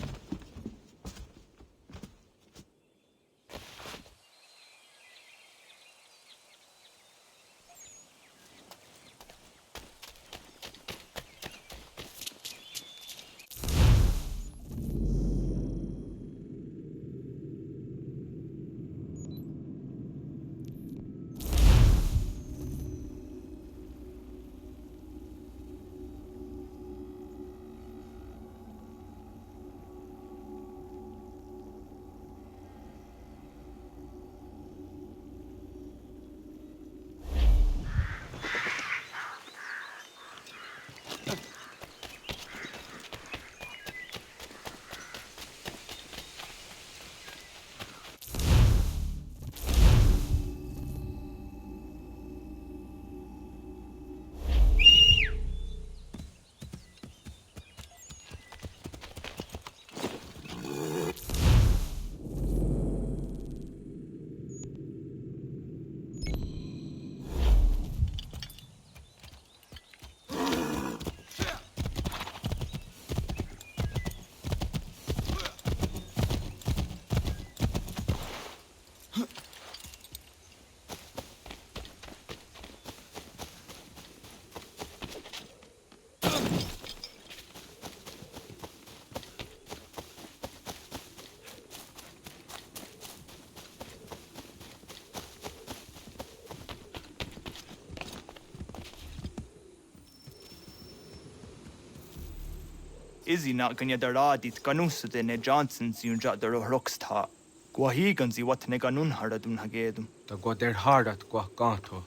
L: Izzy not gonna daradit ganusade ne Johnson's yun jat der rocksta. Gwahigan zi wat ne ganun haradun hagedum.
P: Da gwa der hardat gwa ganto.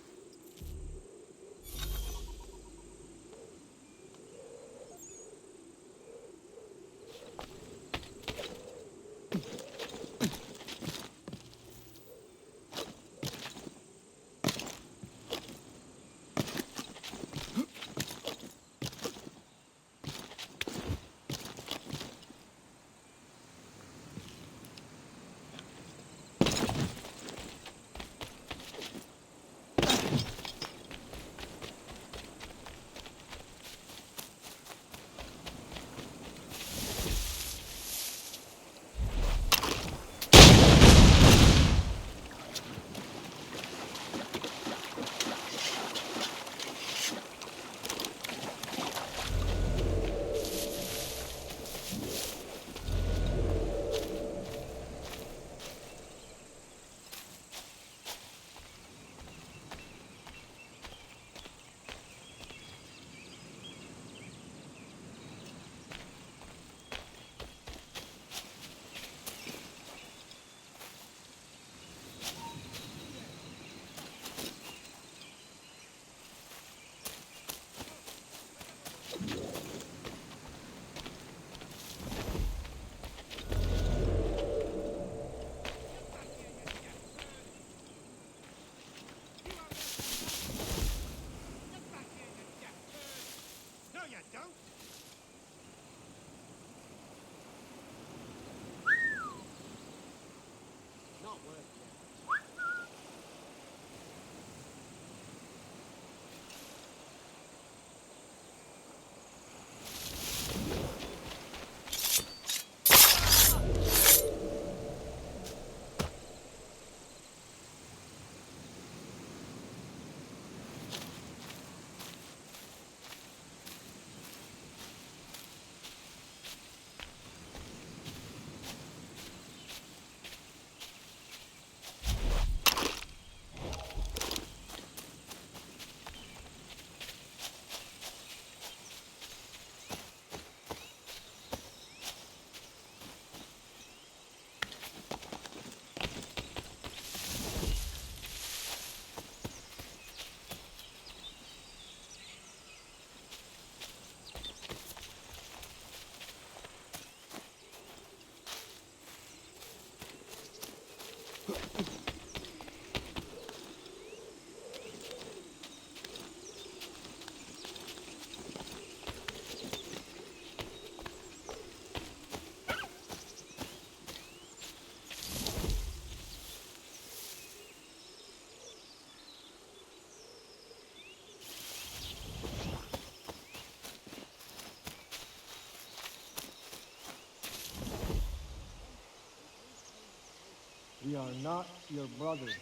T: We are not your brothers.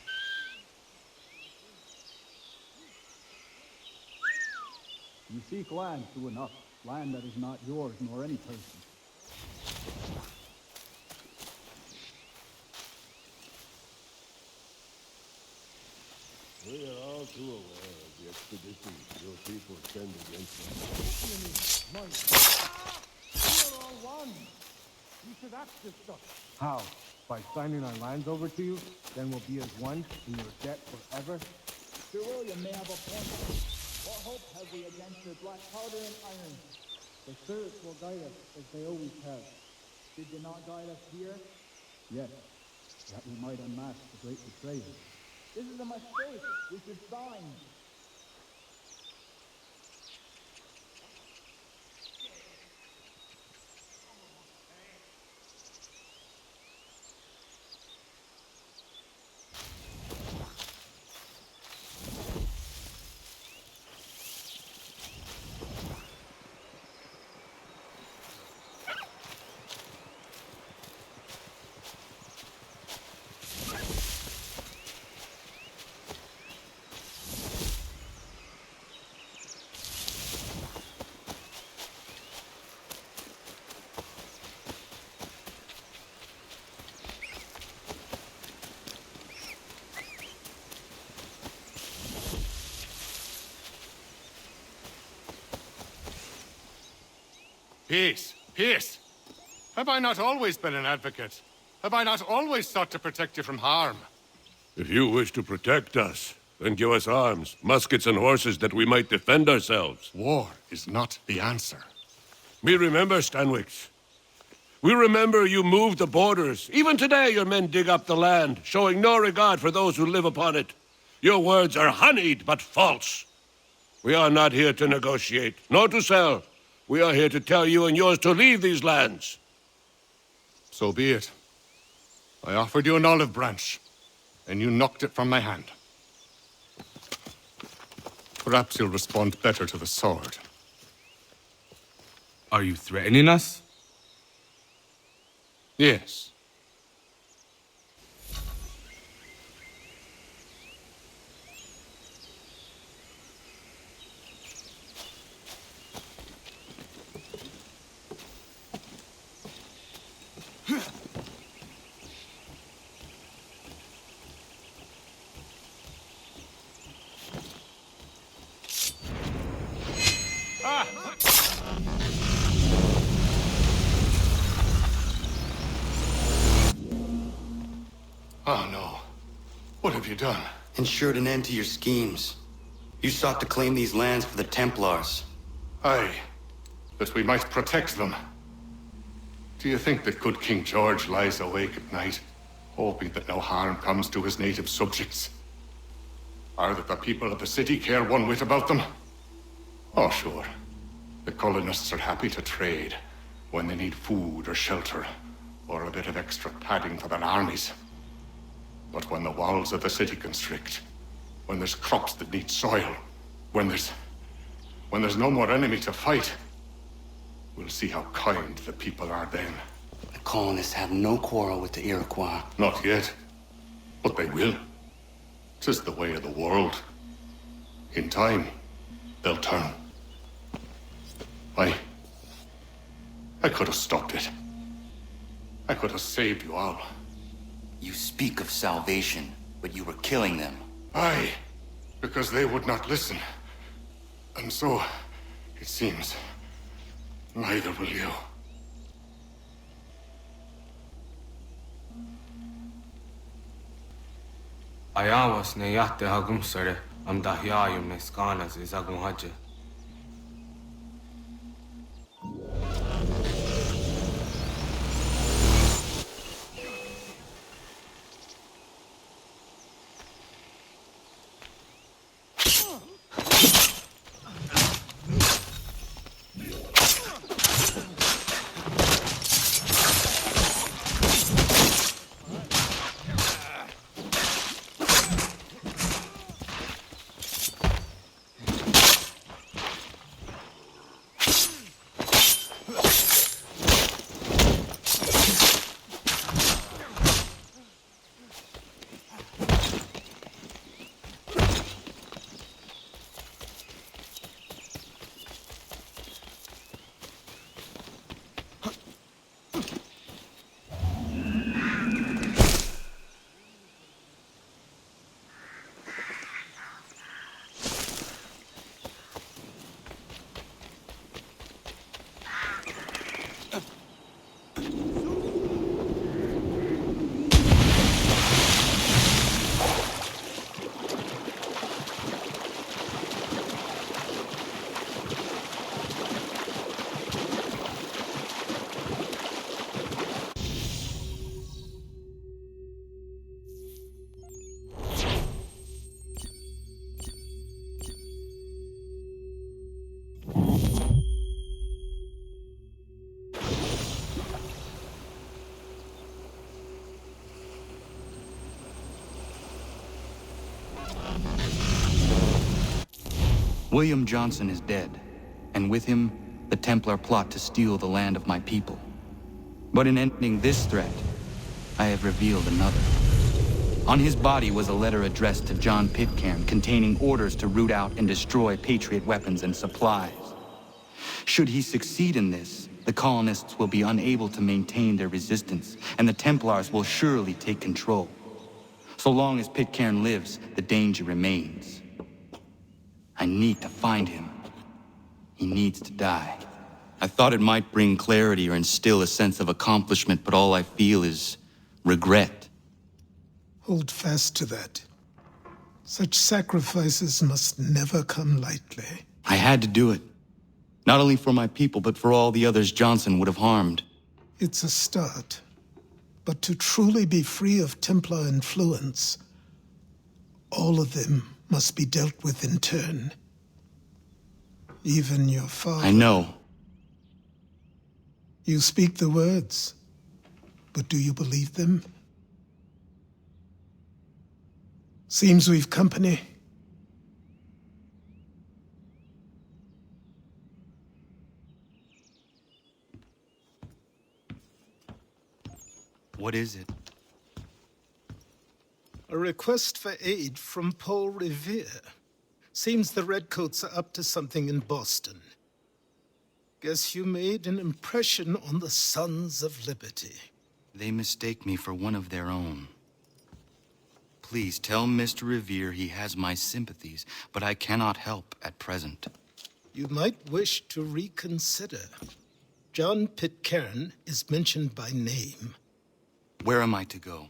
U: You seek land true enough, land that is not yours nor any person.
V: We are all too aware of the expedition your people send against us.
T: We are all one. You should act this stuff.
U: How? By signing our lands over to you? Then we'll be as one in your debt forever?
X: Sir William may have a point. What hope have we against their black powder and iron?
U: The spirits will guide us as they always have.
X: Did they not guide us here?
U: Yes, that we might unmask the great betrayer.
X: This is a mistake. We should sign.
I: Peace, peace. Have I not always been an advocate? Have I not always sought to protect you from harm?
V: If you wish to protect us, then give us arms, muskets and horses that we might defend ourselves.
I: War is not the answer.
V: We remember, Stanwix. We remember you moved the borders. Even today your men dig up the land, showing no regard for those who live upon it. Your words are honeyed, but false. We are not here to negotiate, nor to sell. We are here to tell you and yours to leave these lands.
I: So be it. I offered you an olive branch, and you knocked it from my hand. Perhaps you'll respond better to the sword.
P: Are you threatening us?
I: Yes. Oh no. What have you done?
Q: Ensured an end to your schemes. You sought to claim these lands for the Templars.
I: Aye, that we might protect them. Do you think that good King George lies awake at night, hoping that no harm comes to his native subjects? Or that the people of the city care one whit about them? Oh, sure. The colonists are happy to trade when they need food or shelter, or a bit of extra padding for their armies. But when the walls of the city constrict, when there's crops that need soil, when there's no more enemy to fight, we'll see how kind the people are then.
Q: The colonists have no quarrel with the Iroquois.
I: Not yet, but they will. 'Tis the way of the world. In time, they'll turn. I could have stopped it. I could have saved you all.
Q: You speak of salvation, but you were killing them.
I: Aye, because they would not listen. And so, it seems, neither will you.
P: Ayawas ne yatte hagum sare am dahyayum ne skanas izagum haje.
D: William Johnson is dead, and with him, the Templar plot to steal the land of my people. But in ending this threat, I have revealed another. On his body was a letter addressed to John Pitcairn containing orders to root out and destroy Patriot weapons and supplies. Should he succeed in this, the colonists will be unable to maintain their resistance, and the Templars will surely take control. So long as Pitcairn lives, the danger remains. I need to find him. He needs to die. I thought it might bring clarity or instill a sense of accomplishment, but all I feel is regret.
G: Hold fast to that. Such sacrifices must never come lightly.
D: I had to do it. Not only for my people, but for all the others Johnson would have harmed.
G: It's a start. But to truly be free of Templar influence, all of them must be dealt with in turn. Even your father.
D: I know.
G: You speak the words, but do you believe them? Seems we've company.
D: What is it?
G: A request for aid from Paul Revere. Seems the Redcoats are up to something in Boston. Guess you made an impression on the Sons of Liberty.
D: They mistake me for one of their own. Please tell Mr. Revere he has my sympathies, but I cannot help at present.
G: You might wish to reconsider. John Pitcairn is mentioned by name.
D: Where am I to go?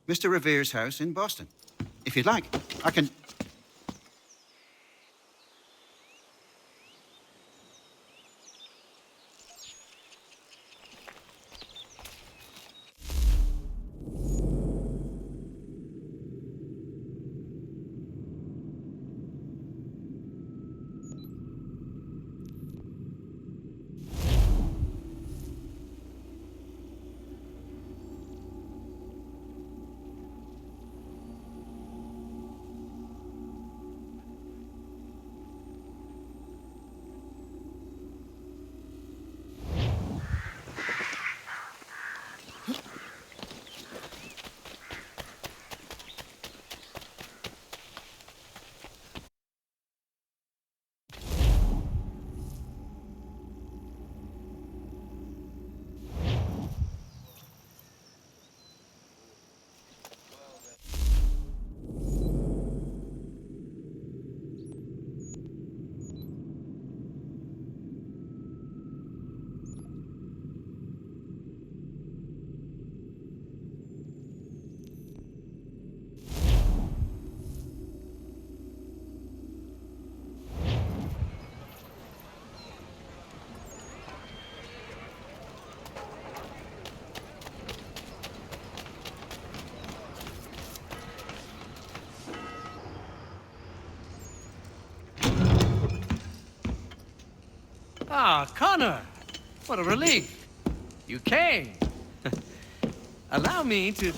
C: Mr. Revere's house in Boston. If you'd like, I can...
R: Ah, Connor! What a relief. You came. Allow me to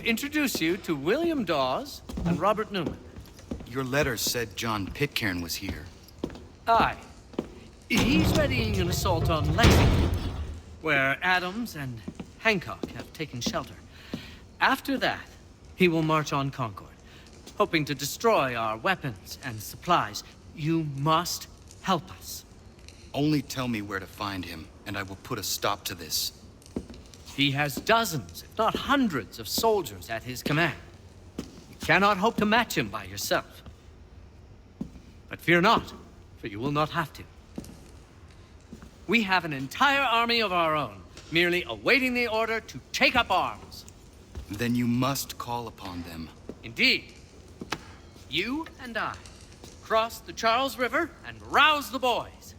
R: introduce you to William Dawes and Robert Newman.
D: Your letter said John Pitcairn was here.
R: Aye. He's readying an assault on Lexington, where Adams and Hancock have taken shelter. After that, he will march on Concord, hoping to destroy our weapons and supplies. You must help us.
D: Only tell me where to find him, and I will put a stop to this.
R: He has dozens, if not hundreds, of soldiers at his command. You cannot hope to match him by yourself. But fear not, for you will not have to. We have an entire army of our own, merely awaiting the order to take up arms.
D: Then you must call upon them.
R: Indeed. You and I cross the Charles River and rouse the boys.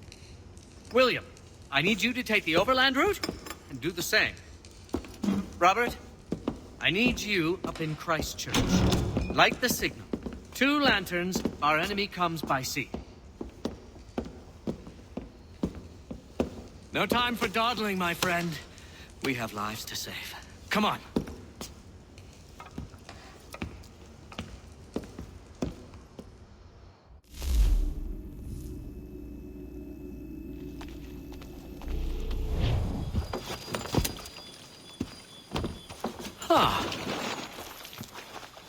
R: William, I need you to take the overland route and do the same. Robert, I need you up in Christchurch. Light the signal. 2 lanterns, our enemy comes by sea. No time for dawdling, my friend. We have lives to save. Come on.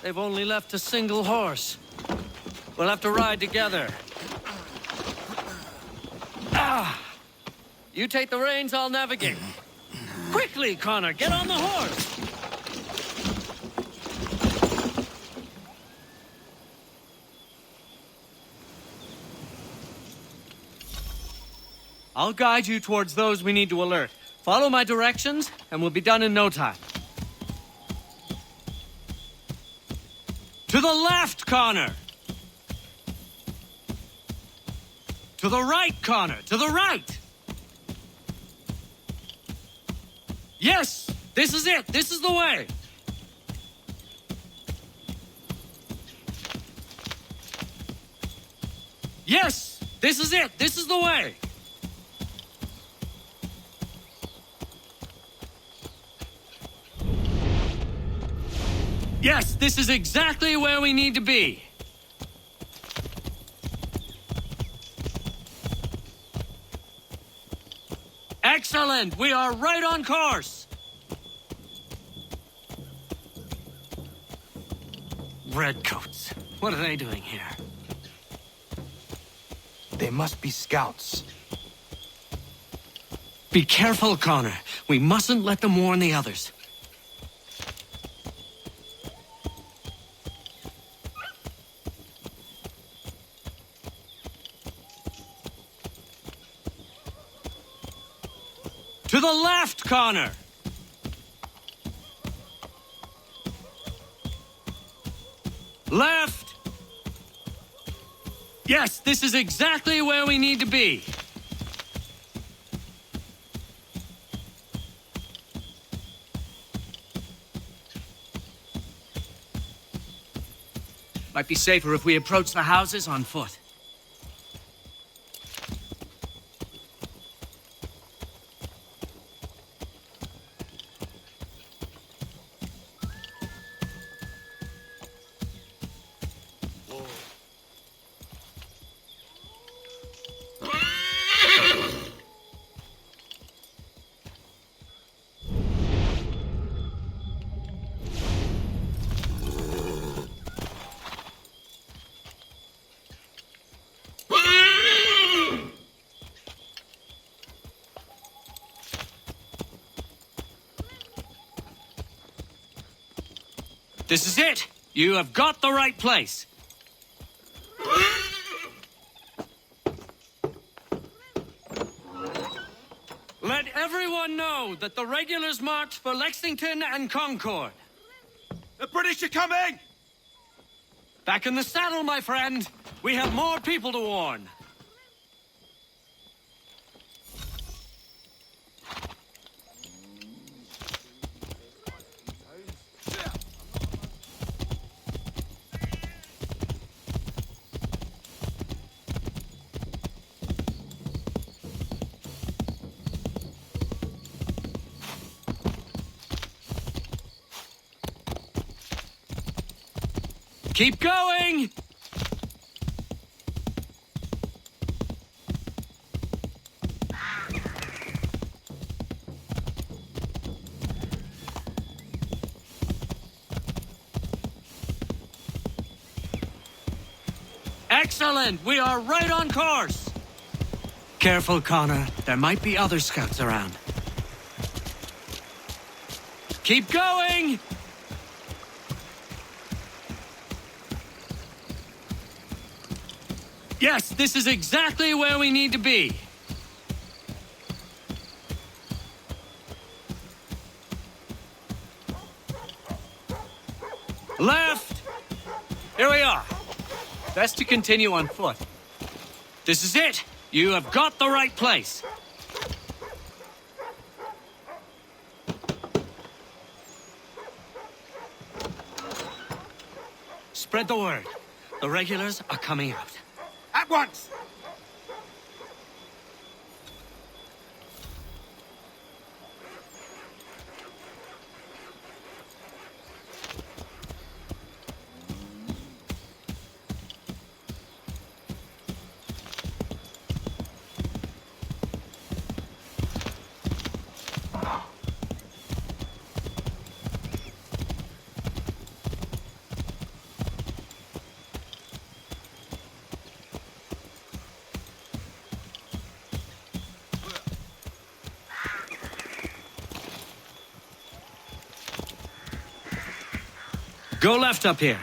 R: They've only left a single horse. We'll have to ride together. You take the reins, I'll navigate. Quickly, Connor, get on the horse! I'll guide you towards those we need to alert. Follow my directions, and we'll be done in no time. To the left, Connor! To the right, Connor! To the right! Yes! This is it! This is the way! Yes! This is it! This is the way! Yes, this is exactly where we need to be. Excellent! We are right on course! Redcoats. What are they doing here?
D: They must be scouts.
R: Be careful, Connor. We mustn't let them warn the others. To the left, Connor! Left! Yes, this is exactly where we need to be. Might be safer if we approach the houses on foot. This is it! You have got the right place! Let everyone know that the regulars marched for Lexington and Concord.
O: The British are coming!
R: Back in the saddle, my friend! We have more people to warn. Keep going! Excellent! We are right on course! Careful, Connor. There might be other scouts around. Keep going! Yes, this is exactly where we need to be. Left! Here we are. Best to continue on foot. This is it. You have got the right place. Spread the word. The regulars are coming out.
F: At once!
R: Go left up here.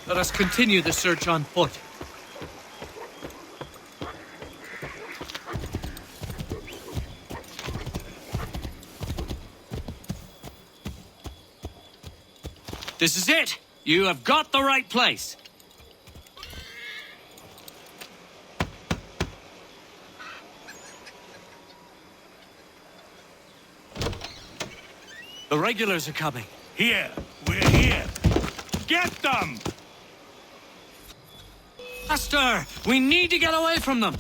R: Let us continue the search on foot. This is it. You have got the right place. The regulars are coming.
F: Here. We're here. Get them!
R: Master, we need to get away from them.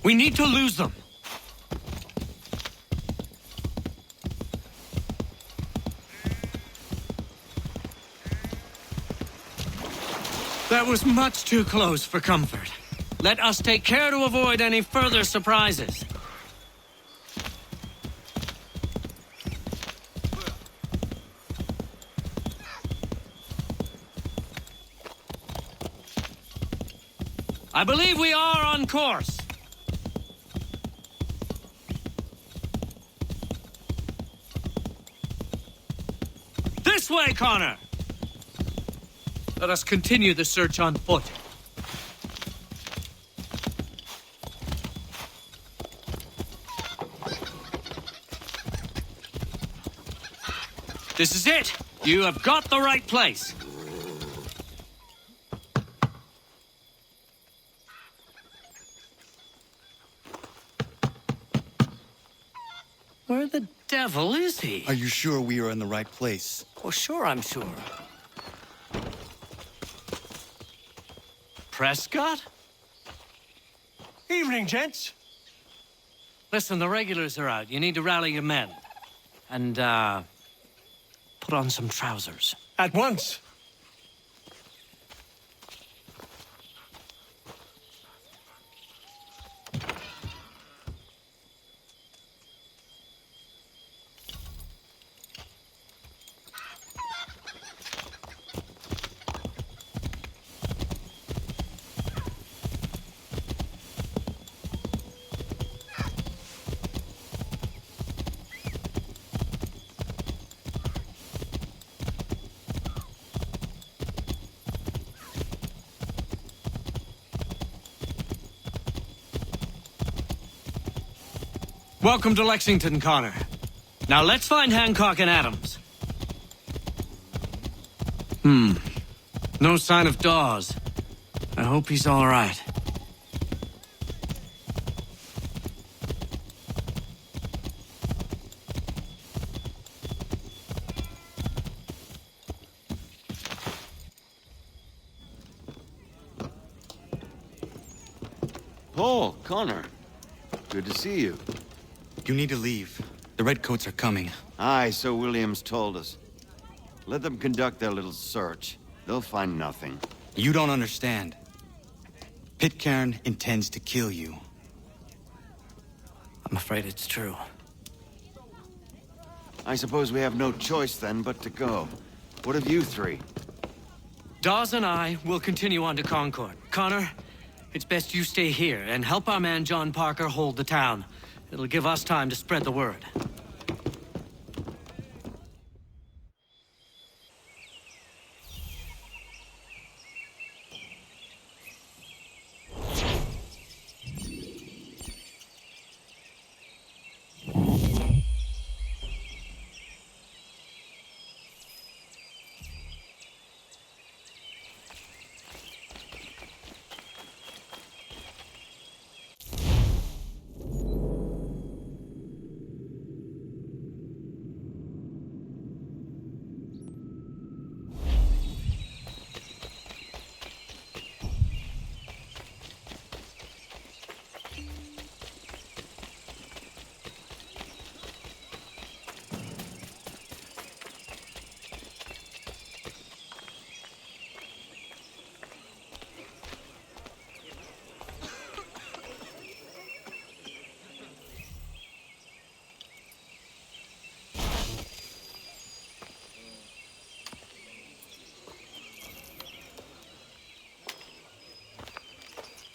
R: We need to lose them. That was much too close for comfort. Let us take care to avoid any further surprises. I believe we are on course. This way, Connor! Let us continue the search on foot. This is it! You have got the right place. Where the devil is he?
D: Are you sure we are in the right place?
R: Oh, sure, I'm sure. Prescott?
F: Evening, gents.
R: Listen, the regulars are out. You need to rally your men. And, put on some trousers.
F: At once.
R: Welcome to Lexington, Connor. Now let's find Hancock and Adams. No sign of Dawes. I hope he's all right.
N: Paul, Connor. Good to see you.
D: You need to leave. The Redcoats are coming.
N: Aye, so Williams told us. Let them conduct their little search. They'll find nothing.
D: You don't understand. Pitcairn intends to kill you.
R: I'm afraid it's true.
N: I suppose we have no choice then but to go. What of you three?
R: Dawes and I will continue on to Concord. Connor, it's best you stay here and help our man John Parker hold the town. It'll give us time to spread the word.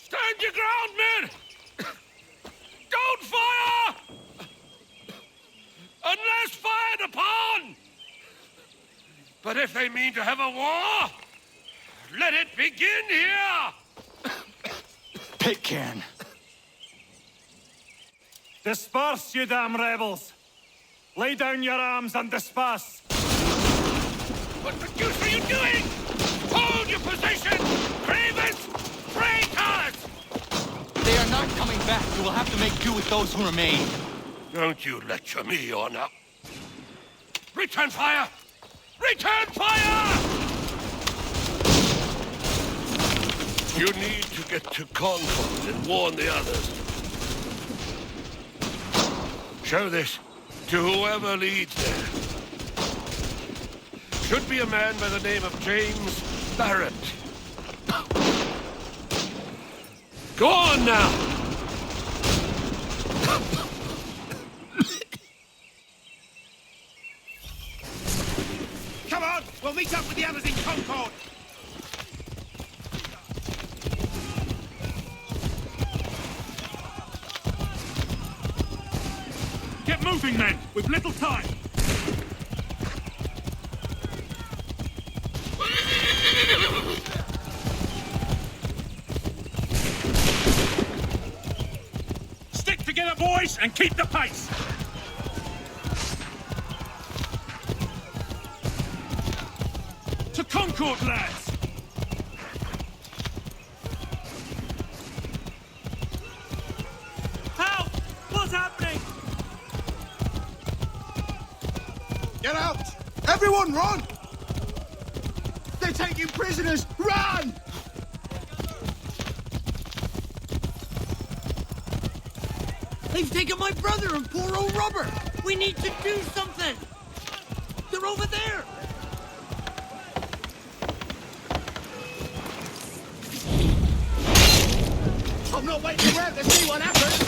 V: Stand your ground, men! Don't fire! Unless fired upon! But if they mean to have a war, let it begin here!
I: Pitcairn.
M: Disperse, you damn rebels! Lay down your arms and disperse!
V: What the deuce are you doing? Hold your position! Cravens! Traitors!
D: They are not coming back. You will have to make do with those who remain.
V: Don't you lecture me or now. Return fire! Return fire! You need to get to Concord and warn the others. Show this to whoever leads there. Should be a man by the name of James Barrett. Go on now!
F: Come on! We'll meet up with the others in Concord!
M: Get moving, men! We've little time! Stick together, boys, and keep the pace! To Concord, lads! Help! What's happening?
T: Get out! Everyone run! They're taking prisoners! Run!
F: They've taken my brother and poor old Robert! We need to do something! They're over there!
T: I'm not waiting around to see what happens!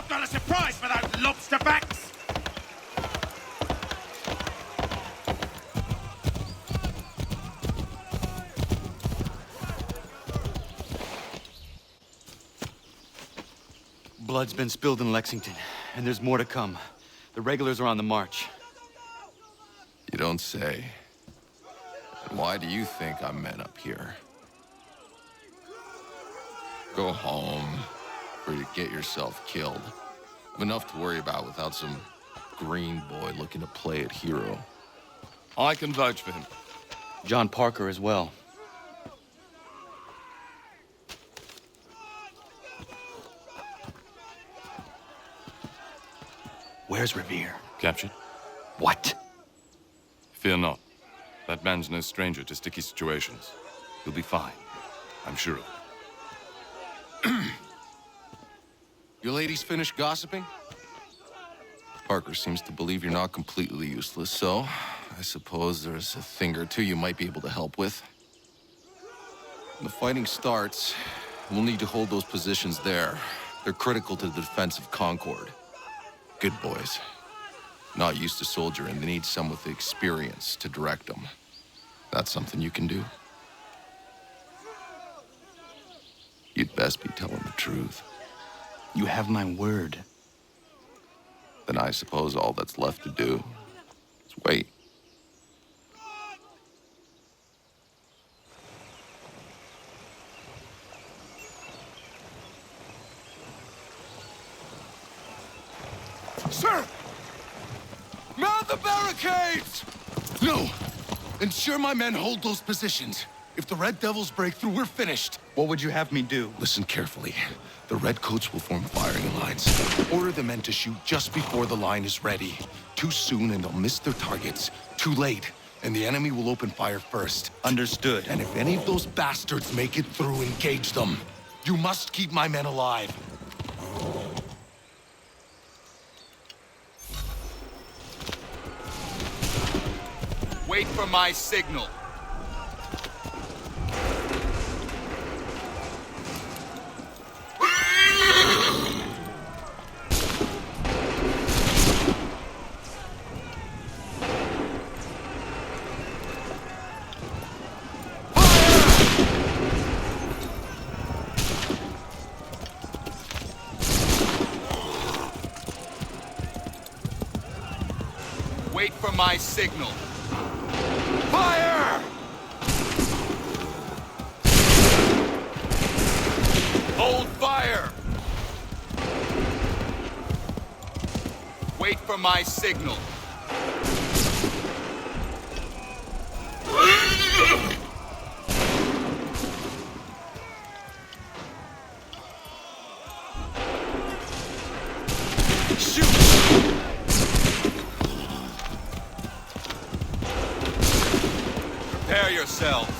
F: Got a surprise for those lobster backs!
D: Blood's been spilled in Lexington, and there's more to come. The regulars are on the march.
V: You don't say.
E: And why do you think I'm men up here? Go home, or you get yourself killed. I've enough to worry about without some green boy looking to play at hero.
J: I can vouch for him.
D: John Parker as well. Where's Revere?
J: Captured?
D: What?
J: Fear not. That man's no stranger to sticky situations. He'll be fine. I'm sure of it.
E: You ladies finished gossiping? Parker seems to believe you're not completely useless, so I suppose there's a thing or two you might be able to help with. When the fighting starts, we'll need to hold those positions there. They're critical to the defense of Concord. Good boys. Not used to soldiering, they need some with the experience to direct them. That's something you can do. You'd best be telling the truth.
D: You have my word.
E: Then I suppose all that's left to do is wait.
I: Sir! Mount the barricades!
E: No! Ensure my men hold those positions. If the Red Devils break through, we're finished.
D: What would you have me do?
E: Listen carefully. The Redcoats will form firing lines. Order the men to shoot just before the line is ready. Too soon and they'll miss their targets. Too late, and the enemy will open fire first.
D: Understood.
E: And if any of those bastards make it through, engage them. You must keep my men alive.
S: Wait for my signal. Wait for my signal. Fire! Hold fire! Wait for my signal. Prepare yourselves.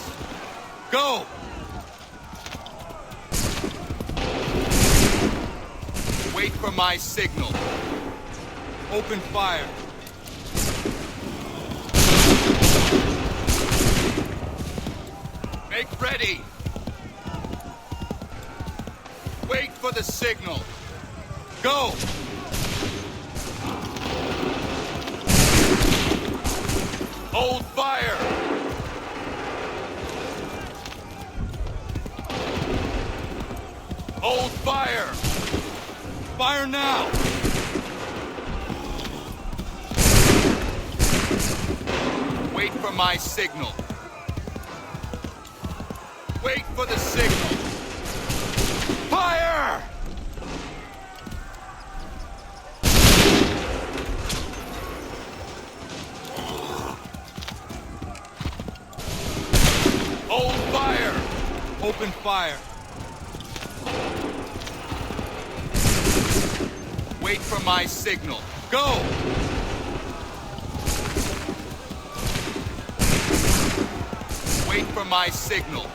S: Go! Wait for my signal. Open fire. Make ready. Wait for the signal. Go! Hold fire! Hold fire! Fire now! Wait for my signal. Wait for the signal. Fire! Hold fire! Open fire. Wait for my signal. Go! Wait for my signal.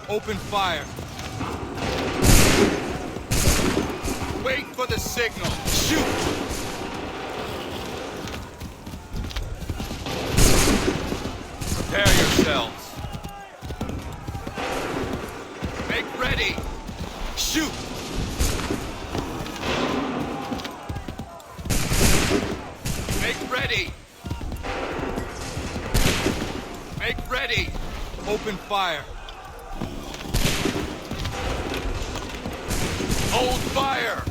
S: Open fire. Wait for the signal. Shoot! Prepare yourselves. Make ready. Shoot! Make ready. Make ready. Open fire. Hold fire.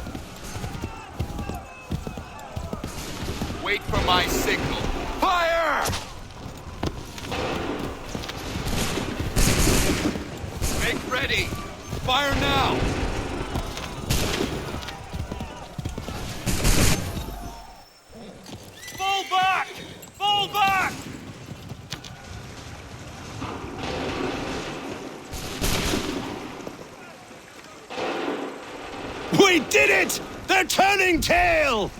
S: Wait for my signal. Fire! ready! Fire now!
F: Fall back! Fall back!
I: We did it! They're turning tail!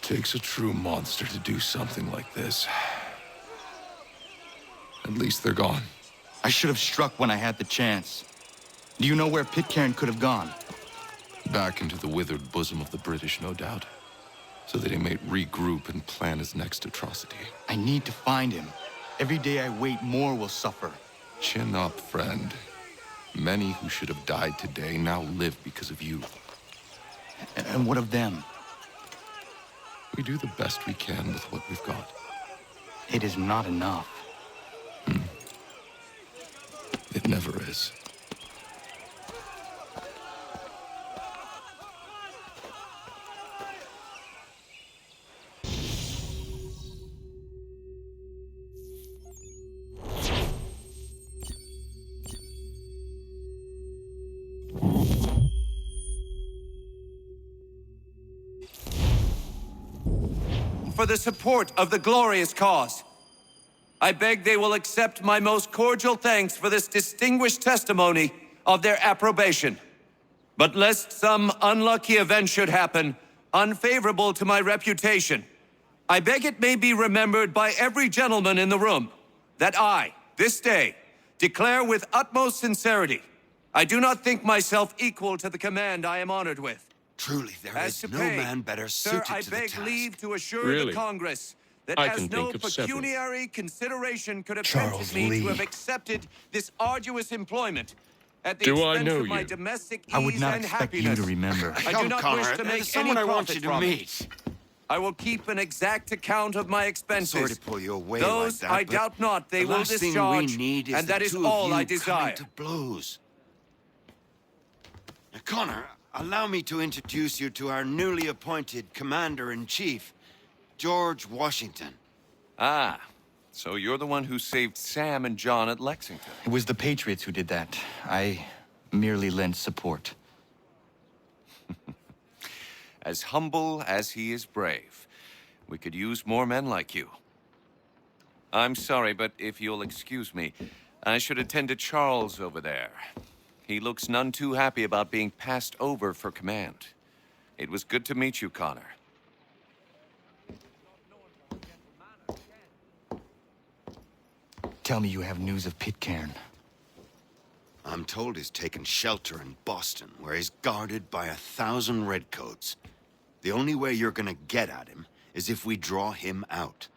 E: Takes a true monster to do something like this. At least they're gone.
D: I should have struck when I had the chance. Do you know where Pitcairn could have gone?
E: Back into the withered bosom of the British, no doubt. So that he might regroup and plan his next atrocity.
D: I need to find him. Every day I wait, more will suffer.
E: Chin up, friend. Many who should have died today now live because of you.
D: And what of them?
E: We do the best we can with what we've got.
D: It is not enough.
E: It never is.
B: For the support of the glorious cause. I beg they will accept my most cordial thanks for this distinguished testimony of their approbation. But lest some unlucky event should happen, unfavorable to my reputation, I beg it may be remembered by every gentleman in the room that I, this day, declare with utmost sincerity, I do not think myself equal to the command I am honored with.
N: Truly, there
B: As
N: is
B: to
N: no
B: pay,
N: man better
B: sir,
N: suited
B: I
N: to the
B: beg
N: task.
B: leave to assure
V: Really?
B: the Congress that
V: I
B: as
V: can
B: no
V: think of several.
B: pecuniary consideration could have
I: Charles
B: tempted me
I: Lee.
B: to have accepted this arduous employment at the
V: Do I
B: expense
V: know
B: of my
V: you?
B: domestic ease
D: I would not
B: and
D: expect
B: happiness.
D: you to remember.
B: I do
N: Come,
B: not
N: Connor,
B: wish to
N: there's
B: make
N: someone
B: any
N: I want
B: profit
N: you to
B: from it.
N: meet.
B: I will keep an exact account of my expenses.
N: Sorry to pull you away
B: Those
N: like that,
B: I
N: but
B: doubt not they
N: the
B: will
N: last
B: discharge,
N: thing we need is
B: and
N: the
B: that is
N: two of
B: all
N: you
B: I desire.
N: coming to blows. Now, Connor, allow me to introduce you to our newly appointed Commander-in-Chief, George Washington.
J: Ah, so you're the one who saved Sam and John at Lexington.
D: It was the Patriots who did that. I merely lent support.
J: As humble as he is brave. We could use more men like you. I'm sorry, but if you'll excuse me, I should attend to Charles over there. He looks none too happy about being passed over for command. It was good to meet you, Connor.
D: Tell me you have news of Pitcairn.
N: I'm told he's taken shelter in Boston, where he's guarded by 1,000 redcoats. The only way you're gonna get at him is if we draw him out.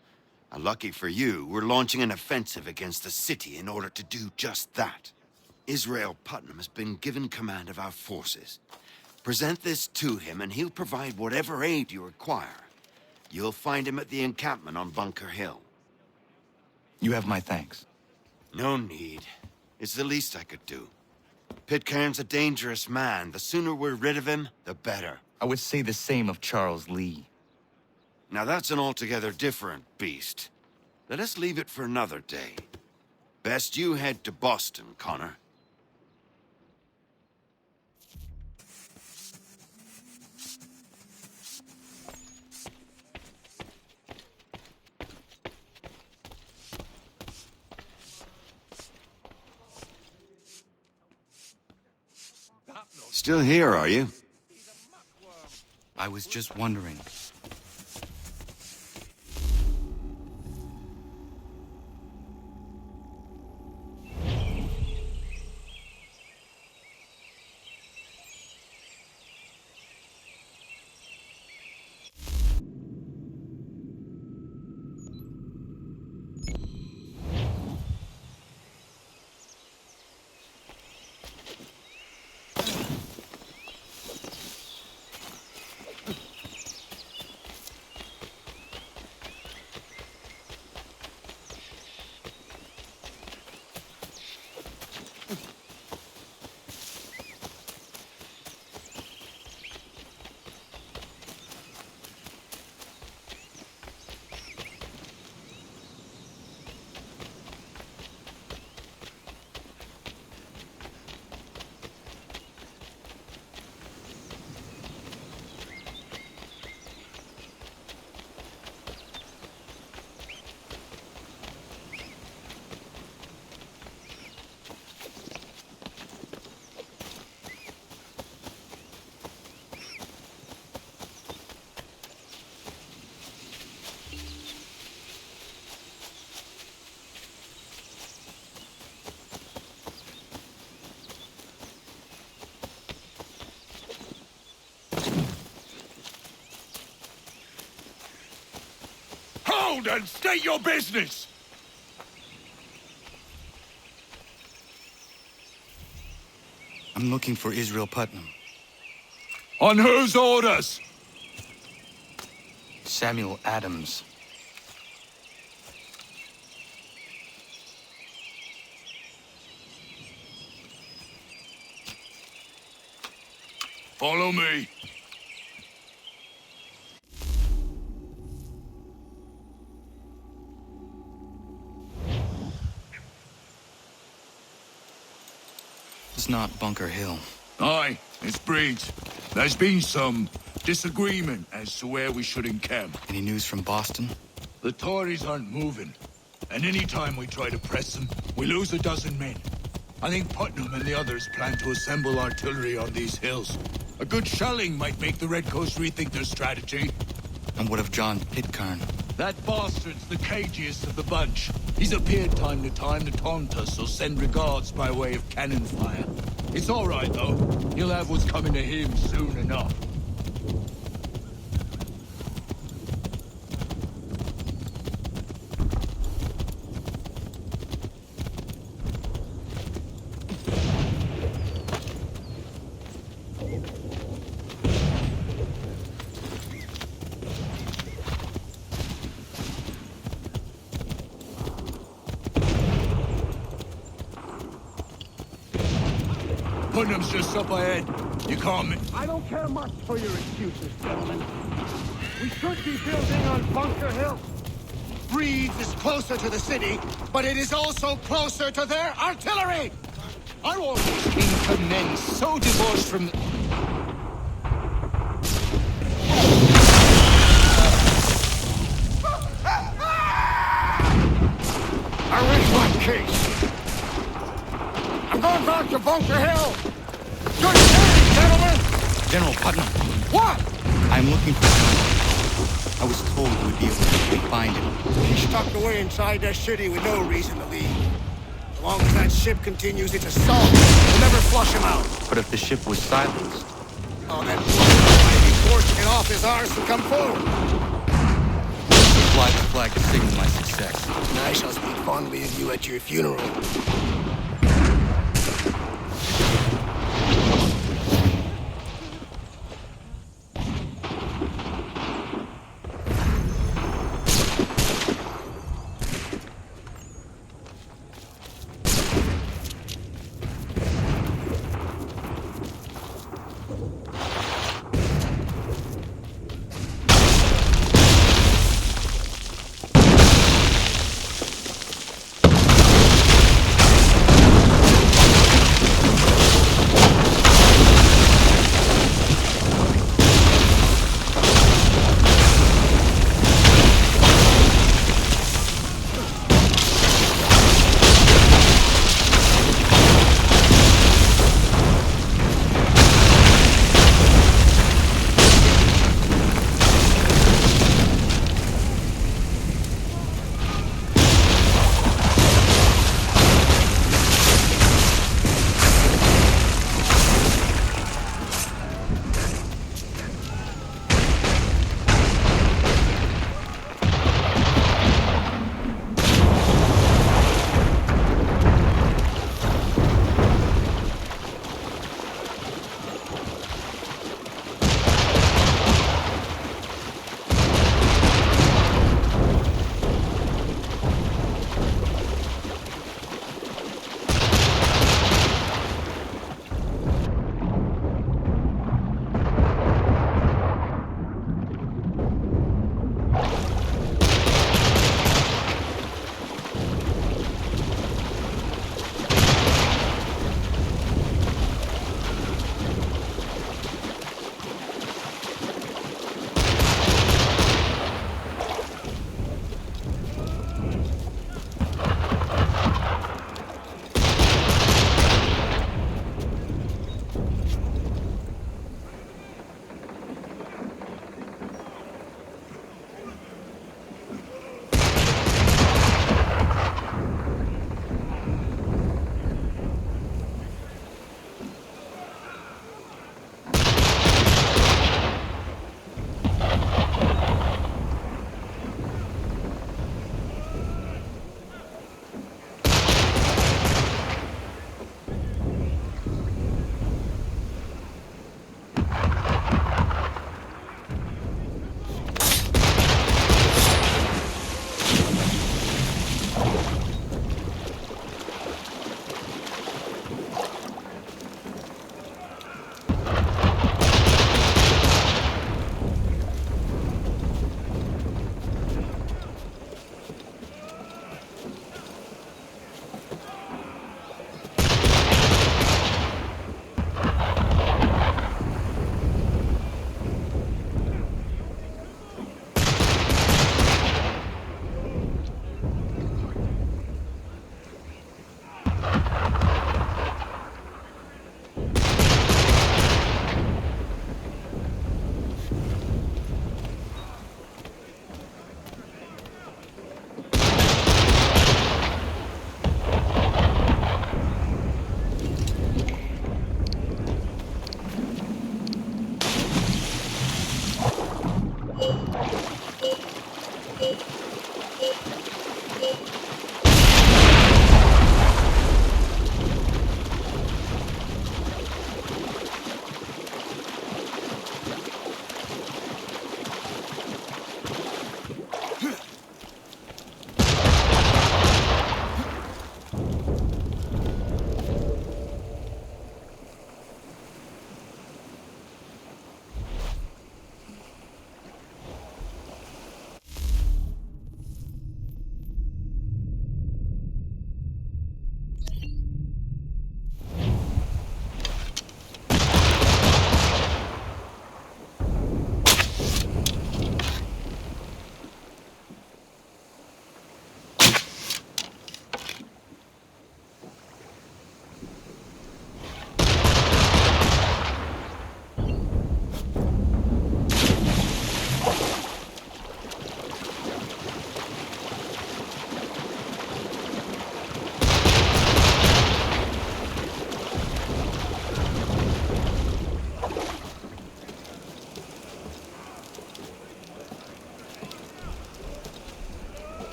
N: Lucky for you, we're launching an offensive against the city in order to do just that. Israel Putnam has been given command of our forces. Present this to him and he'll provide whatever aid you require. You'll find him at the encampment on Bunker Hill.
D: You have my thanks.
N: No need. It's the least I could do. Pitcairn's a dangerous man. The sooner we're rid of him, the better.
D: I would say the same of Charles Lee.
N: Now that's an altogether different beast. Let us leave it for another day. Best you head to Boston, Connor. Still here, are you?
D: I was just wondering.
I: around and state your business!
D: I'm looking for Israel Putnam.
I: On whose orders?
D: Samuel Adams.
I: Follow me.
D: It's not Bunker Hill.
I: Aye, it's Breeds. There's been some disagreement as to where we should encamp.
D: Any news from Boston?
I: The Tories aren't moving, and any time we try to press them, we lose a dozen men. I think Putnam and the others plan to assemble artillery on these hills. A good shelling might make the Redcoats rethink their strategy.
D: And what of John Pitcairn?
I: That bastard's the cagiest of the bunch. He's appeared time to time to taunt us, so send regards by way of cannon fire. It's all right, though. He'll have what's coming to him soon enough. Putnam's just up ahead. You can't...
T: I don't care much for your excuses, gentlemen. We should be building on Bunker Hill.
I: Breeds is closer to the city, but it is also closer to their artillery! I want these kingdom men so divorced from the...
T: I rest my case. I'm going back to Bunker Hill. Good day, gentlemen!
D: General Putnam.
T: What?
D: I'm looking for John. I was told you would be able to find him.
T: He's tucked away inside that city with no reason to leave. As long as that ship continues its assault, we'll never flush him out.
D: But if the ship was silenced...
T: Oh, that might be forcing it off his arse to come forward.
D: Fly the flag to signal my success.
T: And I shall speak fondly of you at your funeral.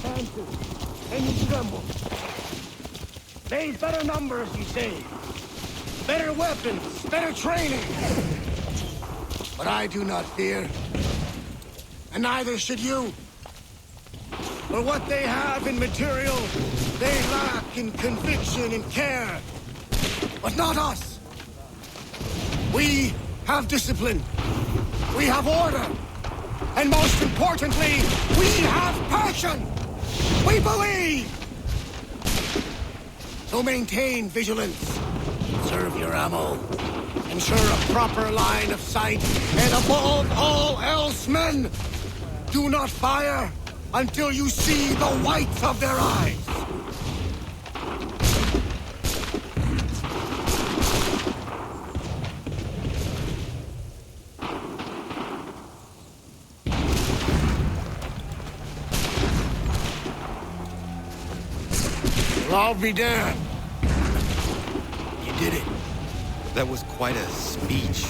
T: chances, and you tremble. They've better numbers, you say. Better weapons, better training. But I do not fear. And neither should you. For what they have in material, they lack in conviction and care. But not us. We have discipline. We have order. And most importantly, we have passion. We believe. So maintain vigilance. Conserve your ammo. Ensure a proper line of sight. And above all else, men, do not fire until you see the whites of their eyes. Well, I'll be damned. You did it.
Q: That was quite a speech.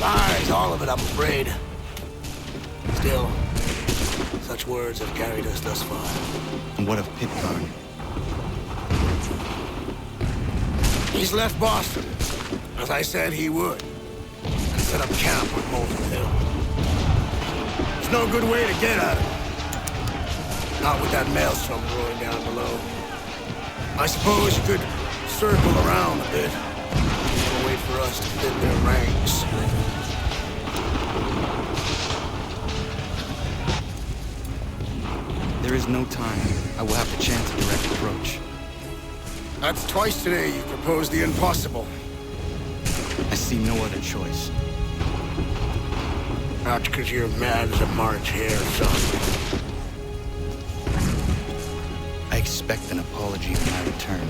T: Lies, all of it, I'm afraid. Still, such words have carried us thus far.
Q: And what of Pitcairn?
T: He's left Boston, as I said he would, and set up camp on Molten Hill. There's no good way to get at him. Not with that maelstrom roaring down below. I suppose you could circle around a bit and wait for us to thin their ranks.
Q: There is no time. I will have to chance a direct approach.
T: That's twice today you proposed the impossible.
Q: I see no other choice.
T: Not because you're mad as a March hare, son.
Q: I expect an apology when I return.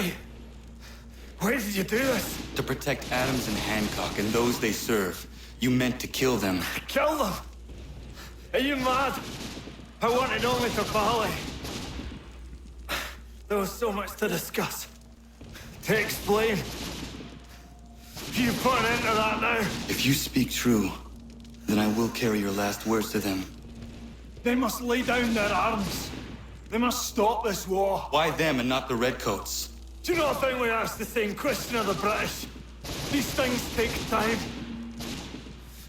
L: Why? Why did you do this?
D: To protect Adams and Hancock and those they serve, you meant to kill them.
L: Kill them? Are you mad? I wanted only to Bali. There was so much to discuss, to explain. You put an end to that now.
D: If you speak true, then I will carry your last words to them.
L: They must lay down their arms. They must stop this war.
D: Why them and not the Redcoats?
L: Do you not think we asked the same question of the British? These things take time.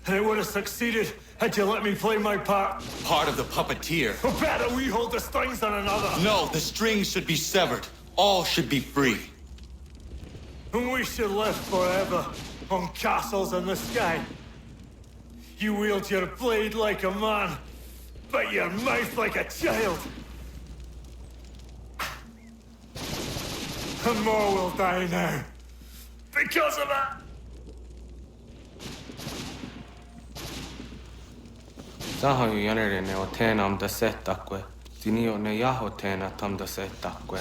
L: And it would have succeeded had you let me play my part.
D: Part of the puppeteer.
L: Or better we hold the strings than another.
D: No, the strings should be severed. All should be free.
L: And we should live forever on castles in the sky. You wield your blade like a man, but your mouth like a child. And more will die now. Because of that.
P: Sahoju jänerene o teenam da setakwe. Tinio ne jaho teena tam da setakwe.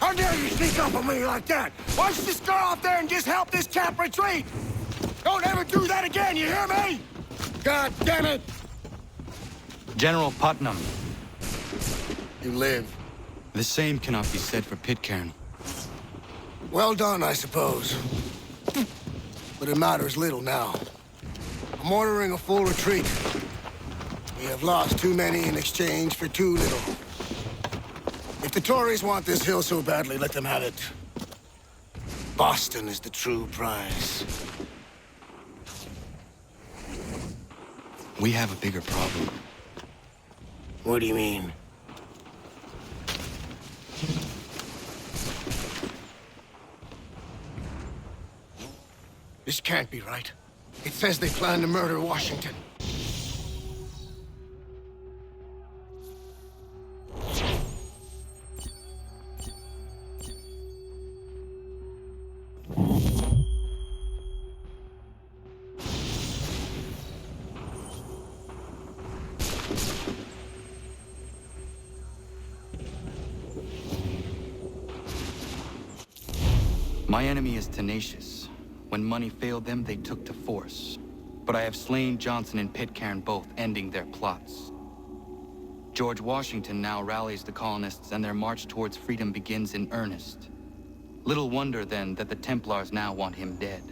T: How dare you sneak up on me like that? Why don't you just go out there and just help this camp retreat? Don't ever do that again, you hear me? God damn it!
D: General Putnam.
T: You live.
D: The same cannot be said for Pitcairn.
T: Well done, I suppose. But it matters little now. I'm ordering a full retreat. We have lost too many in exchange for too little. If the Tories want this hill so badly, let them have it. Boston is the true prize.
D: We have a bigger problem.
T: What do you mean? This can't be right. It says they plan to murder Washington.
D: My enemy is tenacious. When money failed them, they took to force. But I have slain Johnson and Pitcairn both, ending their plots. George Washington now rallies the colonists, and their march towards freedom begins in earnest. Little wonder, then, that the Templars now want him dead.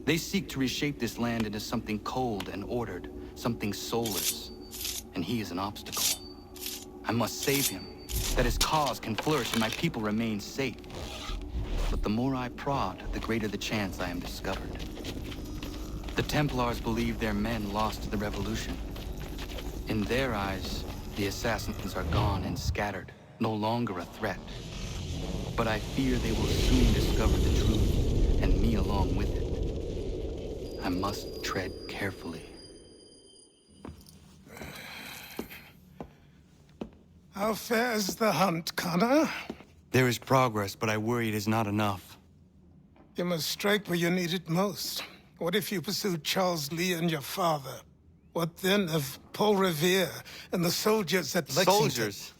D: They seek to reshape this land into something cold and ordered, something soulless. And he is an obstacle. I must save him, that his cause can flourish and my people remain safe. But the more I prod, the greater the chance I am discovered. The Templars believe their men lost the revolution. In their eyes, the assassins are gone and scattered, no longer a threat. But I fear they will soon discover the truth, and me along with it. I must tread carefully.
G: How fares the hunt, Connor?
D: There is progress, but I worry it is not enough.
G: You must strike where you need it most. What if you pursued Charles Lee and your father? What then of Paul Revere and the soldiers at Lexington?
D: Soldiers?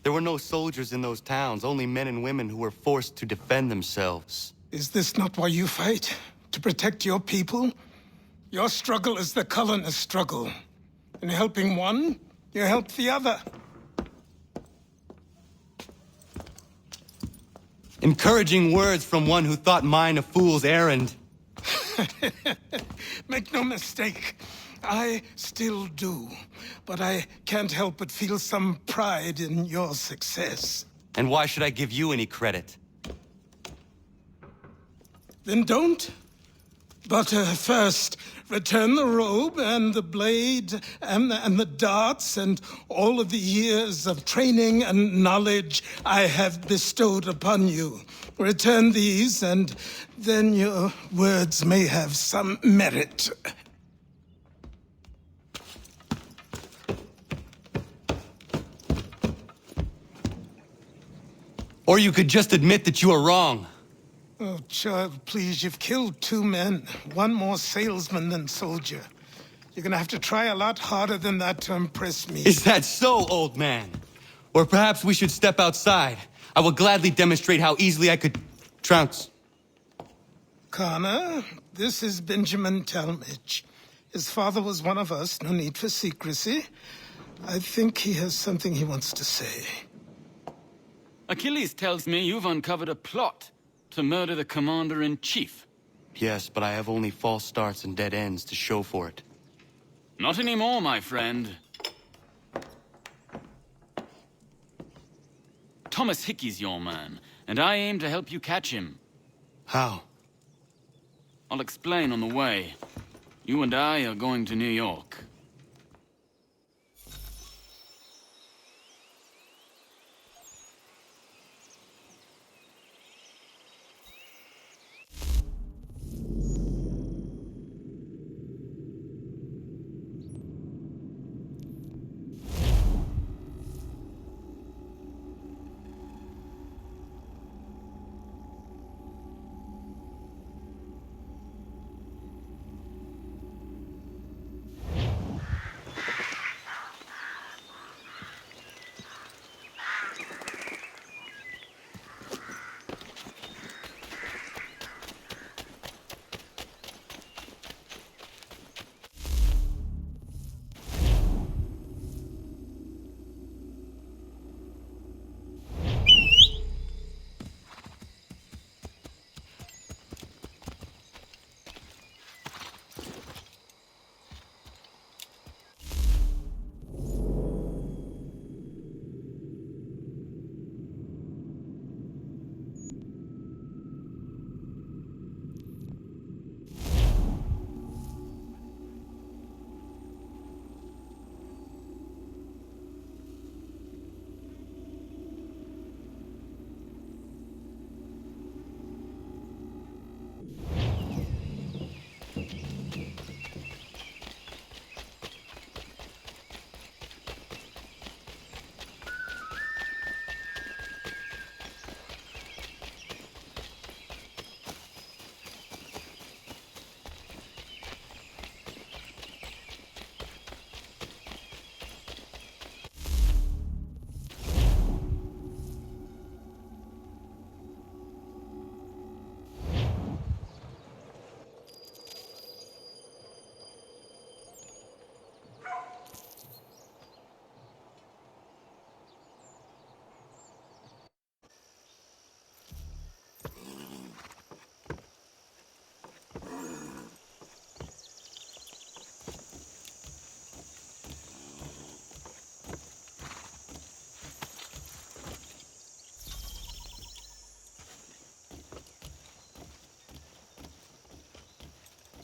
D: There were no soldiers in those towns, only men and women who were forced to defend themselves.
G: Is this not why you fight? To protect your people? Your struggle is the colonist struggle. In helping one, you help the other.
D: Encouraging words from one who thought mine a fool's errand.
G: Make no mistake, I still do. But I can't help but feel some pride in your success.
D: And why should I give you any credit?
G: Then don't. But first, return the robe and the blade and the darts and all of the years of training and knowledge I have bestowed upon you. Return these, and then your words may have some merit.
A: Or you could just admit that you are wrong.
G: Oh, child, please, you've killed 2 men. One more salesman than soldier. You're gonna have to try a lot harder than that to impress me.
A: Is that so, old man? Or perhaps we should step outside. I will gladly demonstrate how easily I could trounce.
G: Connor, this is Benjamin Talmadge. His father was one of us, no need for secrecy. I think he has something he wants to say.
H: Achilles tells me you've uncovered a plot to murder the commander-in-chief.
D: Yes, but I have only false starts and dead ends to show for it.
H: Not anymore, my friend. Thomas Hickey's your man, and I aim to help you catch him.
D: How?
H: I'll explain on the way. You and I are going to New York.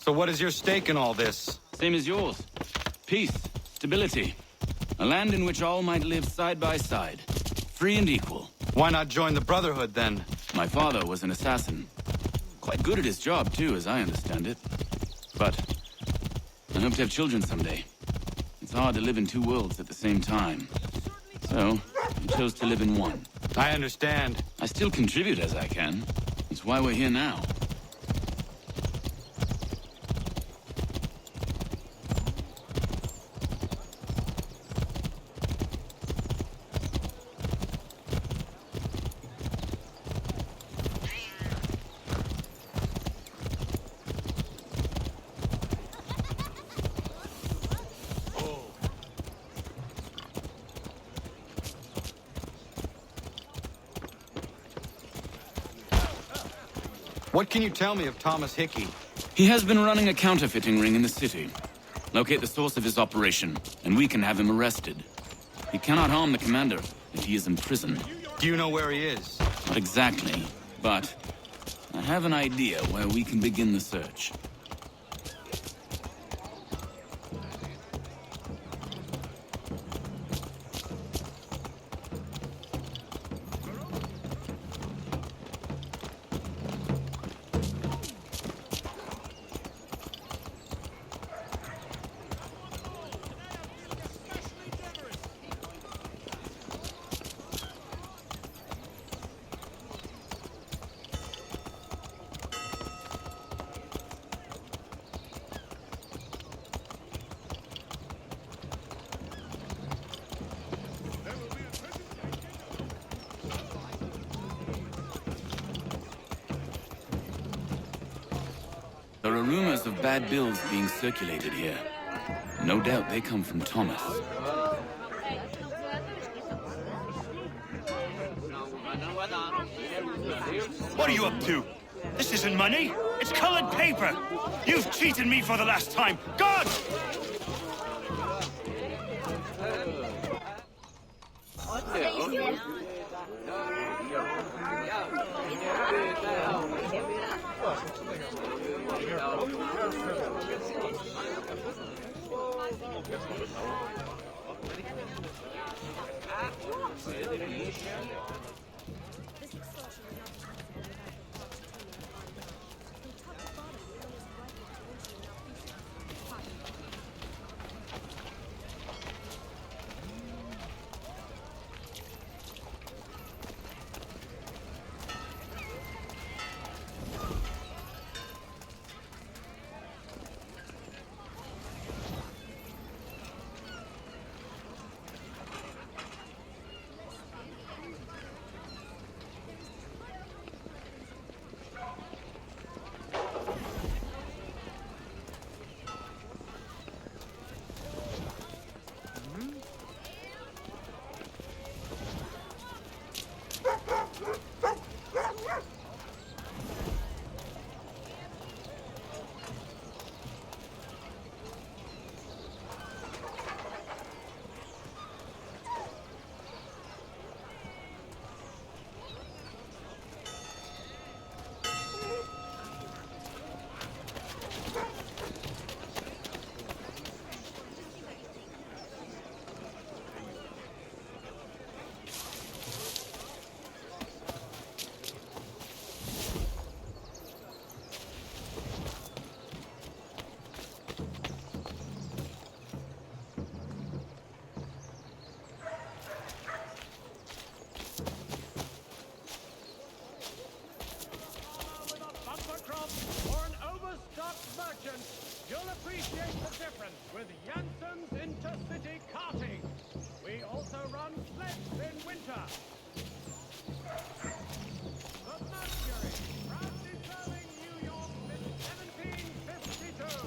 D: So what is your stake in all this?
H: Same as yours. Peace, stability. A land in which all might live side by side. Free and equal.
D: Why not join the Brotherhood, then?
H: My father was an assassin. Quite good at his job, too, as I understand it. But I hope to have children someday. It's hard to live in 2 worlds at the same time. So, I chose to live in one.
D: I understand.
H: I still contribute as I can. That's why we're here now.
D: What can you tell me of Thomas Hickey?
H: He has been running a counterfeiting ring in the city. Locate the source of his operation, and we can have him arrested. He cannot harm the commander if he is in prison.
D: Do you know where he is?
H: Not exactly, but I have an idea where we can begin the search. There are rumors of bad bills being circulated here. No doubt they come from Thomas.
F: What are you up to? This isn't money. It's colored paper. You've cheated me for the last time. God!
M: You'll appreciate the difference with Janssen's intercity carting. We also run sleds in winter. The Mercury, proudly serving New York since 1752.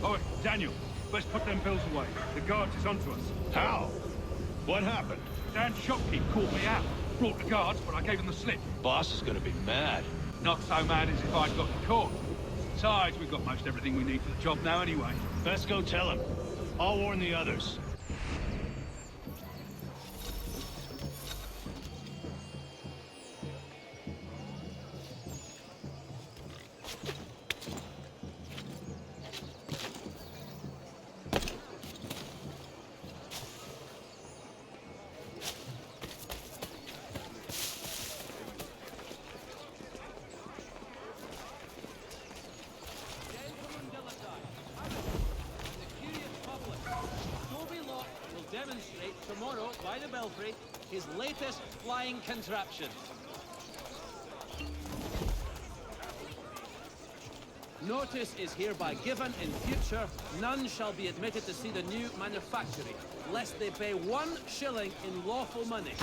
F: Oh, Daniel, let's put them bills away. The guards is onto us.
I: How? What happened?
F: Dan's shopkeep called me out. Brought the guards, but I gave him the slip.
I: Boss is gonna be mad.
F: Not so mad as if I'd gotten caught. Besides, we've got most everything we need for the job now anyway.
I: Best go tell him. I'll warn the others.
O: Demonstrate tomorrow by the Belfry his latest flying contraption. Notice is hereby given in future, none shall be admitted to see the new manufactory, lest they pay 1 shilling in lawful money.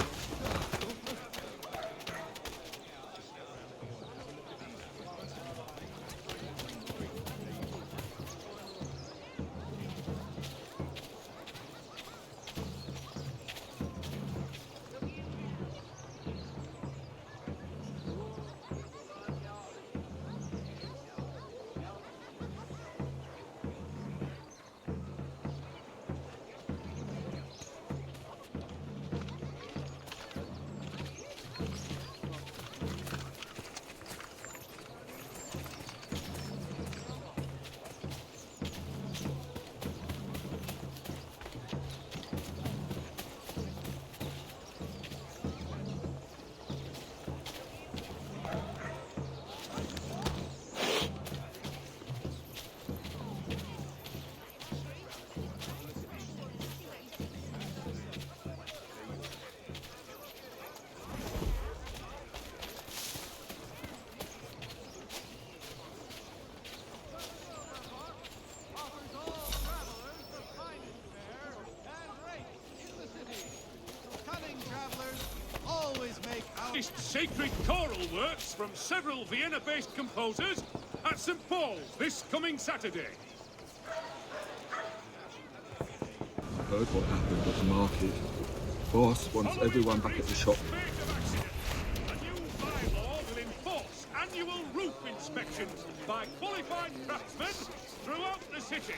K: latest sacred choral works from several Vienna-based composers at St. Paul's this coming Saturday.
U: I heard what happened at the market. Boss wants everyone back at the shop.
K: A new bylaw will enforce annual roof inspections by qualified craftsmen throughout the city.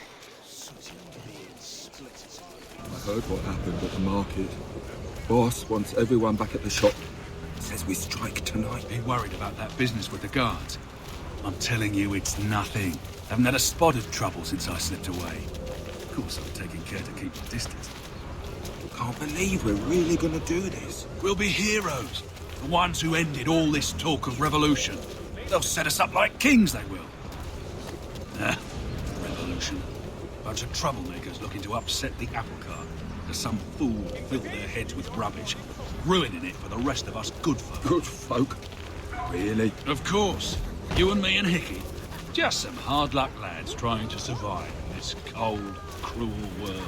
U: I heard what happened at the market. Boss wants everyone back at the shop. Says we strike tonight.
W: Be worried about that business with the guards. I'm telling you, it's nothing. Haven't had a spot of trouble since I slipped away. Of course, I'm taking care to keep the distance.
U: Can't believe we're really gonna do this.
W: We'll be heroes. The ones who ended all this talk of revolution. They'll set us up like kings, they will. Revolution. Bunch of troublemakers looking to upset the apple cart. As some fool fill their heads with rubbish, ruining it for the rest of us good folk.
U: Good folk? Really?
W: Of course. You and me and Hickey. Just some hard luck lads trying to survive in this cold, cruel world.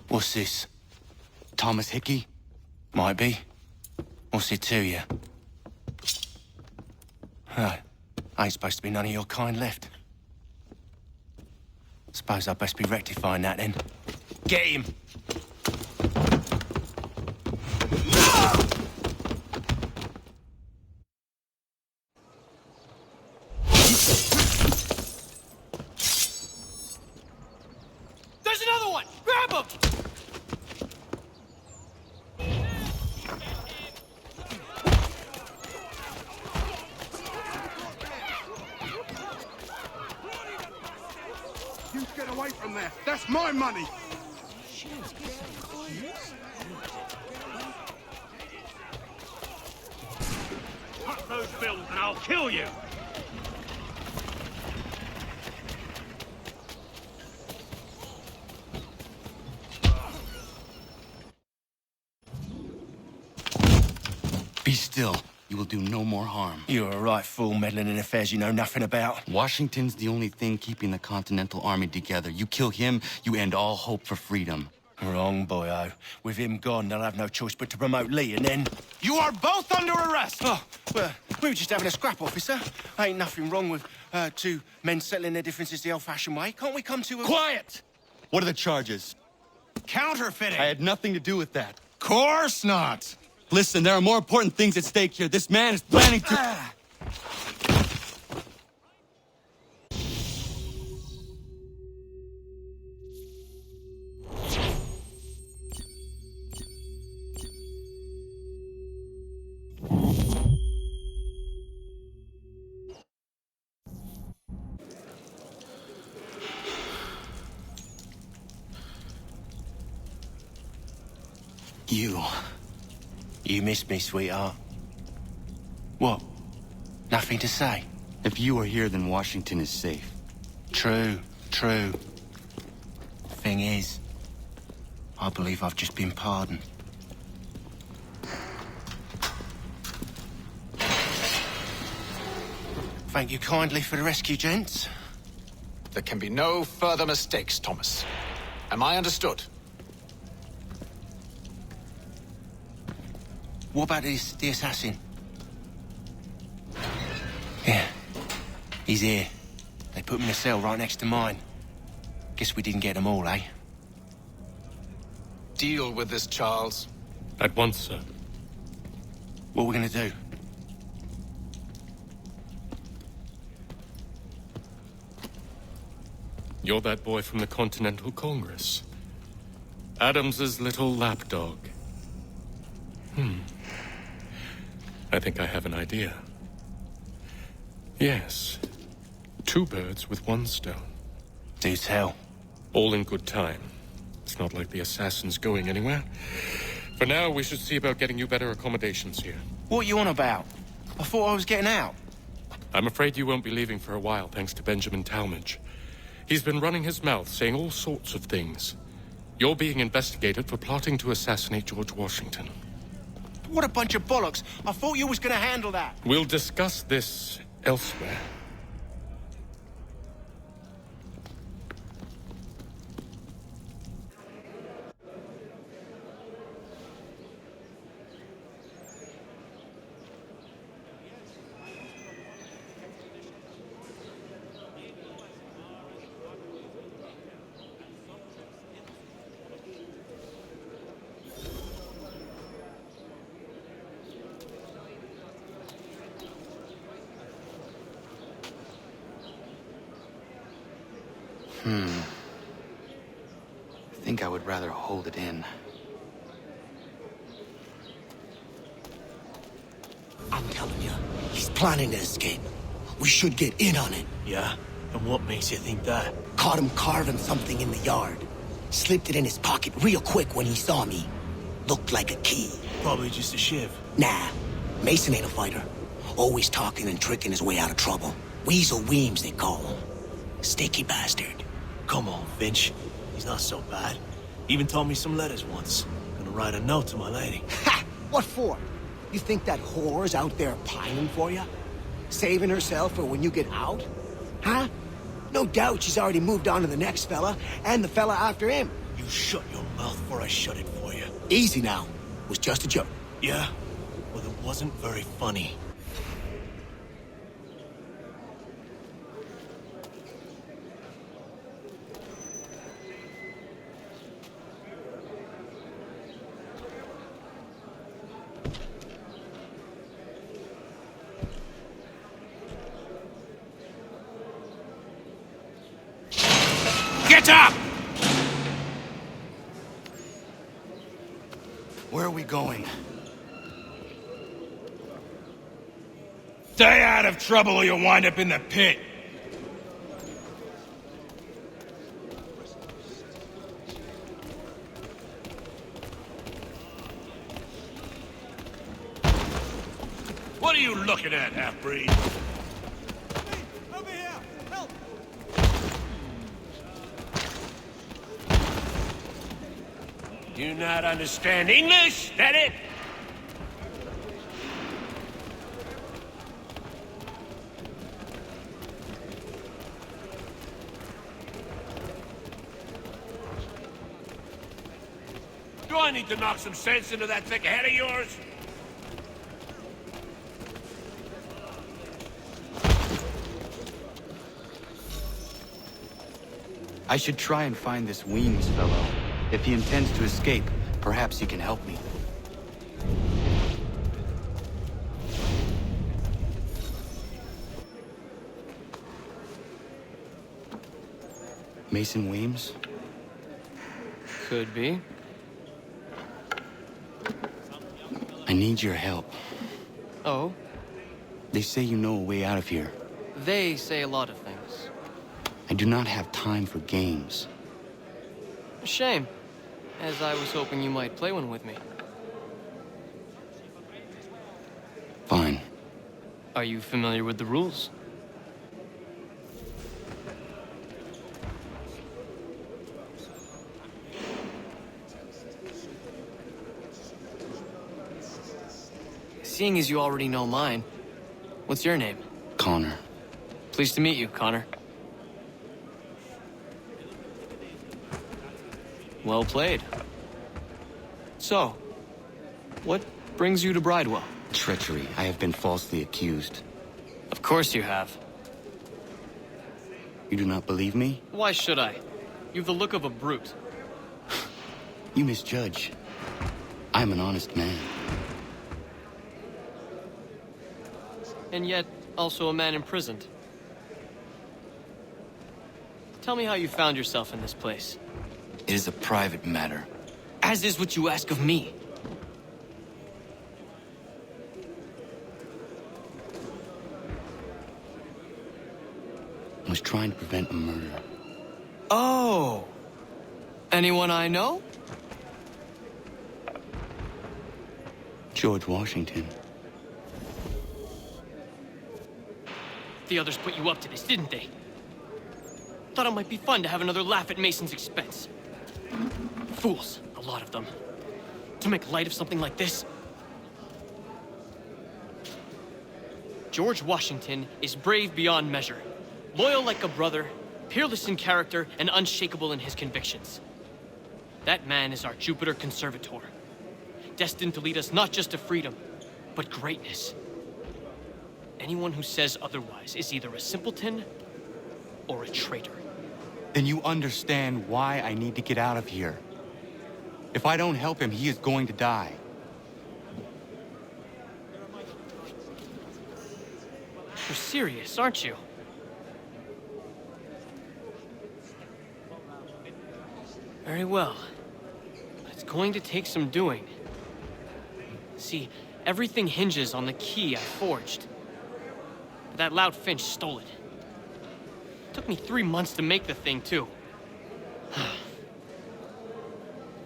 Q: What's this? Thomas Hickey? Might be. What's it to you? Right. Ain't supposed to be none of your kind left. Suppose I'd best be rectifying that then. Get him!
F: There's another one! Grab him!
I: You get away from there. That's my money.
K: Cut those bills and I'll kill you!
Q: Be still. You will do no more harm. You're a right fool meddling in affairs you know nothing about. Washington's the only thing keeping the Continental Army together. You kill him, you end all hope for freedom. Wrong, boyo. With him gone, they'll have no choice but to promote Lee, and then... You are both under arrest! Oh, well, we were just having a scrap, officer. Ain't nothing wrong with two men settling their differences the old-fashioned way. Can't we come to a...
A: Quiet! What are the charges?
Q: Counterfeiting!
A: I had nothing to do with that.
Q: Course not!
A: Listen, there are more important things at stake here. This man is planning to...
Q: You miss me, sweetheart. What? Nothing to say? If you are here, then Washington is safe. True, true. Thing is, I believe I've just been pardoned. Thank you kindly for the rescue, gents.
X: There can be no further mistakes, Thomas. Am I understood?
Q: What about the assassin? Yeah, he's here. They put him in a cell right next to mine. Guess we didn't get them all, eh?
X: Deal with this, Charles.
K: At once, sir.
Q: What are we gonna do?
C: You're that boy from the Continental Congress. Adams's little lapdog. I think I have an idea. Yes. 2 birds with 1 stone.
F: Do tell.
C: All in good time. It's not like the assassin's going anywhere. For now, we should see about getting you better accommodations here.
F: What you on about? I thought I was getting out.
C: I'm afraid you won't be leaving for a while, thanks to Benjamin Talmadge. He's been running his mouth, saying all sorts of things. You're being investigated for plotting to assassinate George Washington.
F: What a bunch of bollocks. I thought you was gonna handle that.
C: We'll discuss this elsewhere.
D: I think I would rather hold it in.
T: I'm telling you, he's planning to escape. We should get in on it.
F: Yeah? And what makes you think that?
T: Caught him carving something in the yard. Slipped it in his pocket real quick when he saw me. Looked like a key.
F: Probably just a shiv.
T: Nah, Mason ain't a fighter. Always talking and tricking his way out of trouble. Weasel Weems, they call him. Sticky bastard.
F: Come on, Finch. He's not so bad. Even told me some letters once. Gonna write a note to my lady.
T: Ha! What for? You think that whore's out there pining for you? Saving herself for when you get out? Huh? No doubt she's already moved on to the next fella, and the fella after him.
F: You shut your mouth before I shut it for you.
T: Easy now. It was just a joke.
F: Yeah? Well, it wasn't very funny.
T: Get up!
D: Where are we going?
F: Stay out of trouble or you'll wind up in the pit.
K: What are you looking at, half-breed?
F: Over here! Help!
K: Do not understand English? That it? Do I need to knock some sense into that thick head of yours?
D: I should try and find this Weems fellow. If he intends to escape, perhaps he can help me. Mason Weems?
P: Could be.
D: I need your help.
P: Oh?
D: They say you know a way out of here.
P: They say a lot of things.
D: I do not have time for games.
P: A shame, as I was hoping you might play one with me.
D: Fine.
P: Are you familiar with the rules? Seeing as you already know mine, what's your name?
D: Connor.
P: Pleased to meet you, Connor. Well played. So, what brings you to Bridewell?
D: Treachery. I have been falsely accused.
P: Of course you have.
D: You do not believe me?
P: Why should I? You've the look of a brute.
D: You misjudge. I am an honest man.
P: And yet, also a man imprisoned.
E: Tell me how you found yourself in this place.
H: It is a private matter.
E: As is what you ask of me.
H: I was trying to prevent a murder.
E: Oh! Anyone I know?
H: George Washington.
E: The others put you up to this, didn't they? Thought it might be fun to have another laugh at Mason's expense. Fools, a lot of them. To make light of something like this. George Washington is brave beyond measure. Loyal like a brother, peerless in character, and unshakable in his convictions. That man is our Jupiter Conservator. Destined to lead us not just to freedom, but greatness. Anyone who says otherwise is either a simpleton or a traitor.
A: Then you understand why I need to get out of here. If I don't help him, he is going to die.
E: You're serious, aren't you? Very well. But it's going to take some doing. See, everything hinges on the key I forged. But that loud Finch stole it. Took me 3 months to make the thing, too.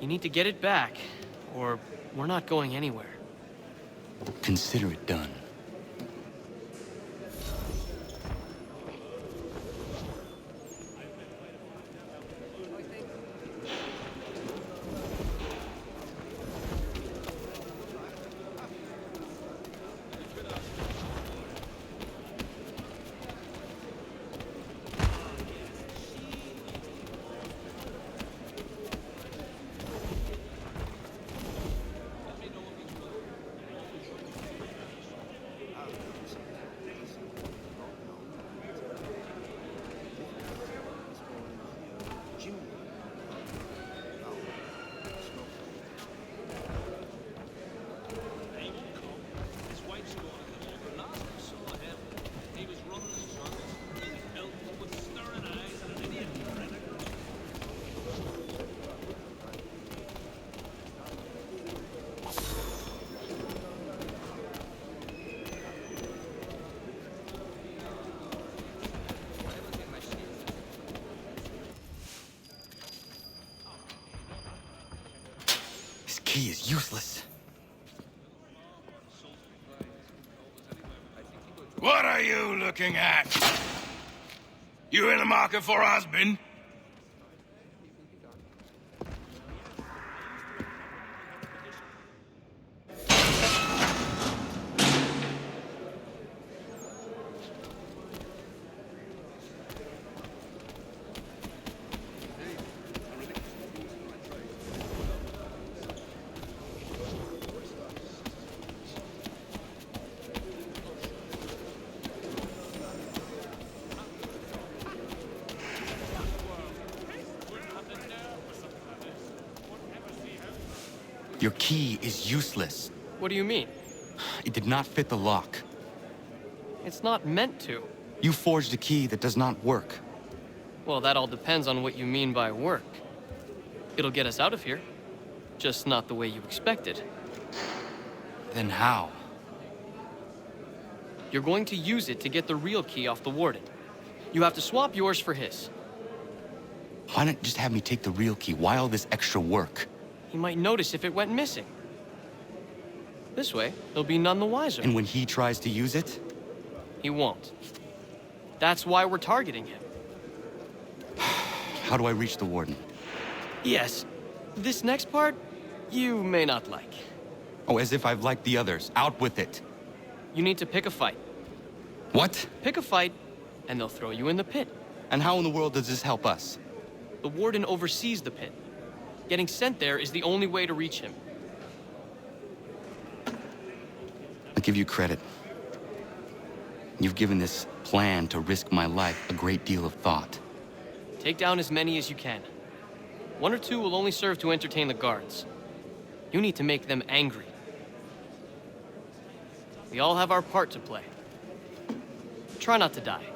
E: You need to get it back, or we're not going anywhere.
A: Consider it done.
D: He is useless.
R: What are you looking at? You in the market for a husband?
A: Your key is useless.
E: What do you mean?
A: It did not fit the lock.
E: It's not meant to.
A: You forged a key that does not work.
E: Well, that all depends on what you mean by work. It'll get us out of here. Just not the way you expected.
A: Then how?
E: You're going to use it to get the real key off the warden. You have to swap yours for his.
A: Why not just have me take the real key? Why all this extra work?
E: He might notice if it went missing. This way, he'll be none the wiser.
A: And when he tries to use it?
E: He won't. That's why we're targeting him.
A: How do I reach the warden?
E: Yes. This next part, you may not like.
A: Oh, as if I've liked the others. Out with it.
E: You need to pick a fight.
A: What?
E: Pick a fight, and they'll throw you in the pit.
A: And how in the world does this help us?
E: The warden oversees the pit. Getting sent there is the only way to reach him.
A: I'll give you credit. You've given this plan to risk my life a great deal of thought.
E: Take down as many as you can. 1 or 2 will only serve to entertain the guards. You need to make them angry. We all have our part to play. Try not to die.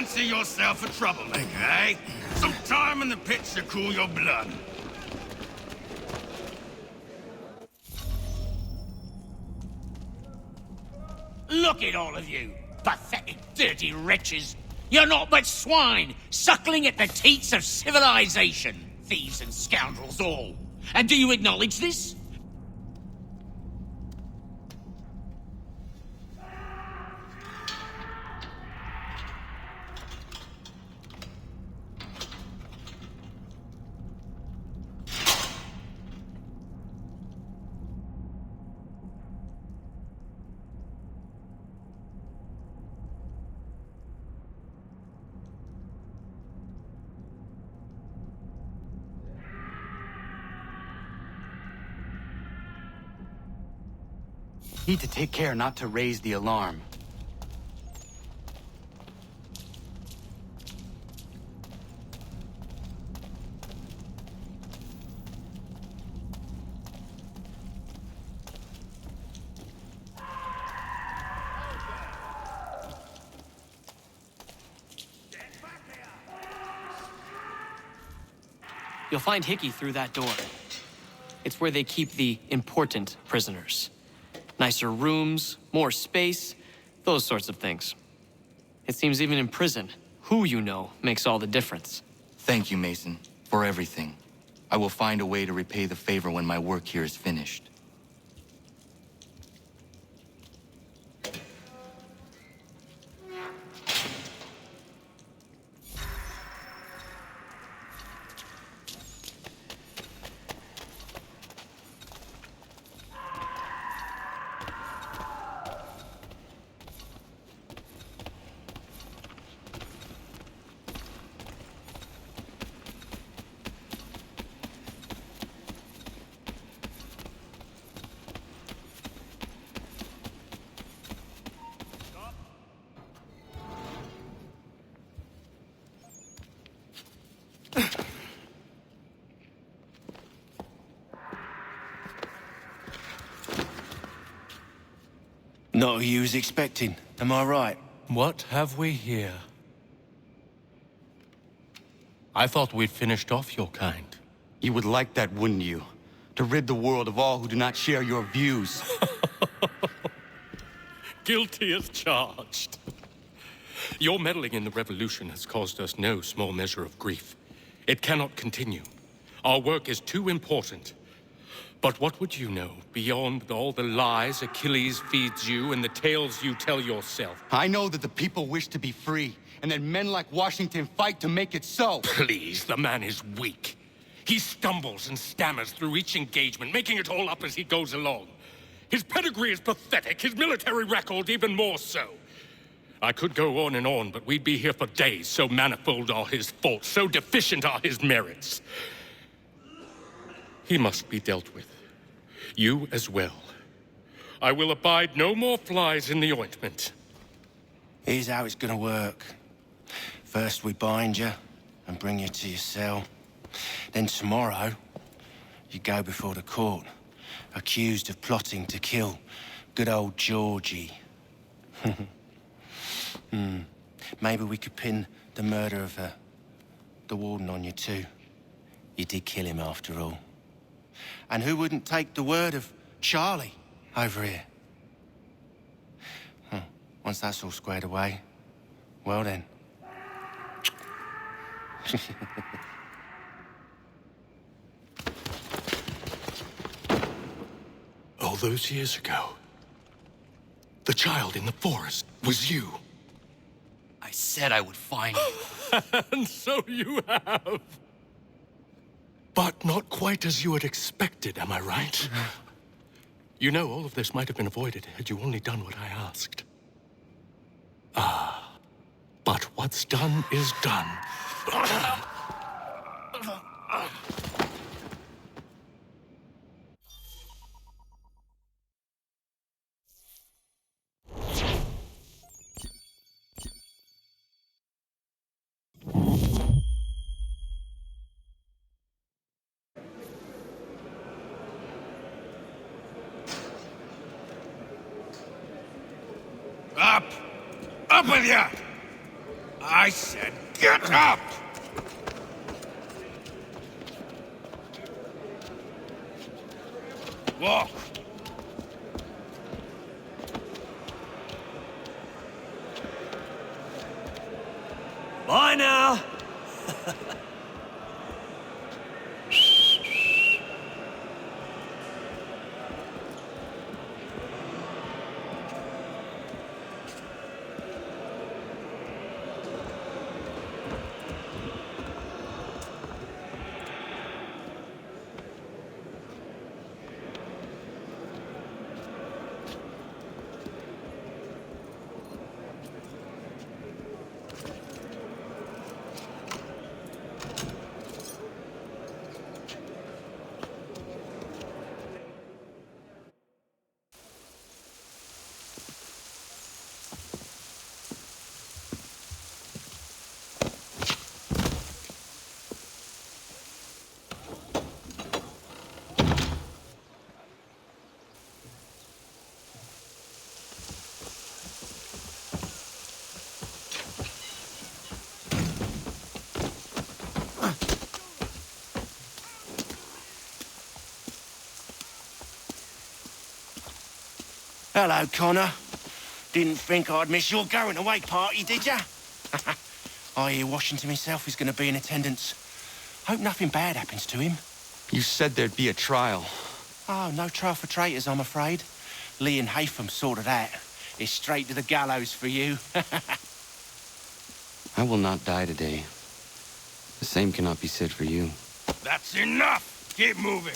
R: fancy yourself a troublemaker, eh? Some time in the pits to cool your blood.
F: Look at all of you, pathetic, dirty wretches. You're not but swine, suckling at the teats of civilization. Thieves and scoundrels all. And do you acknowledge this?
D: Need to take care not to raise the alarm.
E: You'll find Hickey through that door. It's where they keep the important prisoners. Nicer rooms, more space, those sorts of things. It seems even in prison, who you know makes all the difference.
D: Thank you, Mason, for everything. I will find a way to repay the favor when my work here is finished.
T: Not who you was expecting, am I right?
C: What have we here? I thought we'd finished off your kind.
D: You would like that, wouldn't you? To rid the world of all who do not share your views.
C: Guilty as charged. Your meddling in the revolution has caused us no small measure of grief. It cannot continue. Our work is too important. But what would you know beyond all the lies Achilles feeds you and the tales you tell yourself?
D: I know that the people wish to be free, and that men like Washington fight to make it so.
C: Please, the man is weak. He stumbles and stammers through each engagement, making it all up as he goes along. His pedigree is pathetic, his military record even more so. I could go on, but we'd be here for days, so manifold are his faults, so deficient are his merits. He must be dealt with. You as well. I will abide no more flies in the ointment.
T: Here's how it's gonna work. First we bind you and bring you to your cell. Then tomorrow, you go before the court, accused of plotting to kill good old Georgie. Maybe we could pin the murder of the warden on you too. You did kill him after all. And who wouldn't take the word of Charlie over here? Once that's all squared away, well then.
C: All those years ago, the child in the forest was you.
D: I said I would find you.
C: And so you have. But not quite as you had expected, am I right? You know, all of this might have been avoided had you only done what I asked. But what's done is done.
R: Up! Up with ya! I said, get up! Walk.
F: Bye now.
R: Hello, Connor. Didn't think I'd miss your going away party, did ya? I hear Washington himself is going to be in attendance. Hope nothing bad happens to him.
D: You said there'd be a trial.
R: Oh, no trial for traitors, I'm afraid. Lee and Haytham sorted that. It's straight to the gallows for you.
A: I will not die today. The same cannot be said for you.
R: That's enough! Keep moving.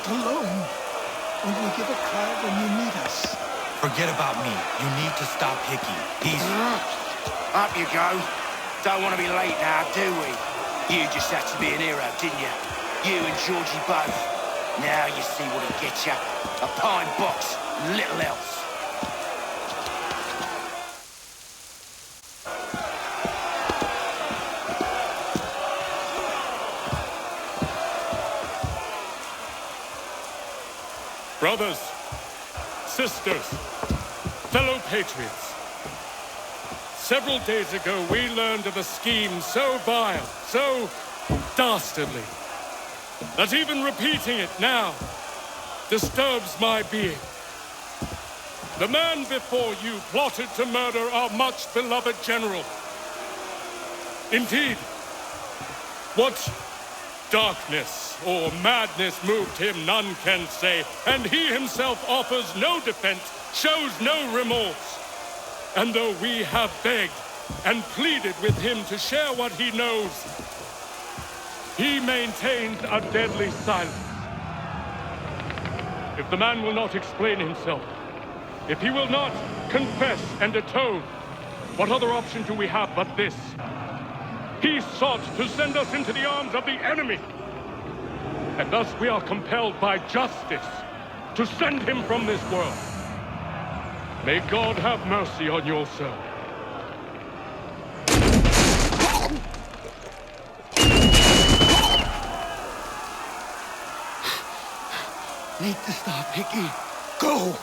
G: Alone. Only give a cry when you need us.
D: Forget about me. You need to stop Hickey. He's...
R: Up you go. Don't want to be late now, do we? You just had to be an hero, didn't you? You and Georgie both. Now you see what he gets you. A pine box, little else.
C: Brothers, sisters, fellow patriots. Several days ago, we learned of a scheme so vile, so dastardly, that even repeating it now disturbs my being. The man before you plotted to murder our much-beloved general. Indeed, what darkness or madness moved him, none can say, and he himself offers no defense, shows no remorse. And though we have begged and pleaded with him to share what he knows, he maintains a deadly silence. If the man will not explain himself, if he will not confess and atone, what other option do we have but this? He sought to send us into the arms of the enemy. And thus we are compelled by justice to send him from this world. May God have mercy on your soul.
R: Need to stop, Hickey. Go!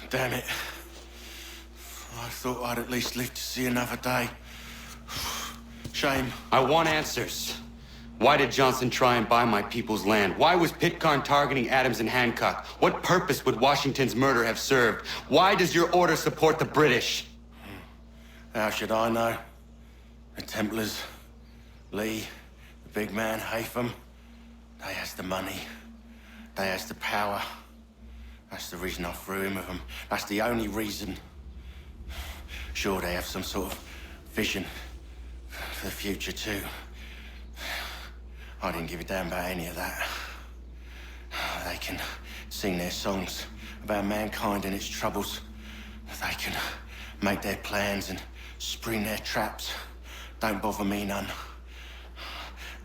R: Damn it. I thought I'd at least live to see another day. Shame.
A: I want answers. Why did Johnson try and buy my people's land? Why was Pitcairn targeting Adams and Hancock? What purpose would Washington's murder have served? Why does your order support the British?
R: How should I know? The Templars, Lee, the big man, Haytham, they has the money. They has the power. That's the reason I threw in with them. That's the only reason. Sure, they have some sort of vision for the future, too. I didn't give a damn about any of that. They can sing their songs about mankind and its troubles. They can make their plans and spring their traps. Don't bother me none.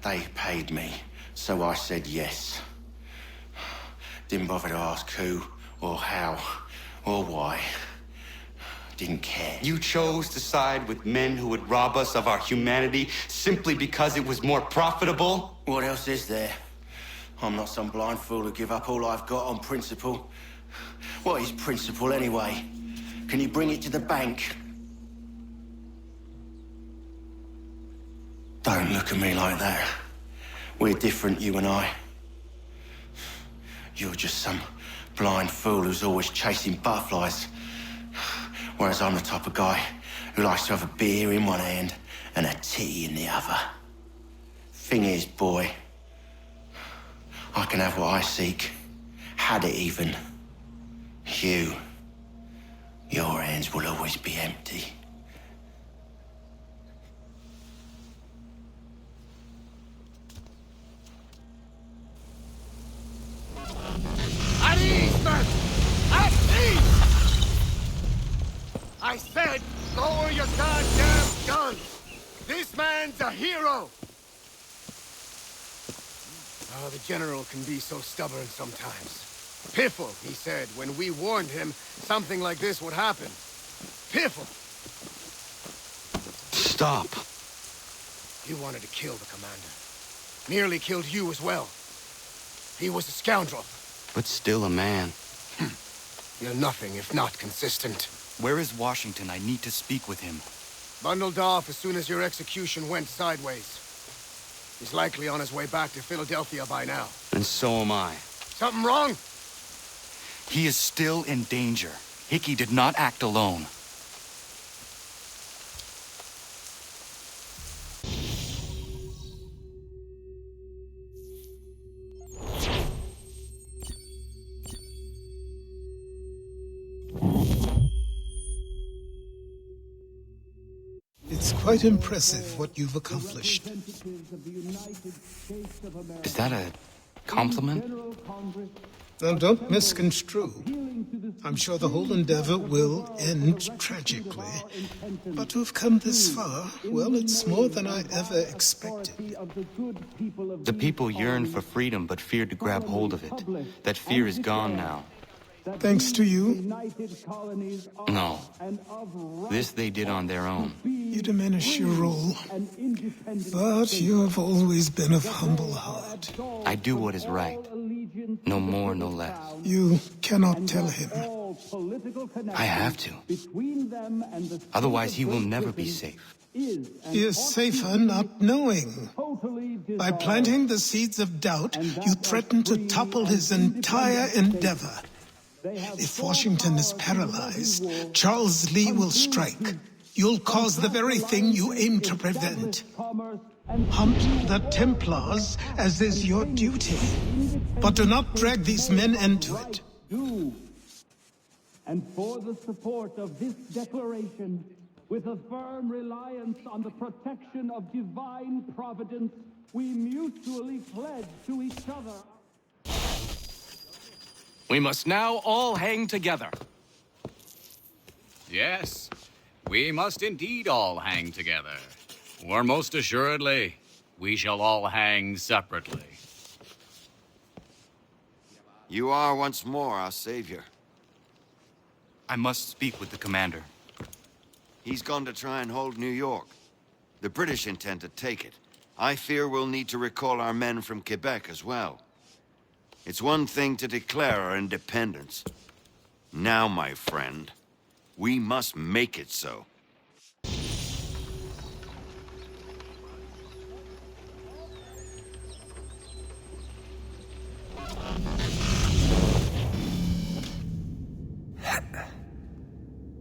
R: They paid me, so I said yes. Didn't bother to ask who, or how, or why. Didn't care.
A: You chose to side with men who would rob us of our humanity simply because it was more profitable?
R: What else is there? I'm not some blind fool who give up all I've got on principle. What is principle anyway? Can you bring it to the bank? Don't look at me like that. We're different, you and I. You're just some blind fool who's always chasing butterflies. Whereas I'm the type of guy who likes to have a beer in one hand and a tea in the other. Thing is, boy, I can have what I seek. Had it even. Your hands will always be empty.
T: At ease, man! At ease! I said, lower your goddamn gun! This man's a hero! Oh, the General can be so stubborn sometimes. Piffle, he said, when we warned him something like this would happen. Piffle!
A: Stop.
T: He wanted to kill the commander. Nearly killed you as well. He was a scoundrel.
A: But still a man.
T: You're nothing if not consistent.
D: Where is Washington? I need to speak with him.
T: Bundled off as soon as your execution went sideways. He's likely on his way back to Philadelphia by now.
A: And so am I.
T: Something wrong?
D: He is still in danger. Hickey did not act alone.
G: It's quite impressive what you've accomplished.
A: Is that a compliment?
G: Now, don't misconstrue. I'm sure the whole endeavor will end tragically. But to have come this far, well, it's more than I ever expected.
A: The people yearn for freedom but feared to grab hold of it. That fear is gone now.
G: Thanks to you?
A: No. This they did on their own.
G: You diminish your role. But you have always been of humble heart.
A: I do what is right. No more, no less.
G: You cannot tell him.
A: I have to. Otherwise, he will never be safe.
G: He is safer not knowing. By planting the seeds of doubt, you threaten to topple his entire endeavor. If Washington is paralyzed, Charles Lee will strike. You'll cause the very thing you aim to prevent. Hunt the Templars, as is your duty. But do not drag these men into it.
B: And for the support of this declaration, with a firm reliance on the protection of divine providence, we mutually pledge to each other.
J: We must now all hang together.
H: Yes, we must indeed all hang together. Or most assuredly, we shall all hang separately.
N: You are once more our savior.
D: I must speak with the commander.
N: He's gone to try and hold New York. The British intend to take it. I fear we'll need to recall our men from Quebec as well. It's one thing to declare our independence, Now, my friend, we must make it so.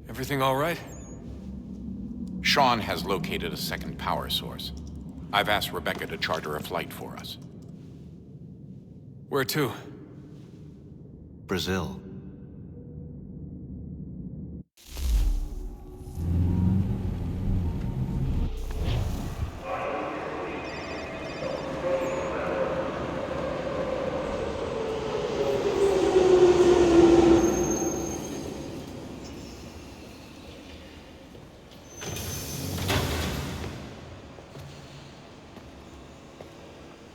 J: Everything all right?
X: Sean has located a second power source. I've asked Rebecca to charter a flight for us.
J: Where to?
Q: Brazil.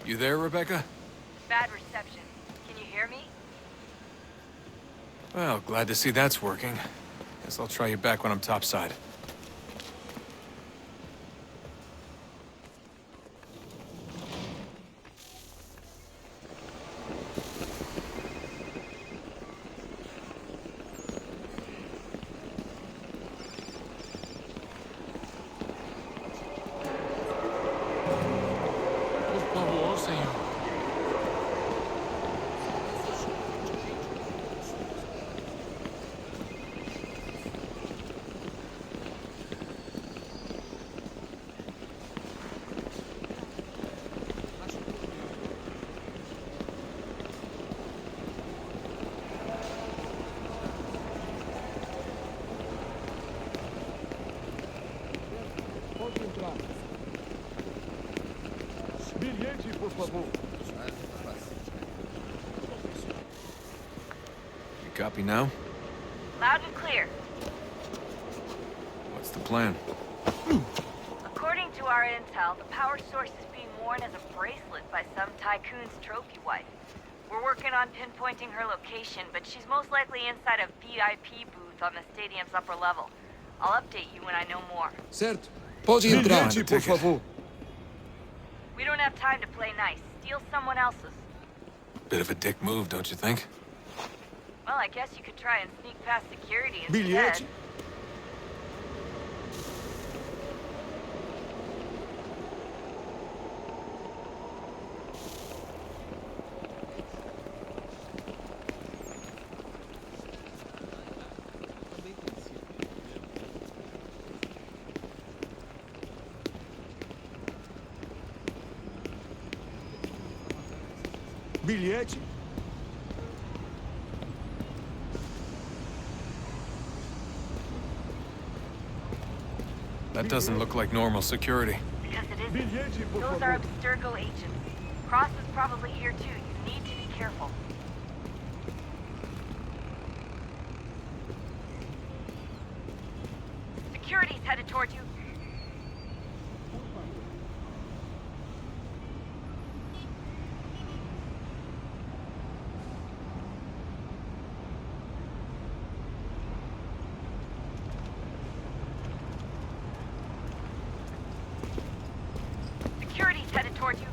J: You there, Rebecca?
L: Bad reception. Can you hear me?
J: Well, glad to see that's working. Guess I'll try you back when I'm topside.
K: Bilhete, por favor.
J: You copy now?
L: Loud and clear.
J: What's the plan?
L: According to our intel, the power source is being worn as a bracelet by some tycoon's trophy wife. We're working on pinpointing her location, but she's most likely inside a VIP booth on the stadium's upper level. I'll update you when I know more.
U: Certo. Pode entrar.
K: Bilhete, por favor.
L: We don't have time to play nice. Steal someone else's.
J: Bit of a dick move, don't you think?
L: Well, I guess you could try and sneak past security
K: Bilhete.
L: instead.
K: Bilhete.
J: That doesn't look like normal security.
L: Because it isn't. Those are Abstergo agents. Cross is probably here too. You need to be careful. Security's headed towards you. Security's headed towards you.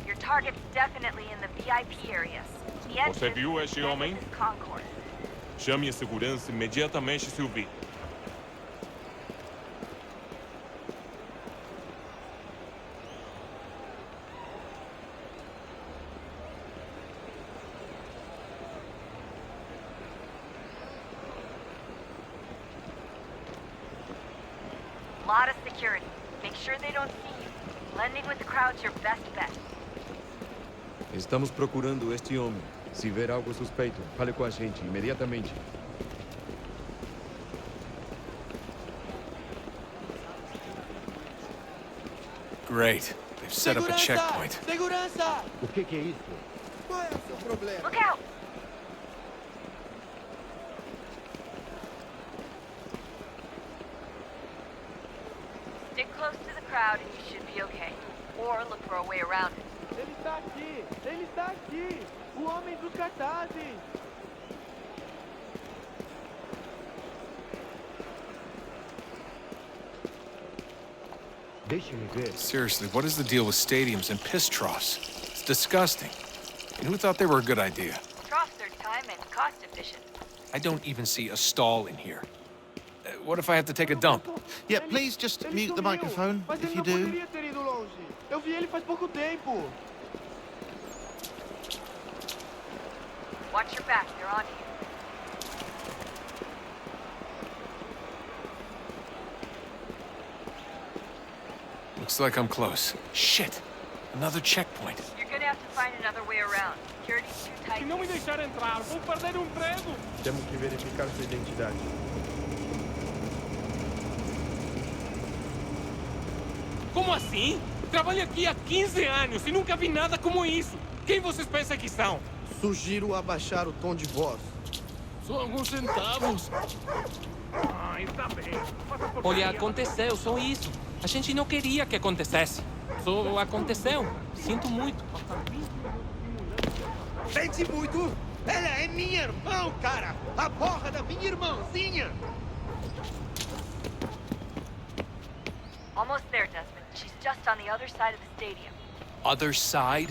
L: Your target's definitely in the VIP area. The
K: Você viu este homem?
L: Concourse.
K: Chame a segurança imediatamente se o vir.
L: Lot of security. Make sure they don't see you. Blending with the crowd's your best bet.
M: Estamos procurando este homem. Se ver algo suspeito, fale com a gente imediatamente.
J: Great. They've set up a checkpoint.
T: Segurança!
M: O que é isso?
T: Qual é o seu problema?
L: Look out! Stick close to the crowd and you should be okay. Or look for a way around it.
T: Ele está aqui! Ele está aqui! O homem dos cartazes!
J: Seriously, what is the deal with stadiums and piss troughs? It's disgusting. Who thought they were a good idea?
L: Troughs are time and cost efficient.
J: I don't even see a stall in here. What if I have to take a dump?
O: Yeah, please just mute the microphone, if you do.
T: Eu vi ele faz pouco tempo.
L: Watch your back, they're on you.
J: Looks like I'm close. Shit! Another checkpoint.
L: You're gonna have to find another way around. Security's too tight.
K: Se não me deixar entrar, vou perder o emprego.
M: Temos que verificar sua identidade.
K: Como assim? Trabalho aqui há 15 anos e nunca vi nada como isso. Quem vocês pensam que são?
T: Sugiro abaixar o tom de voz.
K: Só alguns centavos. Ah, está bem. Olha, aconteceu, só isso. A gente não queria que acontecesse. Só aconteceu. Sinto muito.
T: Sente muito? Ela é minha irmã, cara! A porra da minha irmãzinha!
L: Almost there, Desmond. She's just on the other side of the stadium.
J: Other side?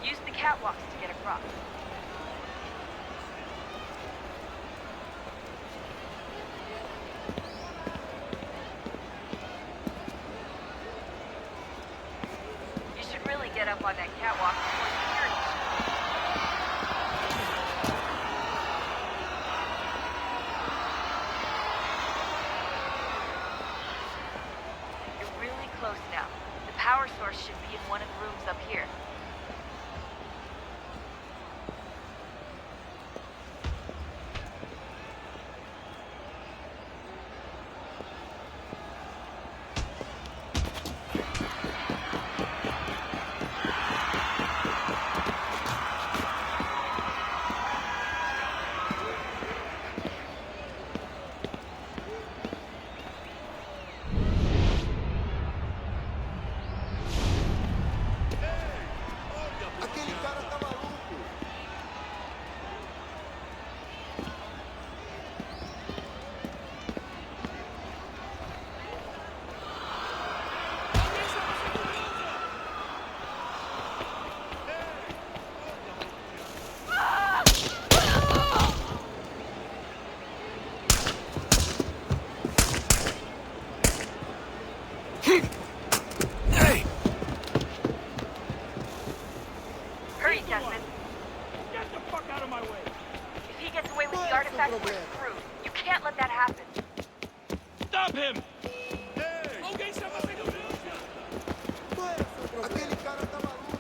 L: Use the catwalks to get across. You should really get up on that catwalk before security. You're really close now. The power source should be in one of the rooms up here. Hurry, Desmond.
K: Get the fuck out of my way.
L: If he gets away with the artifact, we're screwed. You can't let that happen.
K: Stop him! Alguém chama a segurança!
T: Aquele cara tá maluco.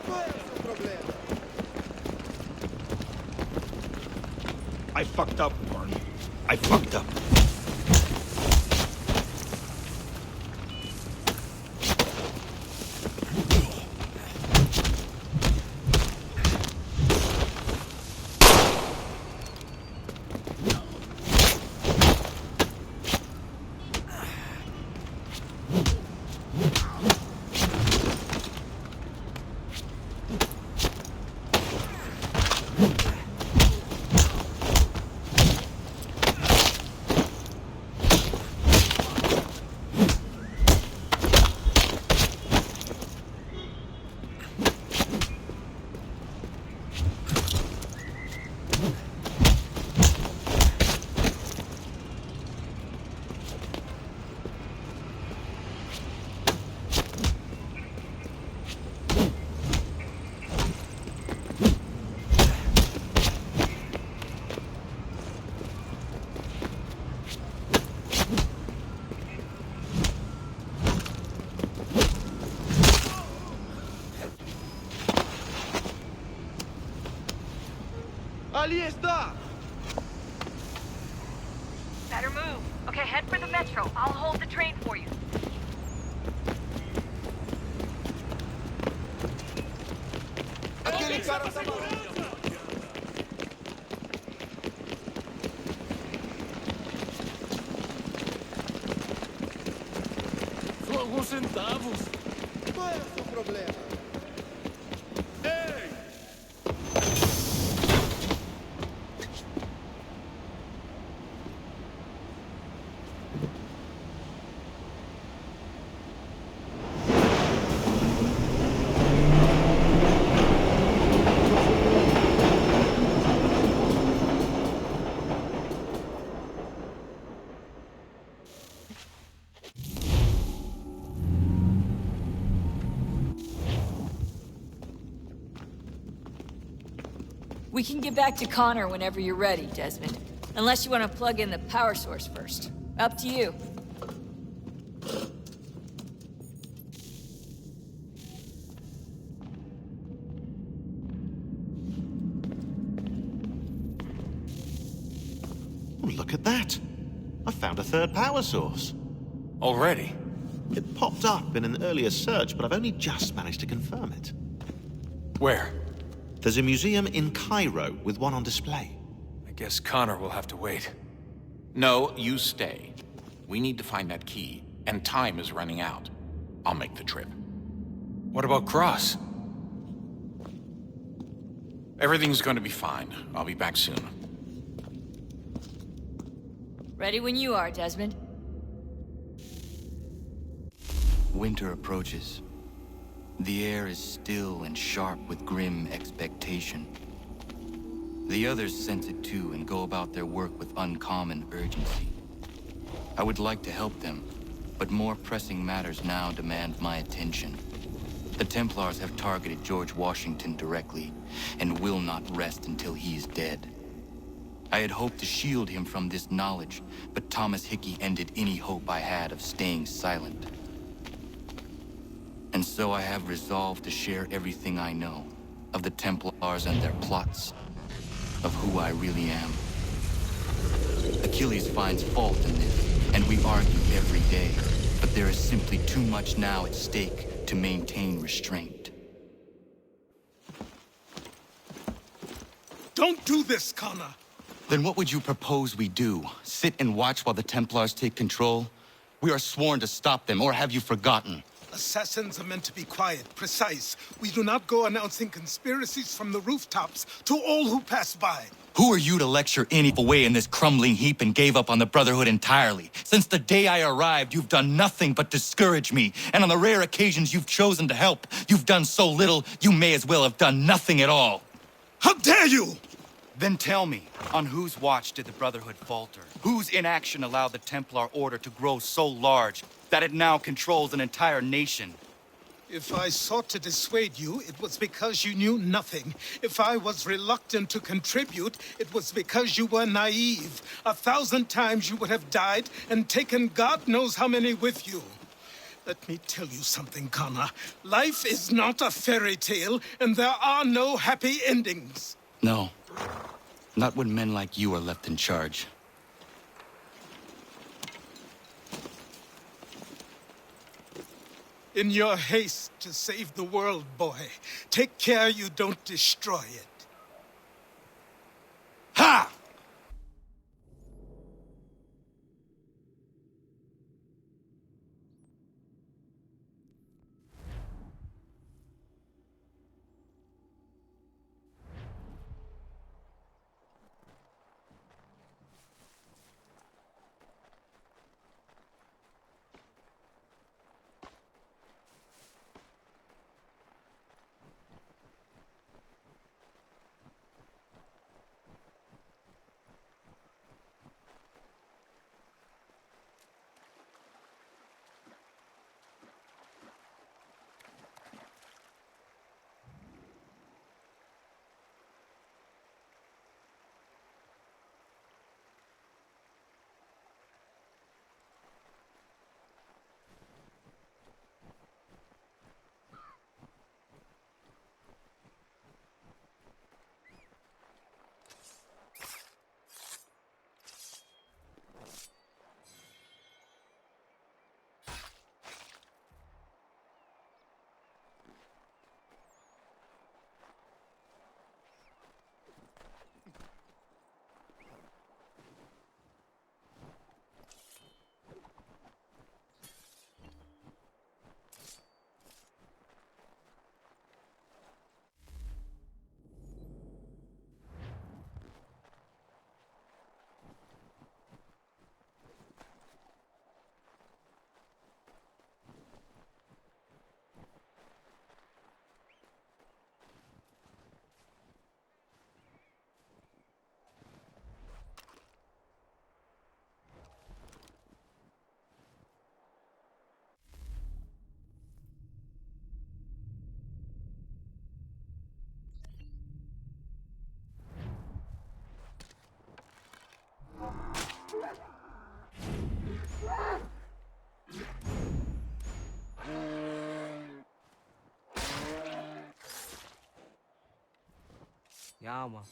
T: Qual é o seu problema?
I: I fucked up, Warren. I fucked up.
T: Ali está!
L: Better move. Okay, head for the metro. I'll hold the train for you.
T: Aquele cara tá
K: Só alguns centavos.
T: Qual é o seu problema?
P: We can get back to Connor whenever you're ready, Desmond. Unless you want to plug in the power source first. Up to you.
O: Oh, look at that. I found a third power source.
X: Already?
O: It popped up in an earlier search, but I've only just managed to confirm it.
J: Where?
O: There's a museum in Cairo with one on display.
J: I guess Connor will have to wait.
X: No, you stay. We need to find that key, and time is running out. I'll make the trip.
J: What about Cross?
X: Everything's going to be fine. I'll be back soon.
P: Ready when you are, Desmond.
D: Winter approaches. The air is still and sharp with grim expectation. The others sense it too and go about their work with uncommon urgency. I would like to help them, but more pressing matters now demand my attention. The Templars have targeted George Washington directly, and will not rest until he is dead. I had hoped to shield him from this knowledge, but Thomas Hickey ended any hope I had of staying silent. And so I have resolved to share everything I know of the Templars and their plots, of who I really am. Achilles finds fault in this, and we argue every day, but there is simply too much now at stake to maintain restraint.
G: Don't do this, Connor!
D: Then what would you propose we do? Sit and watch while the Templars take control? We are sworn to stop them, or have you forgotten?
G: Assassins are meant to be quiet, precise. We do not go announcing conspiracies from the rooftops to all who pass by.
D: Who are you to lecture any away in this crumbling heap and gave up on the Brotherhood entirely? Since the day I arrived, you've done nothing but discourage me. And on the rare occasions you've chosen to help, you've done so little, you may as well have done nothing at all.
G: How dare you!
D: Then tell me, on whose watch did the Brotherhood falter? Whose inaction allowed the Templar Order to grow so large that it now controls an entire nation?
G: If I sought to dissuade you, it was because you knew nothing. If I was reluctant to contribute, it was because you were naive. 1,000 times you would have died and taken God knows how many with you. Let me tell you something, Connor. Life is not a fairy tale, and there are no happy endings.
D: No. Not when men like you are left in charge.
G: In your haste to save the world, boy, take care you don't destroy it. Ha!
E: Ja, man.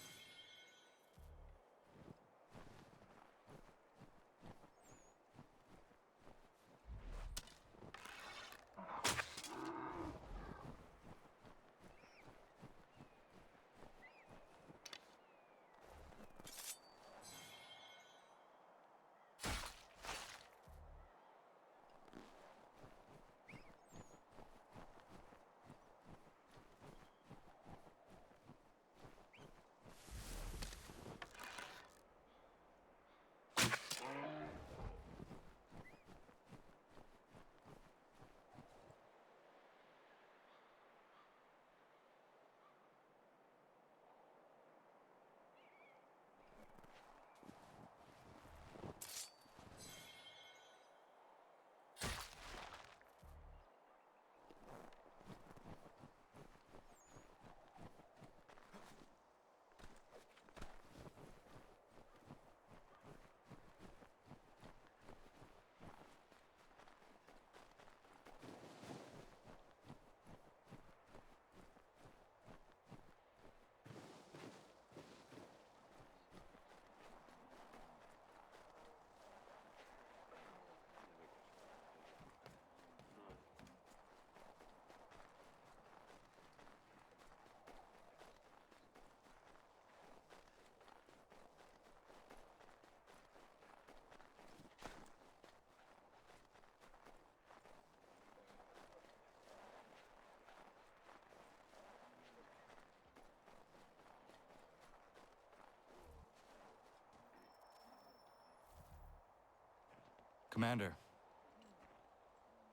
D: Commander.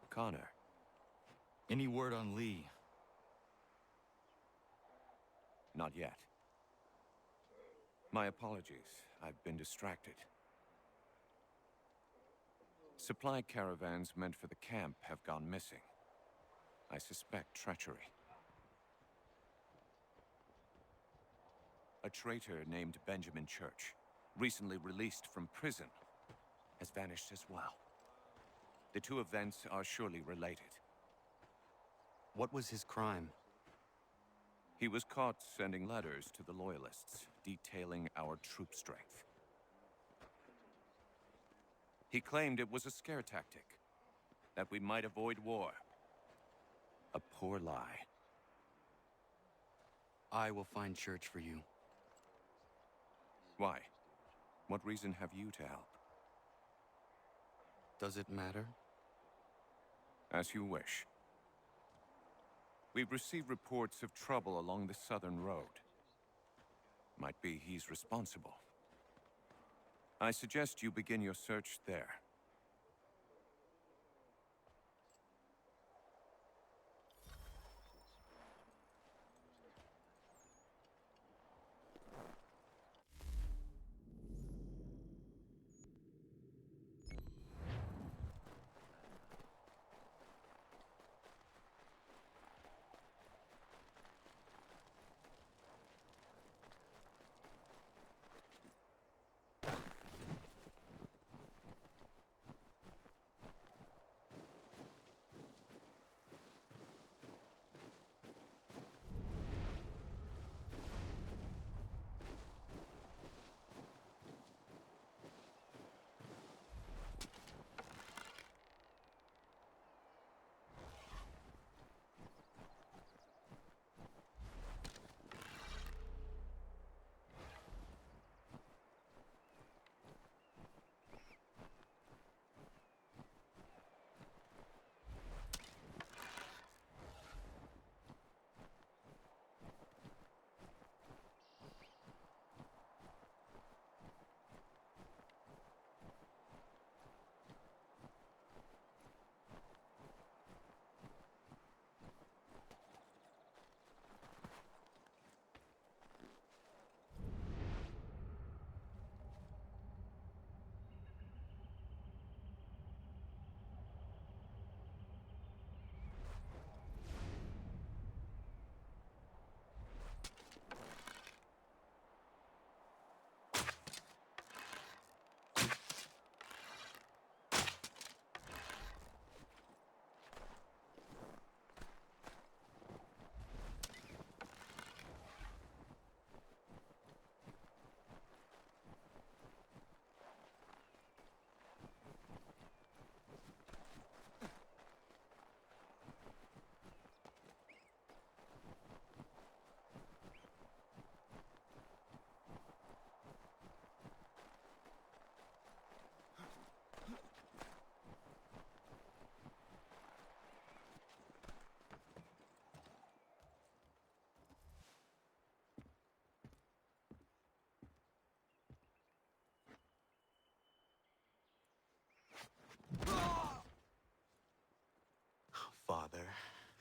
M: Connor.
D: Any word on Lee?
M: Not yet. My apologies. I've been distracted. Supply caravans meant for the camp have gone missing. I suspect treachery. A traitor named Benjamin Church, recently released from prison, has vanished as well. The two events are surely related.
Q: What was his crime?
M: He was caught sending letters to the Loyalists, detailing our troop strength. He claimed it was a scare tactic, that we might avoid war. A poor lie.
Q: I will find Church for you.
M: Why? What reason have you to help?
Q: Does it matter?
M: As you wish. We've received reports of trouble along the southern road. Might be he's responsible. I suggest you begin your search there.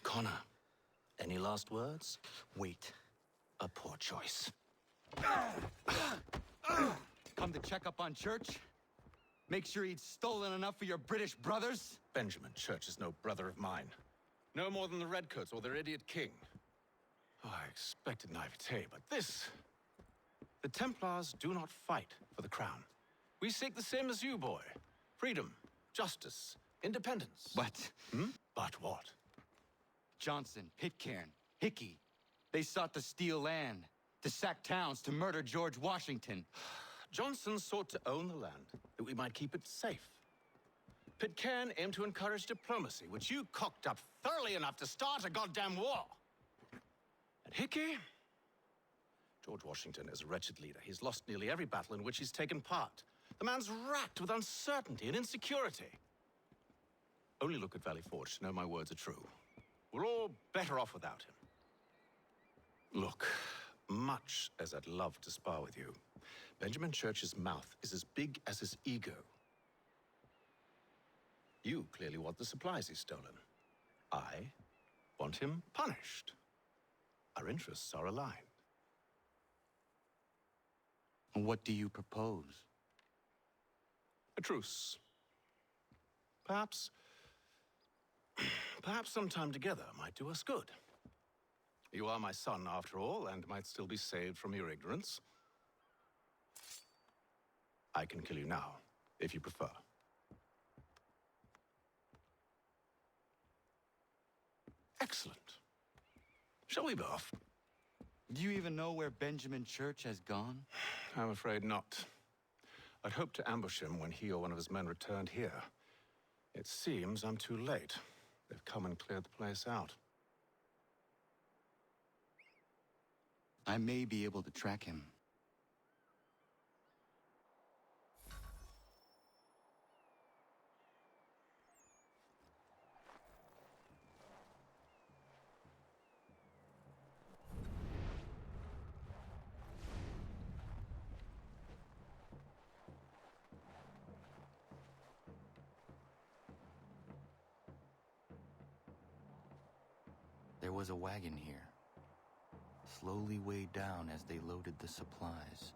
E: Connor, any last words? Wait. A poor choice.
D: Come to check up on Church? Make sure he'd stolen enough for your British brothers?
E: Benjamin Church is no brother of mine. No more than the Redcoats or their idiot king. Oh, I expected naivete, but this... The Templars do not fight for the crown. We seek the same as you, boy. Freedom, justice, independence.
D: But...
E: But what?
D: Johnson, Pitcairn, Hickey, they sought to steal land, to sack towns, to murder George Washington.
E: Johnson sought to own the land, that we might keep it safe. Pitcairn aimed to encourage diplomacy, which you cocked up thoroughly enough to start a goddamn war. And Hickey? George Washington is a wretched leader. He's lost nearly every battle in which he's taken part. The man's racked with uncertainty and insecurity. Only look at Valley Forge to know my words are true. We're all better off without him. Look, much as I'd love to spar with you, Benjamin Church's mouth is as big as his ego. You clearly want the supplies he's stolen. I want him punished. Our interests are aligned.
D: What do you propose?
E: A truce. Perhaps some time together might do us good. You are my son, after all, and might still be saved from your ignorance. I can kill you now, if you prefer. Excellent. Shall we be off?
D: Do you even know where Benjamin Church has gone?
E: I'm afraid not. I'd hoped to ambush him when he or one of his men returned here. It seems I'm too late. They've come and cleared the place out.
D: I may be able to track him. There was a wagon here, slowly weighed down as they loaded the supplies.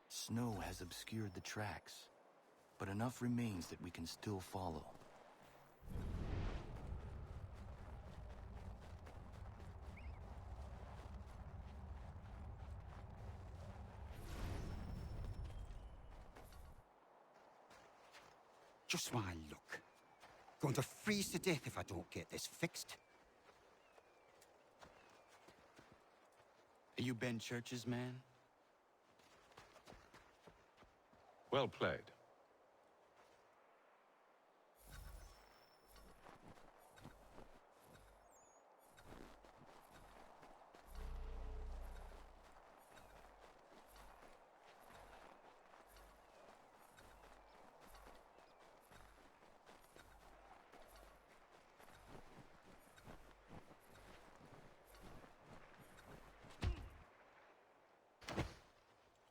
D: Snow has obscured the tracks, but enough remains that we can still follow.
S: Just my luck. Going to freeze to death if I don't get this fixed.
D: Are you Ben Church's man?
E: Well played.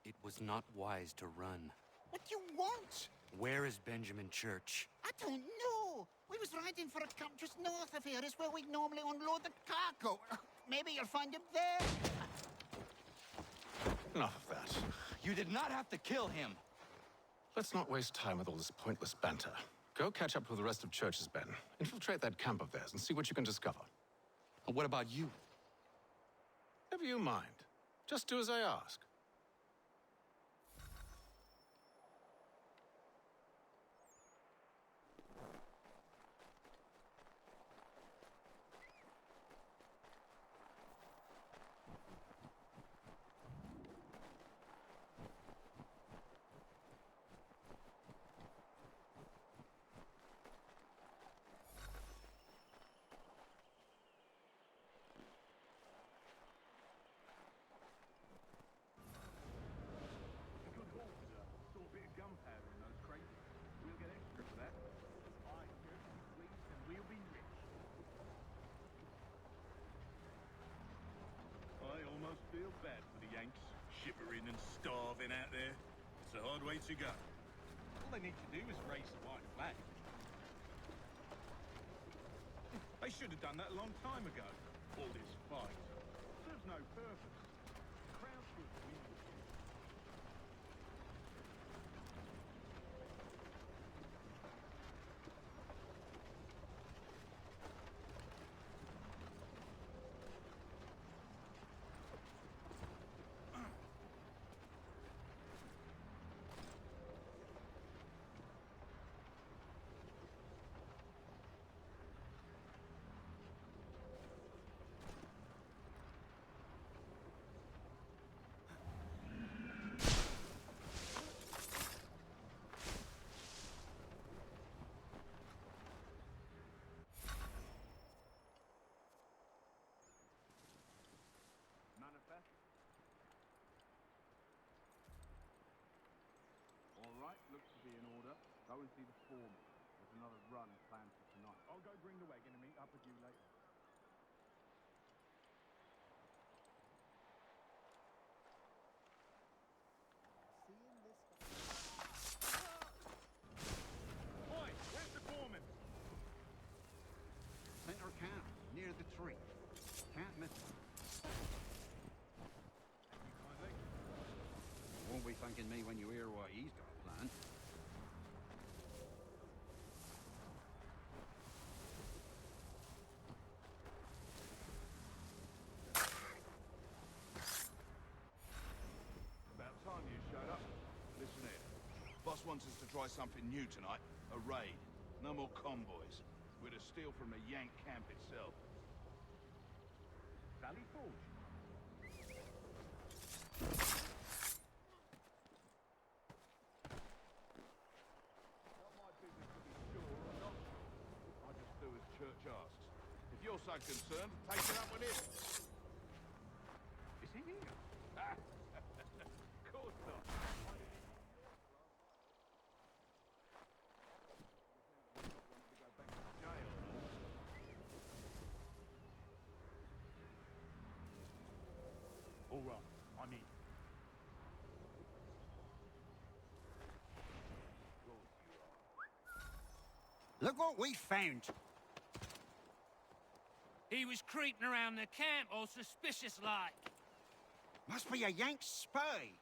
A: It was not wise to run.
T: What do you want?
A: Where is Benjamin Church?
T: I don't know. We was riding for a camp just north of here. It's where we normally unload the cargo. Maybe you'll find him there.
E: Enough of that.
D: You did not have to kill him.
E: Let's not waste time with all this pointless banter. Go catch up with the rest of Church's men. Infiltrate that camp of theirs and see what you can discover.
D: And what about you?
E: Never you mind. Just do as I ask.
C: bad for the Yanks, shivering and starving out there. It's a hard way to go. All they need to do is raise the white flag. They should have done that a long time ago. All this fight serves no purpose. The crowd should win. Manifest. All right, looks to be in order. Go and see the foreman. There's another run planned for tonight. I'll go bring the wagon and meet up with you later. Oi, where's the foreman?
S: Center camp, near the tree. Can't miss it. Won't be thanking me when you hear what he's got planned.
C: About time you showed up. Listen here. Boss wants us to try something new tonight. A raid. No more convoys. We're to steal from the Yank camp itself. Valley Forge. I just do as Church asks. If you're so concerned, take it up with him. Is he here? Of course not. All right, I'm in.
S: Look what we found!
R: He was creeping around the camp all suspicious-like.
S: Must be a Yank spy.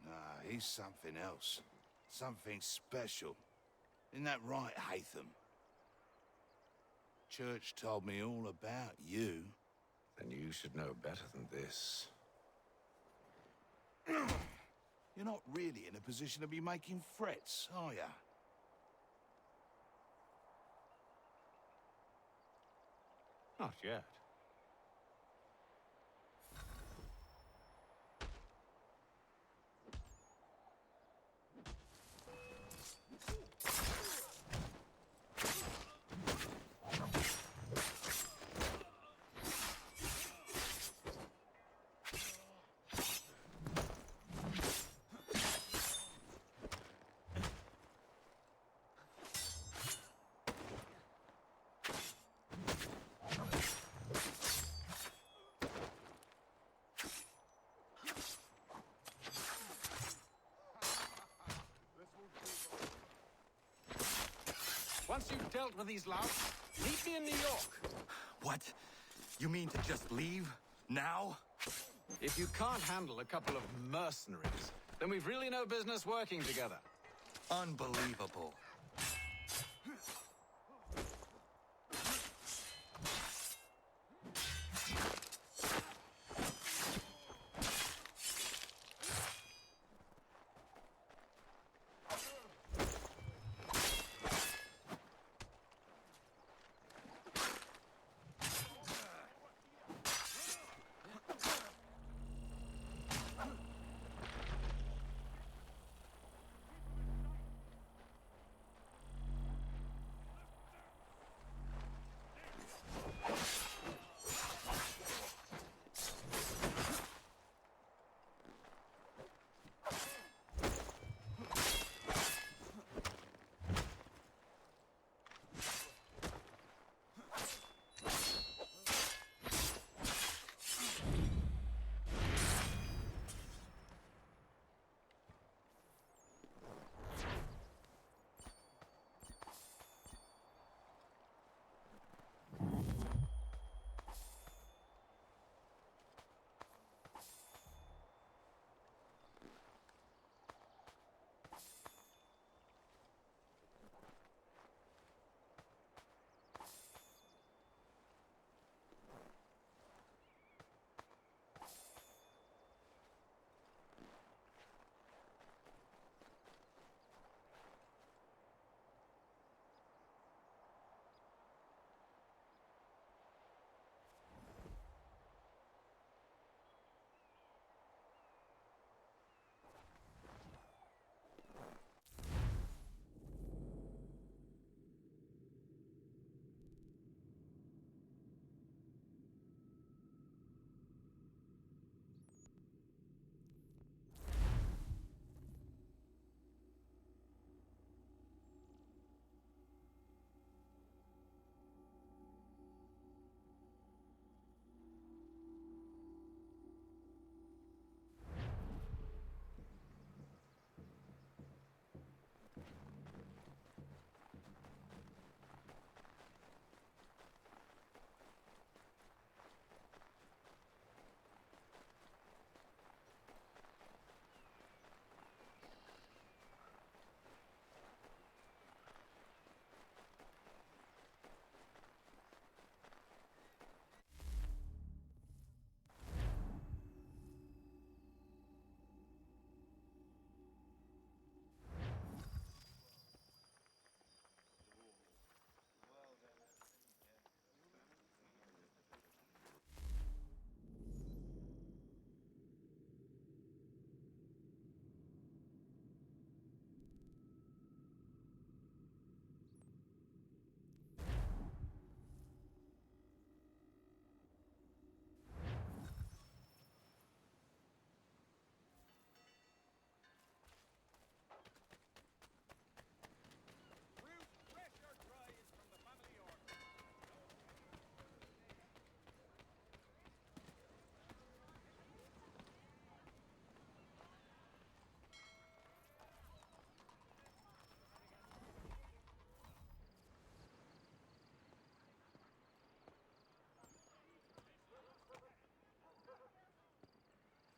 I: Nah, he's something else. Something special. Isn't that right, Haytham? Church told me all about you.
M: Then you should know better than this.
I: You're not really in a position to be making threats, are ya?
M: Not yet.
E: Once you've dealt with these louts, meet me in New York.
A: What? You mean to just leave? Now?
E: If you can't handle a couple of mercenaries, then we've really no business working together.
A: Unbelievable.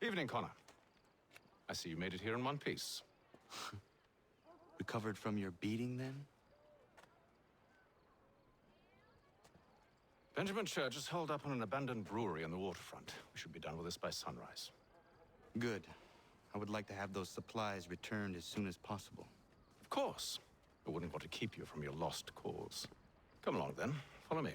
E: Evening, Connor. I see you made it here in one piece.
D: Recovered from your beating, then?
E: Benjamin Church is holed up on an abandoned brewery on the waterfront. We should be done with this by sunrise.
D: Good. I would like to have those supplies returned as soon as possible.
E: Of course. I wouldn't want to keep you from your lost cause. Come along, then. Follow me.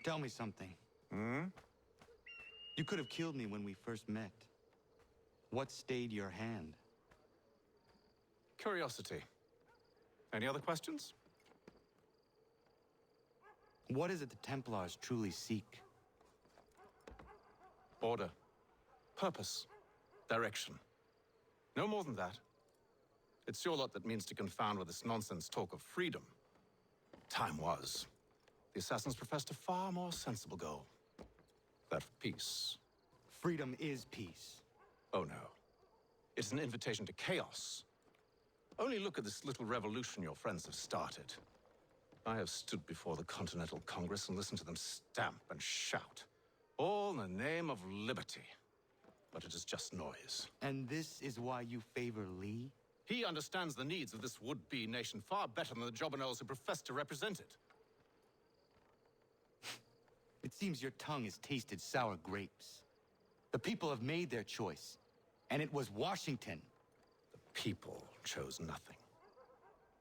D: Tell me something. You could have killed me when we first met. What stayed your hand?
E: Curiosity. Any other questions?
D: What is it the Templars truly seek?
E: Order. Purpose. Direction. No more than that. It's your lot that means to confound with this nonsense talk of freedom. Time was. The assassins professed a far more sensible goal. That of peace.
D: Freedom is peace.
E: Oh no. It's an invitation to chaos. Only look at this little revolution your friends have started. I have stood before the Continental Congress and listened to them stamp and shout. All in the name of liberty. But it is just noise.
D: And this is why you favor Lee?
E: He understands the needs of this would-be nation far better than the jobberknolls who profess to represent it.
D: It seems your tongue has tasted sour grapes. The people have made their choice, and it was Washington.
E: The people chose nothing.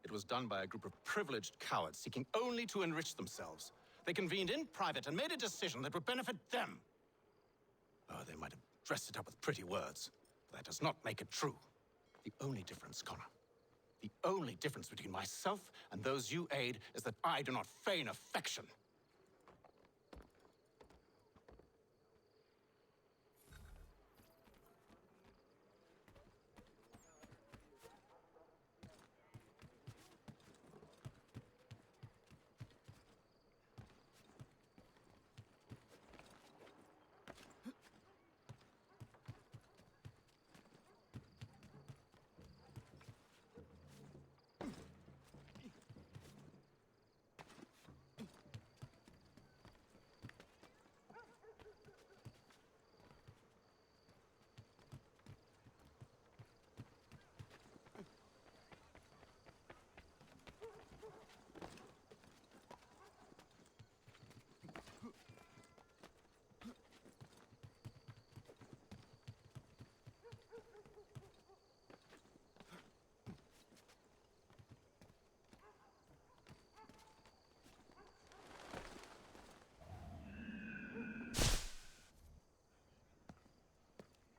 E: It was done by a group of privileged cowards seeking only to enrich themselves. They convened in private and made a decision that would benefit them. Oh, they might have dressed it up with pretty words, but that does not make it true. The only difference, Connor, the only difference between myself and those you aid is that I do not feign affection.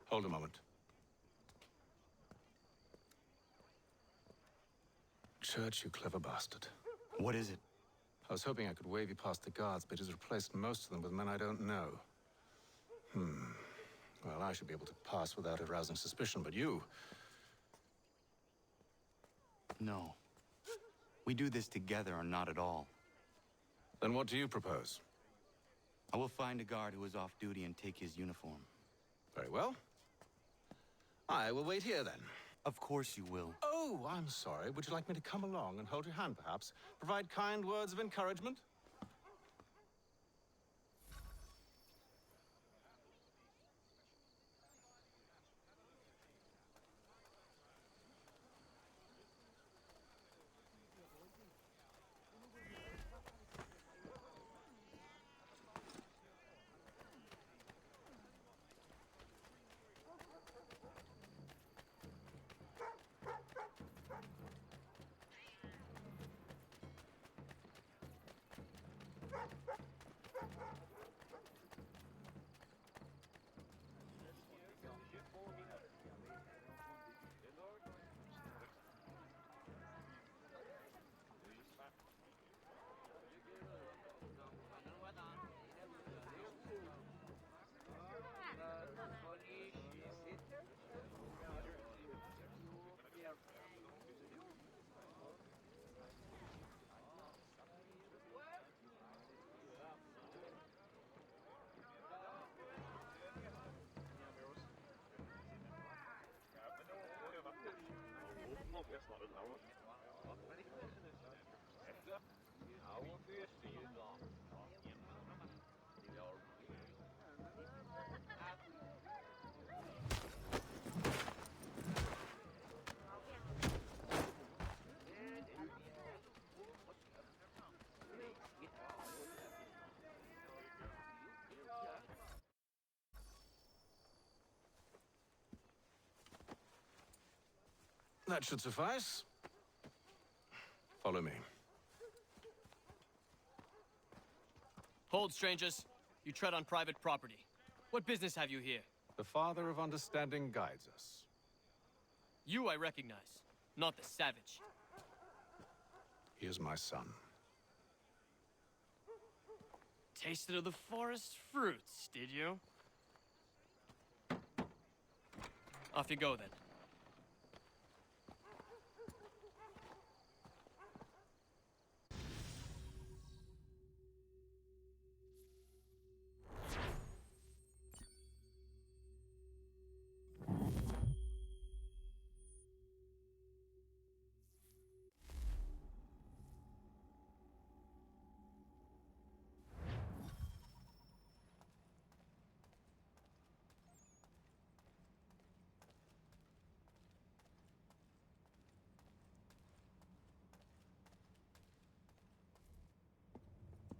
E: Hold a moment. Church, you clever bastard.
D: What is it?
E: I was hoping I could wave you past the guards, but he's replaced most of them with men I don't know. Well, I should be able to pass without arousing suspicion, but you...
D: No. We do this together or not at all.
E: Then what do you propose?
D: I will find a guard who is off duty and take his uniform.
E: Very well. I will wait here, then.
D: Of course you will.
E: Oh, I'm sorry. Would you like me to come along and hold your hand, perhaps? Provide kind words of encouragement?
J: That should suffice. Follow me.
B: Hold, strangers. You tread on private property. What business have you here?
J: The Father of Understanding guides us.
B: You I recognize, not the savage.
J: He is my son.
B: Tasted of the forest fruits, did you? Off you go, then.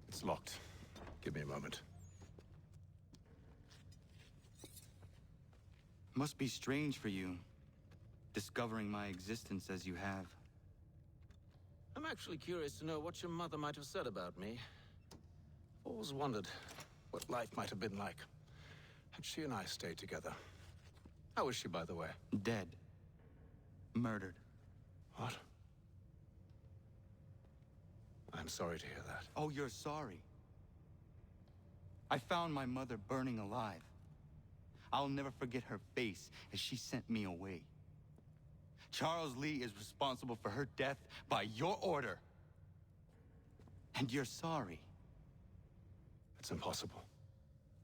J: It's locked. Give me a moment.
D: Must be strange for you, discovering my existence as you have.
E: I'm actually curious to know what your mother might have said about me. I've always wondered what life might have been like
J: had she and I stayed together. How is she, by the way?
D: Dead. Murdered.
J: What? I'm sorry to hear that.
D: Oh, you're sorry? I found my mother burning alive. I'll never forget her face as she sent me away. Charles Lee is responsible for her death by your order. And you're sorry.
J: It's impossible.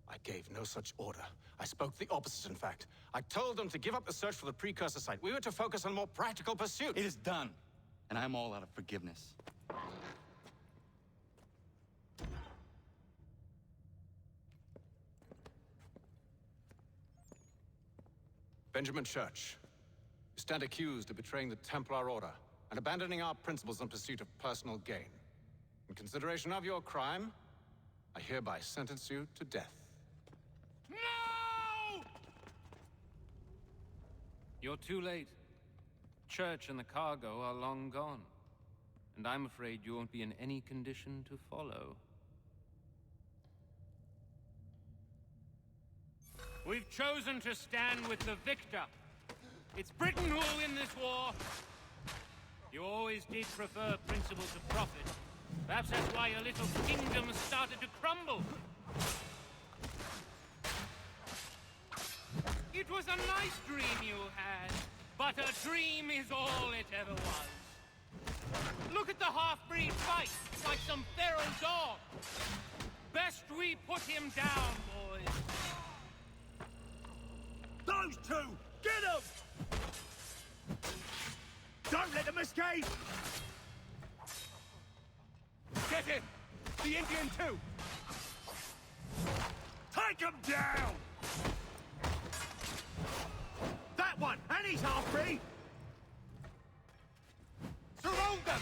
J: I gave no such order. I spoke the opposite, in fact. I told them to give up the search for the precursor site. We were to focus on more practical pursuits.
D: It is done, and I'm all out of forgiveness.
J: Benjamin Church, you stand accused of betraying the Templar Order and abandoning our principles in pursuit of personal gain. In consideration of your crime, I hereby sentence you to death.
K: No! You're too late. Church and the cargo are long gone. And I'm afraid you won't be in any condition to follow. We've chosen to stand with the victor. It's Britain who will win this war. You always did prefer principle to profit. Perhaps that's why your little kingdom started to crumble. It was a nice dream you had, but a dream is all it ever was. Look at the half-breed fight, like some feral dog. Best we put him down, boys.
R: Those two! Get them! Don't let them escape! Get him! The Indian too! Take him down! That one! And he's half-breed! Surround them!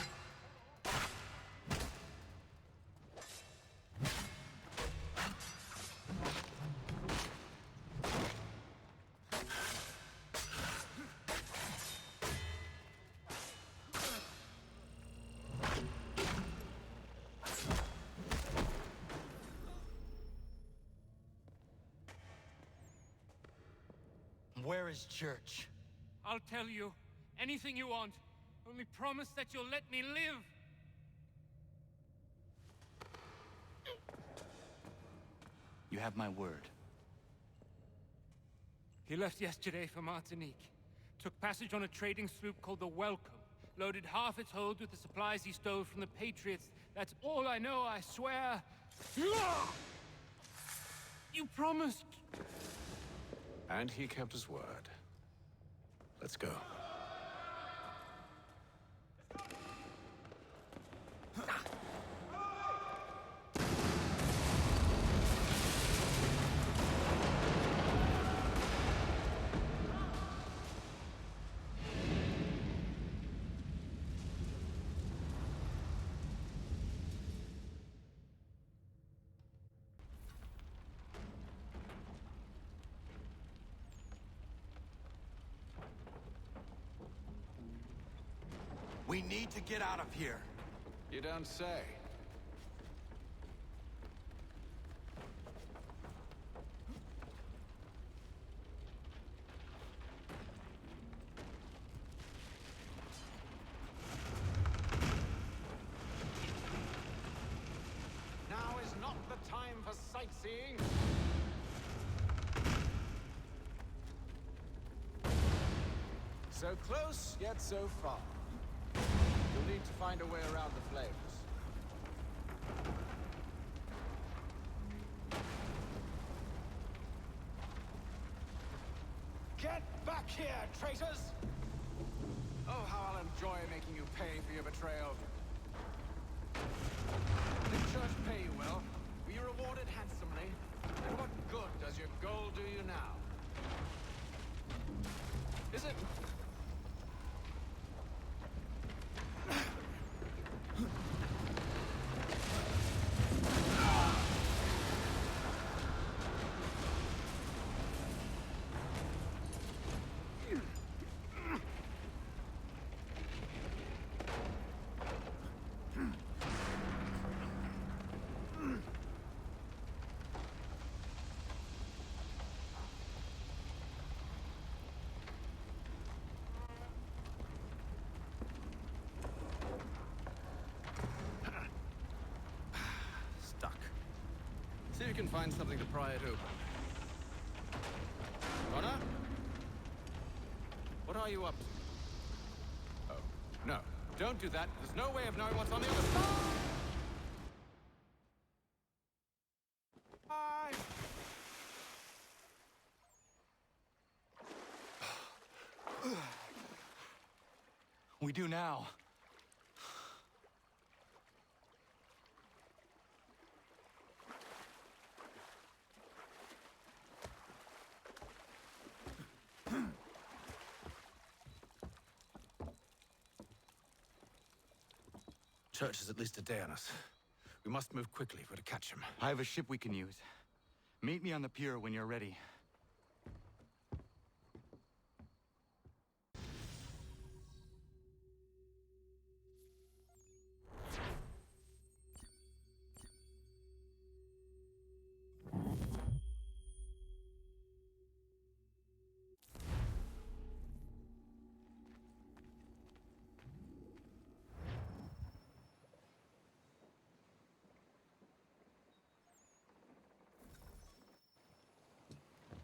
D: Where is Church?
K: I'll tell you anything you want. Only promise that you'll let me live.
D: You have my word.
K: He left yesterday for Martinique. Took passage on a trading sloop called the Welcome. Loaded half its hold with the supplies he stole from the Patriots. That's all I know, I swear. You promised.
J: And he kept his word. Let's go.
D: We need to get out of here.
J: You don't say.
E: Now is not the time for sightseeing.
J: So close, yet so far. You'll need to find a way around the flames.
E: Get back here, traitors!
J: Oh, how I'll enjoy making you pay for your betrayal. Did church pay you well? Were you rewarded handsomely? And what good does your gold do you now? Is it... See if you can find something to pry it open. Torona? What are you up to? Oh, no. Don't do that. There's no way of knowing what's on the other side! Bye!
D: We do now.
J: Church is at least a day on us. We must move quickly if we're to catch him.
D: I have a ship we can use. Meet me on the pier when you're ready.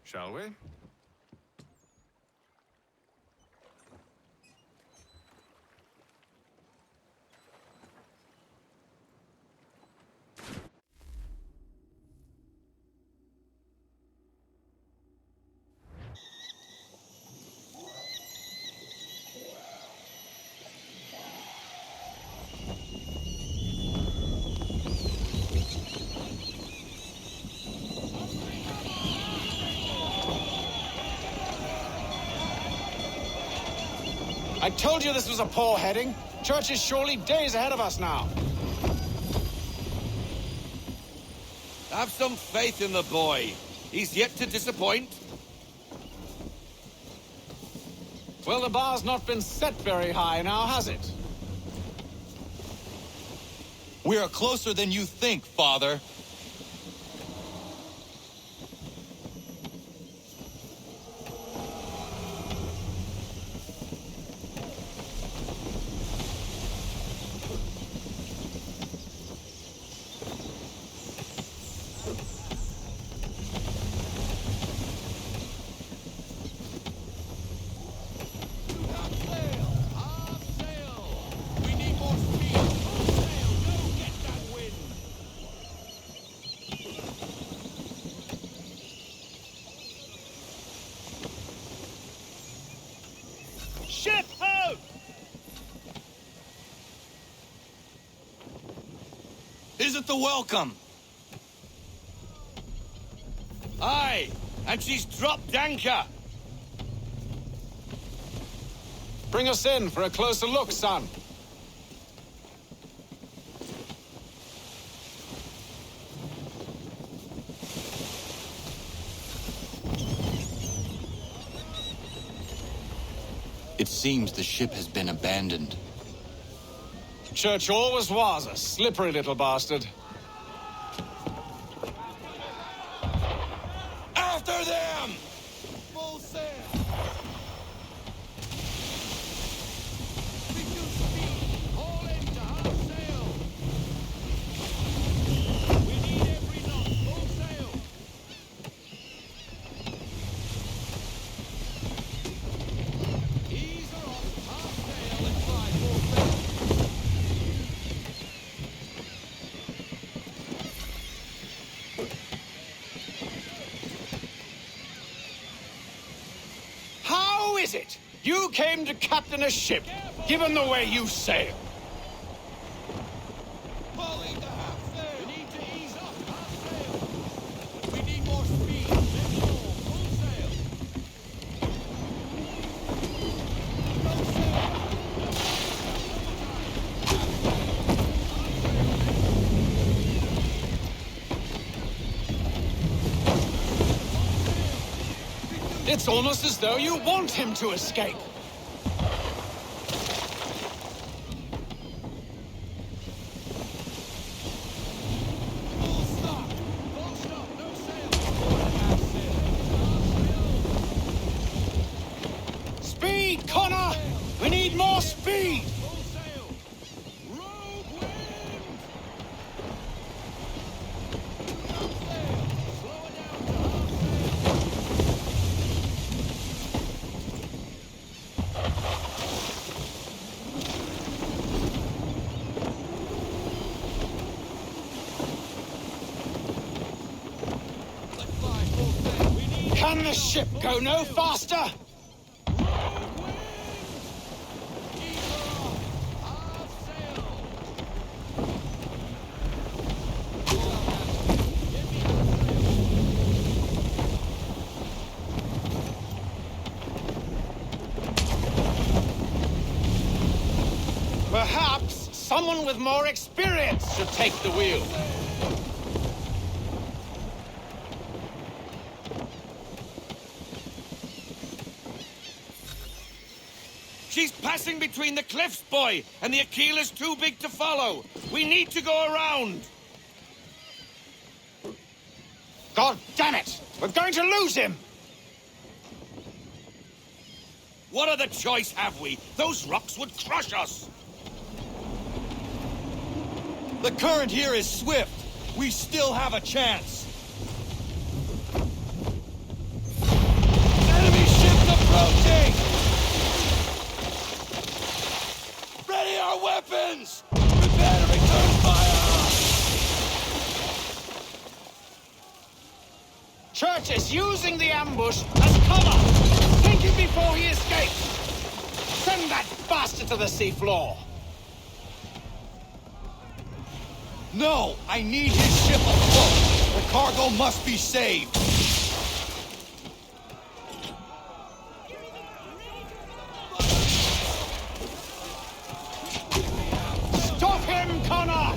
J: Shall we?
E: I told you this was a poor heading. Church is surely days ahead of us now.
R: Have some faith in the boy. He's yet to disappoint.
E: Well, the bar's not been set very high now, has it?
D: We are closer than you think, Father.
T: Ship out!
R: Is it the welcome? Aye, and she's dropped anchor.
E: Bring us in for a closer look, son.
A: It seems the ship has been abandoned.
J: Church always was a slippery little bastard.
R: After them! Full sail! Reduce speed! Haul in to half sail! We need every knot! Full sail! Ease her off! Half sail and fly full sail!
J: How is it you came to captain a ship, given the way you sail?
R: Pulling the half sail! We need to ease off half sail! We need more speed! Let's go! Full sail! Full sail!
J: It's almost as though you want him to escape.
R: Full stop! Full stop! No sail!
J: Speed, Connor! We need more speed!
R: Full sail! Rogue wind! Half sail! Slow it down to half sail! Let's fly full sail! We need
J: Can the ship go no faster?
R: rogue wind! Ease her off! Half sail! Get me half sail!
J: Perhaps someone with more experience should take the wheel.
R: She's passing between the cliffs, boy, and the Aquila is too big to follow. We need to go around.
J: God damn it! We're going to lose him!
R: What other choice have we? Those rocks would crush us.
I: The current here is swift. We still have a chance. Enemy ships approaching!
R: Ready our weapons! Prepare to return fire!
J: Church is using the ambush as cover! Take him before he escapes! Send that bastard to the seafloor!
I: No! I need his ship afloat! The cargo must be saved!
J: Stop him, Connor!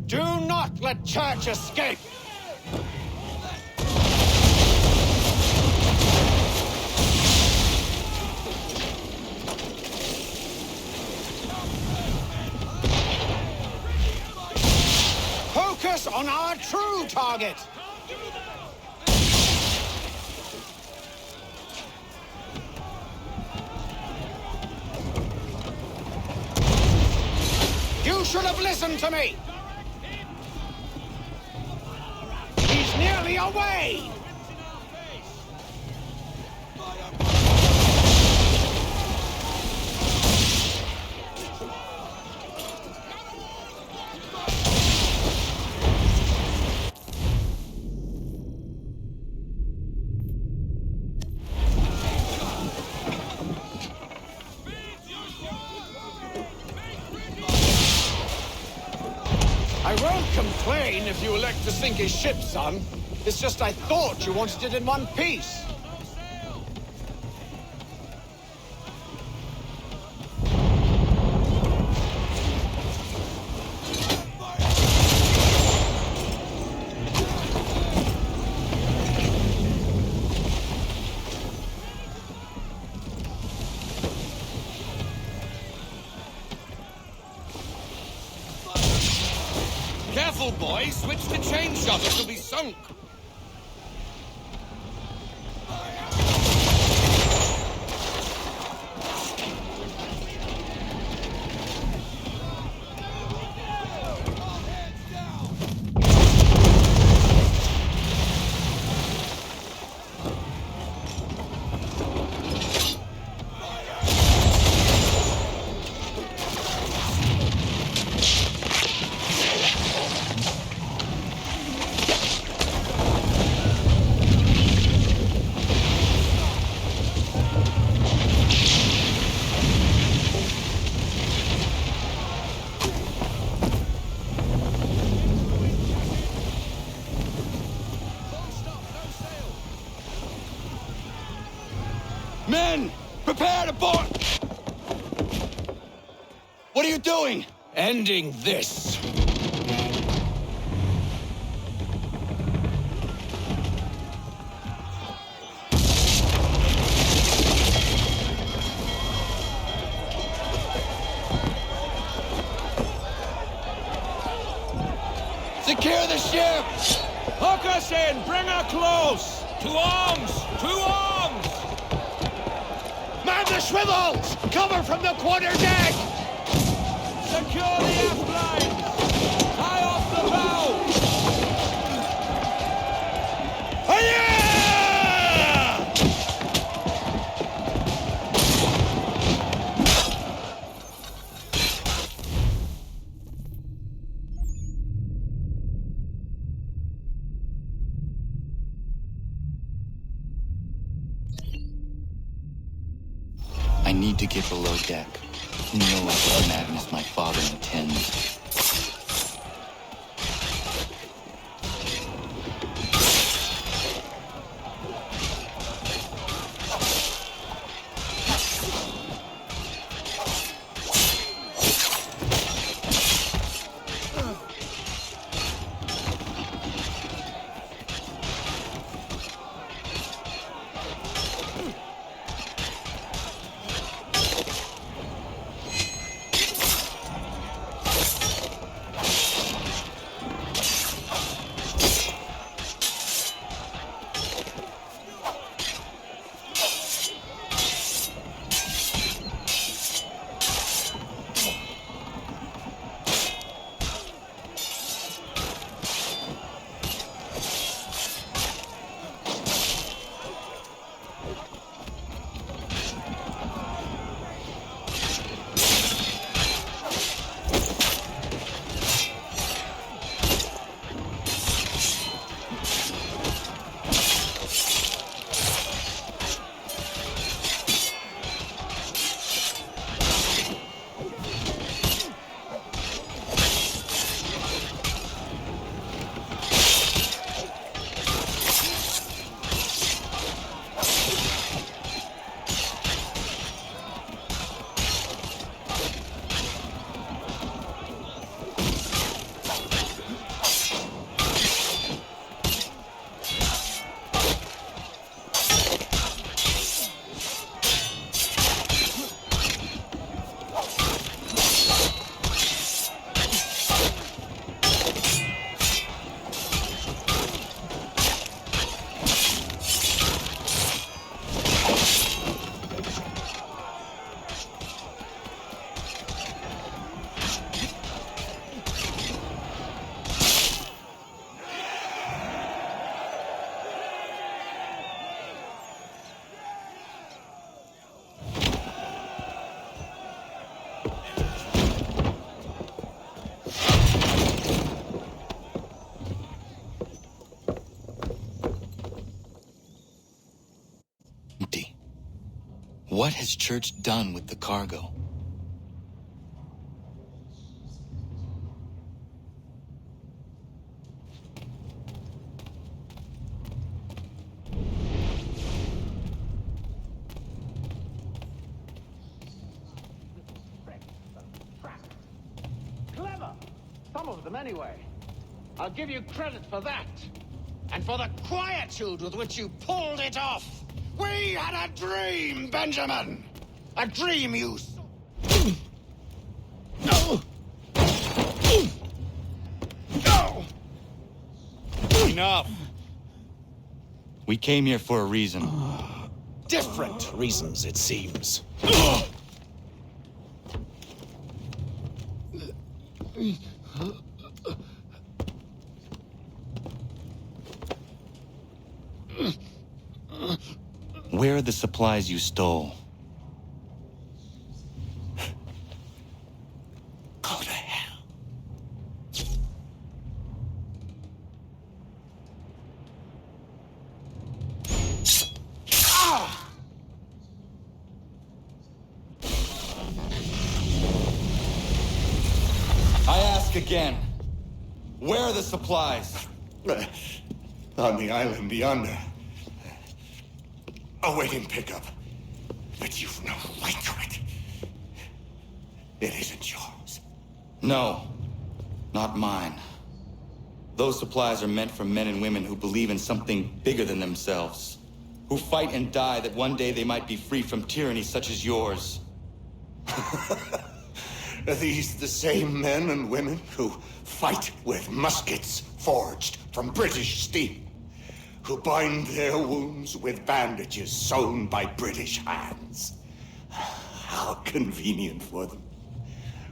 J: Do not let Church escape! Focus on our true target! You should have listened to me! He's nearly away! I won't complain if you elect to sink his ship, son. It's just I thought you wanted it in one piece.
R: Careful, boy! Switch to chain shot, or she'll be sunk!
A: Men! Prepare to board! What are you doing?
R: Ending this!
A: Secure the ship!
R: Hook us in! Bring her close! To arms! To arms!
I: Man the swivels! Cover from the quarter deck!
R: Secure the aft lines! Tie off the bow!
I: Hiya!
D: I need to get below deck. Who knows what madness my father intends? What has Church done with the cargo?
E: Clever! Some of them, anyway. I'll give you credit for that. And for the quietude with which you pulled it off.
I: We had a dream, Benjamin! A dream you... No! No!
O: Enough!
D: We came here for a reason.
O: Different reasons, it seems.
D: Where are the supplies you stole?
O: Go to hell.
D: I ask again. Where are the supplies?
I: On the island yonder. Awaiting pickup. But you've no right to it. It isn't yours.
D: No, not mine. Those supplies are meant for men and women who believe in something bigger than themselves. Who fight and die that one day they might be free from tyranny such as yours.
I: Are these the same men and women who fight with muskets forged from British steel? Who bind their wounds with bandages sewn by British hands? How convenient for them.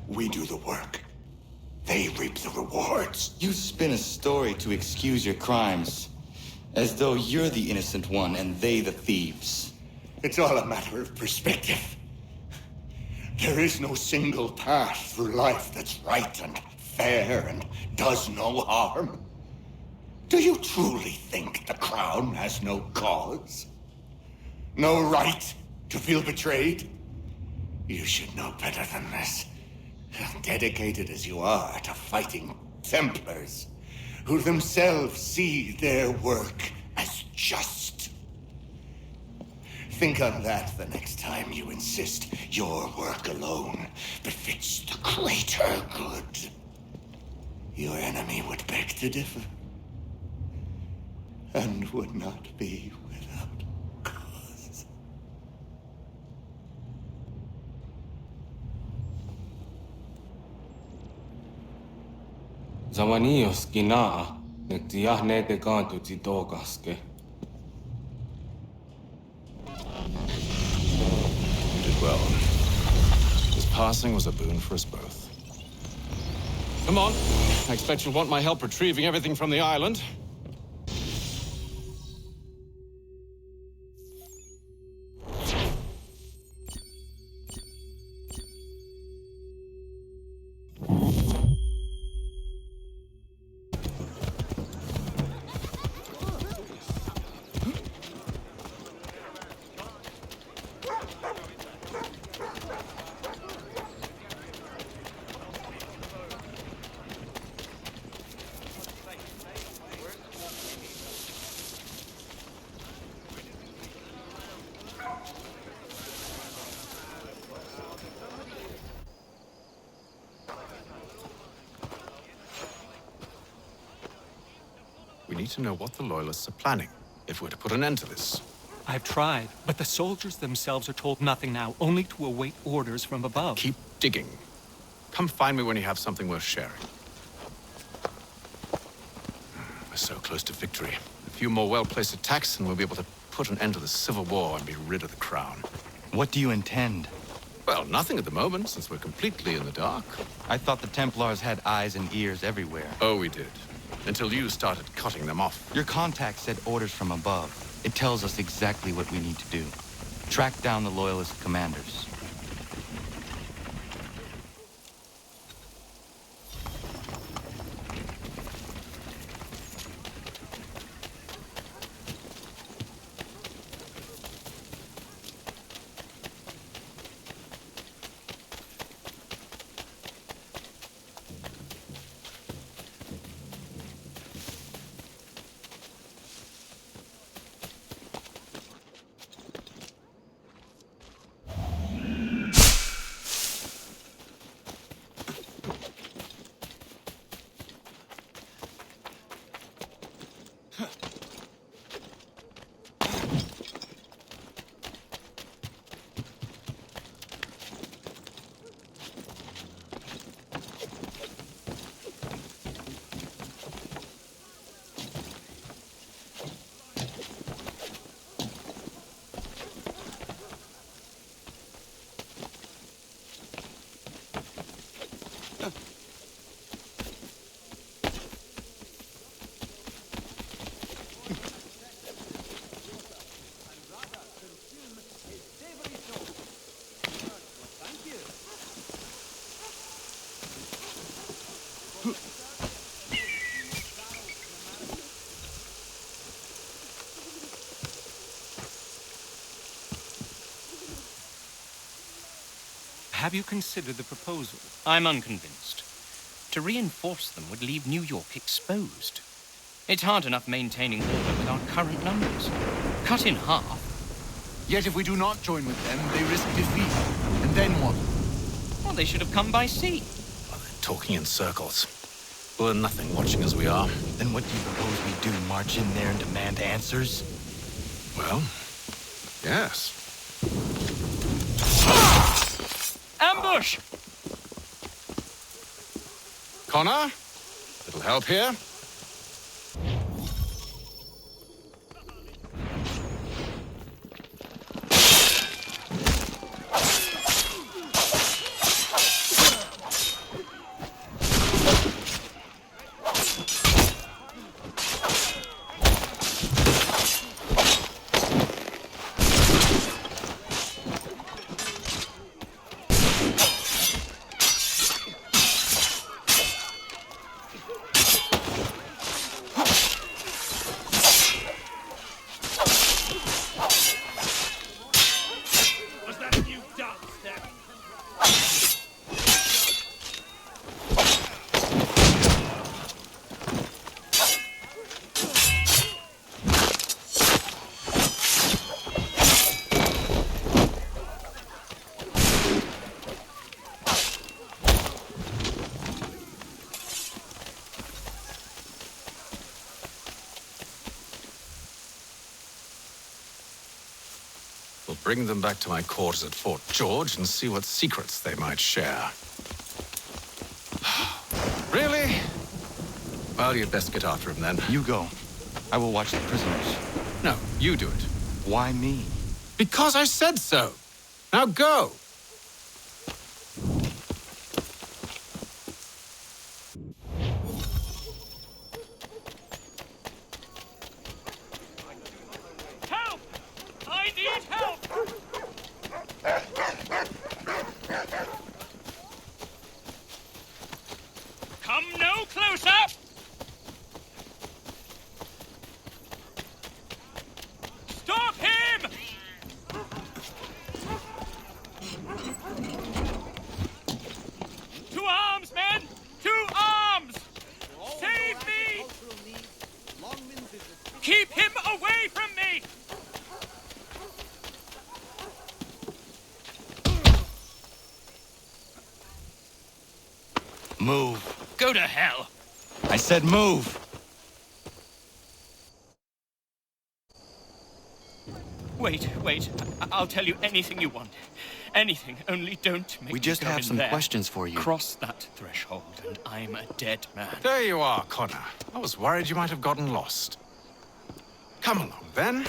I: We do the work. They reap the rewards.
D: You spin a story to excuse your crimes, as though you're the innocent one and they the thieves.
I: It's all a matter of perspective. There is no single path through life that's right and fair and does no harm. Do you truly think the Crown has no cause? No right to feel betrayed? You should know better than this. Dedicated as you are to fighting Templars, who themselves see their work as just. Think on that the next time you insist your work alone befits the greater good. Your enemy would beg to differ. And would not be without cause.
F: Zawanios kinaa, nektiahne te kantu titokaske.
J: You did well. His passing was a boon for us both. Come on. I expect you'll want my help retrieving everything from the island. We need to know what the Loyalists are planning, if we're to put an end to this.
H: I've tried, but the soldiers themselves are told nothing now, only to await orders from above.
J: Keep digging. Come find me when you have something worth sharing. We're so close to victory. A few more well-placed attacks and we'll be able to put an end to the Civil War and be rid of the Crown.
D: What do you intend?
J: Well, nothing at the moment, since we're completely in the dark.
D: I thought the Templars had eyes and ears everywhere.
J: Oh, we did. Until you started cutting them off.
D: Your contact said orders from above. It tells us exactly what we need to do. Track down the Loyalist commanders.
H: Have you considered the proposal?
N: I'm unconvinced. To reinforce them would leave New York exposed. It's hard enough maintaining order with our current numbers. Cut in half.
U: Yet if we do not join with them, they risk defeat. And then what?
N: Well, they should have come by sea.
E: Well, they're talking in circles. We'll learn nothing watching as we are.
D: Then what do you propose we do? March in there and demand answers?
E: Well, yes.
N: Ambush!
E: Connor? Little help here?
J: We'll bring them back to my quarters at Fort George and see what secrets they might share. Really? Well, you'd best get after him then.
D: You go. I will watch the prisoners.
J: No, you do it.
D: Why me?
J: Because I said so. Now go.
K: Help! I need help! Come no closer! Stop him! To arms, men! To arms! Save me! Keep him away from me!
D: Move.
N: Go to hell!
D: I said move!
N: Wait. I'll tell you anything you want. Anything, only don't make
D: We
N: me
D: just
N: go
D: have
N: in
D: some
N: there.
D: questions for you.
N: Cross that threshold, and I'm a dead man.
J: There you are, Connor. I was worried you might have gotten lost. Come along, then.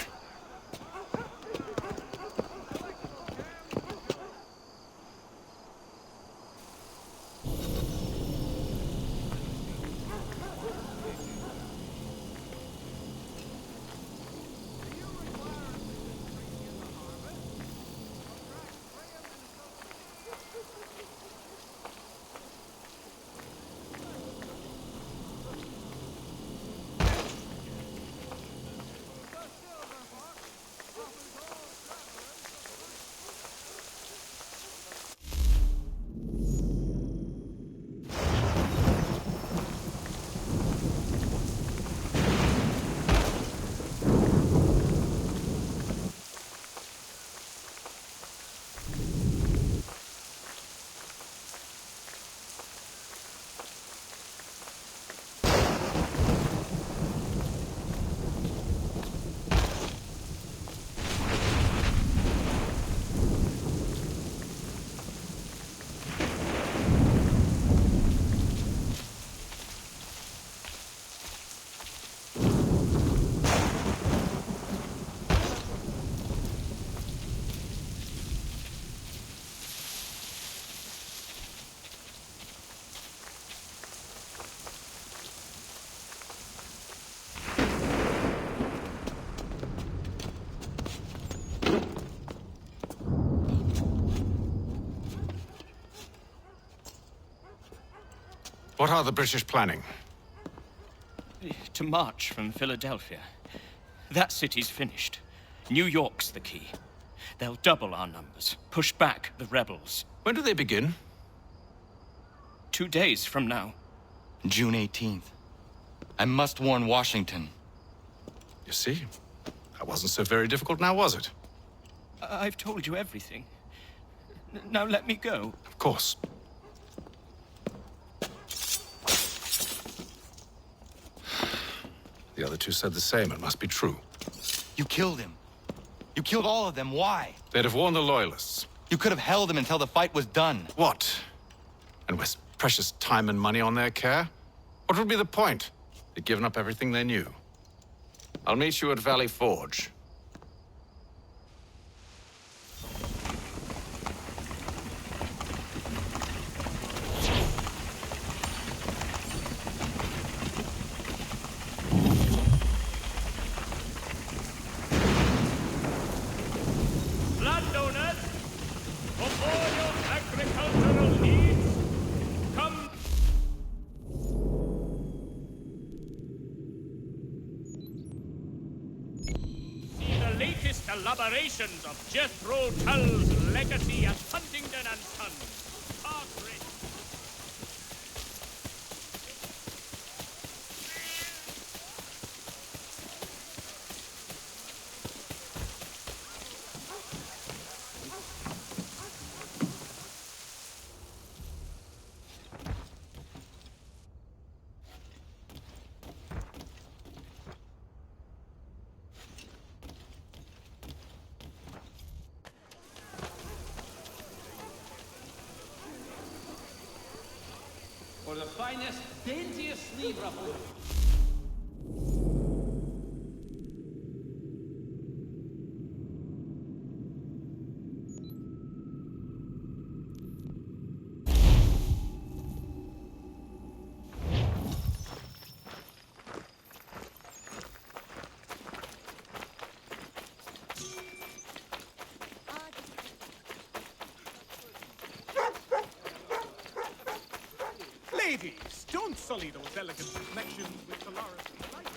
J: What are the British planning?
N: To march from Philadelphia. That city's finished. New York's the key. They'll double our numbers, push back the rebels.
J: When do they begin?
N: 2 days from now.
D: June 18th. I must warn Washington.
J: You see? That wasn't so very difficult now, was it?
N: I've told you everything. Now let me go.
J: Of course. The other two said the same. It must be true.
D: You killed him. You killed all of them. Why?
J: They'd have warned the Loyalists.
D: You could have held him until the fight was done.
J: What? And waste precious time and money on their care? What would be the point? They'd given up everything they knew. I'll meet you at Valley Forge.
K: Landowners, for all your agricultural needs, come. See the latest elaborations of Jethro Tull's legacy at Huntington and Sons. Park Ridge.
L: For the finest, daintiest sleeve ruffle. Ladies, don't sully those elegant reflections with Dolores' light.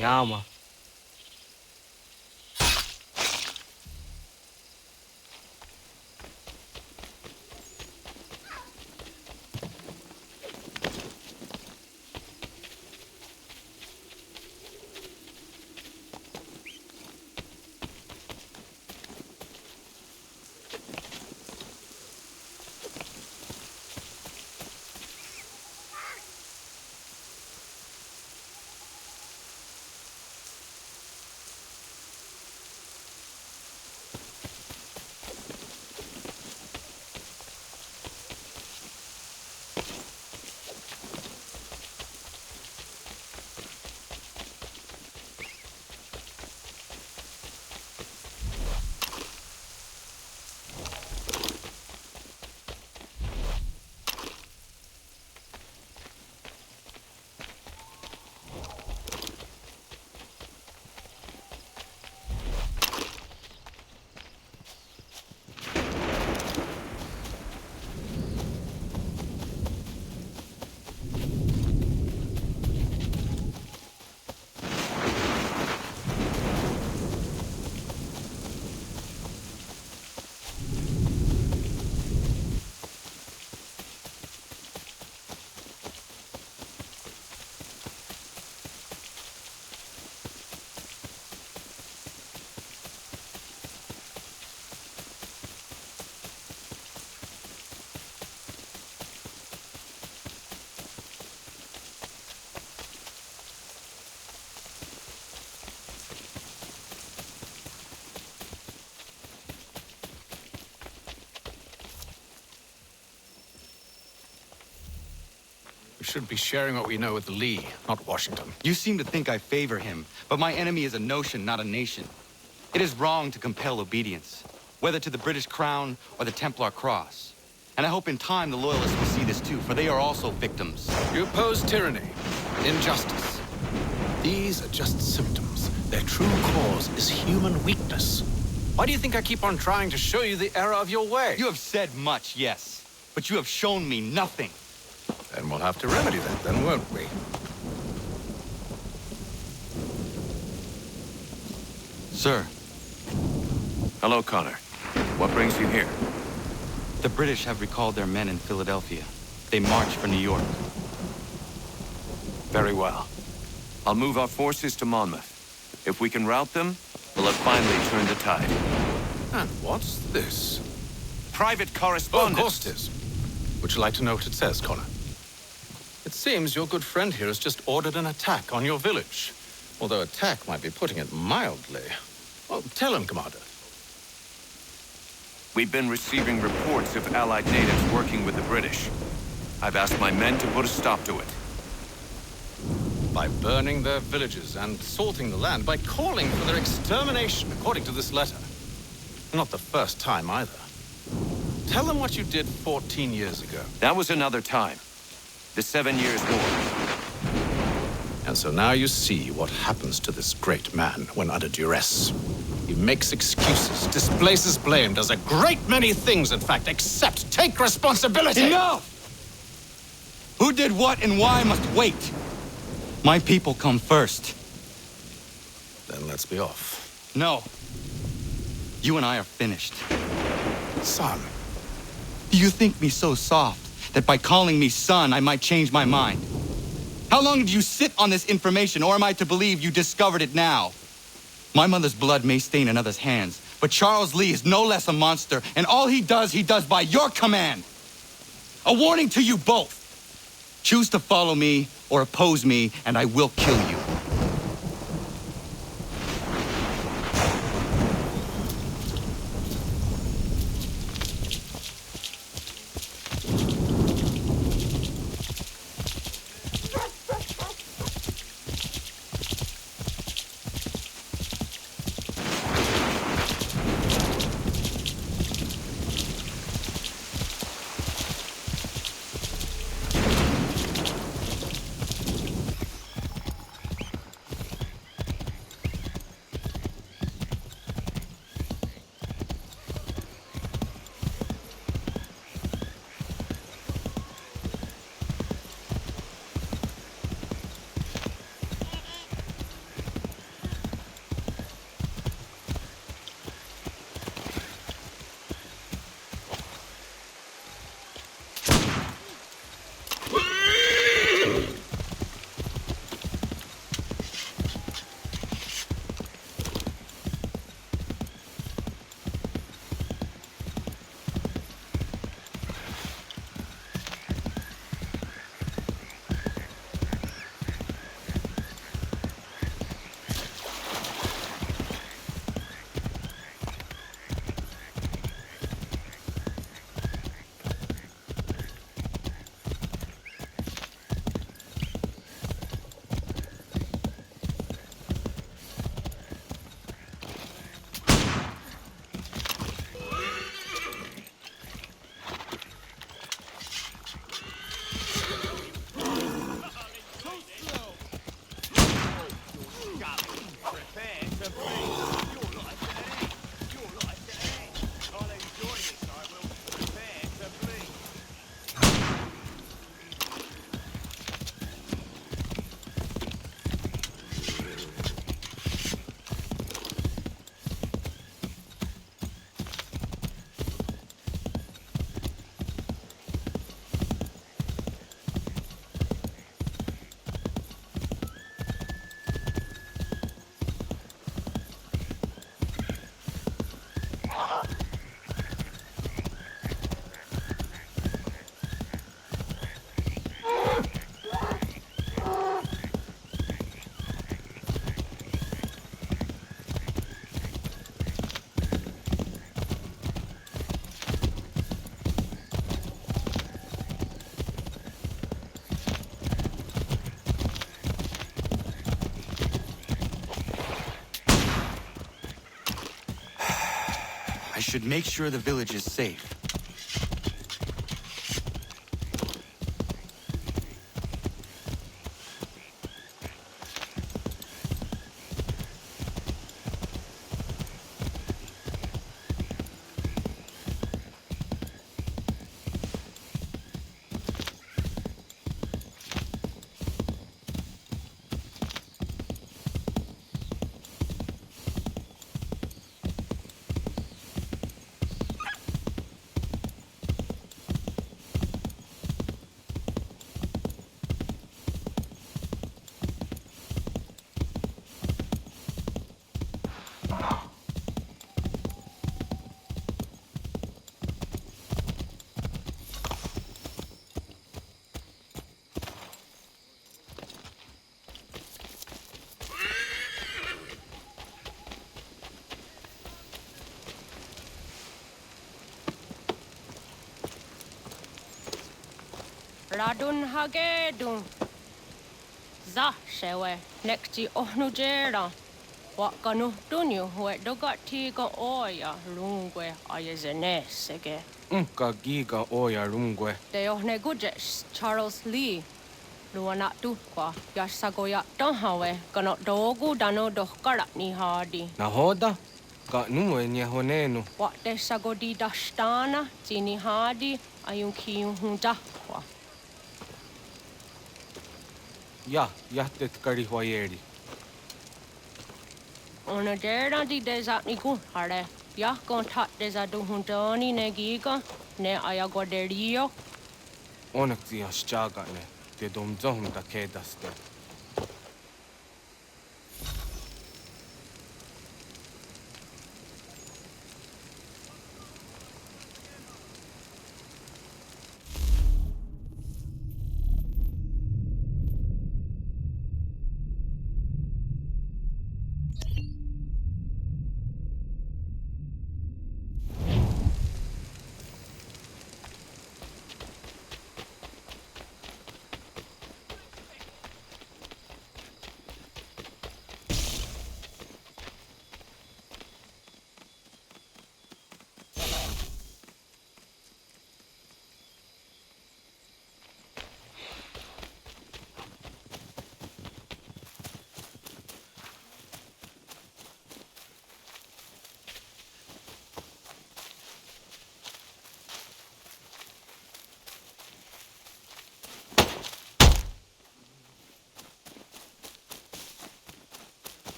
F: Ja, man.
J: We should be sharing what we know with Lee, not Washington.
D: You seem to think I favor him, but my enemy is a notion, not a nation. It is wrong to compel obedience, whether to the British crown or the Templar cross. And I hope in time the loyalists will see this too, for they are also victims.
J: You oppose tyranny, injustice. These are just symptoms. Their true cause is human weakness. Why do you think I keep on trying to show you the error of your way?
D: You have said much, yes, but you have shown me nothing.
J: Then we'll have to remedy that, then, won't we?
D: Sir.
M: Hello, Connor. What brings you here?
D: The British have recalled their men in Philadelphia. They march for New York.
M: Very well. I'll move our forces to Monmouth. If we can rout them, we'll have finally turned the tide.
J: And what's this?
M: Private correspondence.
J: Oh, of course it is. Would you like to know what it says, Connor? It seems your good friend here has just ordered an attack on your village. Although attack might be putting it mildly. Well, tell him, Commander.
M: We've been receiving reports of Allied natives working with the British. I've asked my men to put a stop to it.
J: By burning their villages and salting the land, by calling for their extermination, according to this letter. Not the first time, either. Tell them what you did 14 years ago.
M: That was another time. The 7 Years' War.
J: And so now you see what happens to this great man when under duress. He makes excuses, displaces blame, does a great many things, in fact, except take responsibility!
D: Enough! Who did what and why must wait. My people come first.
J: Then let's be off.
D: No. You and I are finished.
J: Son.
D: Do you think me so soft that by calling me son, I might change my mind? How long did you sit on this information, or am I to believe you discovered it now? My mother's blood may stain another's hands, but Charles Lee is no less a monster, and all he does by your command. A warning to you both. Choose to follow me or oppose me, and I will kill you.
A: I should make sure the village is safe.
P: Radun hagedun. Za shewe nekti ohnujera. Wakanu dunyu hue dogati ga oya lungwe ayezenesege.
F: Ka giga oya rungwe.
P: De ohne gujes Charles Lee. Luana tukwa yasagoya tahawe kano dogu dano dohkara ni hadi.
F: Nahoda? Ka numwe nye honenu.
P: Wakte sagodi dashtana tini hadi ayun kiyun hundakwa.
F: Ja, jahtet karihwayeri.
P: Ona dera di desa ni kunhare. Ja kontat desa duhuntoni ne giga ne ayagoderio.
F: Onneksi jaagane. Te dom zohunta kedaste.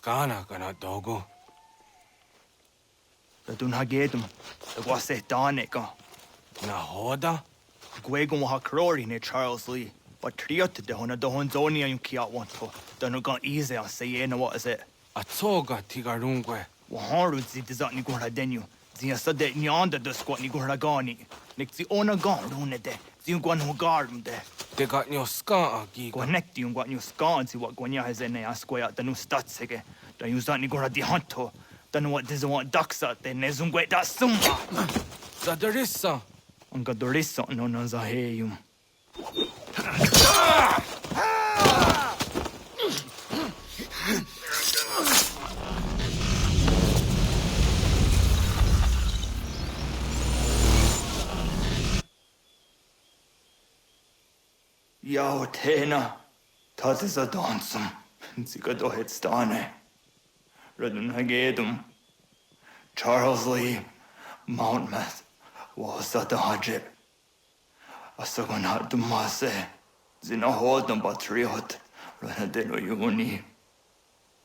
F: Skana kana dogo.
V: Radun hagedum. Wase daneka.
F: Nahoda?
V: Gwegum ha krori ne Charles Lee. But triot de hona dohon zonia yung kiat wanto. Danu gan easy on say na what is it?
F: Atsoga tigarungwe.
V: Waharu zi dizat ni gura denyu. Zia sade nyanda de squat ni gura gani. Nik zi ona gan rune de. Zi gwan hu garum de.
F: Te got nyo ska giga.
V: Connect yung gwan yung ska zi what gwanya has ene asquaya danu statsege. Dan yung zat ni gura di hanto. Danu what dizo want daksa de nezungwe da summa.
F: Zadarissa.
V: Anga dorissa no na zaheyum. Yao tena, tatisa dansum, zika dohet stane. Radun hagedum. Charles Lee, Mountmouth, Wasata Hajip. Asagonat Dumase, Zinahod and Batriot, Renadeno Yuni.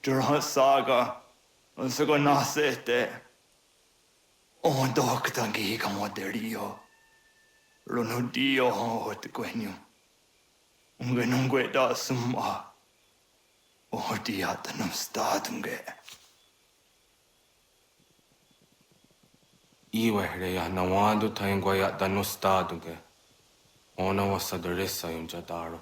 V: Jurhat Saga, Asagonasete. On Doctangi Camoderio. Ronudio Hot Quenu. Ungenungue da Summa. Ordiatanum Statunge.
F: Iwereya Nawando Tanguaya Danostaduge. Ona was a deresa in Jadaro.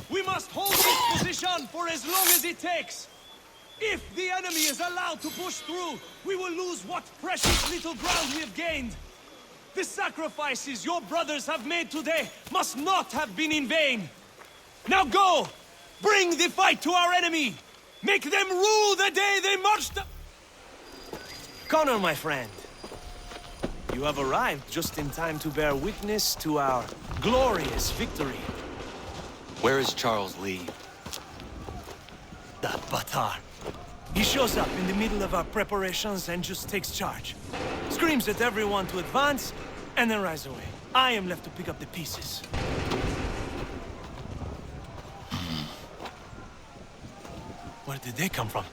G: We must hold this position for as long as it takes. If the enemy is allowed to push through, we will lose what precious little ground we have gained. The sacrifices your brothers have made today must not have been in vain. Now go! Bring the fight to our enemy! Make them rue the day they marched... Connor, my friend. You have arrived just in time to bear witness to our glorious victory.
D: Where is Charles Lee?
G: That Batar. He shows up in the middle of our preparations and just takes charge. Screams at everyone to advance, and then rides away. I am left to pick up the pieces. Where did they come from?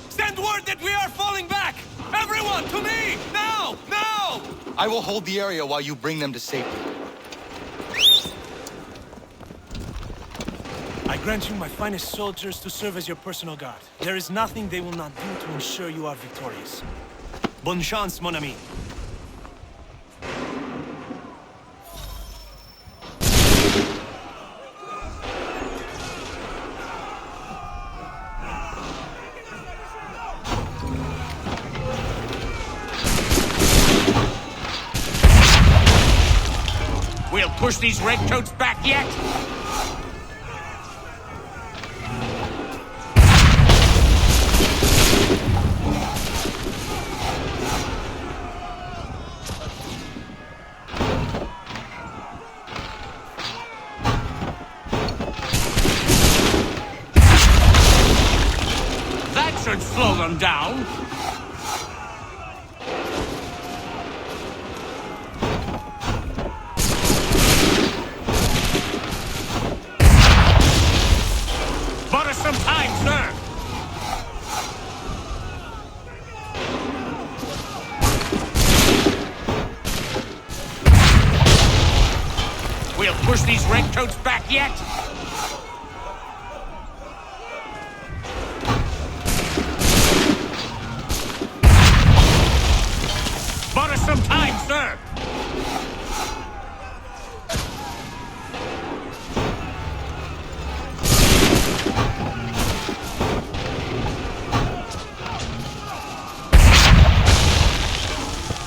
G: Send word that we are falling back! Everyone, to me! Now! Now!
D: I will hold the area while you bring them to safety.
G: I grant you my finest soldiers to serve as your personal guard. There is nothing they will not do to ensure you are victorious. Bonne chance, mon ami.
R: We'll push these redcoats back yet? That should slow them down. Bought us some time, sir. We'll push these redcoats back yet? Bought us some time, sir!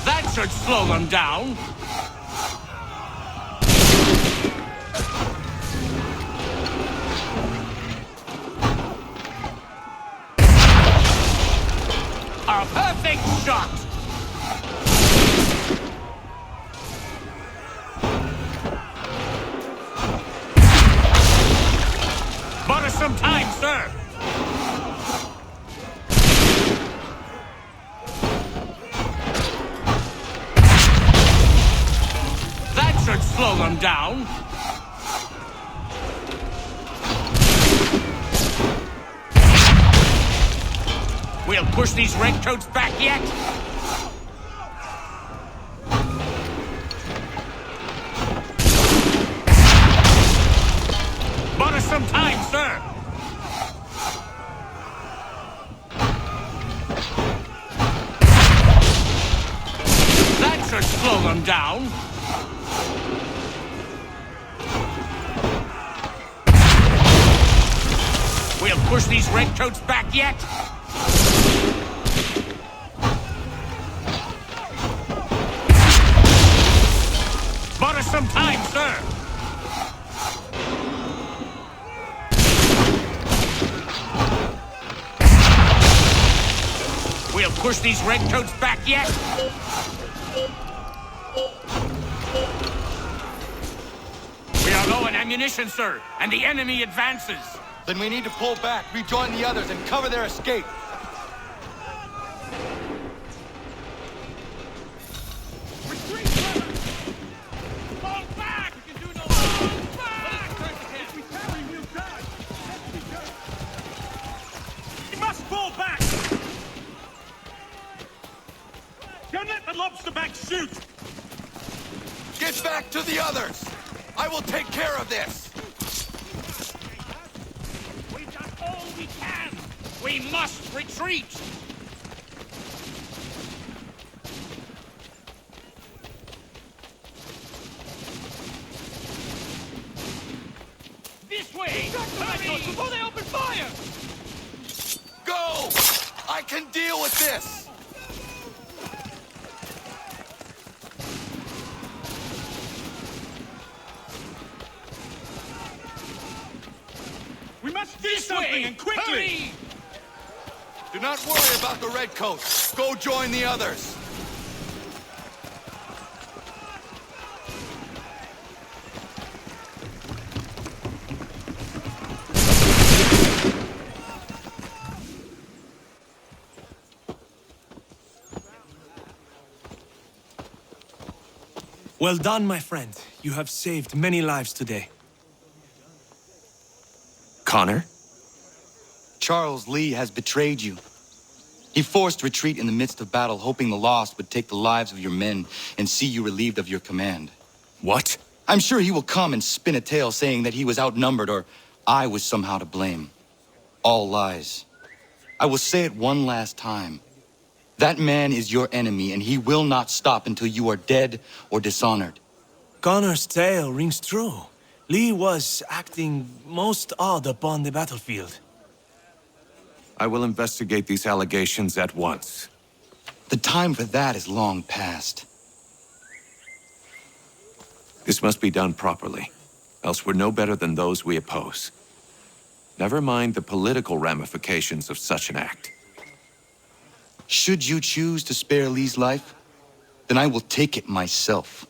R: That should slow them down. A perfect shot! Bought us some time, sir! That should slow them down. We'll push these redcoats back yet? Bought us some time, sir! That should slow them down. We'll push these redcoats back yet? Bought us some time, sir! We'll push these redcoats back yet? We are low on ammunition, sir, and the enemy advances.
D: Then we need to pull back, rejoin the others, and cover their escape.
G: Shoot!
D: Get back to the others! I will take care of this!
K: We've done all we can! We must retreat! This way! Hurry! Before they open fire!
D: Go! I can deal with this!
G: We must do something, and quickly!
K: Hurry!
D: Do not worry about the redcoats. Go join the others.
G: Well done, my friend. You have saved many lives today.
D: Connor? Charles Lee has betrayed you. He forced retreat in the midst of battle, hoping the lost would take the lives of your men and see you relieved of your command.
G: What?
D: I'm sure he will come and spin a tale saying that he was outnumbered or I was somehow to blame. All lies. I will say it one last time. That man is your enemy, and he will not stop until you are dead or dishonored.
G: Connor's tale rings true. Lee was acting most odd upon the battlefield.
M: I will investigate these allegations at once.
D: The time for that is long past.
M: This must be done properly, else we're no better than those we oppose. Never mind the political ramifications of such an act.
D: Should you choose to spare Lee's life, then I will take it myself.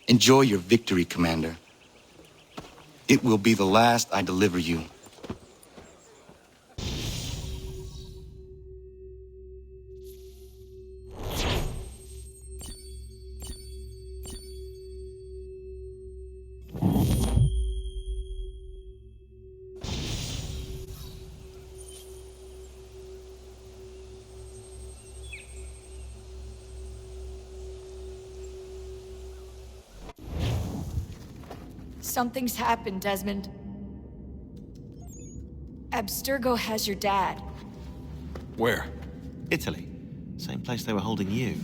D: Enjoy your victory, Commander. It will be the last I deliver you.
C: Something's happened, Desmond. Abstergo has your dad.
O: Where? Italy. Same place they were holding you.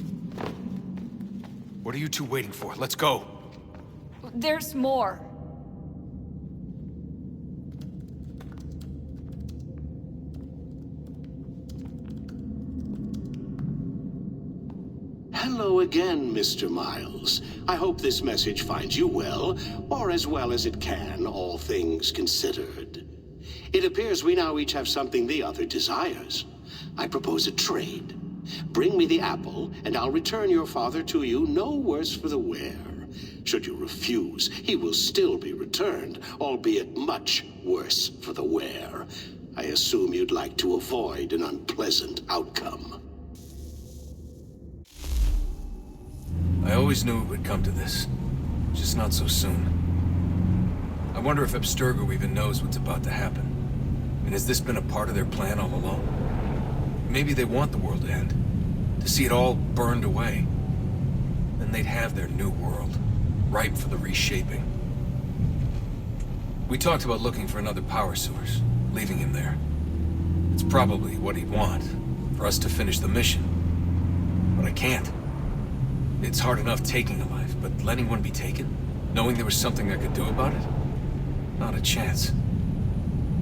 Q: What are you two waiting for? Let's go.
C: There's more.
S: Hello again, Mr. Miles. I hope this message finds you well, or as well as it can, all things considered. It appears we now each have something the other desires. I propose a trade. Bring me the apple, and I'll return your father to you no worse for the wear. Should you refuse, he will still be returned, albeit much worse for the wear. I assume you'd like to avoid an unpleasant outcome.
Q: I always knew it would come to this. Just not so soon. I wonder if Abstergo even knows what's about to happen. And has this been a part of their plan all along? Maybe they want the world to end. To see it all burned away. Then they'd have their new world, ripe for the reshaping. We talked about looking for another power source, leaving him there. It's probably what he'd want, for us to finish the mission. But I can't. It's hard enough taking a life, but letting one be taken? Knowing there was something I could do about it? Not a chance.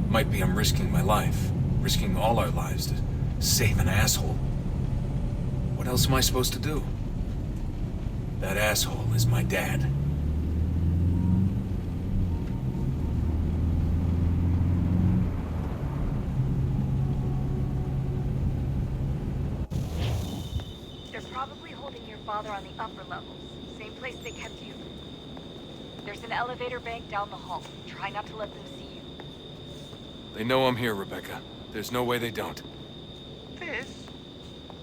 Q: Might be I'm risking my life, risking all our lives to save an asshole. What else am I supposed to do? That asshole is my dad.
W: They're probably holding your father on the upper levels. Same place they kept you. There's an elevator bank down the hall. Try not to let them see you.
Q: They know I'm here, Rebecca. There's no way they don't.
X: This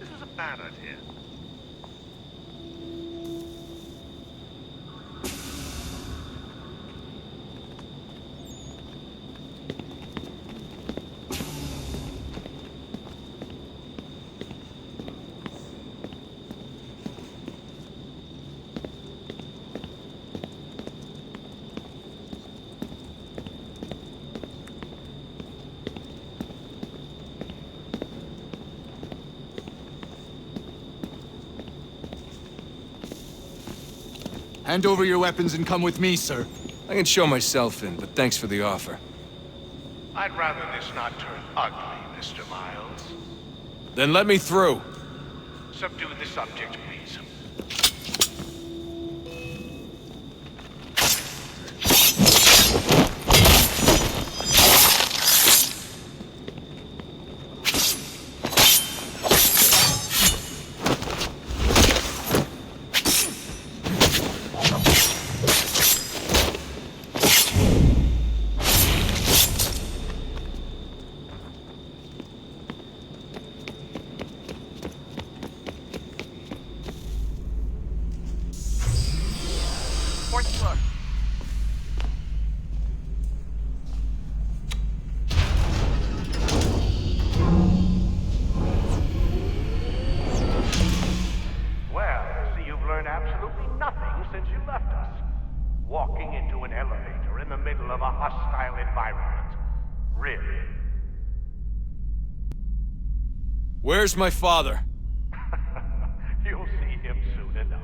X: is a bad idea.
U: Hand over your weapons and come with me, sir.
Q: I can show myself in, but thanks for the offer.
X: I'd rather this not turn ugly, Mr. Miles.
Q: Then let me through.
X: Subdue the subject, please.
W: Fourth floor.
X: Well, I see you've learned absolutely nothing since you left us. Walking into an elevator in the middle of a hostile environment. Really?
Q: Where's my father?
X: You'll see him soon enough.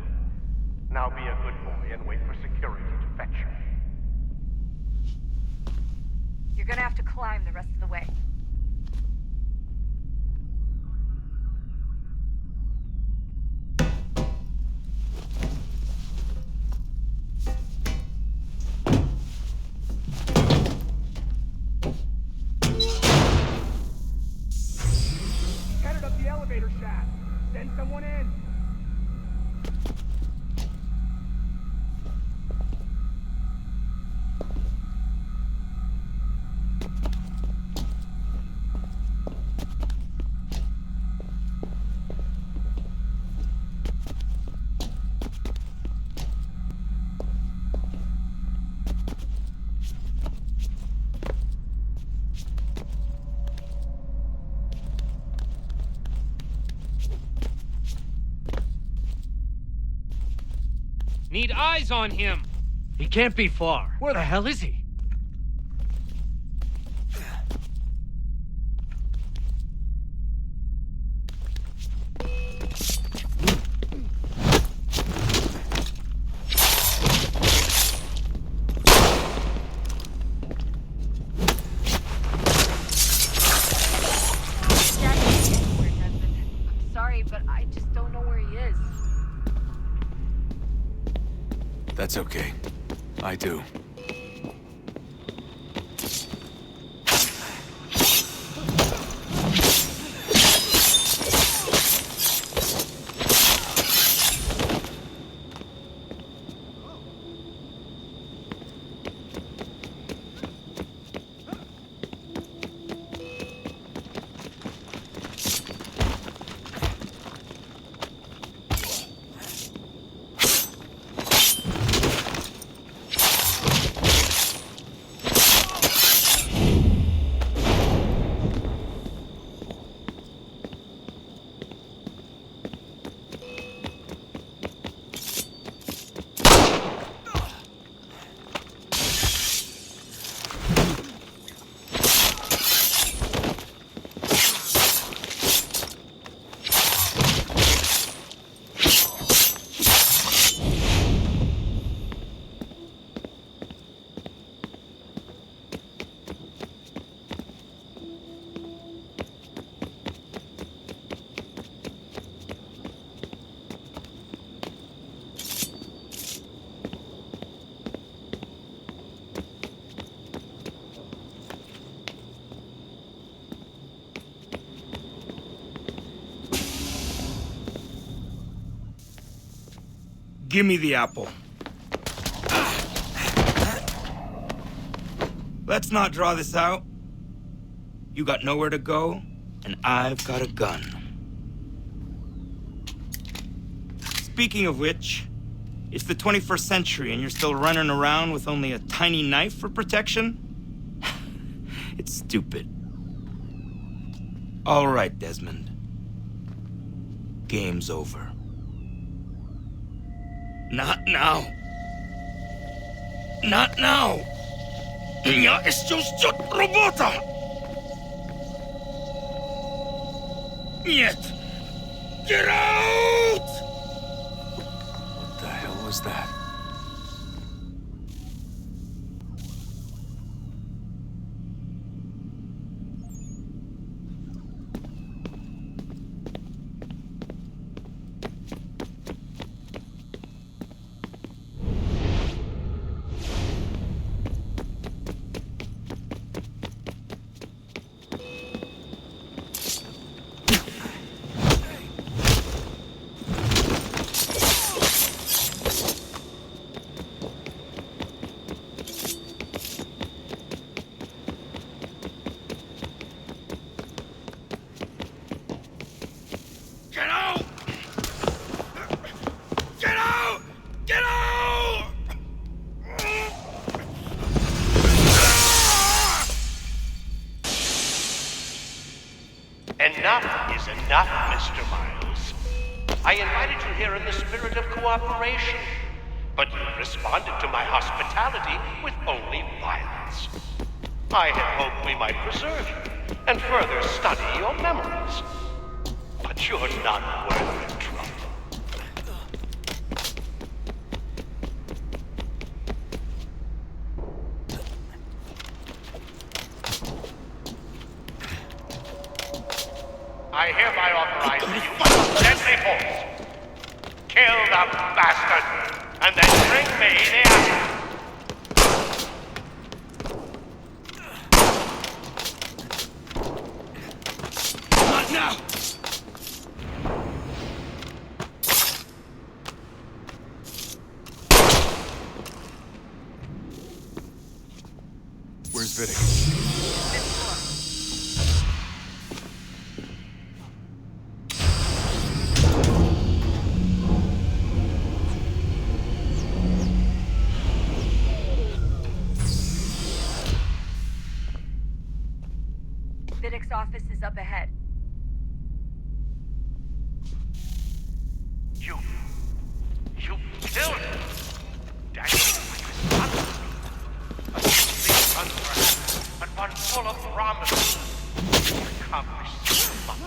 X: Now be a good boy and wait for security to fetch you.
W: You're gonna have to climb the rest of the way.
T: Headed up the elevator shaft. Send someone in.
K: Need eyes on him.
G: He can't be far. Where the hell is he?
W: I just don't know where he is.
Q: That's okay. I do.
V: Give me the apple. Let's not draw this out. You got nowhere to go, and I've got a gun. Speaking of which, it's the 21st century and you're still running around with only a tiny knife for protection? It's stupid. All right, Desmond. Game's over. Not now. Not now. Я еще ждет работа. Нет. Get out!
Q: What the hell was that?
X: Enough is enough, Mr. Miles. I invited you here in the spirit of cooperation, but you responded to my hospitality with only violence. I had hoped we might preserve you and further study your memories. But you're not worth the trouble. I hereby authorize the use of deadly force. Kill the bastard, and then bring me the apple.
V: Not now!
Q: Where's Vidic?
W: Vidic's office is up ahead.
X: You killed him. Daniel, a complete run perhaps, but one full of promise. You accomplished so much.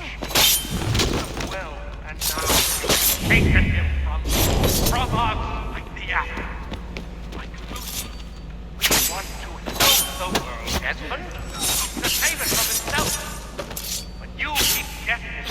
X: So well, and now you've taken him from us like the apple. Like Lucy. We want to help the world, Desmond, to save it from itself. But you keep getting it.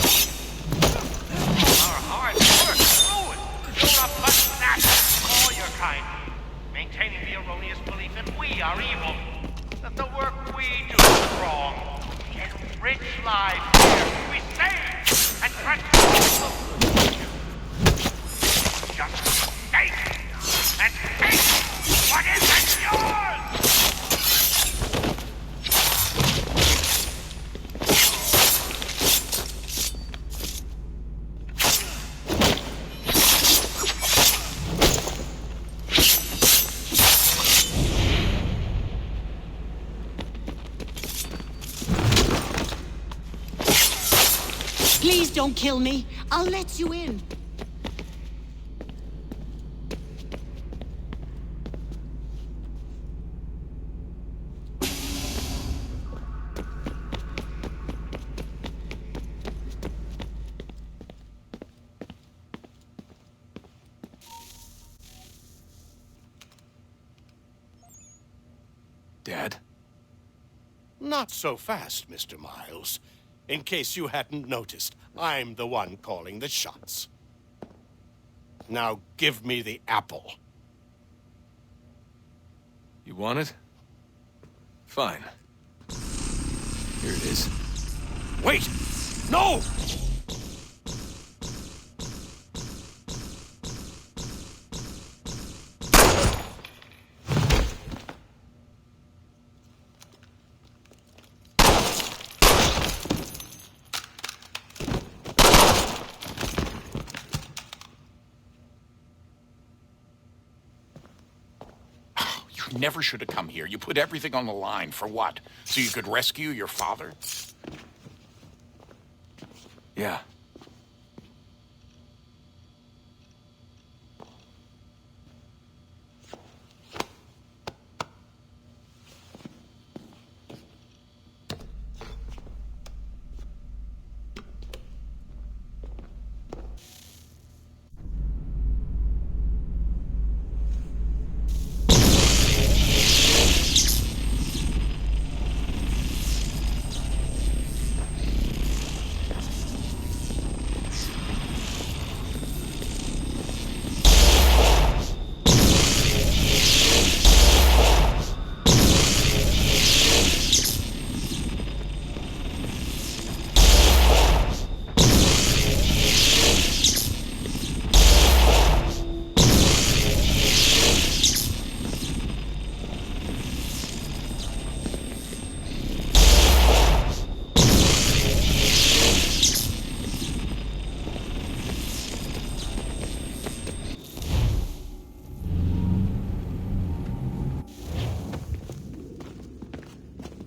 B: Don't kill me. I'll let you in.
U: Dad?
E: Not so fast, Mr. Miles. In case you hadn't noticed, I'm the one calling the shots. Now give me the apple.
Q: You want it? Fine. Here it is.
E: Wait! No!
H: Never should have come here. You put everything on the line. For what? So you could rescue your father?
Q: Yeah.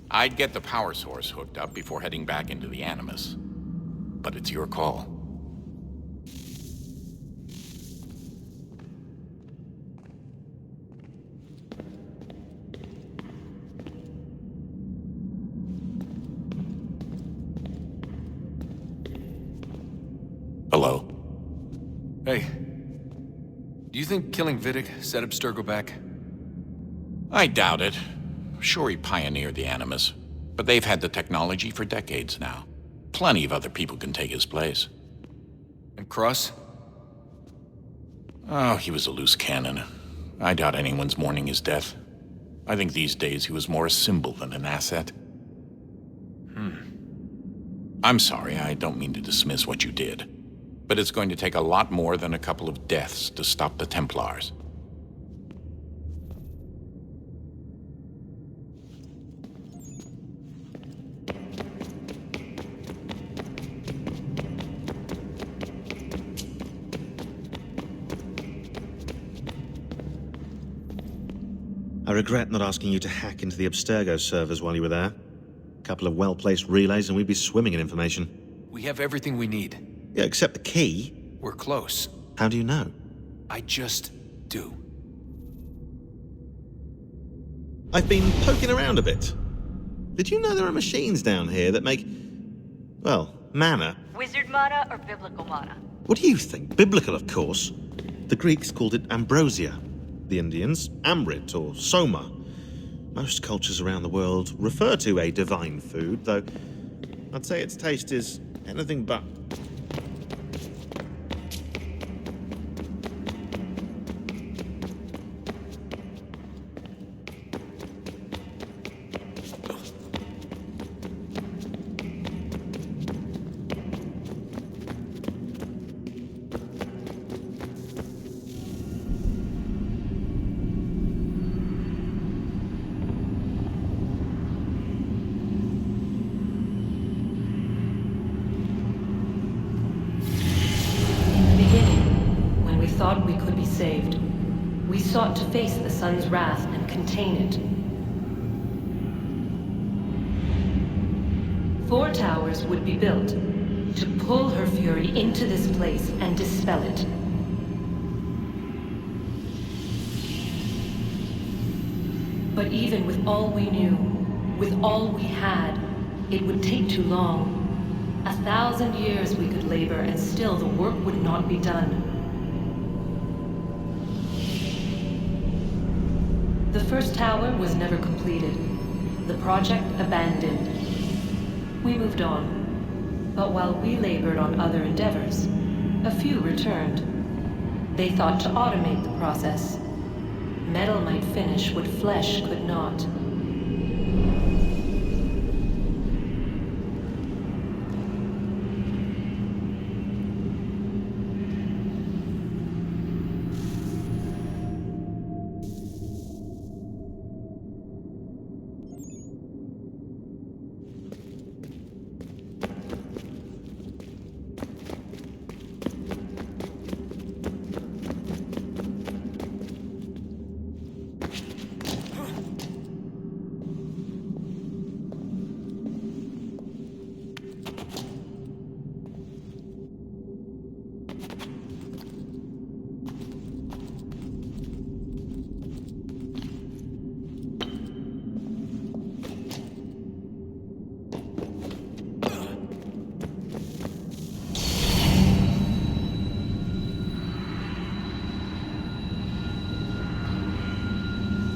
H: I'd get the power source hooked up before heading back into the Animus. But it's your call. Hello?
Q: Hey. Do you think killing Vidic set Abstergo back?
H: I doubt it. Sure, he pioneered the Animus, but they've had the technology for decades now. Plenty of other people can take his place.
Q: And Cross?
H: Oh, he was a loose cannon. I doubt anyone's mourning his death. I think these days he was more a symbol than an asset. I'm sorry, I don't mean to dismiss what you did. But it's going to take a lot more than a couple of deaths to stop the Templars.
O: I regret not asking you to hack into the Abstergo servers while you were there. A couple of well-placed relays and we'd be swimming in information.
Q: We have everything we need.
O: Yeah, except the key.
Q: We're close.
O: How do you know?
Q: I just do.
O: I've been poking around a bit. Did you know there are machines down here that make, well, mana?
W: Wizard mana or biblical mana?
O: What do you think? Biblical, of course. The Greeks called it ambrosia. The Indians, amrit or soma. Most cultures around the world refer to a divine food, though I'd say its taste is anything but.
I: thought we could be saved. We sought to face the sun's wrath and contain it. 4 towers would be built. to pull her fury into this place and dispel it. But even with all we knew, with all we had, it would take too long. 1,000 years we could labor and still the work would not be done. The first tower was never completed. The project abandoned. We moved on. But while we labored on other endeavors, a few returned. They thought to automate the process. Metal might finish what flesh could not.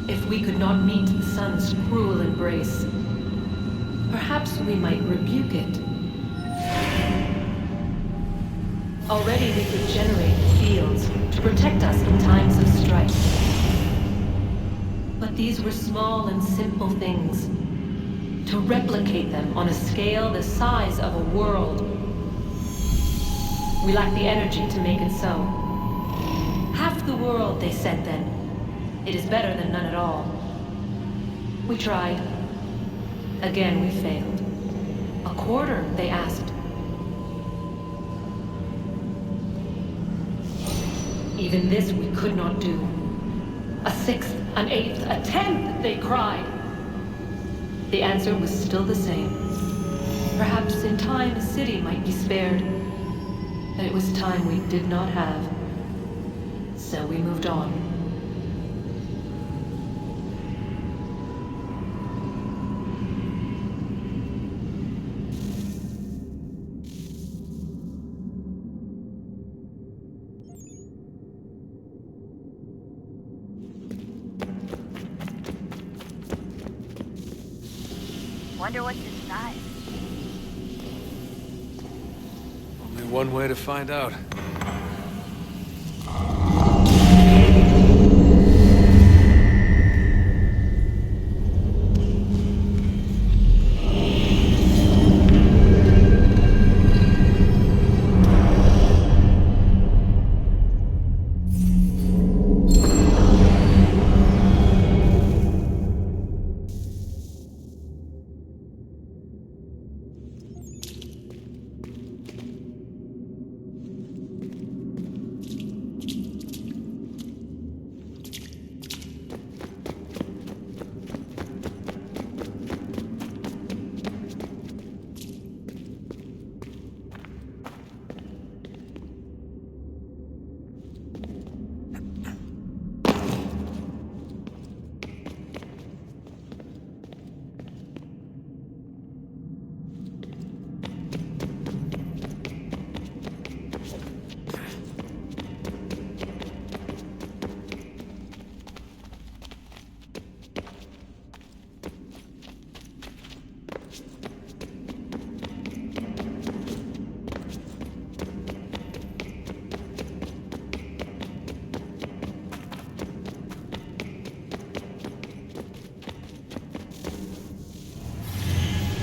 I: If we could not meet the sun's cruel embrace, perhaps we might rebuke it. Already we could generate fields to protect us in times of strife. But these were small and simple things. To replicate them on a scale the size of a world, we lacked the energy to make it so. Half the world, they said then. It is better than none at all. We tried. Again we failed. A quarter, they asked. Even this we could not do. A sixth, an eighth, a tenth, they cried. The answer was still the same. Perhaps in time a city might be spared. But it was time we did not have. So we moved on.
W: Wonder what's inside.
Q: Only one way to find out.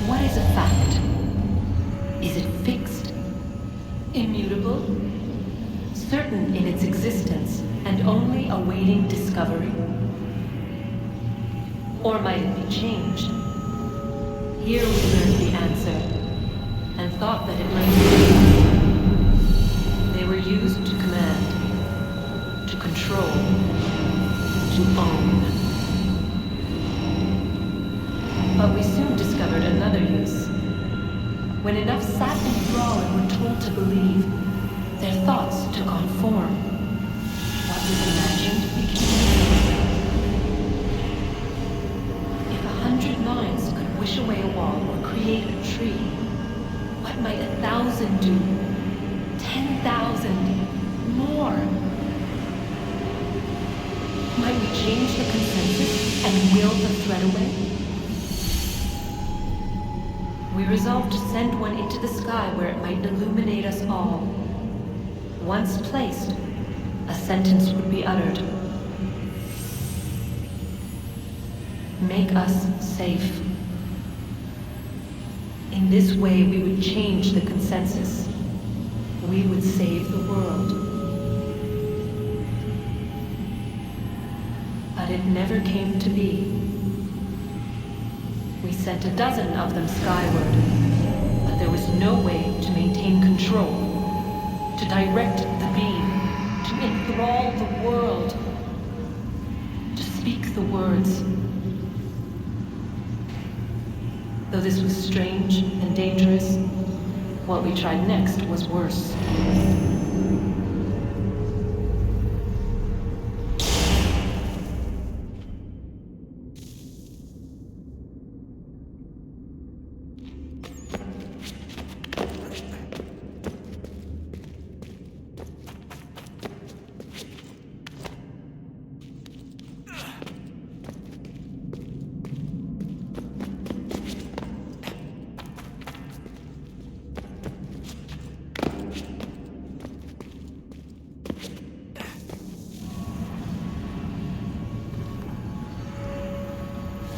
I: What is a fact? Is it fixed? Immutable? Certain in its existence and only awaiting discovery? Or might it be changed? Here we learned the answer, and thought that it might be. They were used to command, to control, to own. But we soon discovered another use. When enough sat enthralled and were told to believe, their thoughts took on form. What was imagined became real. If 100 minds could wish away a wall or create a tree, what might 1,000 do? 10,000? More? Might we change the consensus and will the thread away? We resolved to send one into the sky where it might illuminate us all. Once placed, a sentence would be uttered. Make us safe. In this way, we would change the consensus. We would save the world. But it never came to be. We sent a dozen of them skyward, but there was no way to maintain control, to direct the beam, to enthrall the world, to speak the words. Though this was strange and dangerous, what we tried next was worse.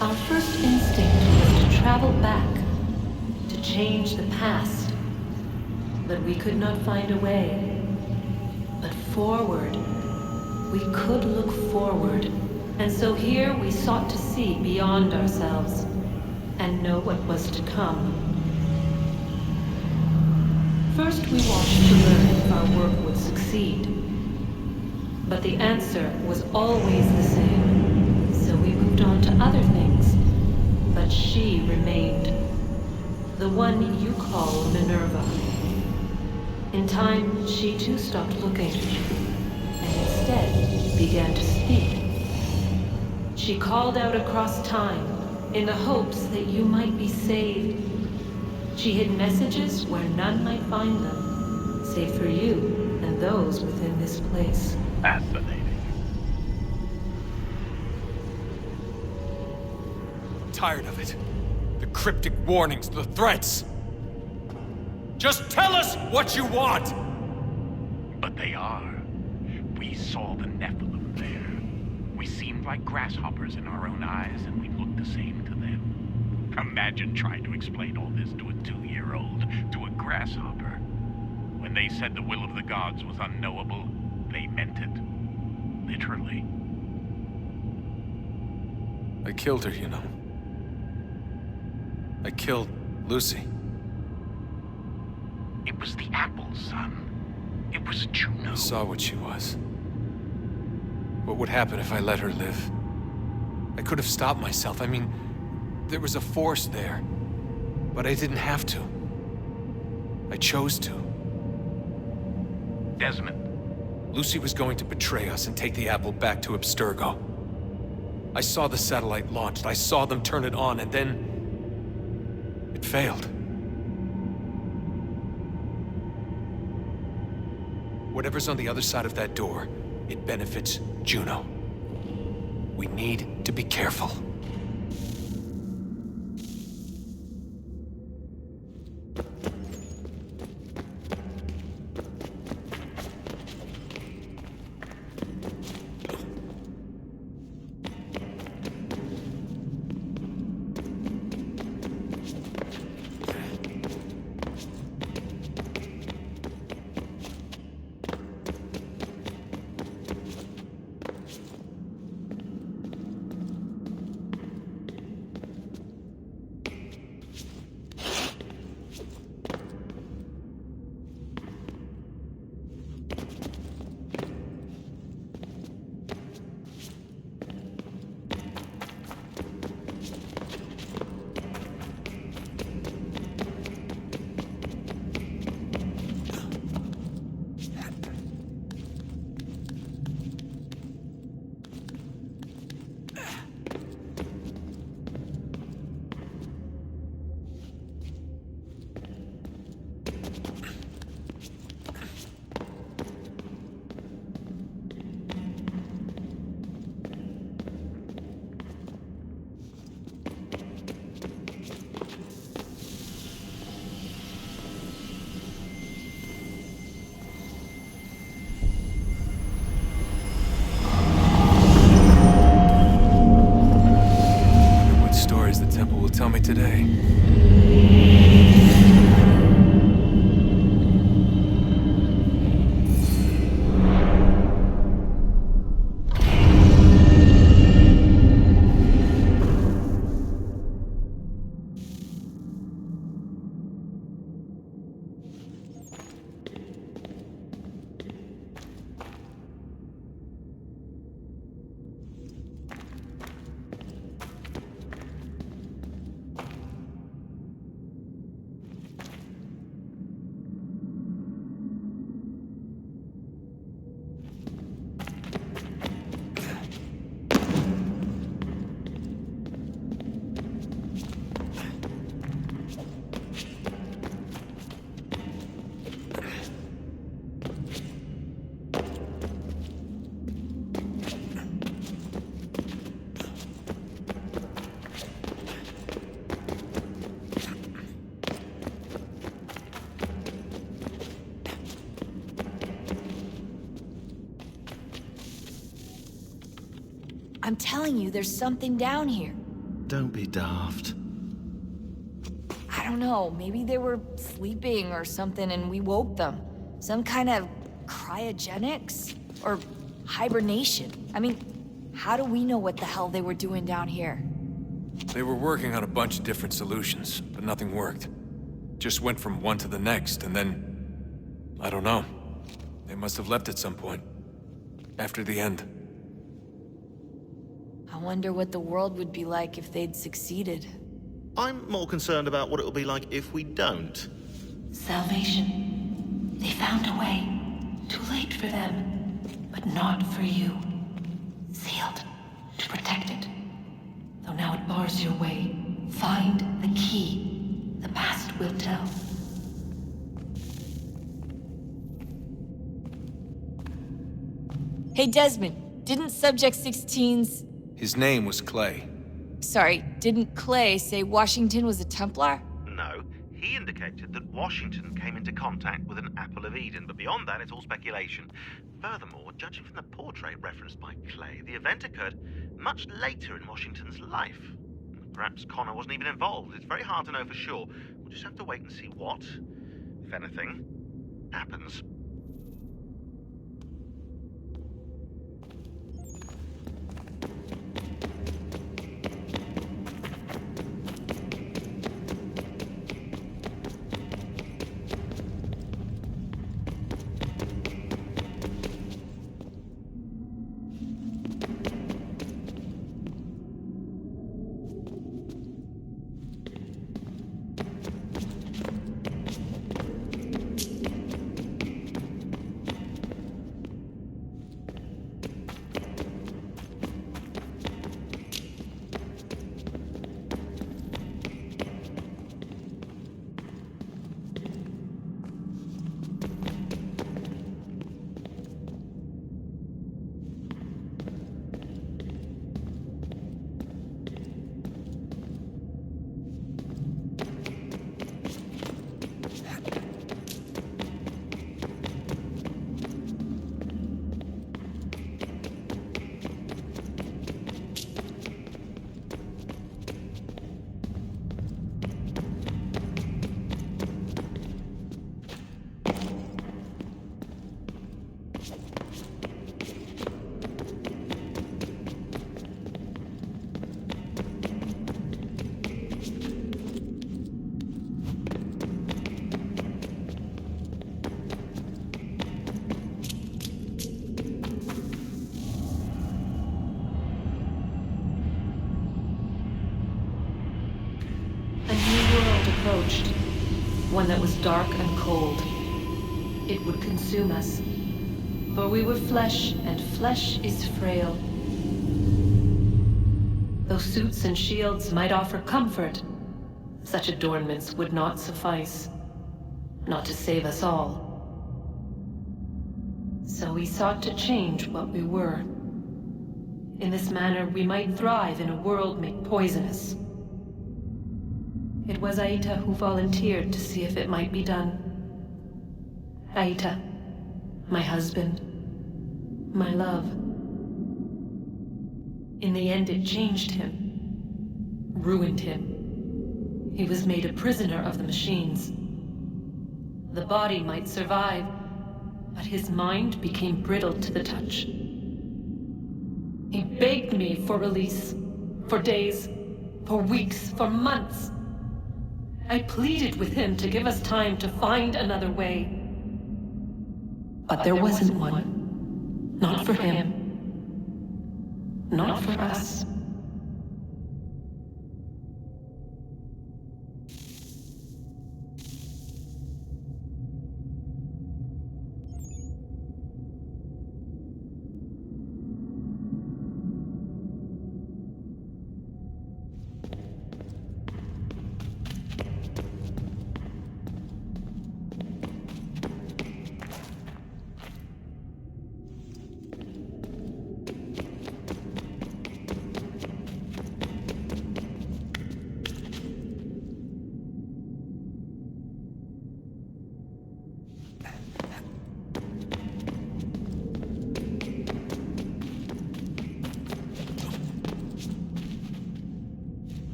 I: Our first instinct was to travel back, to change the past. But we could not find a way. But forward, we could look forward. And so here we sought to see beyond ourselves and know what was to come. First we watched to learn if our work would succeed. But the answer was always the same. So we moved on to other things. But she remained. The one you call Minerva. In time, she too stopped looking. And instead began to speak. She called out across time in the hopes that you might be saved. She hid messages where none might find them, save for you and those within this place.
H: Fascinating.
Q: Tired of it. The cryptic warnings, the threats. Just tell us what you want!
H: But they are. We saw the Nephilim there. We seemed like grasshoppers in our own eyes, and we looked the same to them. Imagine trying to explain all this to a 2-year-old, to a grasshopper. When they said the will of the gods was unknowable, they meant it. Literally.
Q: I killed her, you know. I killed Lucy.
H: It was the apple, son. It was Juno.
Q: I saw what she was. What would happen if I let her live? I could have stopped myself. I mean, there was a force there. But I didn't have to. I chose to.
H: Desmond.
Q: Lucy was going to betray us and take the apple back to Abstergo. I saw the satellite launched. I saw them turn it on, and then it failed. Whatever's on the other side of that door, it benefits Juno. We need to be careful. way.
W: I'm telling you, there's something down here.
O: Don't be daft.
W: I don't know, maybe they were sleeping or something and we woke them. Some kind of cryogenics? Or hibernation? I mean, how do we know what the hell they were doing down here?
Q: They were working on a bunch of different solutions, but nothing worked. Just went from one to the next, and then... I don't know. They must have left at some point. After the end.
W: I wonder what the world would be like if they'd succeeded.
O: I'm more concerned about what it'll be like if we don't.
I: Salvation. They found a way. Too late for them, but not for you. Sealed to protect it. Though now it bars your way. Find the key. The past will tell.
W: Hey Desmond, didn't Subject 16's...
Q: His name was Clay.
W: Sorry, didn't Clay say Washington was a Templar?
O: No, he indicated that Washington came into contact with an Apple of Eden, but beyond that, it's all speculation. Furthermore, judging from the portrait referenced by Clay, the event occurred much later in Washington's life. Perhaps Connor wasn't even involved. It's very hard to know for sure. We'll just have to wait and see what, if anything, happens.
I: Approached, one that was dark and cold. It would consume us, for we were flesh, and flesh is frail. Though suits and shields might offer comfort, such adornments would not suffice, not to save us all. So we sought to change what we were. In this manner, we might thrive in a world made poisonous. It was Aita who volunteered to see if it might be done. Aita, my husband, my love. In the end, it changed him, ruined him. He was made a prisoner of the machines. The body might survive, but his mind became brittle to the touch. He begged me for release, for days, for weeks, for months. I pleaded with him to give us time to find another way. But there wasn't one. Not for him. Not for us.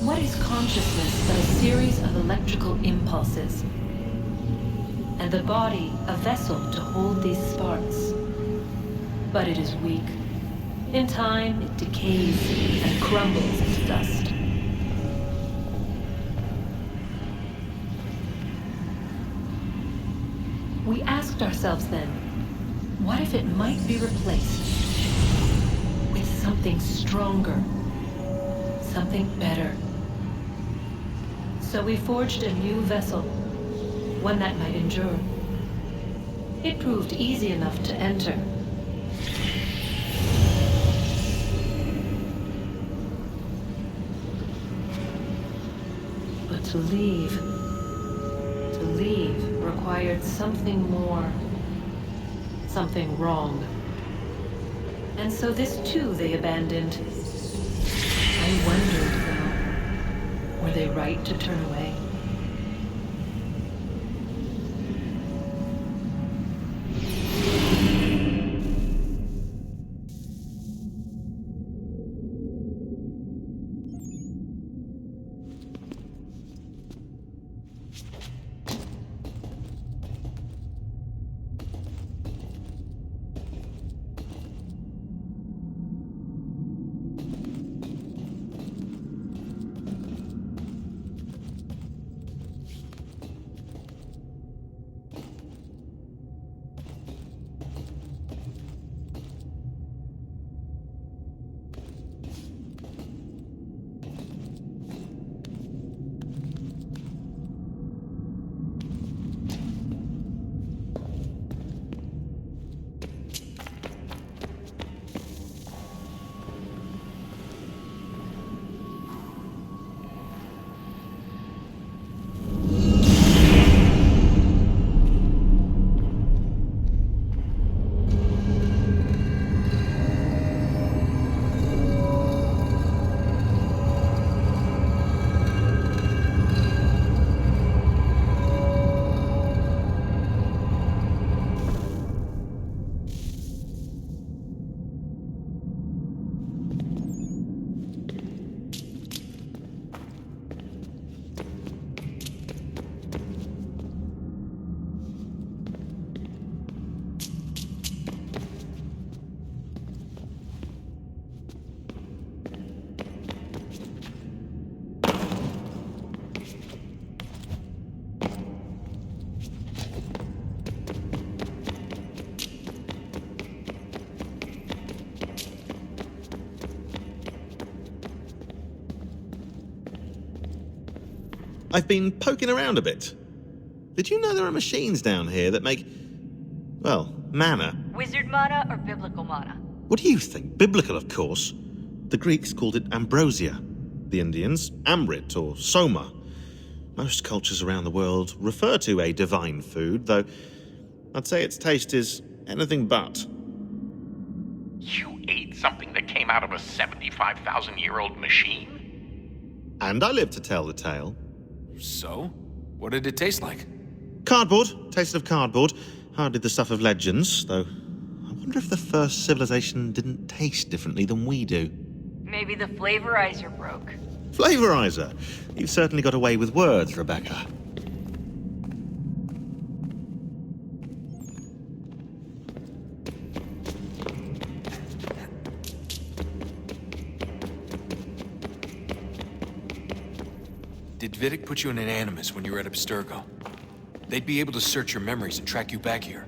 I: What is consciousness but a series of electrical impulses? And the body a vessel to hold these sparks. But it is weak. In time, it decays and crumbles into dust. We asked ourselves then, what if it might be replaced with something stronger, something better? So we forged a new vessel, one that might endure. It proved easy enough to enter. But to leave required something more, something wrong. And so this too they abandoned. I wondered, though, were they right to turn away?
O: I've been poking around a bit. Did you know there are machines down here that make, well, mana?
A: Wizard mana or biblical mana?
O: What do you think? Biblical, of course. The Greeks called it ambrosia. The Indians, amrit or soma. Most cultures around the world refer to a divine food, though I'd say its taste is anything but.
H: You ate something that came out of a 75,000-year-old machine?
O: And I live to tell the tale.
Q: So? What did it taste like?
O: Cardboard. Tasted of cardboard. Hardly the stuff of legends, though. I wonder if the first civilization didn't taste differently than we do.
A: Maybe the flavorizer broke.
O: Flavorizer? You've certainly got away with words, Rebecca.
Q: Did Vidic put you in an animus when you were at Abstergo? They'd be able to search your memories and track you back here.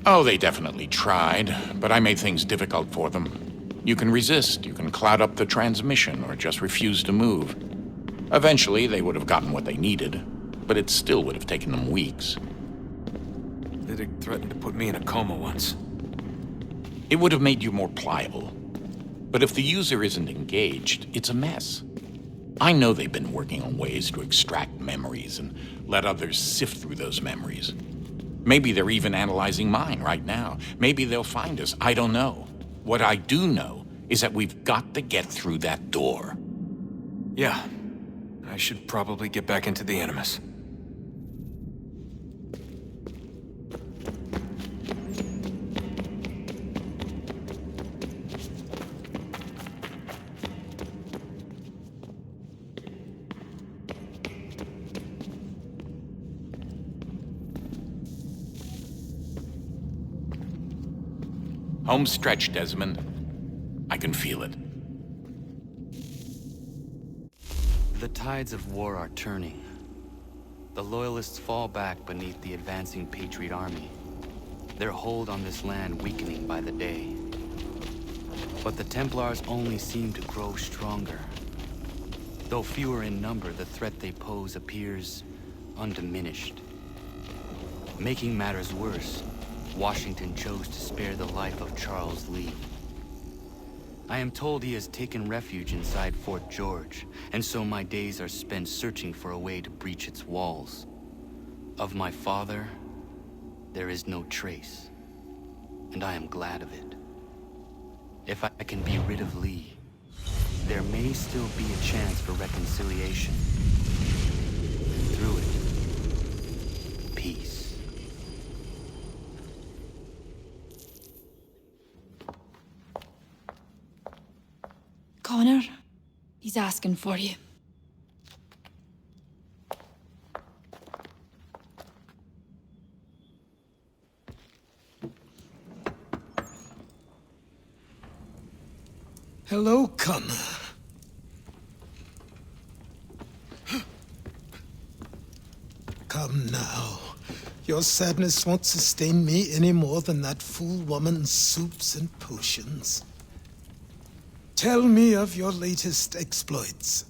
H: Oh, they definitely tried, but I made things difficult for them. You can resist, you can cloud up the transmission, or just refuse to move. Eventually, they would have gotten what they needed, but it still would have taken them weeks.
Q: Vidic threatened to put me in a coma once.
H: It would have made you more pliable. But if the user isn't engaged, it's a mess. I know they've been working on ways to extract memories and let others sift through those memories. Maybe they're even analyzing mine right now. Maybe they'll find us. I don't know. What I do know is that we've got to get through that door.
Q: Yeah. I should probably get back into the animus.
H: Home stretch, Desmond. I can feel it.
D: The tides of war are turning. The Loyalists fall back beneath the advancing Patriot army, their hold on this land weakening by the day. But the Templars only seem to grow stronger. Though fewer in number, the threat they pose appears undiminished. Making matters worse, Washington chose to spare the life of Charles Lee. I am told he has taken refuge inside Fort George, and so my days are spent searching for a way to breach its walls. Of my father, there is no trace, and I am glad of it. If I can be rid of Lee, there may still be a chance for reconciliation. Through it, peace.
C: Connor, he's asking for you.
J: Hello, Connor. Come now. Your sadness won't sustain me any more than that fool woman's soups and potions. Tell me of your latest exploits.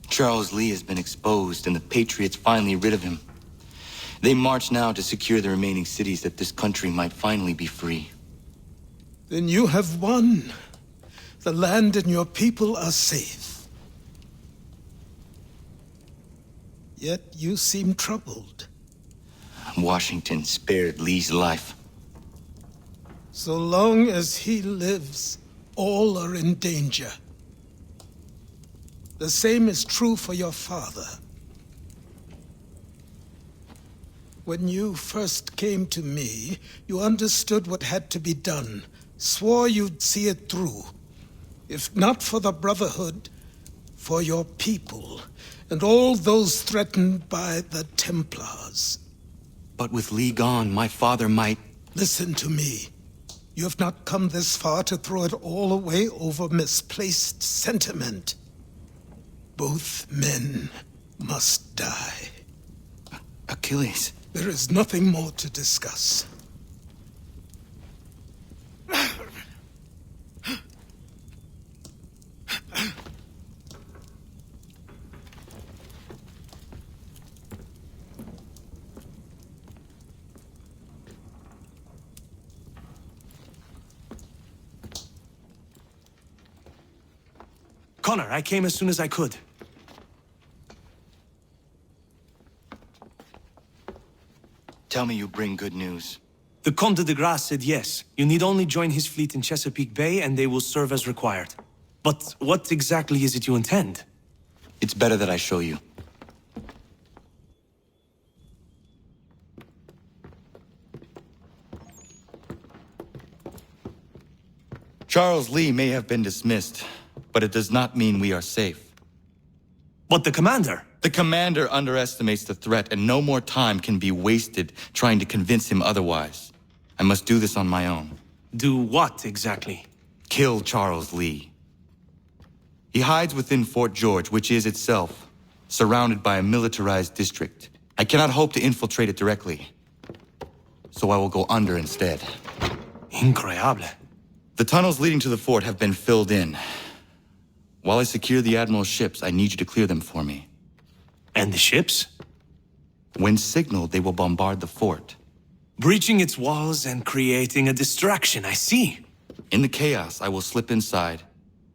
D: Charles Lee has been exposed, and the Patriots finally rid of him. They march now to secure the remaining cities that this country might finally be free.
J: Then you have won. The land and your people are safe. Yet you seem troubled.
D: Washington spared Lee's life.
J: So long as he lives, all are in danger. The same is true for your father. When you first came to me, you understood what had to be done, swore you'd see it through. If not for the Brotherhood, for your people, and all those threatened by the Templars.
D: But with Lee gone, my father might...
J: Listen to me. You have not come this far to throw it all away over misplaced sentiment. Both men must die.
D: Achilles.
J: There is nothing more to discuss.
G: Connor, I came as soon as I could.
D: Tell me you bring good news.
G: The Comte de Grasse said yes. You need only join his fleet in Chesapeake Bay and they will serve as required. But what exactly is it you intend?
D: It's better that I show you. Charles Lee may have been dismissed, but it does not mean we are safe.
G: But the commander?
D: The commander underestimates the threat, and no more time can be wasted trying to convince him otherwise. I must do this on my own.
G: Do what exactly?
D: Kill Charles Lee. He hides within Fort George, which is itself surrounded by a militarized district. I cannot hope to infiltrate it directly, so I will go under instead.
G: Incroyable.
D: The tunnels leading to the fort have been filled in. While I secure the Admiral's ships, I need you to clear them for me.
G: And the ships?
D: When signaled, they will bombard the fort.
G: Breaching its walls and creating a distraction, I see.
D: In the chaos, I will slip inside,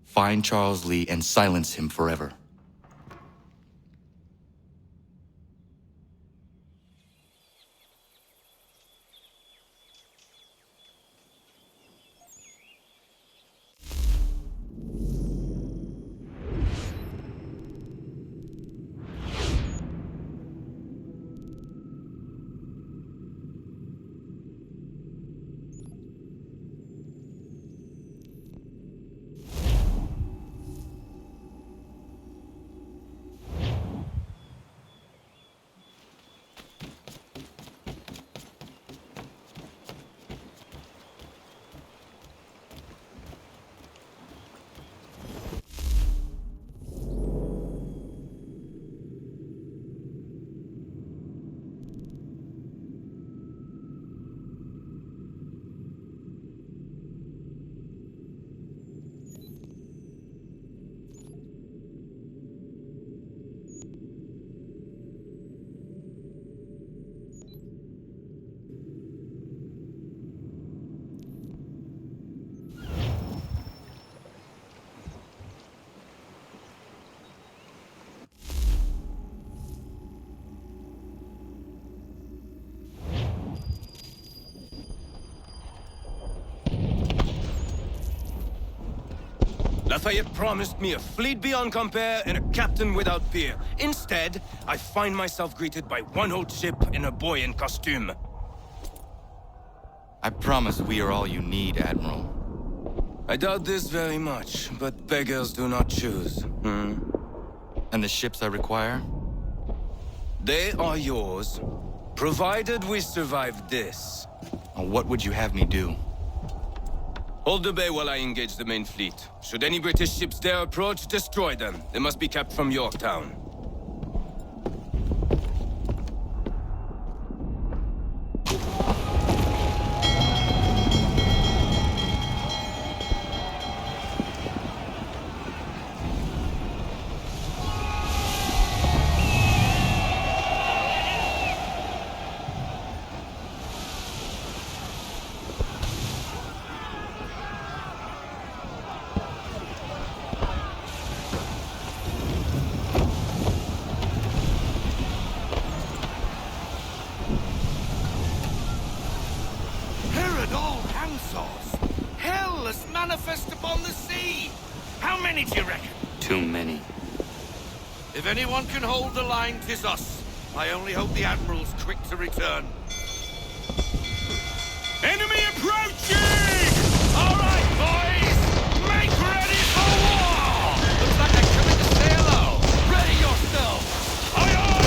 D: find Charles Lee, and silence him forever.
R: Lafayette promised me a fleet beyond compare and a captain without peer. Instead, I find myself greeted by one old ship and a boy in costume.
D: I promise we are all you need, Admiral.
R: I doubt this very much, but beggars do not choose.
D: And the ships I require?
R: They are yours, provided we survive this.
D: What would you have me do?
R: Hold the bay while I engage the main fleet. Should any British ships dare approach, destroy them. They must be kept from Yorktown.
F: If anyone can hold the line, 'tis us. I only hope the Admiral's quick to return. Enemy approaching! All right, boys! Make ready for war! Looks like they're coming to say hello. Ready yourselves! Aye, aye!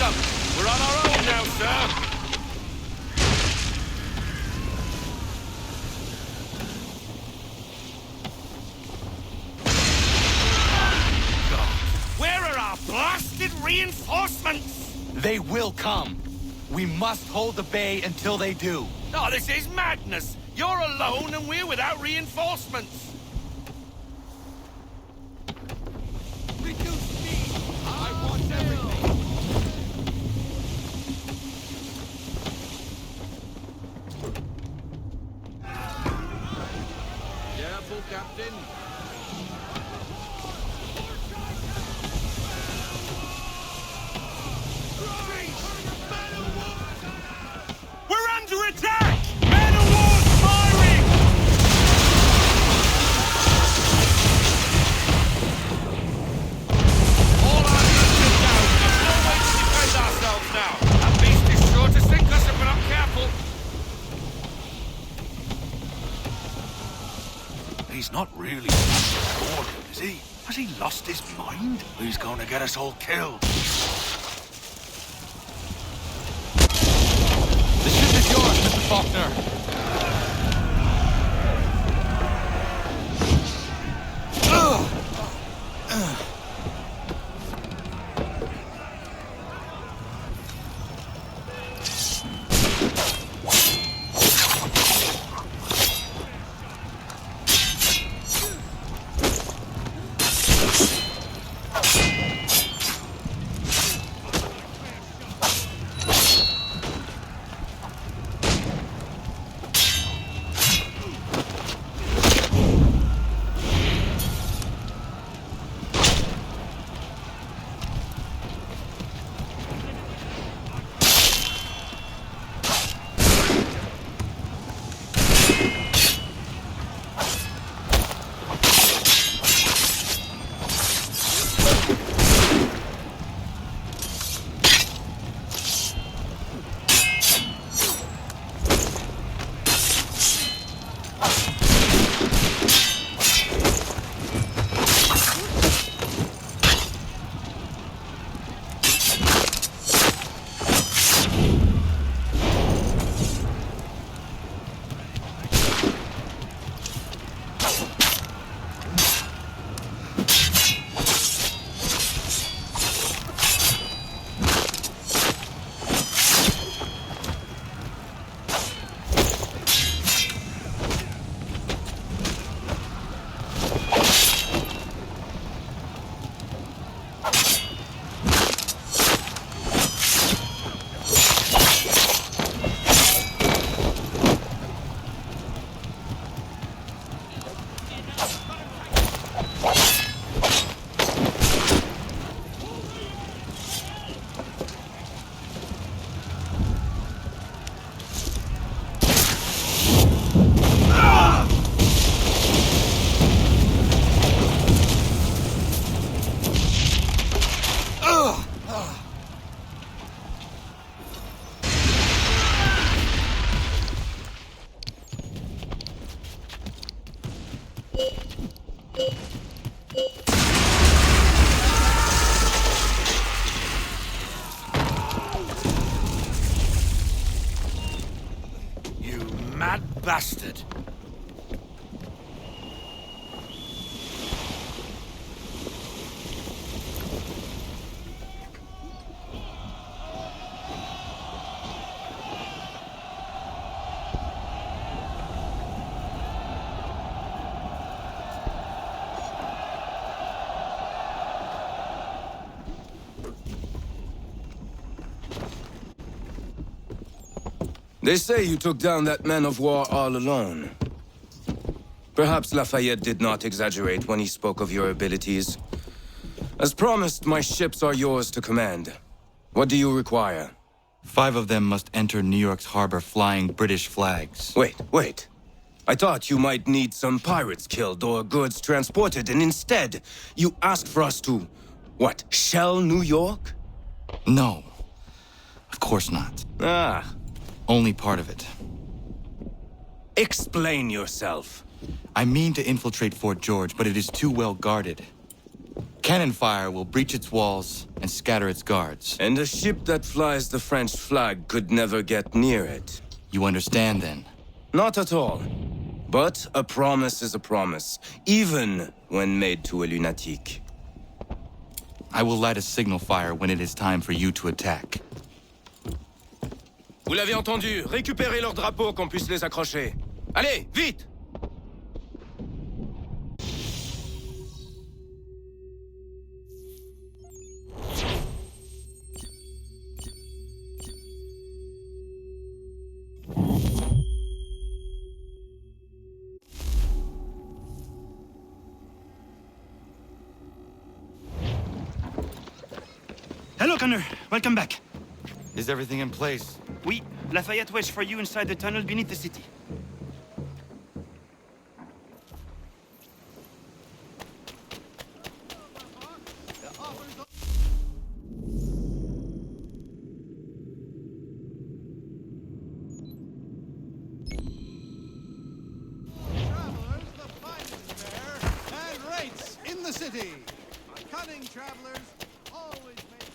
F: up. We're on our own now, sir. God, where are our blasted reinforcements?
D: They will come. We must hold the bay until they do.
F: Oh, this is madness. You're alone and we're without reinforcements. Reduce speed. I want everything. Careful, Captain.
G: We're under attack! Man of war's firing!
F: All our units are down. There's no way to defend ourselves now. That beast is sure to sink us if we're not careful.
R: He's not really bored, is he? Has he lost his mind? He's going to get us all killed.
D: The ship is yours, Mr. Faulkner.
F: Bastard.
L: They say you took down that man of war all alone. Perhaps Lafayette did not exaggerate when he spoke of your abilities. As promised, my ships are yours to command. What do you require?
D: 5 of them must enter New York's harbor flying British flags.
L: Wait. I thought you might need some pirates killed or goods transported, and instead, you asked for us to, what, shell New York?
D: No. Of course not. Only part of it.
L: Explain yourself.
D: I mean to infiltrate Fort George, but it is too well guarded. Cannon fire will breach its walls, and and scatter its guards.
L: And a ship that flies the French flag could never get near it.
D: You understand, then?
L: Not at all. But a promise is a promise, even when made to a lunatic.
D: I will light a signal fire when it is time for you to attack.
L: Vous l'avez entendu, récupérez leurs drapeaux qu'on puisse les accrocher. Allez, vite!
V: Hello, Connor. Welcome back.
D: Is everything in place?
V: Oui, Lafayette waits for you inside the tunnel beneath the city.
G: And rates in the city. Cunning travelers always make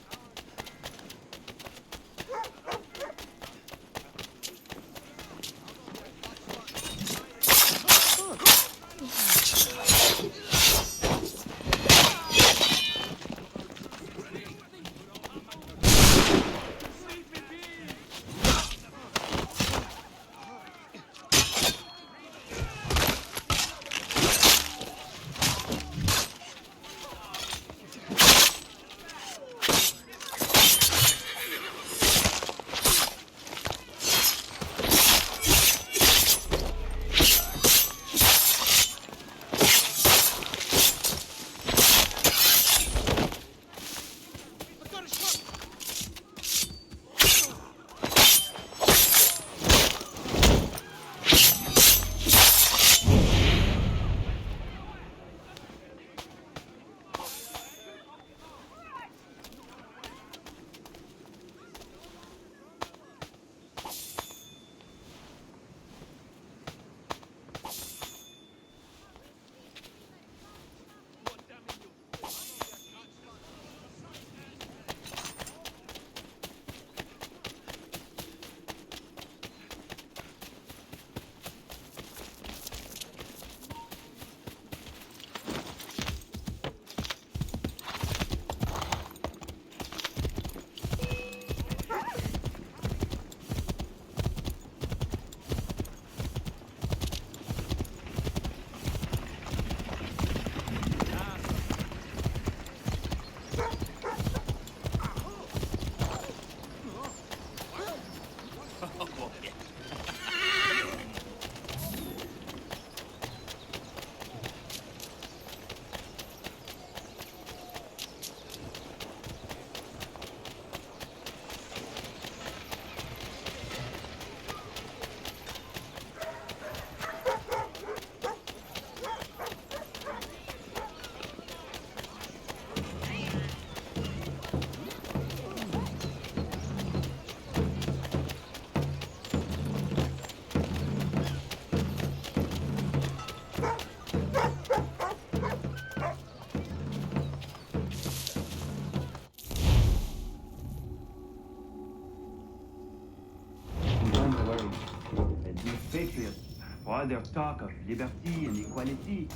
M: Patriots, for all their talk of liberty and equality,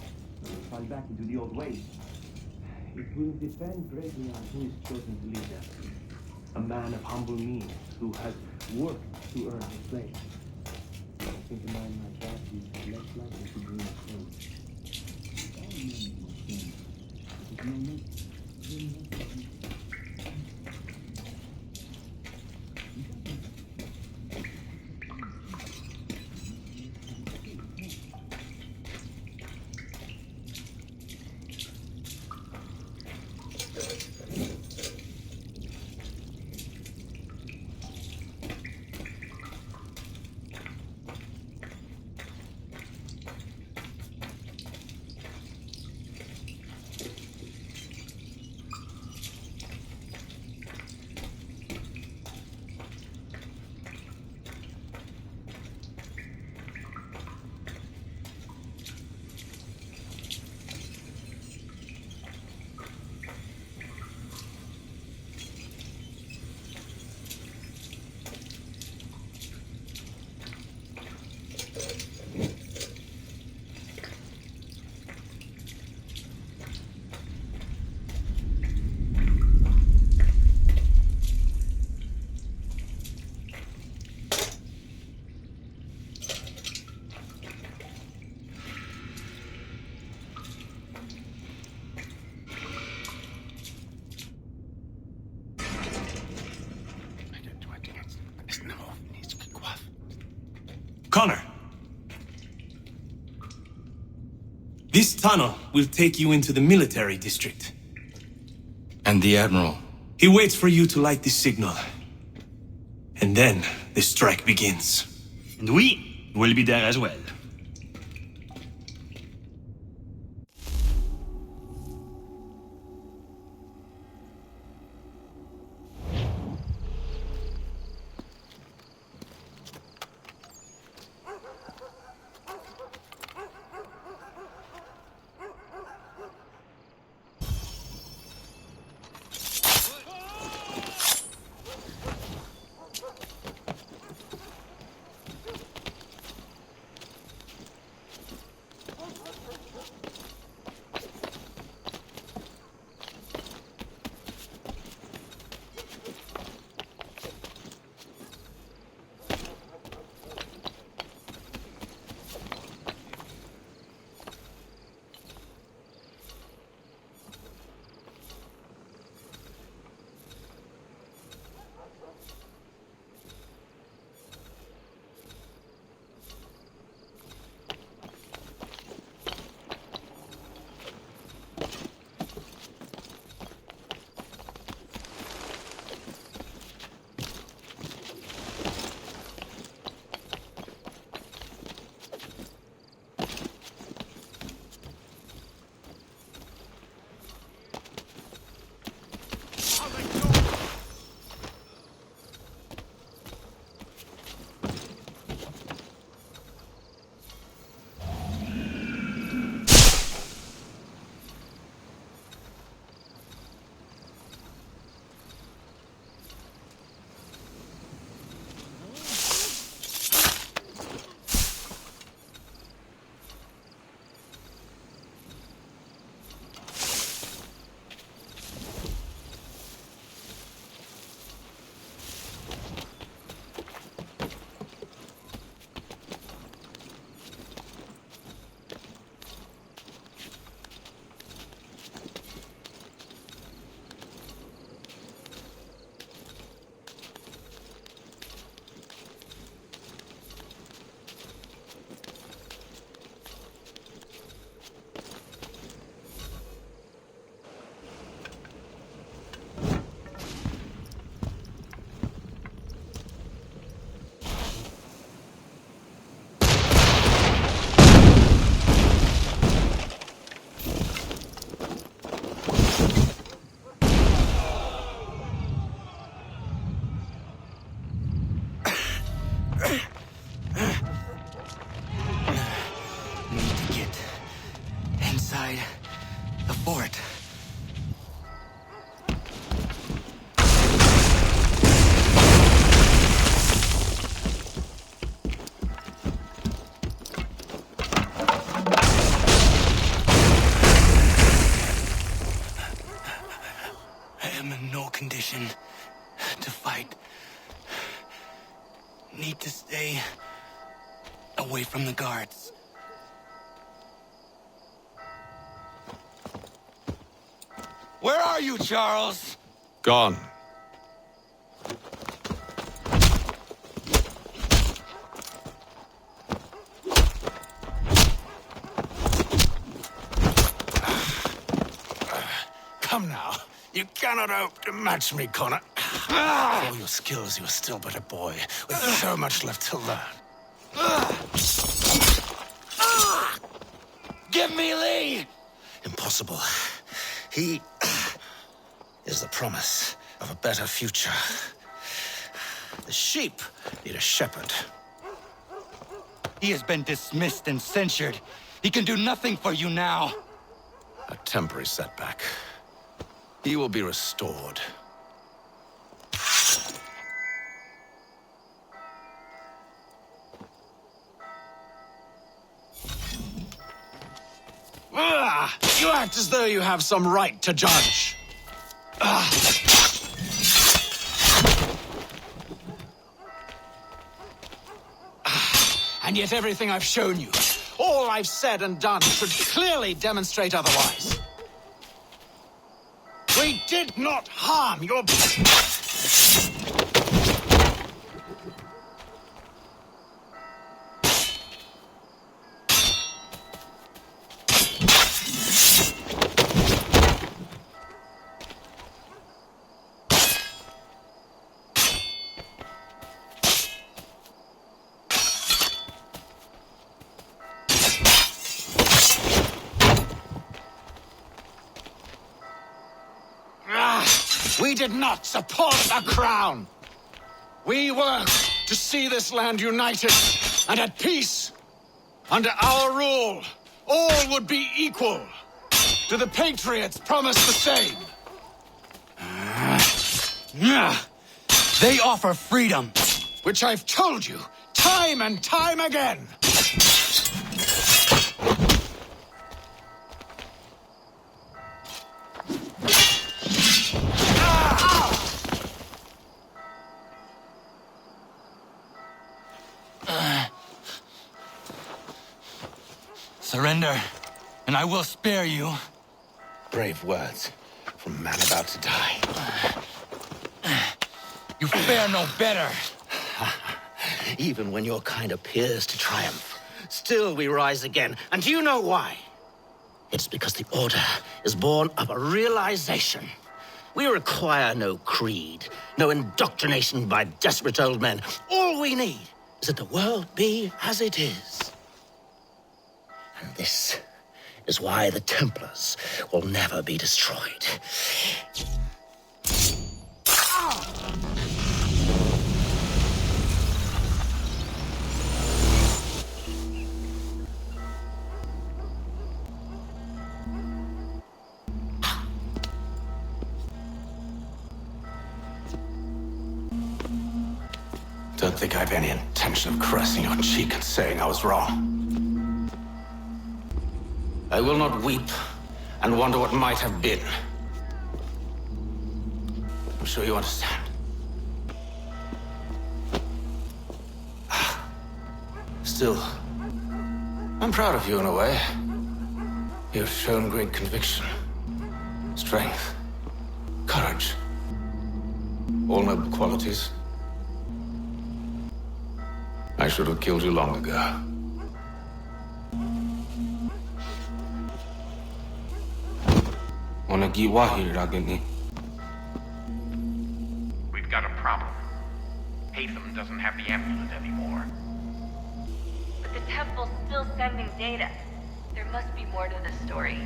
M: will fall back into the old ways. It will depend greatly on who is chosen to lead them. A man of humble means who has worked to earn his place. I think a man like that is less likely to dream of change.
G: Connor. This tunnel will take you into the military district.
Q: And the Admiral?
G: He waits for you to light the signal. And then the strike begins.
N: And we will be there as well.
R: Condition to fight. Need to stay away from the guards.
D: Where are you, Charles?
O: Gone.
E: Come now. You cannot hope to match me, Connor. For all your skills, you are still but a boy, with so much left to learn.
R: Give me Lee!
E: Impossible. He is the promise of a better future. The sheep need a shepherd.
D: He has been dismissed and censured. He can do nothing for you now.
E: A temporary setback. He will be restored. You act as though you have some right to judge. And yet everything I've shown you, all I've said and done, should clearly demonstrate otherwise. We did not harm your...
K: We did not support the crown. We worked to see this land united and at peace. Under our rule, all would be equal. Do the patriots promise the same?
D: They offer freedom.
K: Which I've told you, time and time again.
D: Surrender, and I will spare you.
K: Brave words from a man about to die.
D: You fare no better.
K: Even when your kind appears to triumph, still we rise again. And do you know why? It's because the Order is born of a realization. We require no creed, no indoctrination by desperate old men. All we need is that the world be as it is. And this is why the Templars will never be destroyed. Don't think I've any intention of caressing your cheek and saying I was wrong. I will not weep and wonder what might have been. I'm sure you understand. Still, I'm proud of you in a way. You've shown great conviction, strength, courage. All noble qualities. I should have killed you long ago.
H: We've got a problem. Hatham doesn't have the amulet anymore.
A: But the temple's still sending data. There must be more to the story.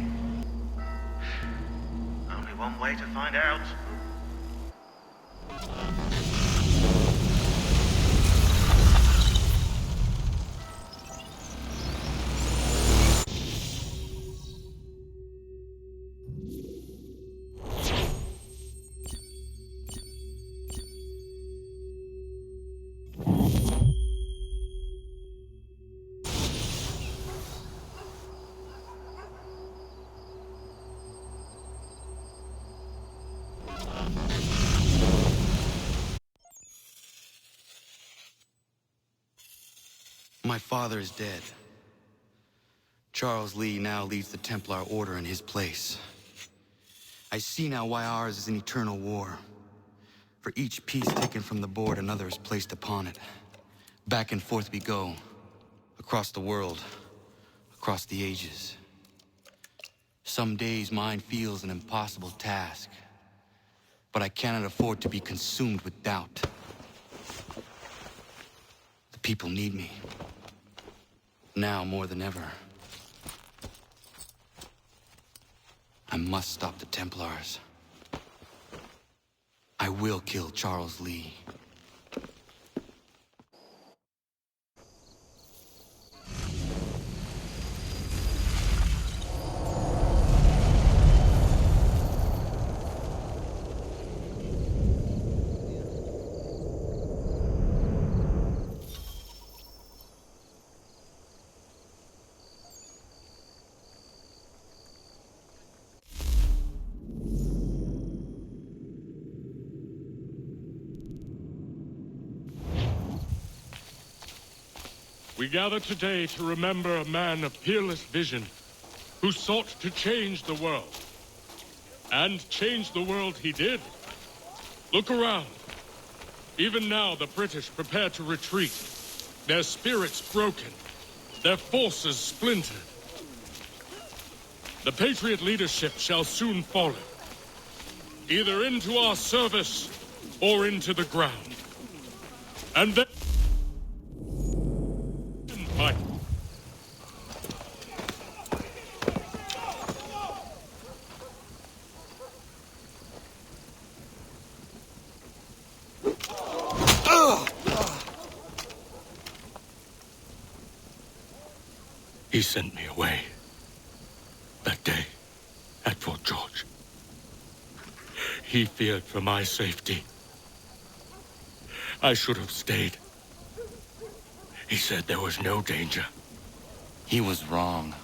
P: Only one way to find out.
D: My father is dead. Charles Lee now leads the Templar Order in his place. I see now why ours is an eternal war. For each piece taken from the board, another is placed upon it. Back and forth we go. Across the world. Across the ages. Some days mine feels an impossible task. But I cannot afford to be consumed with doubt. The people need me. Now more than ever. I must stop the Templars. I will kill Charles Lee.
S: We gather today to remember a man of peerless vision who sought to change the world. And change the world he did. Look around. Even now the British prepare to retreat. Their spirits broken. Their forces splintered. The Patriot leadership shall soon follow. Either into our service or into the ground. And then... fight. He sent me away. That day, at Fort George. He feared for my safety. I should have stayed. He said there was no danger.
D: He was wrong.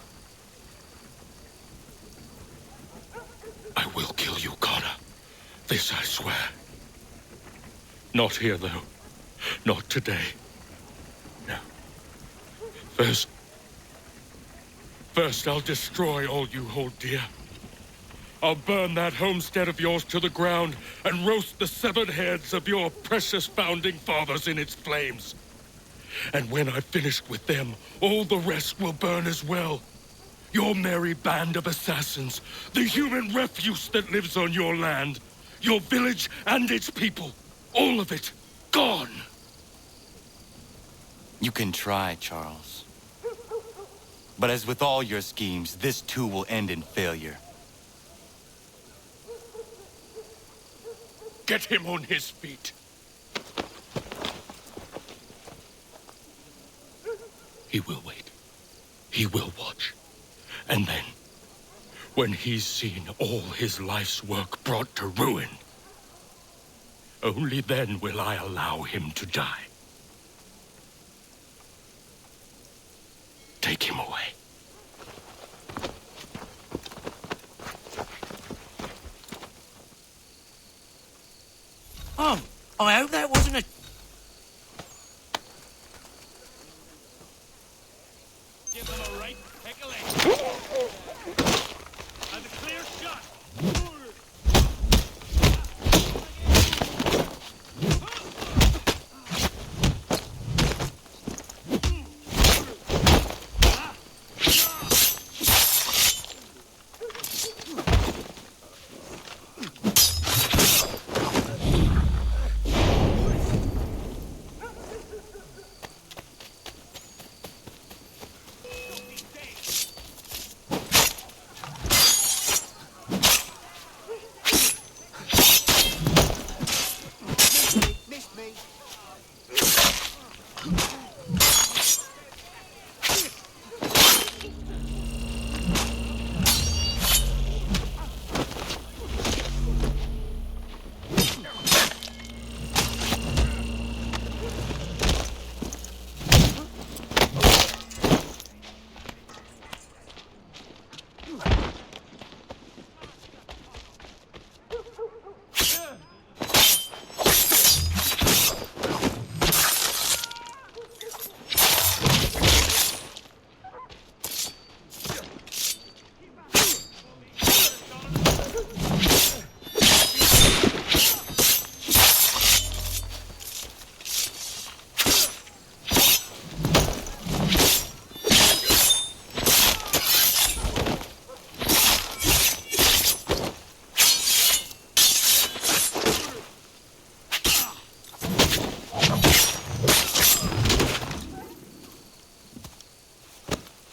S: I will kill you, Connor. This I swear. Not here, though. Not today. No. First I'll destroy all you hold dear. I'll burn that homestead of yours to the ground and roast the severed heads of your precious founding fathers in its flames. And when I've finished with them, all the rest will burn as well. Your merry band of assassins, the human refuse that lives on your land, your village and its people, all of it, gone.
D: You can try, Charles. But as with all your schemes, this too will end in failure.
S: Get him on his feet. He will wait. He will watch. And then, when he's seen all his life's work brought to ruin, only then will I allow him to die. Take him away.
R: Oh, I hope that wasn't a...
S: Give him a right, take a leg. And a clear shot.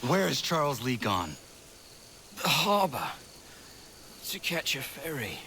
D: Where is Charles Lee gone?
R: The harbor. To catch a ferry.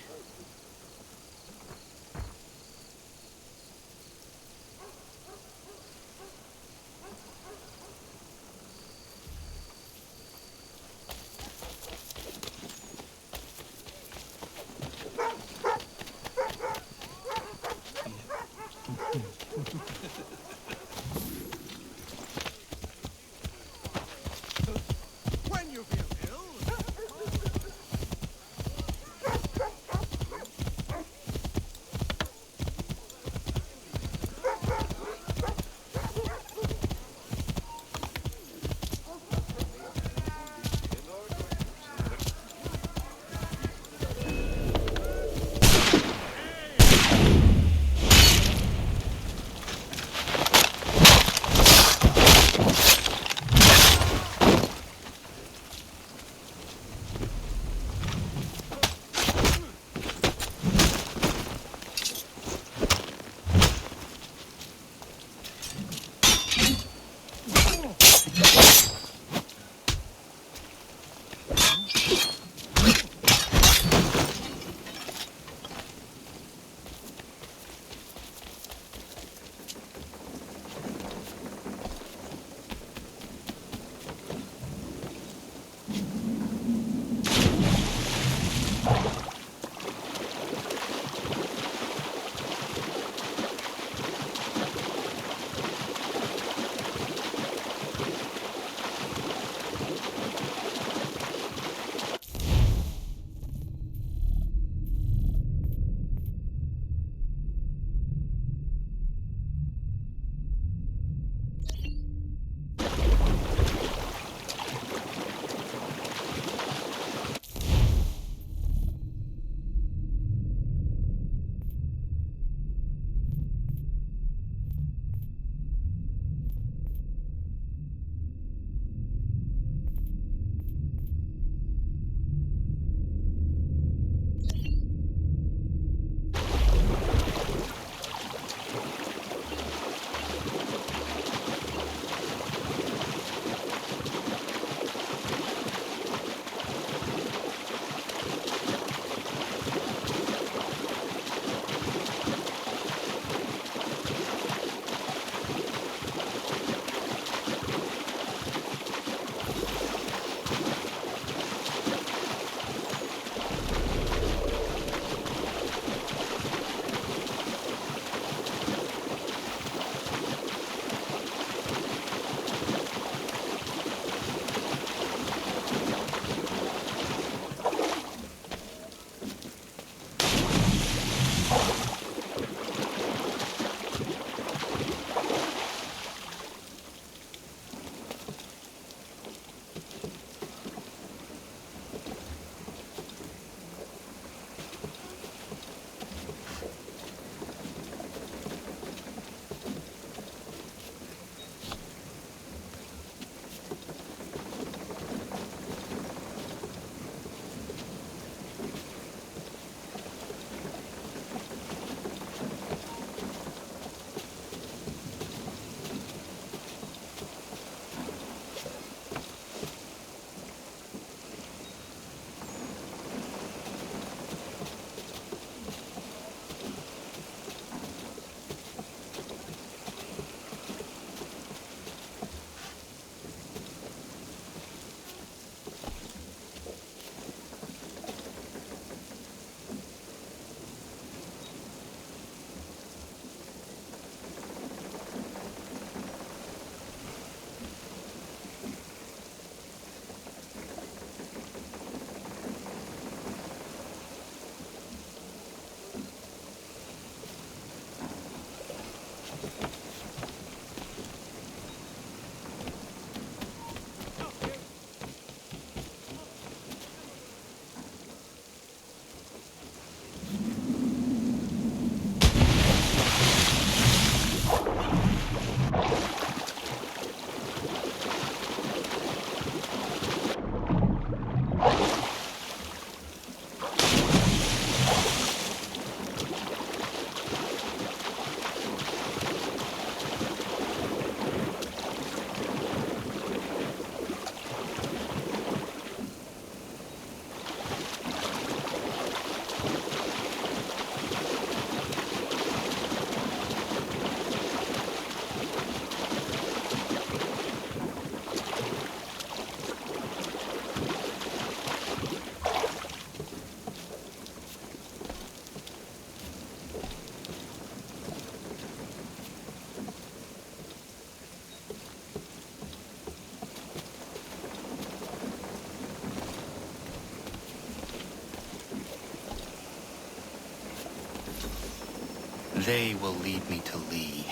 D: They will lead me to Lee.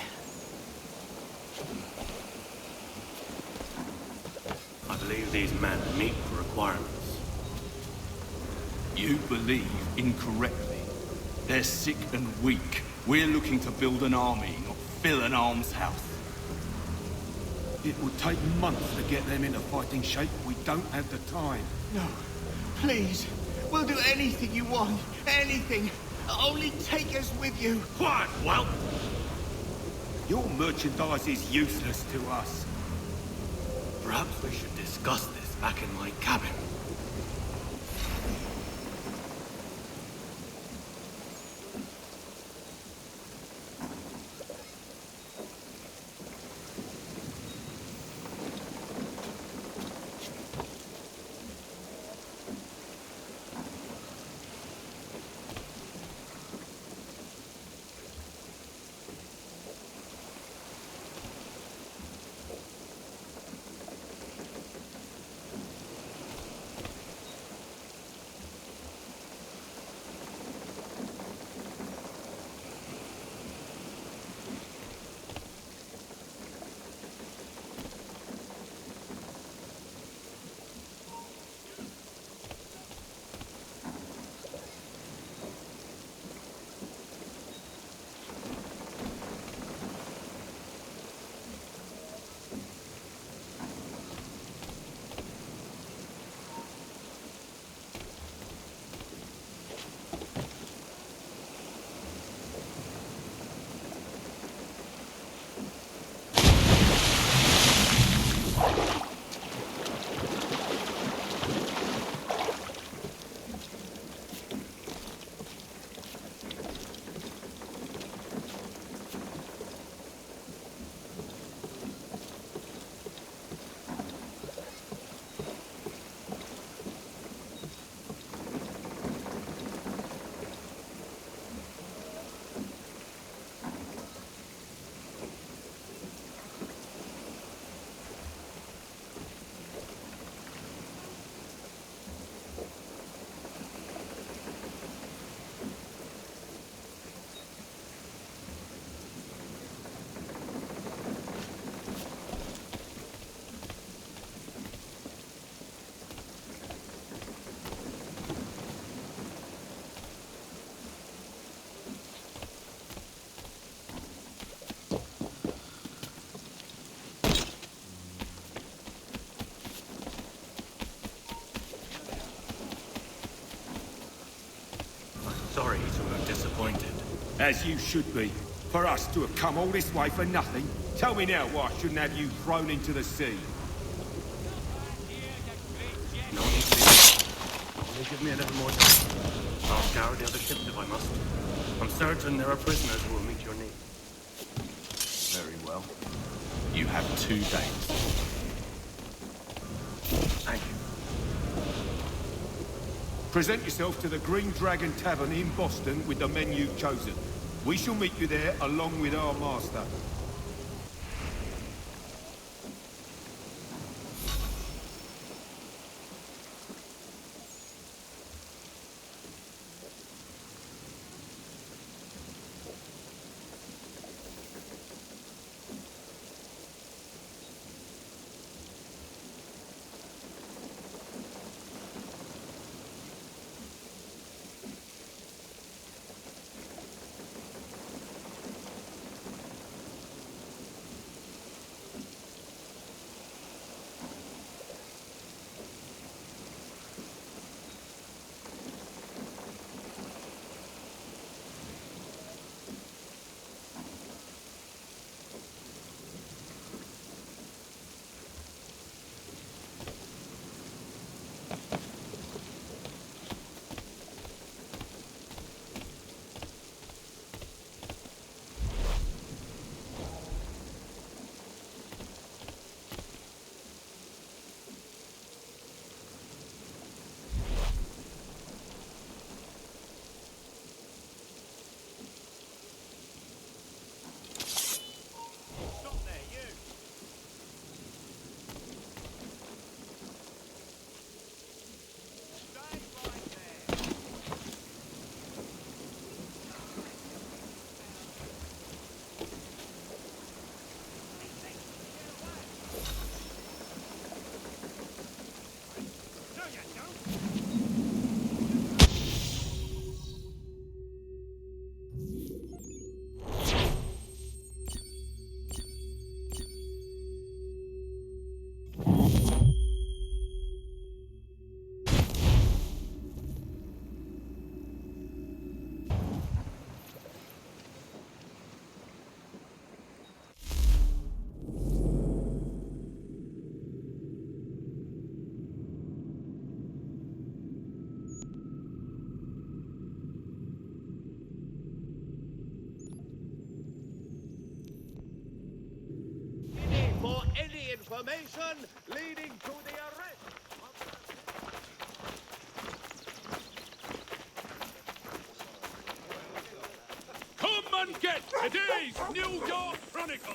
N: I believe these men meet the requirements.
F: You believe incorrectly. They're sick and weak. We're looking to build an army, not fill an almshouse. It would take months to get them into fighting shape. We don't have the time.
R: No, please. We'll do anything you want. Anything. Only take us with you.
F: Quiet, whelp! Your merchandise is useless to us.
N: Perhaps we should discuss this back in my cabin. Sorry to have disappointed.
F: As you should be. For us to have come all this way for nothing. Tell me now why I shouldn't have you thrown into the sea.
N: No need to. Only give me a little more time. I'll scour the other ships if I must. I'm certain there are prisoners who will meet your needs.
F: Very well. You have 2 days.
N: Thank you.
F: Present yourself to the Green Dragon Tavern in Boston with the men you've chosen. We shall meet you there along with our master.
G: information leading to the arrest.
S: Come and get today's New York Chronicle!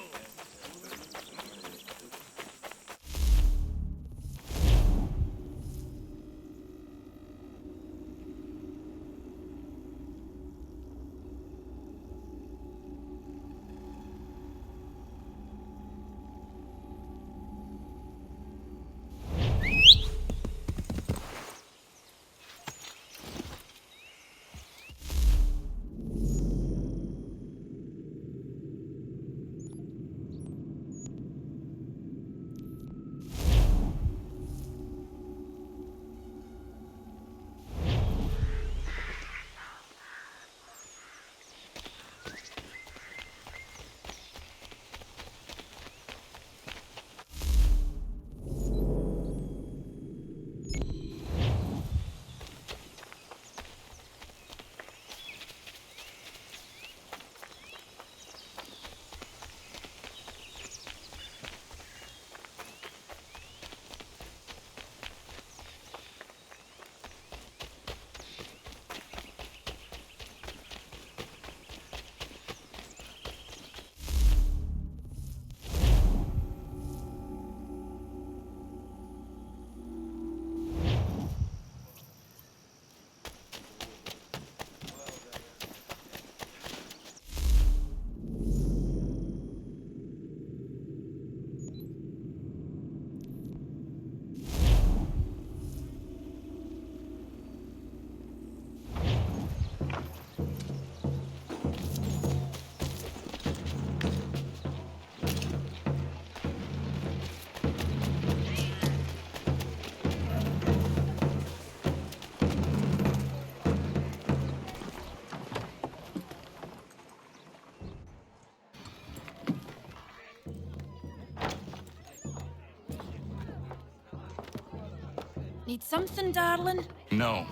C: Need something, darling?
D: No.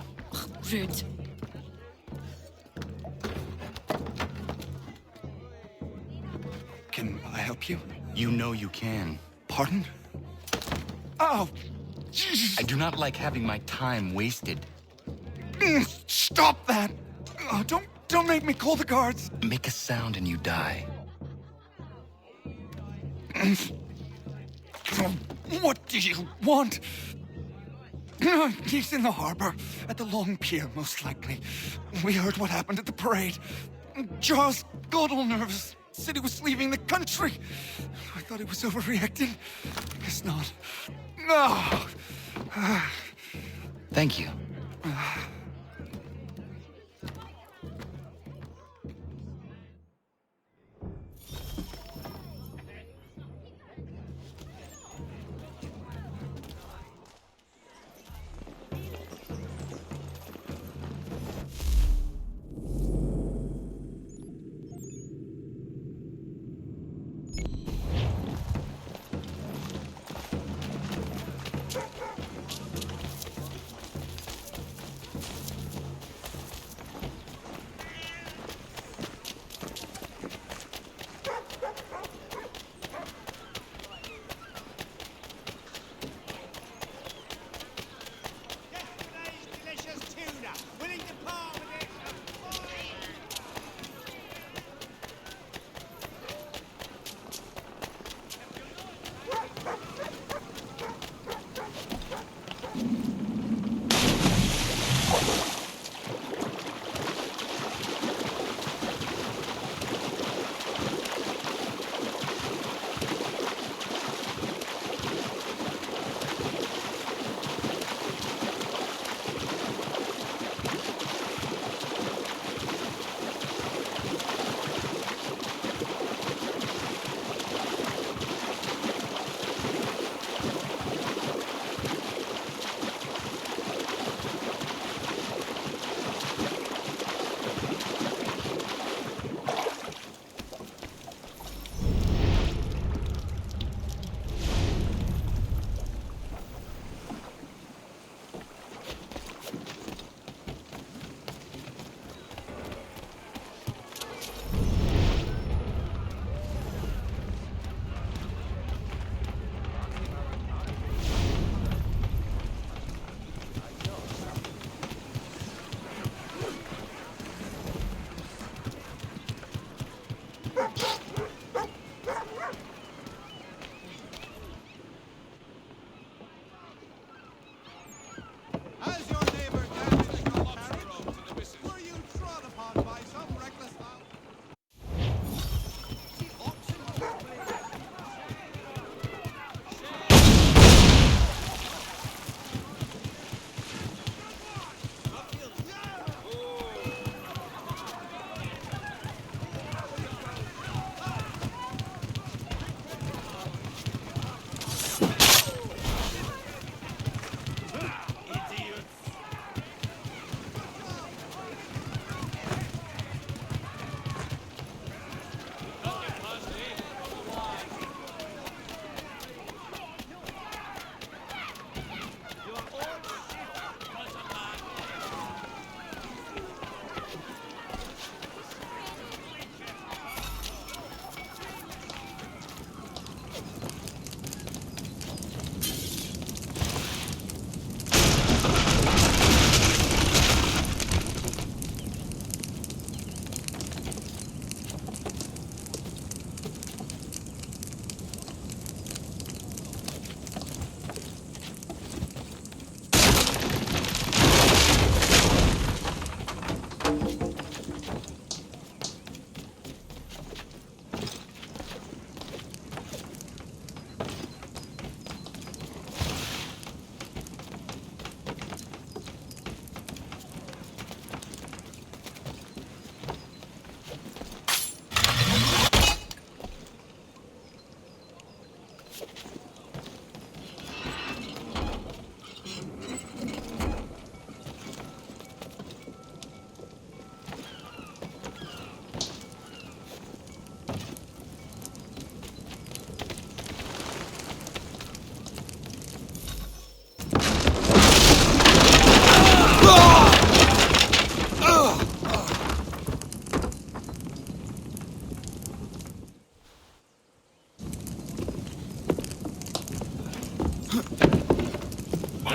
C: Rude.
D: Can I help you? You know you can. Pardon? Oh! Jesus. I do not like having my time wasted. Stop that! Oh, don't make me call the guards! Make a sound and you die. What do you want? He's in the harbor, at the long pier, most likely. We heard what happened at the parade. Jaws got all nervous. Said he was leaving the country. I thought he was overreacting. Guess not. No. Thank you.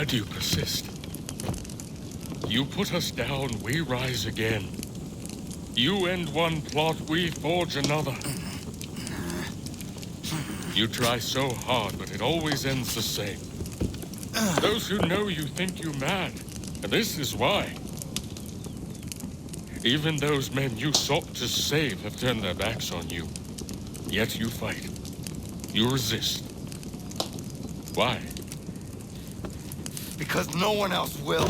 S: Why do you persist? You put us down, we rise again. You end one plot, we forge another. You try so hard, but it always ends the same. Those who know you think you mad, and this is why. Even those men you sought to save have turned their backs on you. Yet you fight. You resist. Why?
D: Because no one else will.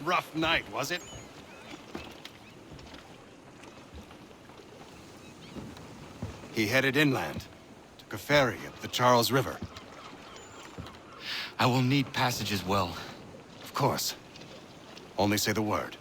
E: Rough night, was it? He headed inland, took a ferry up the Charles River.
D: I will need passage as well.
E: Of course. Only say the word.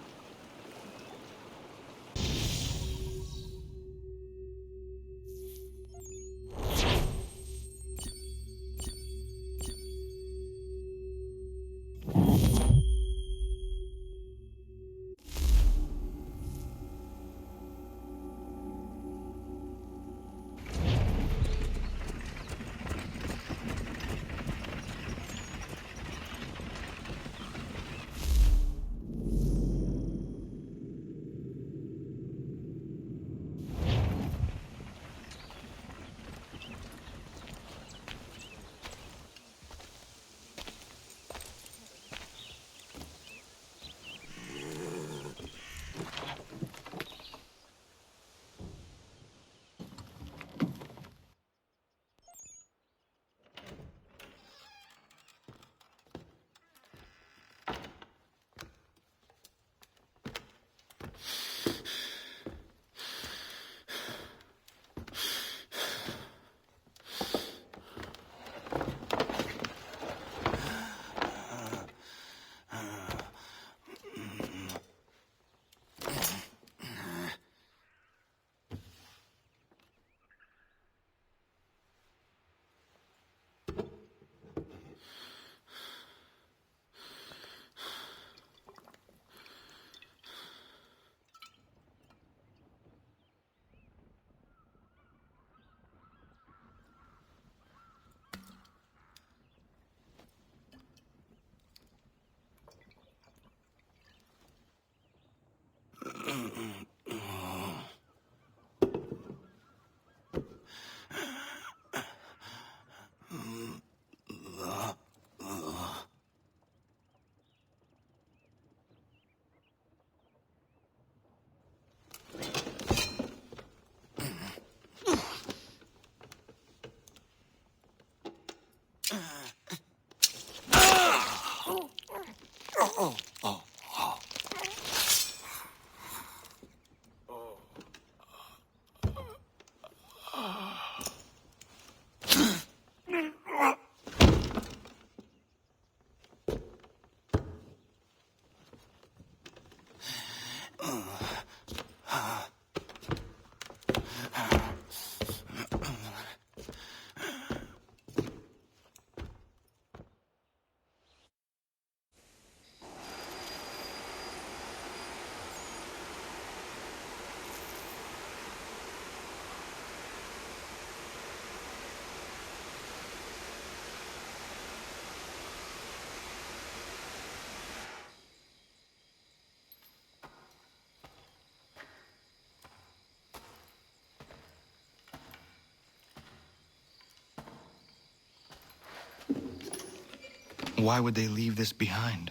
D: why would they leave this behind?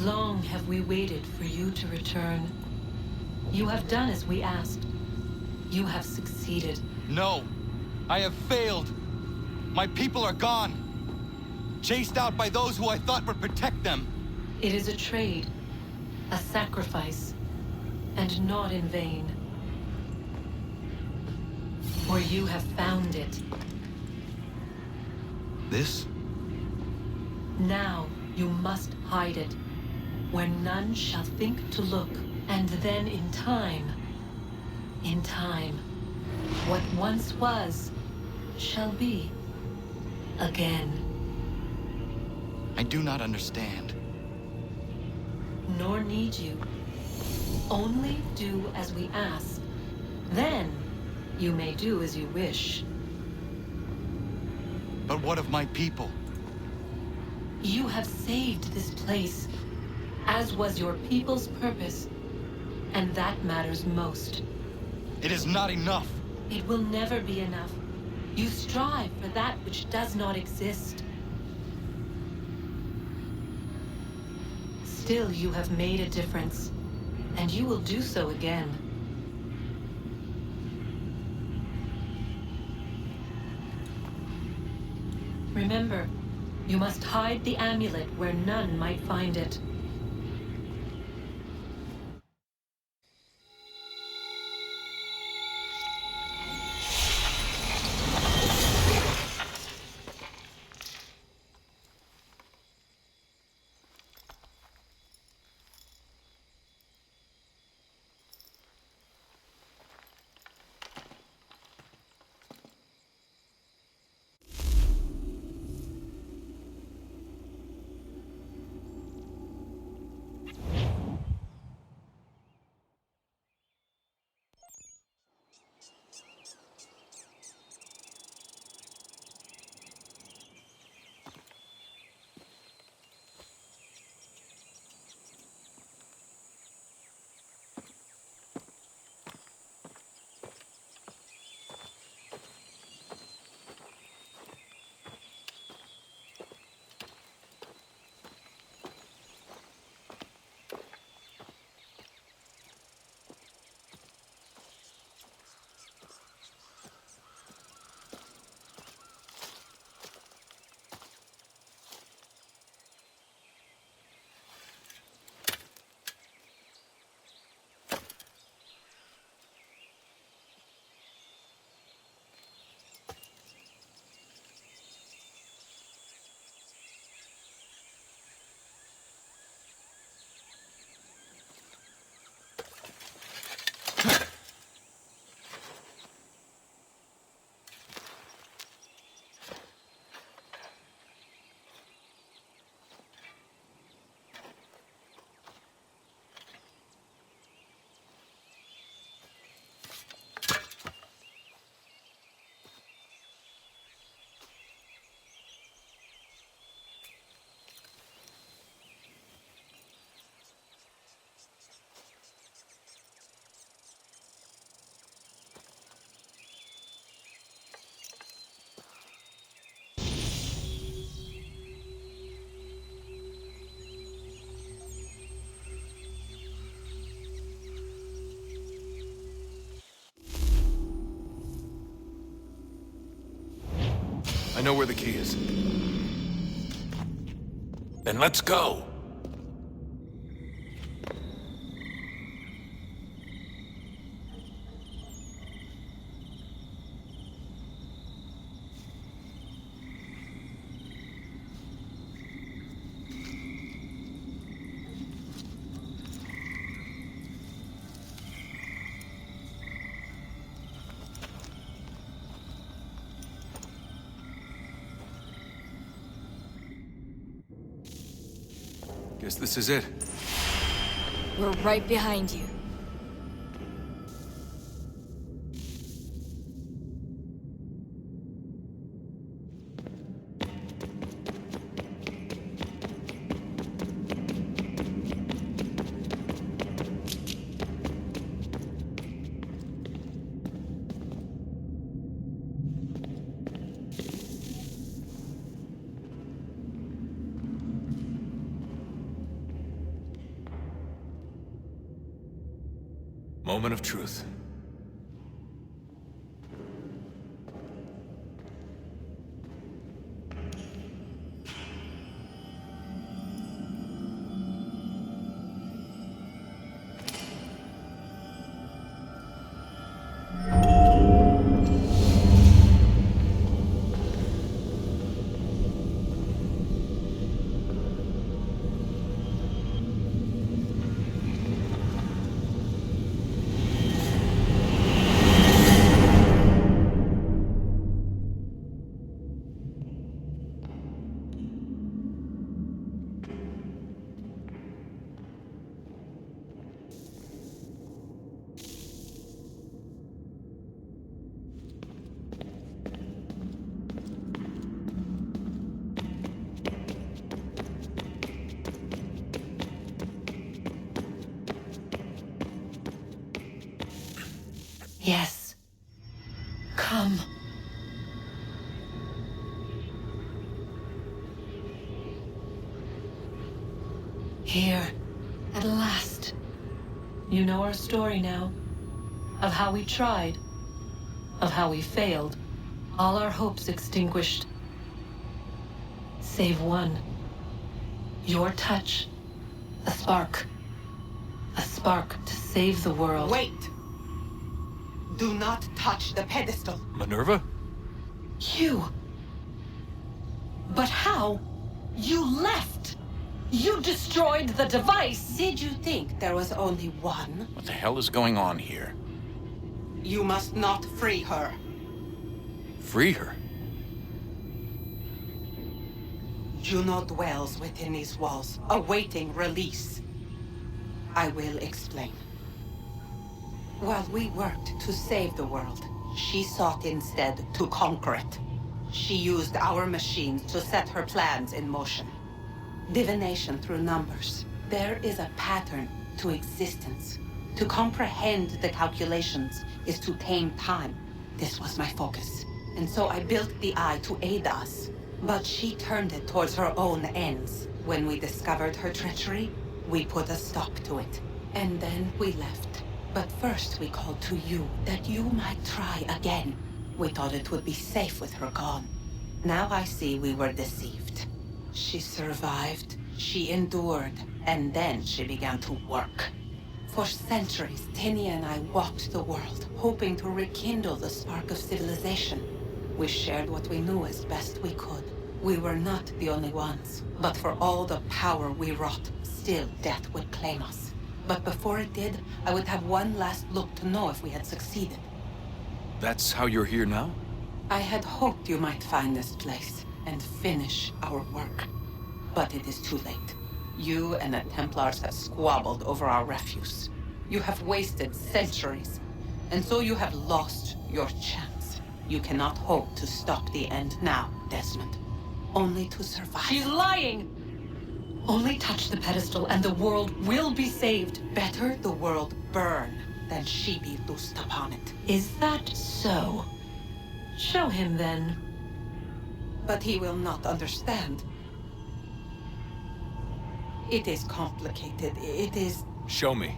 I: Long have we waited for you to return. You have done as we asked. You have succeeded.
D: No! I have failed! My people are gone! Chased out by those who I thought would protect them!
I: It is a trade, a sacrifice, and not in vain. For you have found it.
D: This?
I: Now you must hide it, where none shall think to look, and then in time, what once was, shall be again.
D: I do not understand.
I: Nor need you. Only do as we ask. Then you may do as you wish.
D: But what of my people?
I: You have saved this place, as was your people's purpose, and that matters most.
D: It is not enough.
I: It will never be enough. You strive for that which does not exist. Still, you have made a difference, and you will do so again. Remember, you must hide the amulet where none might find it.
Q: I know where the key is. Then let's go! Guess this is it.
W: We're right behind you.
Q: Moment of truth.
I: Yes. Come. Here, at last. You know our story now. Of how we tried. Of how we failed. All our hopes extinguished. Save one. Your touch. A spark. A spark to save the world.
B: Wait! Do not touch the pedestal.
Q: Minerva?
I: You. But how? You left. You destroyed the device.
B: Did you think there was only one?
H: What the hell is going on here?
B: You must not free her.
Q: Free her?
B: Juno dwells within these walls, awaiting release. I will explain. While we worked to save the world, she sought instead to conquer it. She used our machines to set her plans in motion. Divination through numbers. There is a pattern to existence. To comprehend the calculations is to tame time. This was my focus. And so I built the eye to aid us. But she turned it towards her own ends. When we discovered her treachery, we put a stop to it. And then we left. But first we called to you, that you might try again. We thought it would be safe with her gone. Now I see we were deceived. She survived, she endured, and then she began to work. For centuries, Tinny and I walked the world, hoping to rekindle the spark of civilization. We shared what we knew as best we could. We were not the only ones, but for all the power we wrought, still death would claim us. But before it did, I would have one last look to know if we had succeeded.
Q: That's how you're here now?
B: I had hoped you might find this place and finish our work. But it is too late. You and the Templars have squabbled over our refuse. You have wasted centuries, and so you have lost your chance. You cannot hope to stop the end now, Desmond. Only to survive.
I: She's lying! Only touch the pedestal and the world will be saved.
B: Better the world burn than she be loosed upon it.
I: Is that so? Show him then.
B: But he will not understand. It is complicated. It is...
Q: Show me.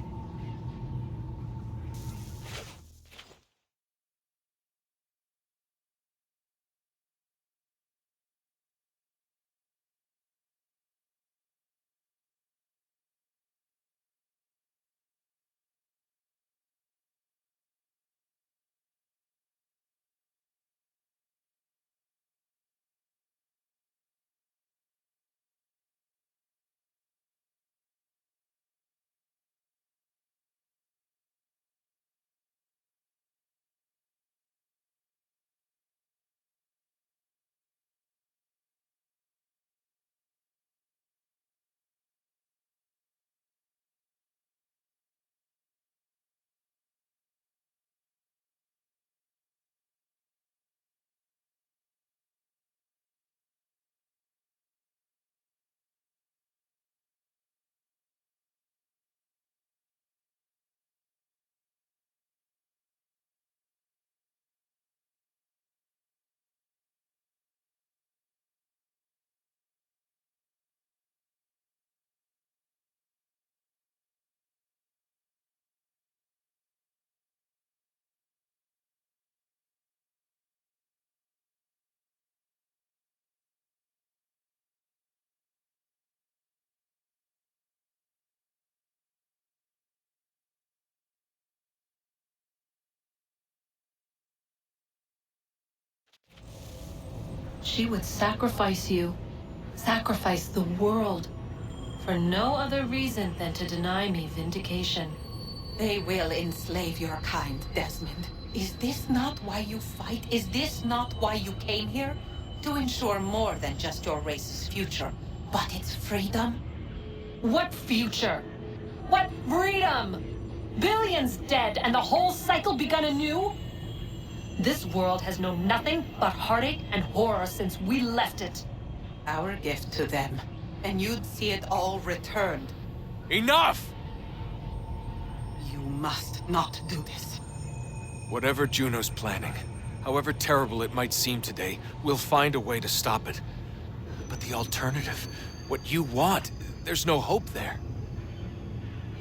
I: She would sacrifice you, sacrifice the world, for no other reason than to deny me vindication.
B: They will enslave your kind, Desmond. Is this not why you fight? Is this not why you came here? To ensure more than just your race's future, but its freedom?
I: What future? What freedom? Billions dead and the whole cycle begun anew? This world has known nothing but heartache and horror since we left it.
B: Our gift to them, and you'd see it all returned.
Q: Enough!
B: You must not do this.
Q: Whatever Juno's planning, however terrible it might seem today, we'll find a way to stop it. But the alternative, what you want, there's no hope there.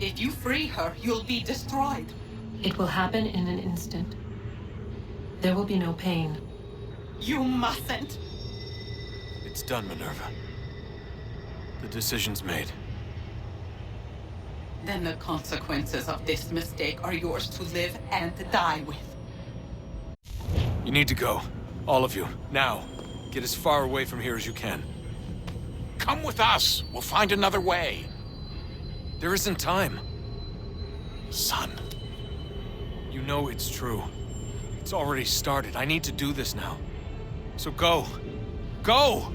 B: If you free her, you'll be destroyed.
I: It will happen in an instant. There will be no pain.
B: You mustn't.
Q: It's done, Minerva. The decision's made.
B: Then the consequences of this mistake are yours to live and die with.
Q: You need to go. All of you. Now. Get as far away from here as you can.
H: Come with us. We'll find another way.
Q: There isn't time.
H: Son.
Q: You know it's true. It's already started. I need to do this now. So go. Go!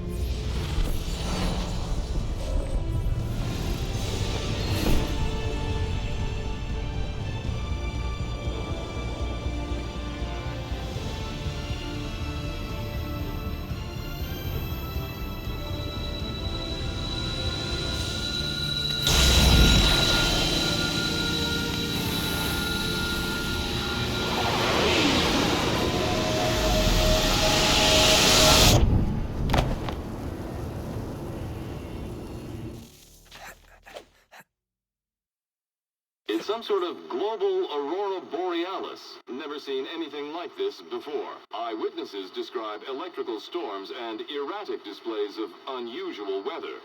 J: It's some sort of global aurora borealis. Never seen anything like this before. Eyewitnesses describe electrical storms and erratic displays of unusual weather.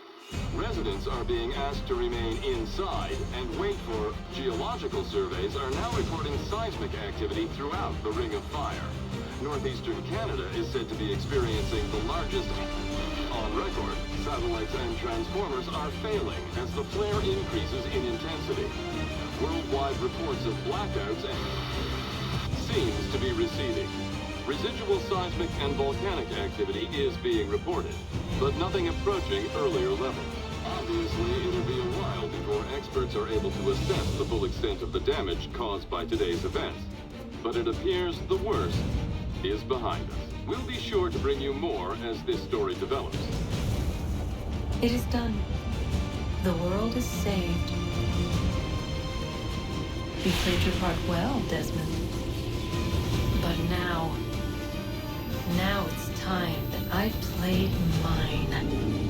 J: Residents are being asked to remain inside and wait for geological surveys are now reporting seismic activity throughout the Ring of Fire. Northeastern Canada is said to be experiencing the largest on record. Satellites and transformers are failing as the flare increases in intensity. Worldwide reports of blackouts seems to be receding. Residual seismic and volcanic activity is being reported, but nothing approaching earlier levels. Obviously, it'll be a while before experts are able to assess the full extent of the damage caused by today's events. But it appears the worst is behind us. We'll be sure to bring you more as this story develops.
I: It is done. The world is saved. You played your part well, Desmond. But now it's time that I played mine.